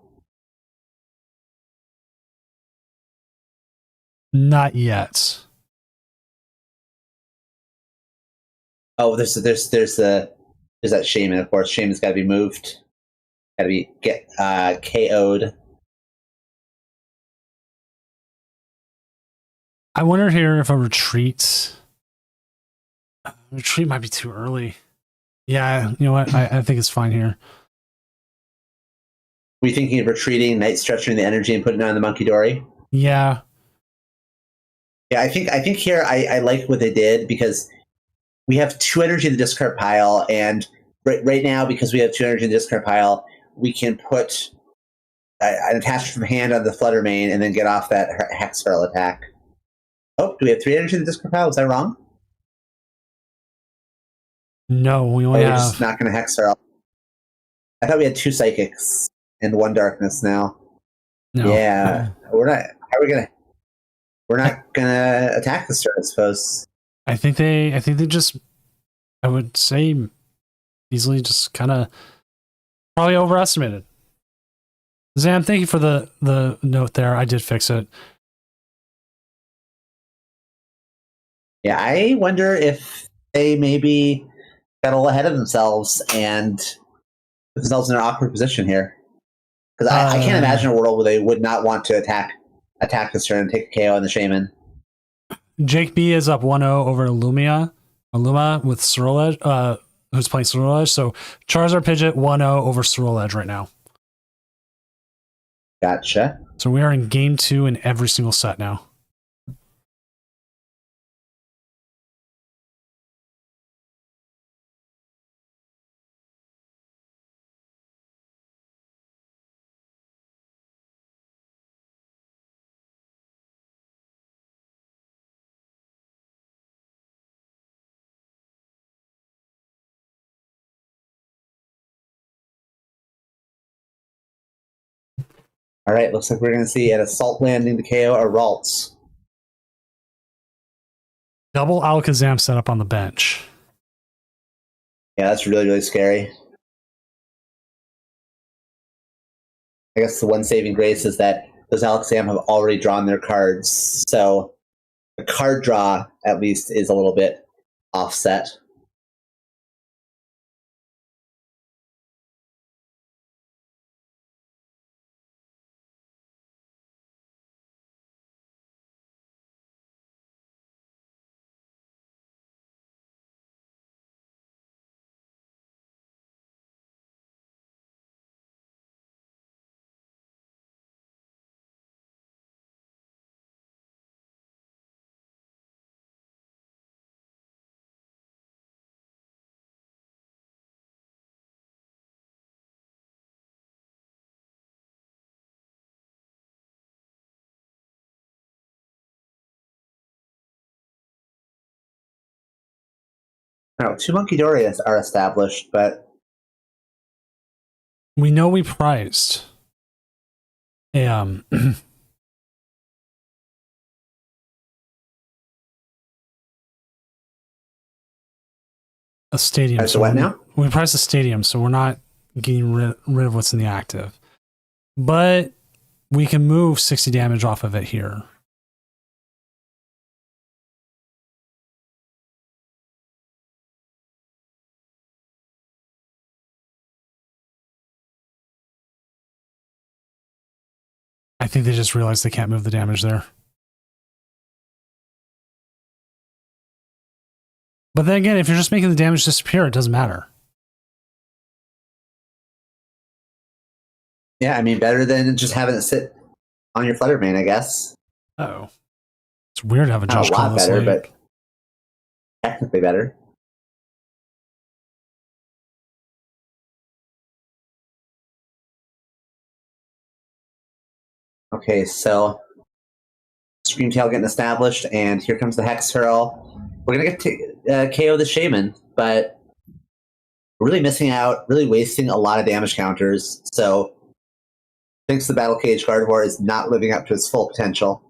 Speaker 1: Not yet.
Speaker 2: Oh, there's that Shaman, of course. Shaman's got to be moved. Got to be KO'd.
Speaker 1: I wonder here if a retreat might be too early. Yeah, you know what? I think it's fine here.
Speaker 2: Were you thinking of retreating, night stretching the energy, and putting it on the Monkey Dory?
Speaker 1: Yeah.
Speaker 2: Yeah, I think here I like what they did, because we have 2 energy in the discard pile, and right now, because we have 2 energy in the discard pile, we can put an attachment from hand on the Flutter Mane and then get off that Hex Hurl attack. Oh, do we have 3 energy in the discard pile? Was I wrong?
Speaker 1: No, we only
Speaker 2: we're
Speaker 1: have.
Speaker 2: just not going to Hex Hurl. I thought we had 2 Psychics and 1 Darkness now.
Speaker 1: No.
Speaker 2: Yeah, we're not. How are we gonna? We're not gonna attack this turn, I suppose.
Speaker 1: I think they just, I would say, easily just kind of probably overestimated. Zam, thank you for the note there. I did fix it.
Speaker 2: Yeah, I wonder if they maybe got a little ahead of themselves and put themselves in an awkward position here. Because I can't imagine a world where they would not want to attack this turn and take a KO on the Shaman.
Speaker 1: Jake B is up 1-0 over Illuma with Swirl Edge, who's playing Swirl Edge. So Charizard Pidgeot 1-0 over Swirl Edge right now.
Speaker 2: Gotcha.
Speaker 1: So we are in game 2 in every single set now.
Speaker 2: All right, looks like we're going to see an Assault landing to KO a Ralts.
Speaker 1: Double Alakazam set up on the bench.
Speaker 2: Yeah, that's really, really scary. I guess the one saving grace is that those Alakazam have already drawn their cards, so the card draw, at least, is a little bit offset. No, 2 Monkey Dory are established, but
Speaker 1: We know we priced a stadium.
Speaker 2: So what now?
Speaker 1: We priced a stadium, so we're not getting rid of what's in the active. But we can move 60 damage off of it here. I think they just realized they can't move the damage there. But then again, if you're just making the damage disappear, it doesn't matter.
Speaker 2: yeah, I mean, better than just having it sit on your Flutter Mane, I guess.
Speaker 1: Oh. It's weird to have a
Speaker 2: Not
Speaker 1: Josh
Speaker 2: a lot
Speaker 1: Collins
Speaker 2: better,
Speaker 1: late.
Speaker 2: but technically better. Okay, so Screamtail getting established, and here comes the Hex Hurl. We're going to get to KO the Shaman, but we're really missing out, really wasting a lot of damage counters. So, thinks the Battle Cage Gardevoir is not living up to its full potential.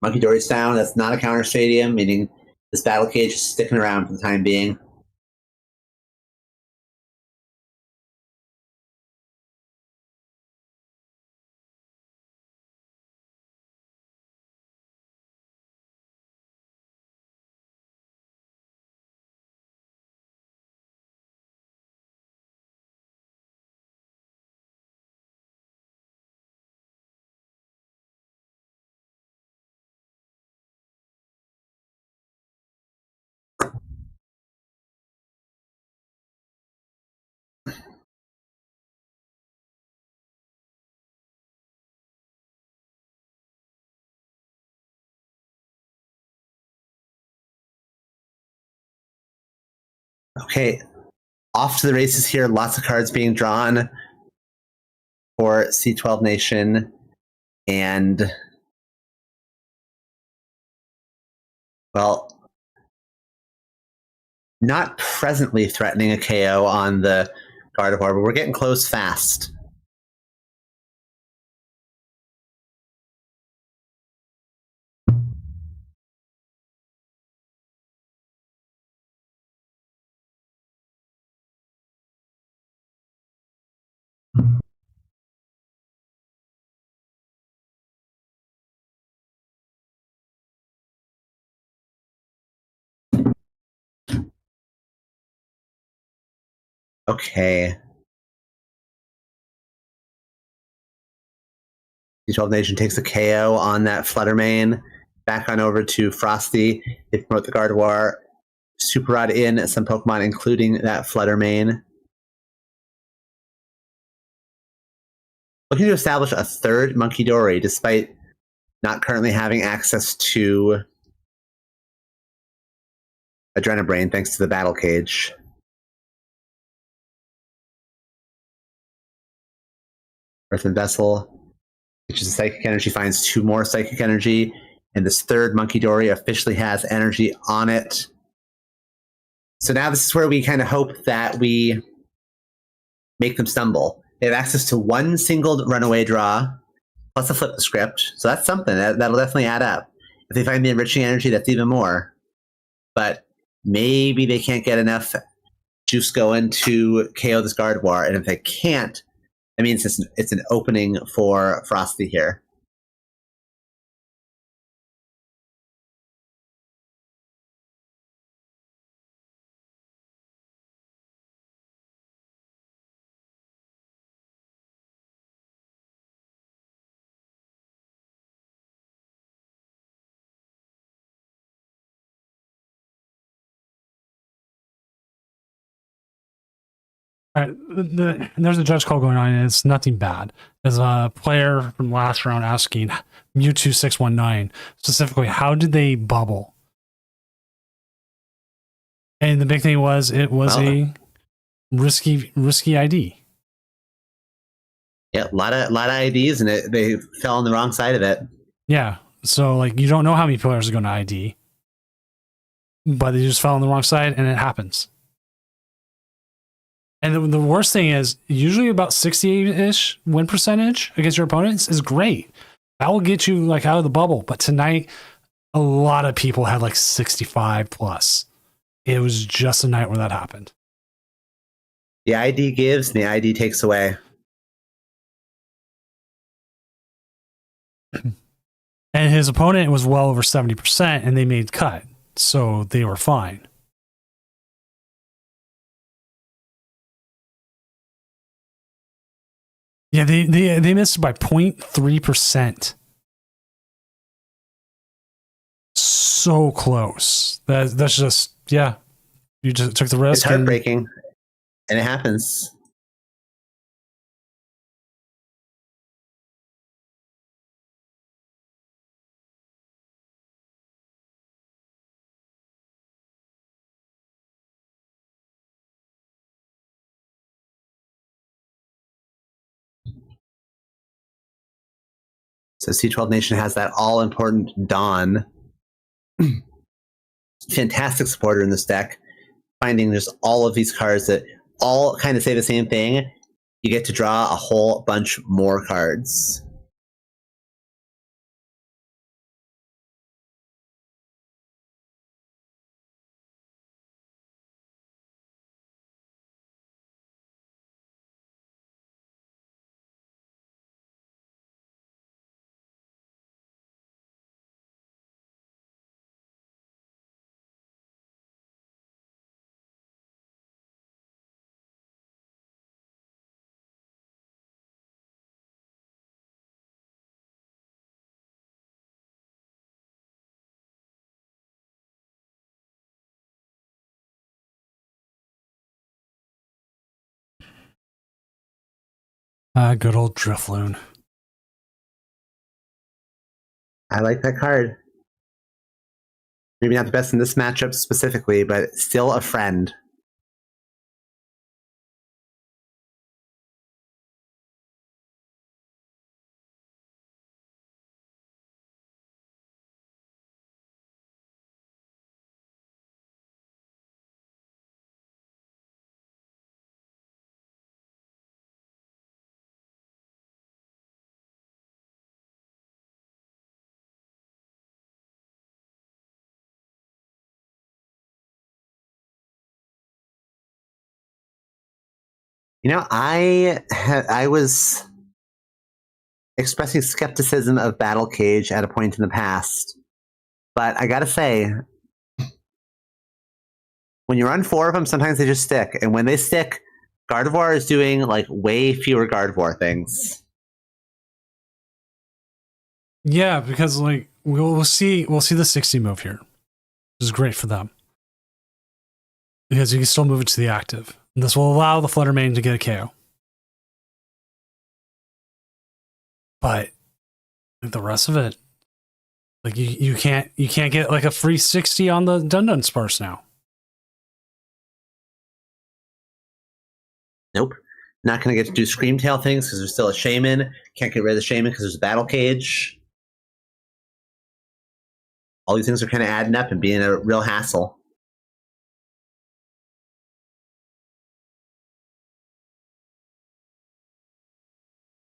Speaker 2: Monkey Dory's down. That's not a counter stadium, meaning this Battle Cage is sticking around for the time being. Okay, off to the races here. Lots of cards being drawn for C12 Nation, and well, not presently threatening a KO on the Gardevoir, but we're getting close fast. Okay. D12 Nation takes a KO on that Fluttermane. Back on over to Frosty. They promote the Gardevoir. Super Rod in some Pokemon, including that Fluttermane. Looking to establish a third Munkidori, despite not currently having access to Adrenabrain thanks to the Battle Cage. Earthen Vessel, which is Psychic Energy, finds 2 more Psychic Energy, and this third Munkidori officially has energy on it. So now this is where we kind of hope that we make them stumble. They have access to 1 single runaway draw, plus a flip the script, so that's something. That'll definitely add up. If they find the Enriching Energy, that's even more. But maybe they can't get enough juice going to KO this Gardevoir, and if they can't, that means it's an opening for Frosty here.
Speaker 1: All right, there's a judge call going on, and it's nothing bad. There's a player from last round asking Mewtwo619 specifically, how did they bubble? And the big thing was it was a risky ID.
Speaker 2: Yeah, a lot of IDs, and they fell on the wrong side of it.
Speaker 1: Yeah, so like you don't know how many players are going to ID, but they just fell on the wrong side, and it happens. And the worst thing is, usually about 68-ish win percentage against your opponents is great. That will get you like out of the bubble. But tonight, a lot of people had like 65 plus. It was just a night where that happened.
Speaker 2: The ID gives, and the ID takes away.
Speaker 1: And his opponent was well over 70%, and they made cut. So they were fine. Yeah, they missed by 0.3%. So close. That's just, yeah. You just took the risk.
Speaker 2: It's heartbreaking, and it happens. So C12 Nation has that all-important Dawn. Fantastic supporter in this deck. Finding just all of these cards that all kind of say the same thing. You get to draw a whole bunch more cards.
Speaker 1: Good old Drifloon.
Speaker 2: I like that card. Maybe not the best in this matchup specifically, but still a friend. You know, I was expressing skepticism of Battle Cage at a point in the past, but I gotta say, when you run 4 of them, sometimes they just stick, and when they stick, Gardevoir is doing like way fewer Gardevoir things.
Speaker 1: Yeah, because like we'll see the 60 move here, which is great for them because you can still move it to the active. And this will allow the Flutter Mane to get a KO. But the rest of it, like you can't get like a free 60 on the Dunsparce now.
Speaker 2: Nope. Not going to get to do Screamtail things because there's still a Shaman. Can't get rid of the Shaman because there's a Battle Cage. All these things are kind of adding up and being a real hassle.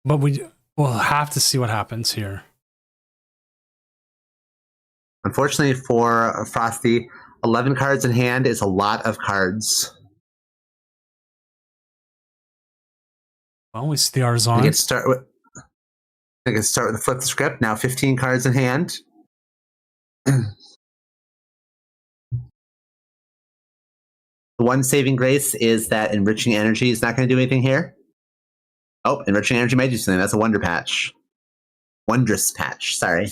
Speaker 1: But we'll have to see what happens here.
Speaker 2: Unfortunately for Frosty, 11 cards in hand is a lot of cards.
Speaker 1: Well, we see the Arzon.
Speaker 2: I can start with the flip the script. Now 15 cards in hand. The one saving grace is that Enriching Energy is not going to do anything here. Oh, Enriching Energy might do something. That's a Wonder Patch. Wondrous Patch, sorry.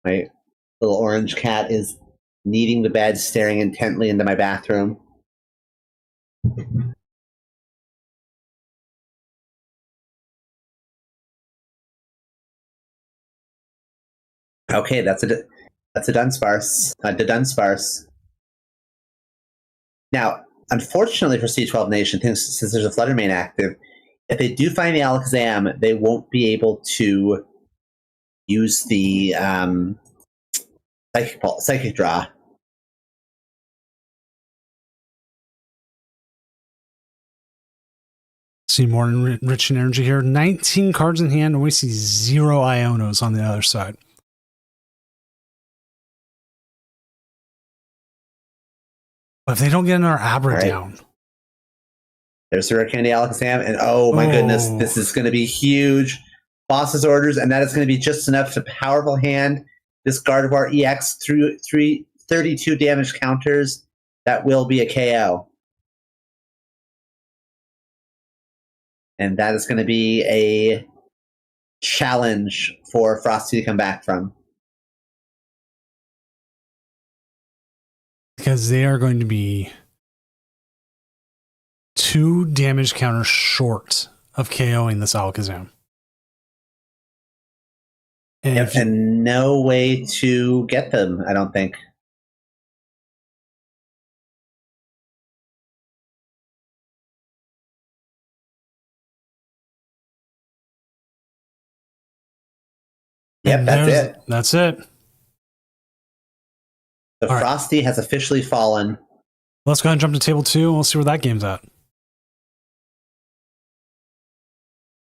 Speaker 2: My little orange cat is kneading the bed, staring intently into my bathroom. Okay, that's a Dunsparce. The Dunsparce. Now, unfortunately for C12 Nation, since there's a Flutter Mane active, if they do find the Alakazam, they won't be able to use the Psychic Draw.
Speaker 1: See more Enriching Energy here. 19 cards in hand, and we see 0 Ionos on the other side. But if they don't get another Abra down.
Speaker 2: There's Hurricane Alakazam, and oh my goodness, this is going to be huge. Boss's Orders, and that is going to be just enough to powerful hand this Gardevoir EX through 32 damage counters. That will be a KO. And that is going to be a challenge for Frosty to come back from.
Speaker 1: Because they are going to be 2 damage counters short of KOing this Alakazam.
Speaker 2: And no way to get them, I don't think. Yep, that's it.
Speaker 1: That's it.
Speaker 2: The Frosty has officially fallen.
Speaker 1: Let's go ahead and jump to table 2 and we'll see where that game's at.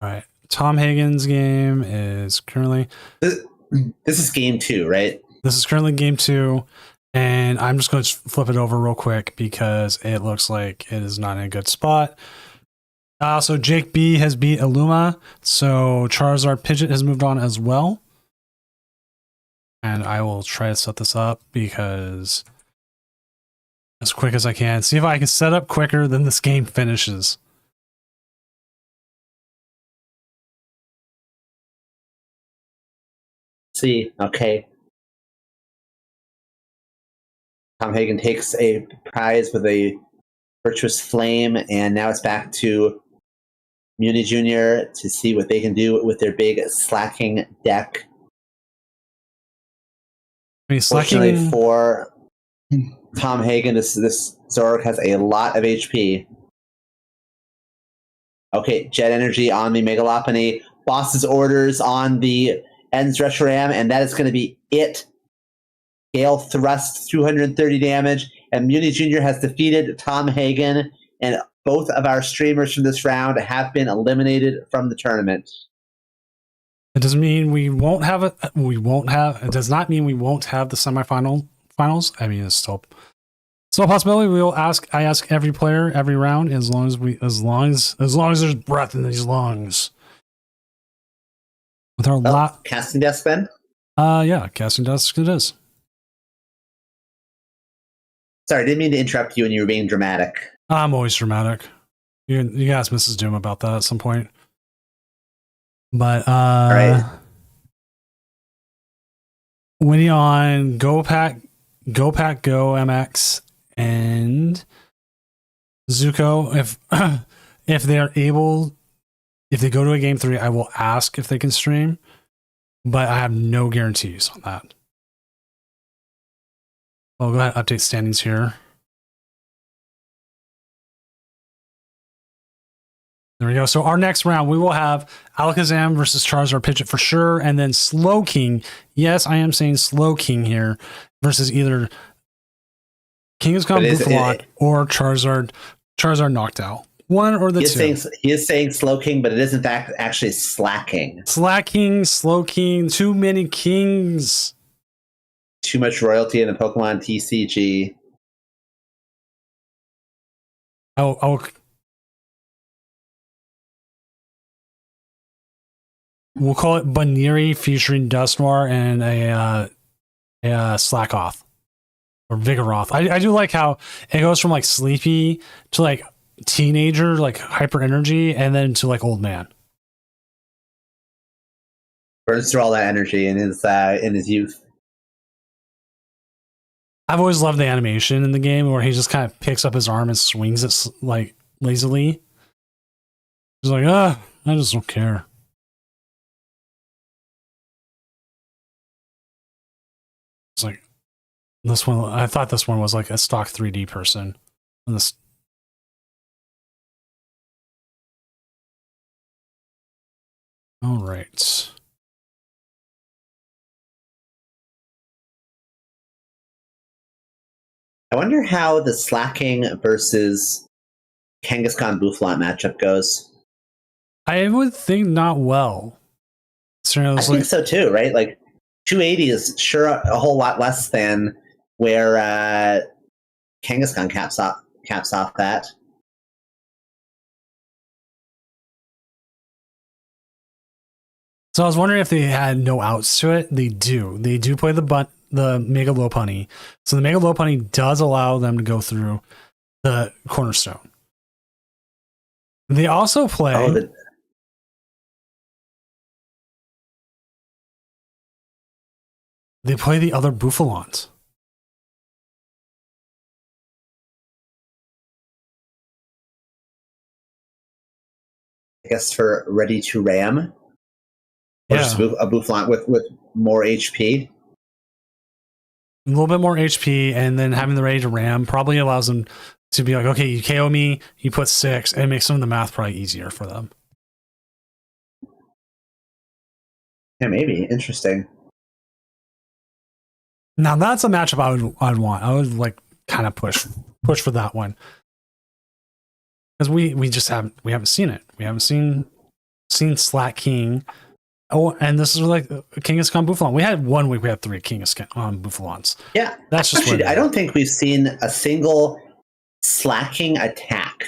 Speaker 1: All right. Tom Hagen's game is currently...
Speaker 2: This is game 2, right?
Speaker 1: This is currently game 2. And I'm just going to flip it over real quick because it looks like it is not in a good spot. So Jake B has beat Illuma. So Charizard Pidgeot has moved on as well. And I will try to set this up because as quick as I can. See if I can set up quicker than this game finishes.
Speaker 2: See, okay. Tom Hagen takes a prize with a Virtuous Flame, and now it's back to Muni Jr. to see what they can do with their big slacking deck. Fortunately for Tom Hagen, this Zoroark has a lot of HP. Okay, Jet Energy on the Mega Lopunny, Boss's Orders on the Ends Reshiram, and that is going to be it. Gale Thrust, 230 damage, and Muni Jr. has defeated Tom Hagen, and both of our streamers from this round have been eliminated from the tournament.
Speaker 1: It doesn't mean we won't have it. It does not mean we won't have the finals. I mean, it's still a possibility. I ask every player every round as long as there's breath in these lungs. With our
Speaker 2: casting desk, Ben?
Speaker 1: Yeah, casting desk it is.
Speaker 2: Sorry, I didn't mean to interrupt you when you were being dramatic.
Speaker 1: I'm always dramatic. You can ask Mrs. Doom about that at some point. But
Speaker 2: all right.
Speaker 1: Winning on Go Pack Go MX and Zuko, if they're able, if they go to a game 3, I will ask if they can stream, but I have no guarantees on that. I'll go ahead and update standings here. There we go. So our next round, we will have Alakazam versus Charizard Pidgeot for sure, and then Slowking. Yes, I am saying Slowking here versus either Kangaskhan Bouffalot or Charizard Noctowl. One or the two.
Speaker 2: He is saying Slowking, but it is in fact actually Slacking.
Speaker 1: Slowking, too many kings.
Speaker 2: Too much royalty in the Pokemon TCG.
Speaker 1: We'll call it Baniri featuring Dusknoir and a Slackoth or Vigoroth. I do like how it goes from like sleepy to like teenager, like hyper energy, and then to like old man.
Speaker 2: Burns through all that energy in his youth.
Speaker 1: I've always loved the animation in the game where he just kind of picks up his arm and swings it like lazily. He's like, I just don't care. It's like this one. I thought this one was like a stock 3D person. And this. All right.
Speaker 2: I wonder how the Slacking versus Kangaskhan Bouffalot matchup goes.
Speaker 1: I would think not well.
Speaker 2: I think so too, right? Like 280 is sure a whole lot less than where Kangaskhan caps off that.
Speaker 1: So I was wondering if they had no outs to it. They do. They do play the Mega Lopunny. So the Mega Lopunny does allow them to go through the Cornerstone. They also play. They play the other Bouffalons.
Speaker 2: I guess for ready to ram. Or
Speaker 1: Yeah.
Speaker 2: just a Bouffalon with more HP.
Speaker 1: A little bit more HP, and then having the ready to ram probably allows them to be like, okay, you KO me, you put 6, and it makes some of the math probably easier for them.
Speaker 2: Yeah, maybe. Interesting.
Speaker 1: Now that's a matchup I'd want. I would like kind of push for that one. Because we just haven't seen it. We haven't seen Slack King. Oh, and this is like Kangaskhan Bouffalon. We had 1 week we had 3 Kangaskhan Bouffalons.
Speaker 2: Yeah.
Speaker 1: That's just
Speaker 2: actually, I don't think we've seen a single Slacking attack.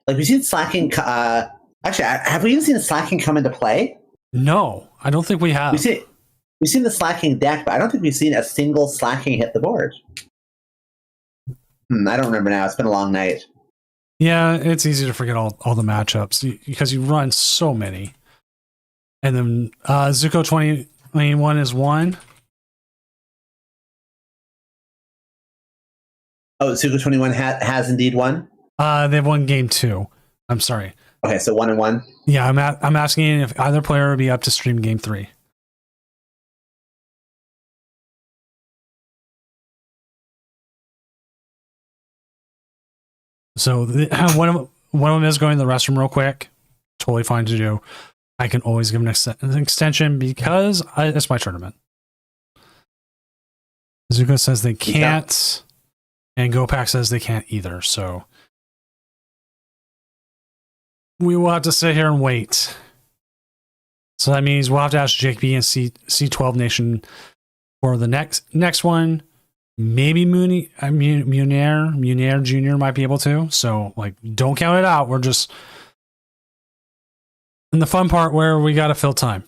Speaker 2: Like we've seen Slacking actually, have we even seen Slacking come into play?
Speaker 1: No, I don't think we have.
Speaker 2: We've seen the Slacking deck, but I don't think we've seen a single Slacking hit the board. I don't remember now. It's been a long night.
Speaker 1: Yeah, it's easy to forget all the matchups because you run so many. And then Zuko 2021 is 1.
Speaker 2: Oh, Zuko 21 has indeed won?
Speaker 1: They've won game 2. I'm sorry.
Speaker 2: Okay, so 1-1.
Speaker 1: Yeah, I'm asking if either player would be up to stream game 3. So one of them is going to the restroom real quick. Totally fine to do. I can always give an extension because it's my tournament. Zuko says they can't, and GoPack says they can't either. So we will have to sit here and wait. So that means we'll have to ask Jake B and C12 Nation for the next one. Maybe Munier Jr. might be able to. So like, don't count it out. We're just in the fun part where we got to fill time.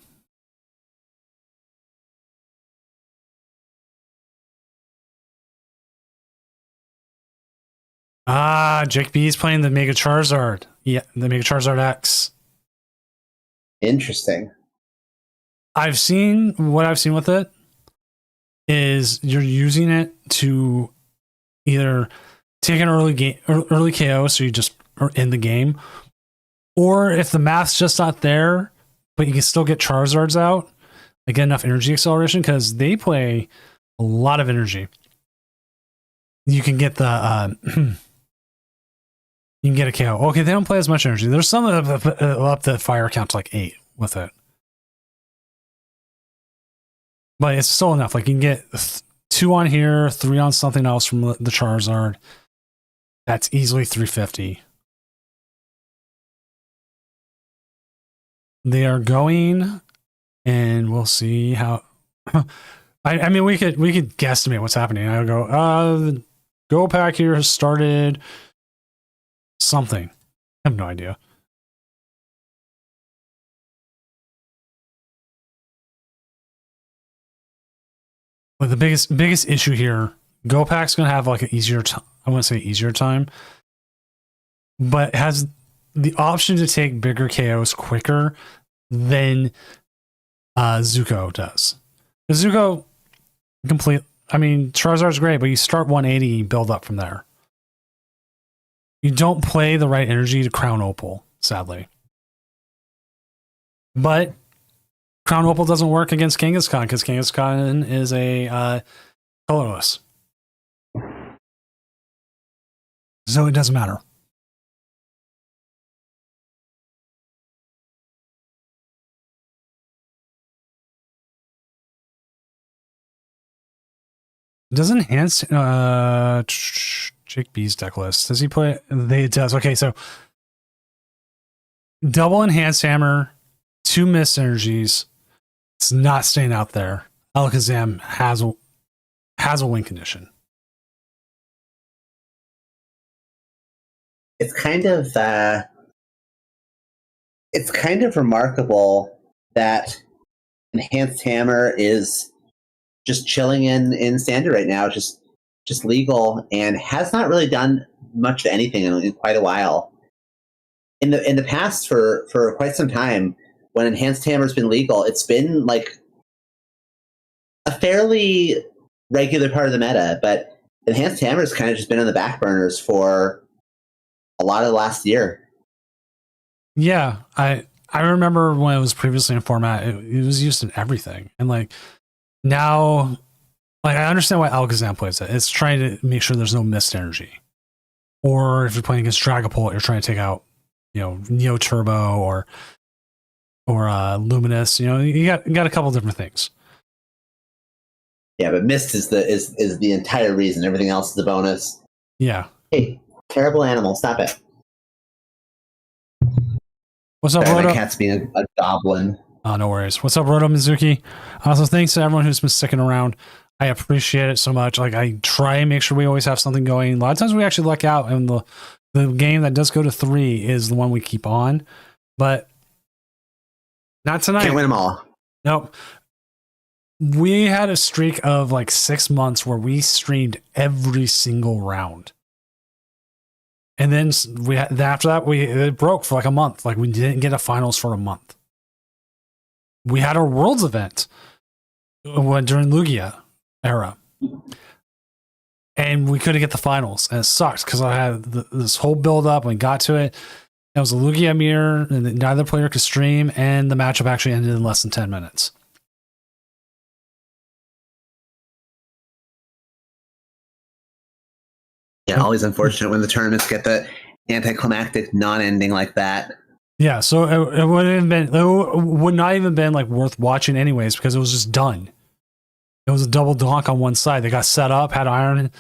Speaker 1: Jake B is playing the Mega Charizard. Yeah, the Mega Charizard X.
Speaker 2: Interesting.
Speaker 1: What I've seen with it is you're using it to either take an early KO, so you just are in the game, or if the math's just not there, but you can still get Charizards out, like get enough energy acceleration, because they play a lot of energy. You can get the you can get a KO. Okay, they don't play as much energy. There's some up the fire count to like 8 with it. But it's still enough. Like you can get 2 on here, 3 on something else from the Charizard. That's easily 350. They are going, and we'll see how. I mean, we could guesstimate what's happening. I go, the Go Pack here has started something. I have no idea. But the biggest issue here, Go Pack's going to have like an easier time. I wouldn't say easier time, but it has the option to take bigger KOs quicker than Zuko does. Zuko I mean, Charizard's great, but you start 180, you build up from there. You don't play the right energy to Crown Opal, sadly. But Crown Opal doesn't work against Kangaskhan because Kangaskhan is a colorless. So it doesn't matter. Doesn't enhance Jake B's deck list. Does he play? It does. Okay, so double enhanced hammer, 2 mist energies. It's not staying out there. Alakazam has a win condition.
Speaker 2: It's kind of remarkable that enhanced hammer is just chilling in standard right now, just legal, and has not really done much of anything in quite a while. In the past, for quite some time, when enhanced hammer's been legal, it's been like a fairly regular part of the meta, but enhanced hammer's kind of just been on the back burners for a lot of the last year.
Speaker 1: Yeah, I remember when it was previously in format, it was used in everything, and like now, like I understand why Alakazam plays it. It's trying to make sure there's no missed energy, or if you're playing against Dragapult, you're trying to take out, Neo Turbo or Luminous. You got a couple different things.
Speaker 2: Yeah, but mist is the entire reason. Everything else is a bonus.
Speaker 1: Yeah.
Speaker 2: Hey, terrible animal! Stop it.
Speaker 1: What's up,
Speaker 2: Sorry,
Speaker 1: Roto?
Speaker 2: my cat's being a goblin.
Speaker 1: Oh, no worries. What's up, Roto Mizuki? Also, thanks to everyone who's been sticking around. I appreciate it so much. Like, I try and make sure we always have something going. A lot of times we actually luck out, and the game that does go to 3 is the one we keep on. But not tonight.
Speaker 2: Can't win them all.
Speaker 1: Nope. We had a streak of like 6 months where we streamed every single round. And then after that, it broke for like a month. Like, we didn't get a finals for a month. We had our Worlds event during Lugia era, and we couldn't get the finals, and it sucked because I had this whole build up and we got to it. It was a Lugia mirror, and neither player could stream, and the matchup actually ended in less than 10 minutes.
Speaker 2: Yeah, always unfortunate when the tournaments get the anticlimactic non-ending like that.
Speaker 1: Yeah, so it would not even been like worth watching anyways because it was just done. It was a double donk on one side. They got set up, had iron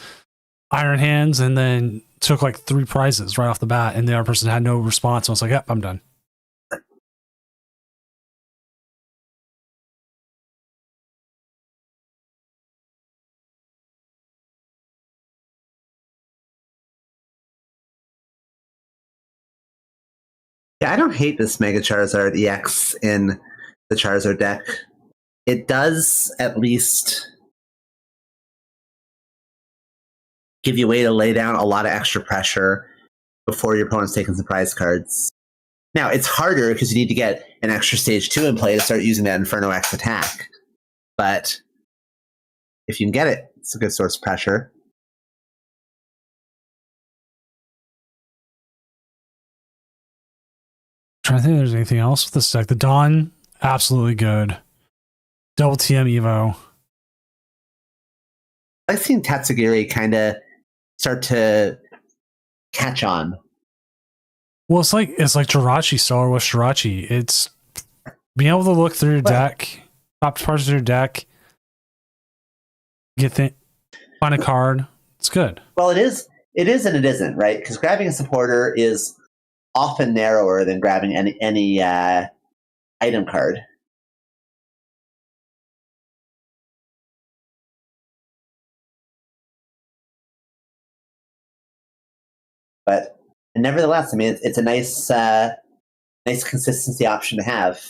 Speaker 1: hands, and then took like 3 prizes right off the bat, and the other person had no response. I was like, yep, I'm done.
Speaker 2: Yeah, I don't hate this Mega Charizard EX in the Charizard deck. It does at least give you a way to lay down a lot of extra pressure before your opponent's taking some prize cards. Now, it's harder because you need to get an extra stage 2 in play to start using that Inferno X attack. But if you can get it, it's a good source of pressure.
Speaker 1: Trying to think if there's anything else with this deck. The Dawn, absolutely good. Double TM Evo.
Speaker 2: I've seen Tatsugiri kind of start to catch on.
Speaker 1: Well, it's like Jirachi, Star Wars Jirachi. It's being able to look through your deck, top parts of your deck, find a card. It's good.
Speaker 2: Well, it is and it isn't, right? Because grabbing a supporter is often narrower than grabbing any item card. But nevertheless, I mean, it's a nice consistency option to have.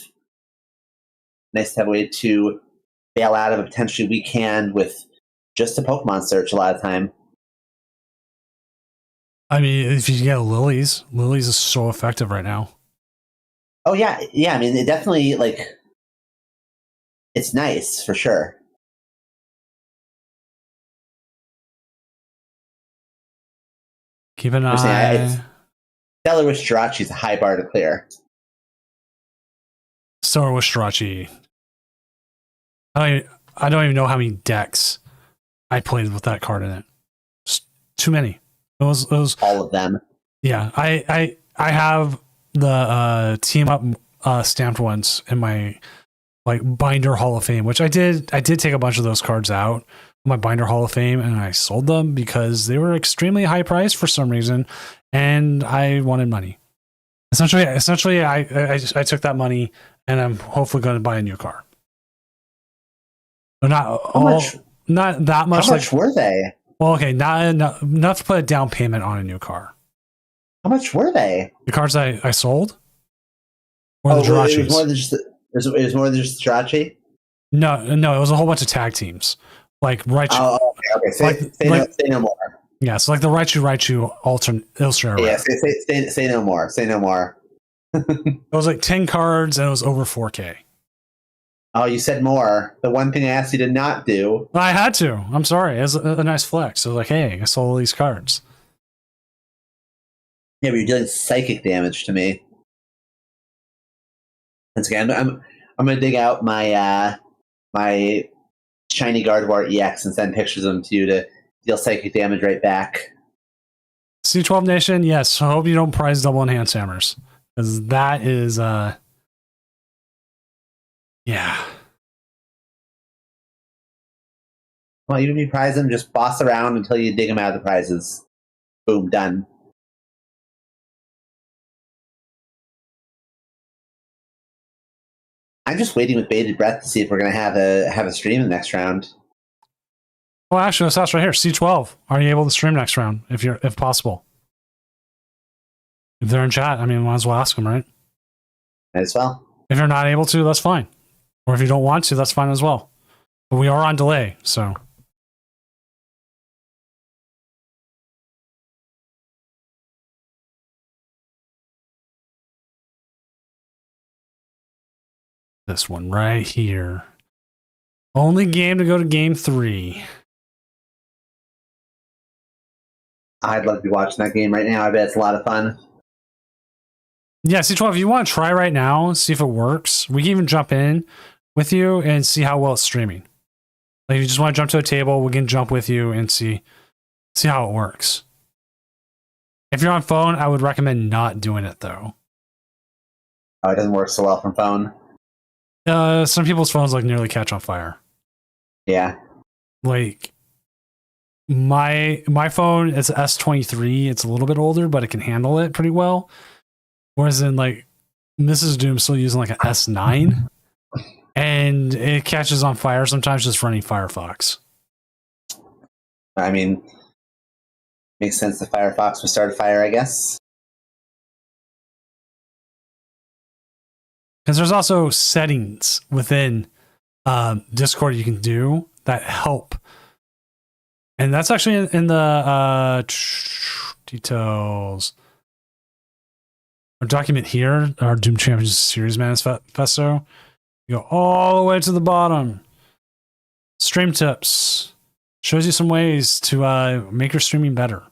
Speaker 2: Nice to have a way to bail out of a potentially weak hand with just a Pokemon search a lot of time.
Speaker 1: I mean, if you get Lilies is so effective right now.
Speaker 2: Oh yeah. I mean, it definitely it's nice for sure.
Speaker 1: Keep an eye.
Speaker 2: Stellar Wish Jirachi is a high bar to clear.
Speaker 1: Star Wars Jirachi. I don't even know how many decks I played with that card in it. Just too many. It was
Speaker 2: all of them.
Speaker 1: Yeah, I have the team up stamped ones in my binder Hall of Fame, which I did take a bunch of those cards out of my binder Hall of Fame and I sold them because they were extremely high priced for some reason and I wanted money. Essentially I took that money and I'm hopefully going to buy a new car. But not that much.
Speaker 2: How much were they?
Speaker 1: Well, okay, not enough to put a down payment on a new car.
Speaker 2: How much were they?
Speaker 1: The cars I sold? Or the Jirachis?
Speaker 2: It was more than just Jirachi?
Speaker 1: No, it was a whole bunch of tag teams. Like Raichu.
Speaker 2: Oh, okay. Say no more.
Speaker 1: Yeah, so like the Raichu alternate illustrator.
Speaker 2: Yeah, say no more. Say no more.
Speaker 1: It was like 10 cards and it was over 4K.
Speaker 2: Oh, you said more. The one thing I asked you to not do.
Speaker 1: I had to. I'm sorry. It was a nice flex. So like, hey, I sold all these cards.
Speaker 2: Yeah, but you're dealing psychic damage to me. Once again, I'm gonna dig out my my shiny Gardevoir EX and send pictures of them to you to deal psychic damage right back.
Speaker 1: C12 Nation, yes. I hope you don't prize double enhanced hammers. Because that is yeah.
Speaker 2: Well, even if you prize them, just boss around until you dig them out of the prizes. Boom, done. I'm just waiting with bated breath to see if we're going to have a stream in the next round.
Speaker 1: Well, actually, let's ask right here. C12, are you able to stream next round if possible? If they're in chat, I mean, might as well ask them, right?
Speaker 2: Might as well.
Speaker 1: If you're not able to, that's fine. Or if you don't want to, that's fine as well. But we are on delay, so. This one right here. Only game to go to game 3.
Speaker 2: I'd love to be watching that game right now. I bet it's a lot of fun.
Speaker 1: Yeah, C12, if you want to try right now, see if it works, we can even jump in with you and see how well it's streaming. Like, if you just want to jump to a table, we can jump with you and see how it works. If you're on phone, I would recommend not doing it, though.
Speaker 2: Oh, it doesn't work so well from phone.
Speaker 1: Some people's phones like nearly catch on fire.
Speaker 2: Yeah.
Speaker 1: Like my phone is S23. It's a little bit older, but it can handle it pretty well. Whereas in like Mrs. Doom still using like an S9, and it catches on fire sometimes just running Firefox.
Speaker 2: I mean, makes sense that Firefox would start a fire, I guess.
Speaker 1: Because there's also settings within Discord you can do that help. And that's actually in the details. Our document here, our Doom Champions Series Manifesto. You go all the way to the bottom. Stream tips. Shows you some ways to make your streaming better.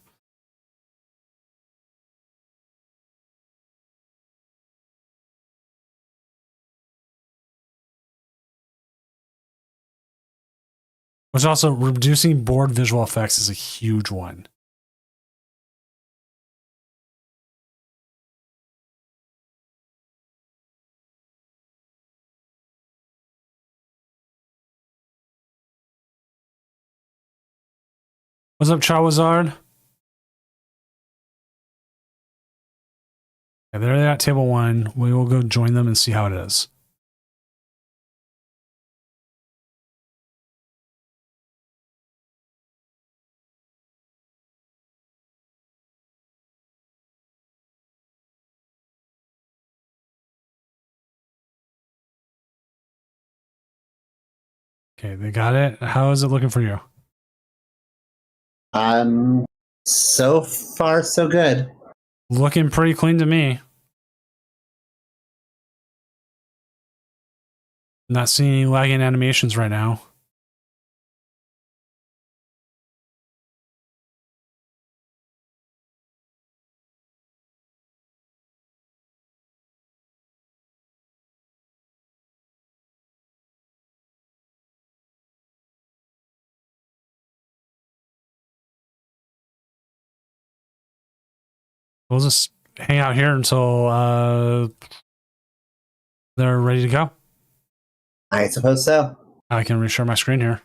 Speaker 1: Which also, reducing board visual effects is a huge one. What's up, Chawazard? Yeah, they're at table 1. We will go join them and see how it is. Okay, they got it. How is it looking for you?
Speaker 2: So far so good.
Speaker 1: Looking pretty clean to me. Not seeing any lagging animations right now. We'll just hang out here until they're ready to go.
Speaker 2: I suppose so.
Speaker 1: I can reshare my screen here.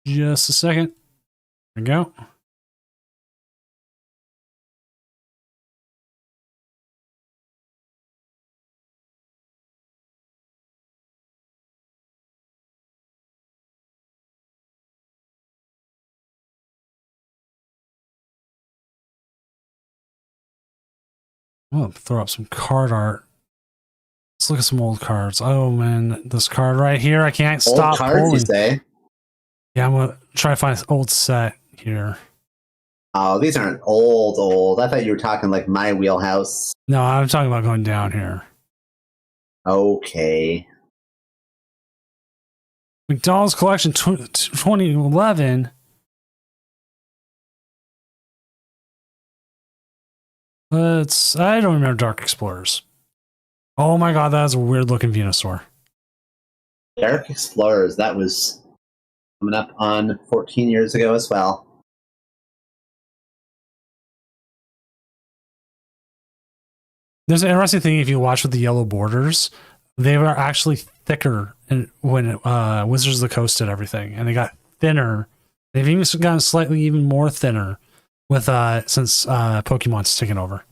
Speaker 1: Just a second. There we go. I'll throw up some card art. Let's look at some old cards. Oh man, this card right here, I can't stop
Speaker 2: Old cards,
Speaker 1: pulling.
Speaker 2: you say?
Speaker 1: Yeah, I'm gonna try to find an old set here.
Speaker 2: Oh, these aren't old. I thought you were talking like my wheelhouse.
Speaker 1: No, I'm talking about going down here.
Speaker 2: Okay.
Speaker 1: McDonald's Collection 2011. I don't remember Dark Explorers. Oh my god, that is a weird looking Venusaur.
Speaker 2: Dark Explorers, that was coming up on 14 years ago as well.
Speaker 1: There's an interesting thing if you watch with the yellow borders, they were actually thicker when Wizards of the Coast did everything, and they got thinner. They've even gotten slightly even more thinner with since Pokemon's taken over.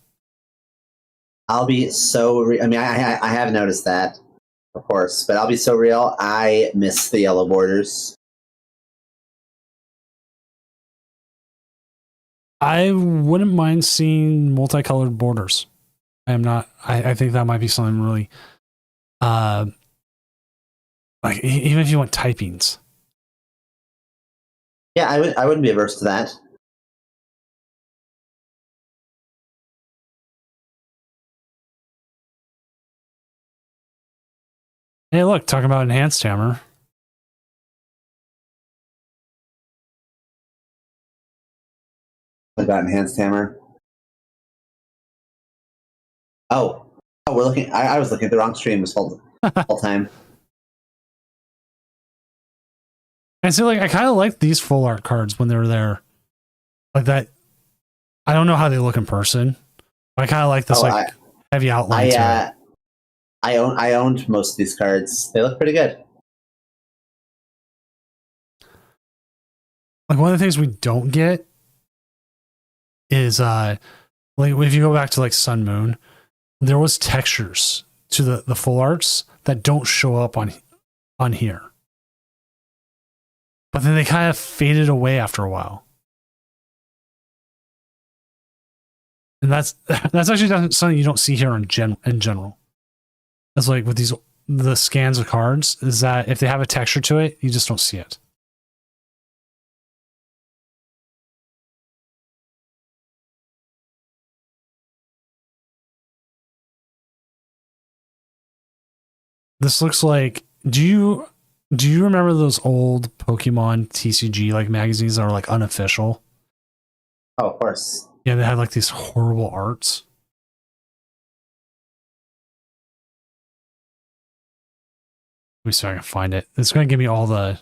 Speaker 2: I'll be so. I have noticed that, of course, but I'll be so real. I miss the yellow borders.
Speaker 1: I wouldn't mind seeing multicolored borders. I am not. I think that might be something really, like even if you want typings.
Speaker 2: Yeah, I wouldn't be averse to that.
Speaker 1: Hey, look, talking about enhanced hammer.
Speaker 2: I got enhanced hammer. Oh, we're looking. I was looking at the wrong stream this whole time.
Speaker 1: And so, like, I kind of like these full art cards when they were there, like that. I don't know how they look in person. But I kind of like this heavy outline.
Speaker 2: I owned most of these cards. They look pretty good.
Speaker 1: Like one of the things we don't get is like if you go back to like Sun Moon, there was textures to the full arts that don't show up on here. But then they kind of faded away after a while. And that's actually something you don't see here in general. is like with the scans of cards is that if they have a texture to it, you just don't see it. This looks like, do you remember those old Pokemon TCG like magazines that are like unofficial?
Speaker 2: Oh, of course.
Speaker 1: Yeah, they had like these horrible arts. Let me see if I can find it. It's going to give me all the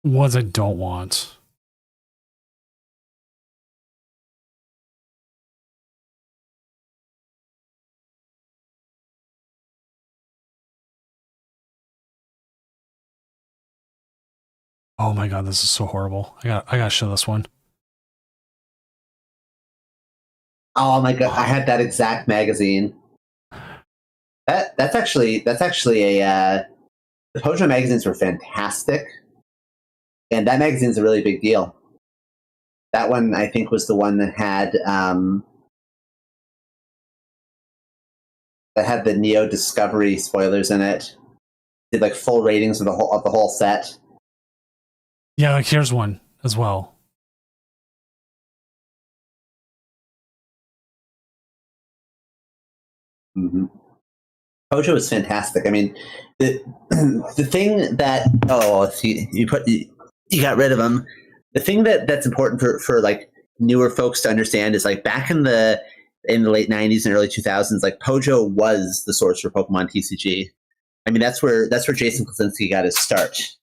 Speaker 1: ones I don't want. Oh my god, this is so horrible. I gotta show this one.
Speaker 2: Oh my god, I had that exact magazine. That's actually a the Pojo magazines were fantastic, and that magazine's a really big deal. That one I think was the one that had the Neo Discovery spoilers in it. Did like full ratings of the whole set.
Speaker 1: Yeah, like here's one as well.
Speaker 2: Mm-hmm. Pojo is fantastic. I mean, the thing that you got rid of them. The thing that's important for like newer folks to understand is like back in the late '90s and early 2000s, like Pojo was the source for Pokemon TCG. I mean, that's where Jason Klasinski got his start.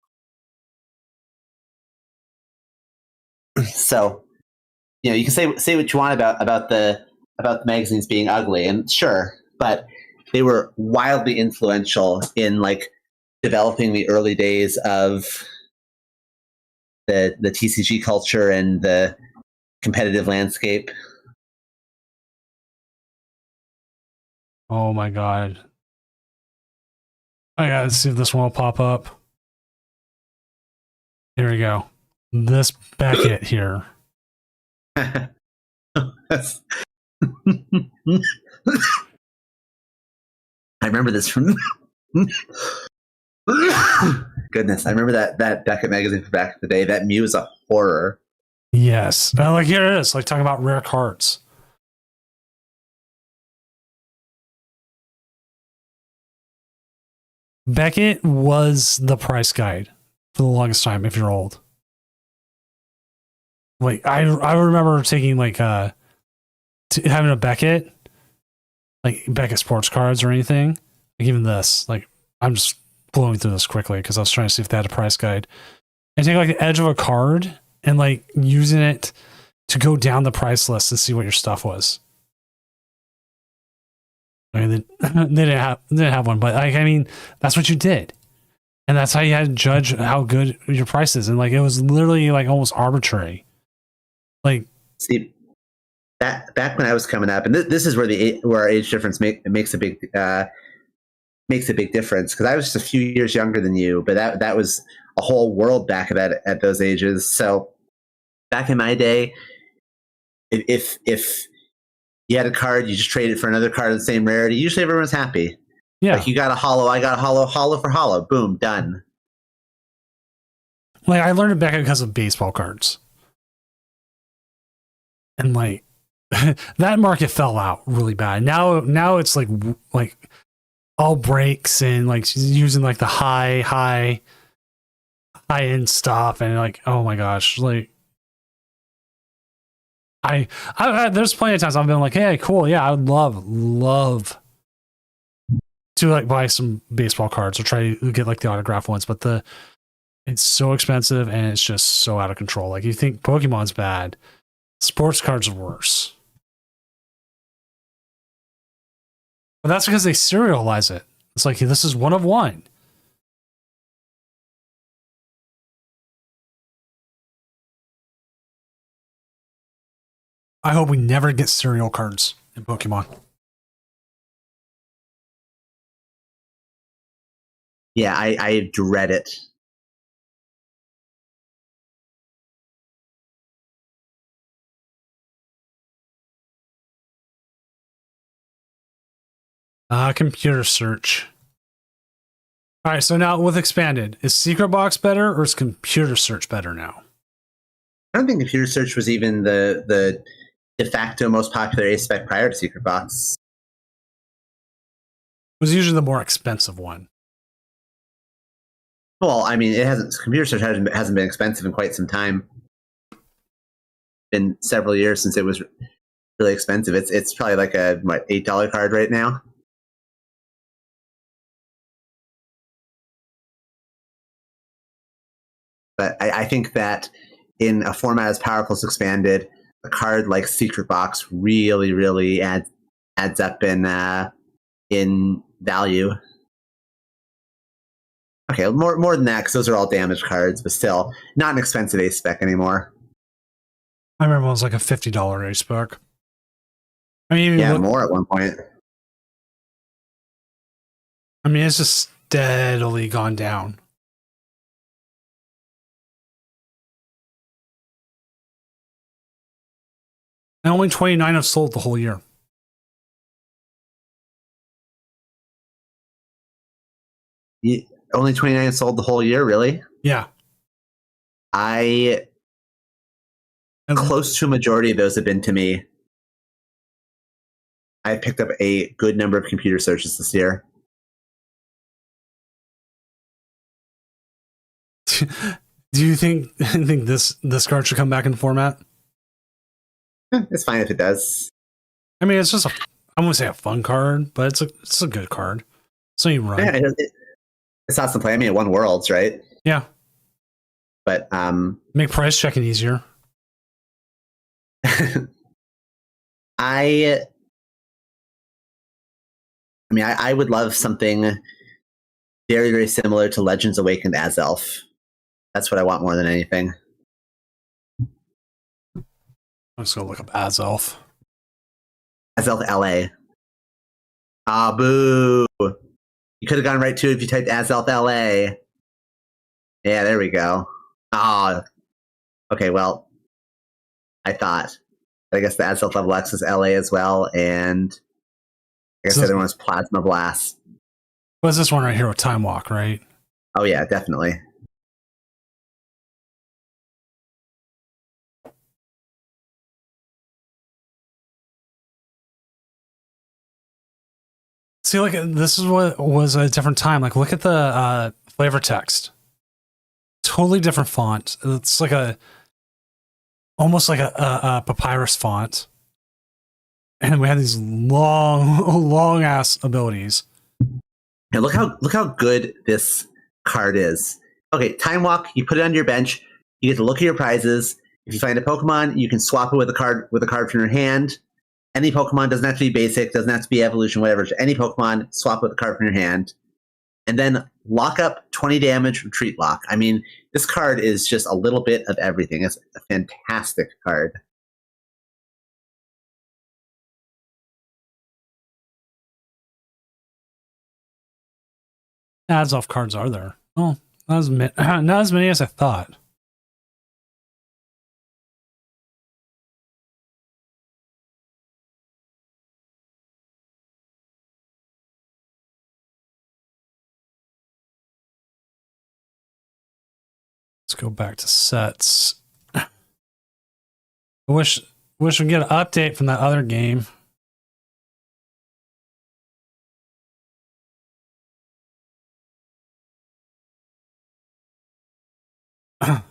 Speaker 2: So, you know, you can say what you want about the magazines being ugly, and sure, but they were wildly influential in like developing the early days of the TCG culture and the competitive landscape.
Speaker 1: Oh my god. I gotta see if this one will pop up. Here we go. This Beckett here.
Speaker 2: I remember this from goodness. I remember that Beckett magazine from back in the day. That Mew is a horror.
Speaker 1: Yes. Like here it is, like talking about rare cards. Beckett was the price guide for the longest time if you're old. Like I remember taking like having a Beckett, like Beckett sports cards or anything. Like even this, like I'm just blowing through this quickly because I was trying to see if they had a price guide. And take like the edge of a card and like using it to go down the price list and see what your stuff was. I mean, they didn't have one, but like, I mean, that's what you did. And that's how you had to judge how good your price is. And like, it was literally like almost arbitrary. Like,
Speaker 2: see, back when I was coming up, and this is where our age difference makes a big difference, because I was just a few years younger than you, but that was a whole world back at those ages. So back in my day, if you had a card, you just traded for another card of the same rarity. Usually everyone's happy.
Speaker 1: yeah.
Speaker 2: Like you got a holo, I got a holo for holo. Boom, done.
Speaker 1: Like I learned it back because of baseball cards. And like that market fell out really bad. Now it's like all breaks and like using like the high end stuff, and like, oh my gosh, like I there's plenty of times I've been like, hey, cool, yeah, I would love to like buy some baseball cards or try to get like the autograph ones, but it's so expensive and it's just so out of control. Like you think Pokemon's bad, sports cards are worse. But that's because they serialize it. It's like, this is one of one. I hope we never get serial cards in Pokemon.
Speaker 2: Yeah, I dread it.
Speaker 1: Computer search. All right, so now with expanded, is Secret Box better or is computer search better now?
Speaker 2: I don't think computer search was even the de facto most popular ace spec prior to Secret Box.
Speaker 1: It was usually the more expensive one.
Speaker 2: Well, I mean, it hasn't. Computer search hasn't been expensive in quite some time. Been several years since it was really expensive. It's probably like a $8 card right now. But I think that in a format as powerful as expanded, a card like Secret Box really, really adds up in value. Okay, more than that, because those are all damaged cards, but still not an expensive ace spec anymore.
Speaker 1: I remember it was like a $50 ace spec. I mean,
Speaker 2: yeah, more at one point.
Speaker 1: I mean, it's just steadily gone down. And only 29 have sold the whole year.
Speaker 2: Only 29 sold the whole year, really?
Speaker 1: Yeah.
Speaker 2: Close to a majority of those have been to me. I picked up a good number of computer searches this year.
Speaker 1: Do you think this card should come back in format?
Speaker 2: It's fine if it does.
Speaker 1: I mean, it's just I wouldn't say a fun card, but it's a good card. So you run.
Speaker 2: Yeah, it's awesome play. I mean, it won Worlds, right?
Speaker 1: Yeah.
Speaker 2: But
Speaker 1: make price checking easier.
Speaker 2: I mean, I would love something very, very similar to Legends Awakened Azelf. That's what I want more than anything.
Speaker 1: I'm just gonna look up Azelf.
Speaker 2: Azelf LA. Ah, boo. You could have gone right to it if you typed Azelf LA. Yeah, there we go. Ah. Okay, well, I thought. I guess the Azelf Level X is LA as well, and I guess the other one was Plasma Blast.
Speaker 1: What's this one right here with Time Walk, right?
Speaker 2: Oh yeah, definitely.
Speaker 1: See, like this is what was a different time. Like, look at the flavor text. Totally different font. It's like almost like a papyrus font, and we had these long ass abilities.
Speaker 2: And look how good this card is. Okay, Time Walk. You put it on your bench. You get to look at your prizes. If you find a Pokemon, you can swap it with a card from your hand. Any Pokemon, doesn't have to be basic, doesn't have to be evolution, whatever. Any Pokemon, swap with a card from your hand. And then lock up 20 damage, retreat lock. I mean, this card is just a little bit of everything. It's a fantastic card.
Speaker 1: Azelf cards are there. Oh, not as many as I thought. Let's go back to sets. I wish we'd get an update from that other game.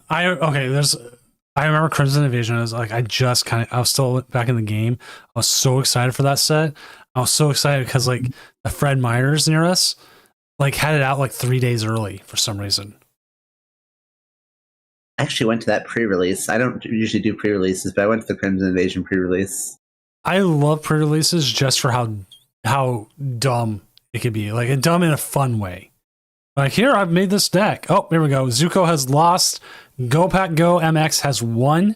Speaker 1: I remember Crimson Invasion. I was like, I was still back in the game. I was so excited for that set. I was so excited because like the Fred Meyers near us like had it out like 3 days early for some reason.
Speaker 2: I actually went to that pre-release. I don't usually do pre-releases, but I went to the Crimson Invasion pre-release.
Speaker 1: I love pre-releases just for how dumb it could be. Like dumb in a fun way. Like here, I've made this deck. Oh, here we go. Zuko has lost. Go Pack Go MX has won.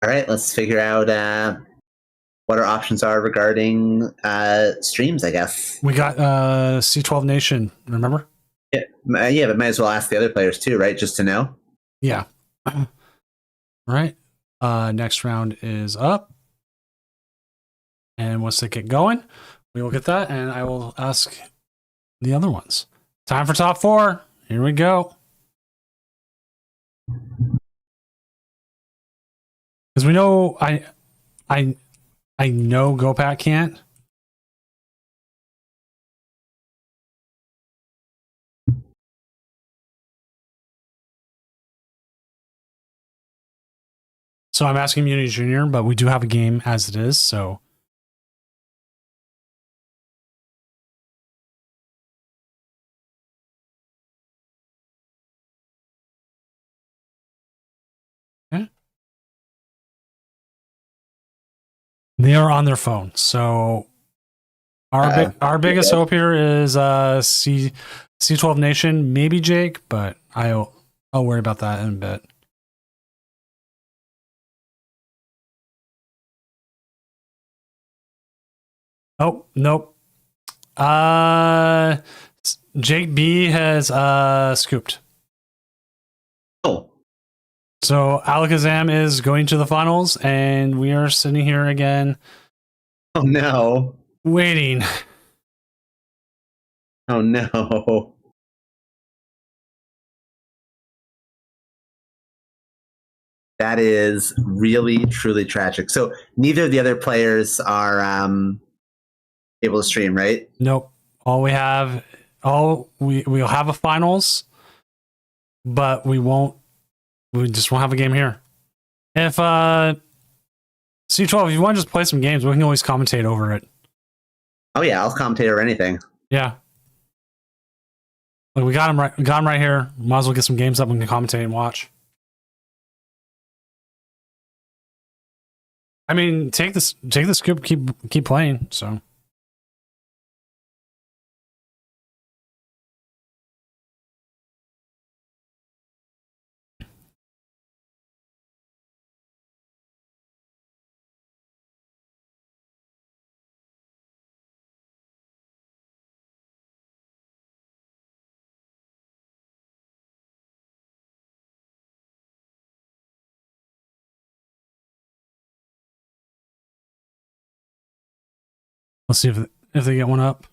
Speaker 2: All right, let's figure out what our options are regarding streams, I guess.
Speaker 1: We got C12 Nation, remember?
Speaker 2: Yeah, but might as well ask the other players too, right? Just to know.
Speaker 1: Yeah. All right. Next round is up. And once they get going, We will get that, and I will ask the other ones. Time for top 4. Here we go. Because we know I know Gopak can't. So I'm asking Muni Junior, but we do have a game as it is, so. Okay. They are on their phone, so our biggest hope here is C12 Nation, maybe Jake, but I'll worry about that in a bit. Oh, nope. Jake B has scooped.
Speaker 2: Oh.
Speaker 1: So Alakazam is going to the finals, and we are sitting here again.
Speaker 2: Oh no.
Speaker 1: Waiting.
Speaker 2: Oh no. That is really, truly tragic. So neither of the other players are able to stream, right?
Speaker 1: Nope. We'll have a finals, but we just won't have a game here. If C12, if you want to just play some games, we can always commentate over it.
Speaker 2: Oh yeah, I'll commentate or anything.
Speaker 1: Yeah. Like we got him right here. Might as well get some games up and we can commentate and watch. I mean, take the scoop, keep playing. So let's see if they get one up.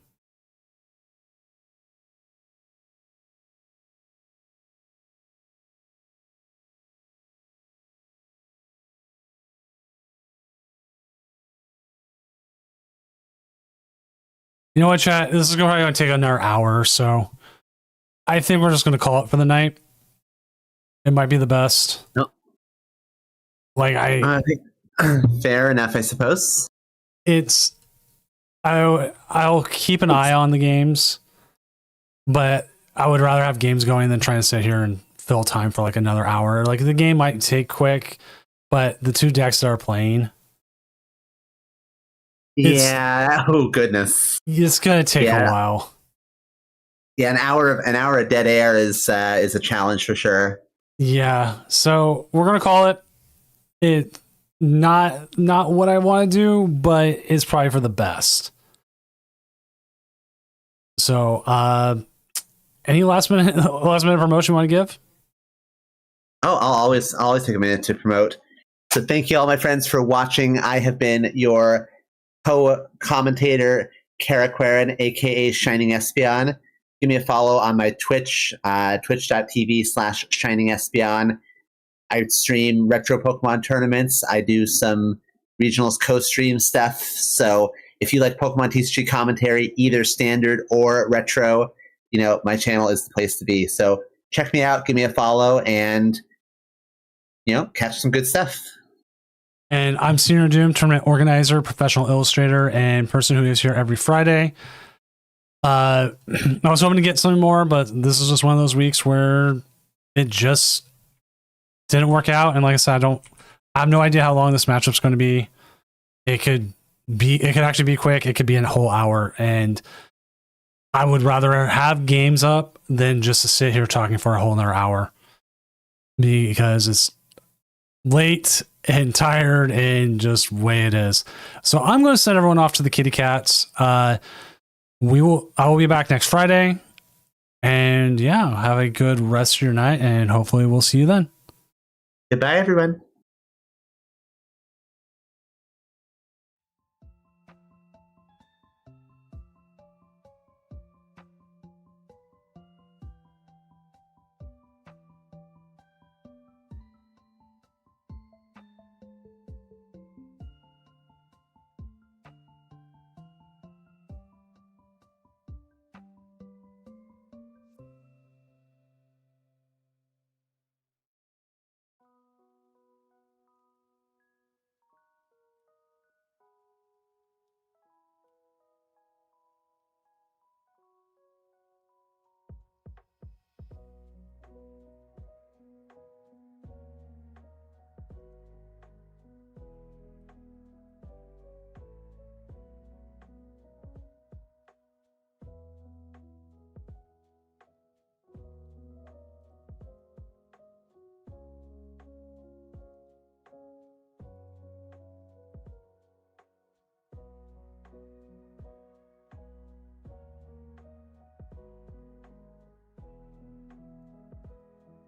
Speaker 1: You know what, chat? This is probably going to take another hour or so. I think we're just going to call it for the night. It might be the best.
Speaker 2: Nope.
Speaker 1: Like
Speaker 2: I think fair enough, I suppose.
Speaker 1: I'll keep an eye on the games, but I would rather have games going than trying to sit here and fill time for like another hour. Like the game might take quick, but the two decks that are playing,
Speaker 2: Yeah. Oh goodness.
Speaker 1: it's gonna take a while.
Speaker 2: Yeah, an hour of dead air is a challenge for sure.
Speaker 1: Yeah. So we're gonna call it. It not what I want to do, but it's probably for the best. So any last minute promotion you want to give?
Speaker 2: Oh, I'll always take a minute to promote. So thank you all my friends for watching. I have been your co-commentator, Kara Quaren, aka Shining Espeon. Give me a follow on my Twitch, twitch.tv/Shining Espeon. I stream retro Pokemon tournaments. I do some regionals co-stream stuff. So if you like Pokemon TCG commentary, either standard or retro, my channel is the place to be. So check me out, give me a follow, and catch some good stuff.
Speaker 1: And I'm Senior Doom, tournament organizer, professional illustrator, and person who is here every Friday. I was hoping to get something more, but this is just one of those weeks where it just didn't work out. And like I said, I have no idea how long this matchup's going to be. It could actually be quick. It could be a whole hour. And I would rather have games up than just to sit here talking for a whole another hour, because it's late and tired and just way it is. So I'm going to send everyone off to the kitty cats. I will be back next Friday, and have a good rest of your night, and hopefully we'll see you then.
Speaker 2: Goodbye, everyone.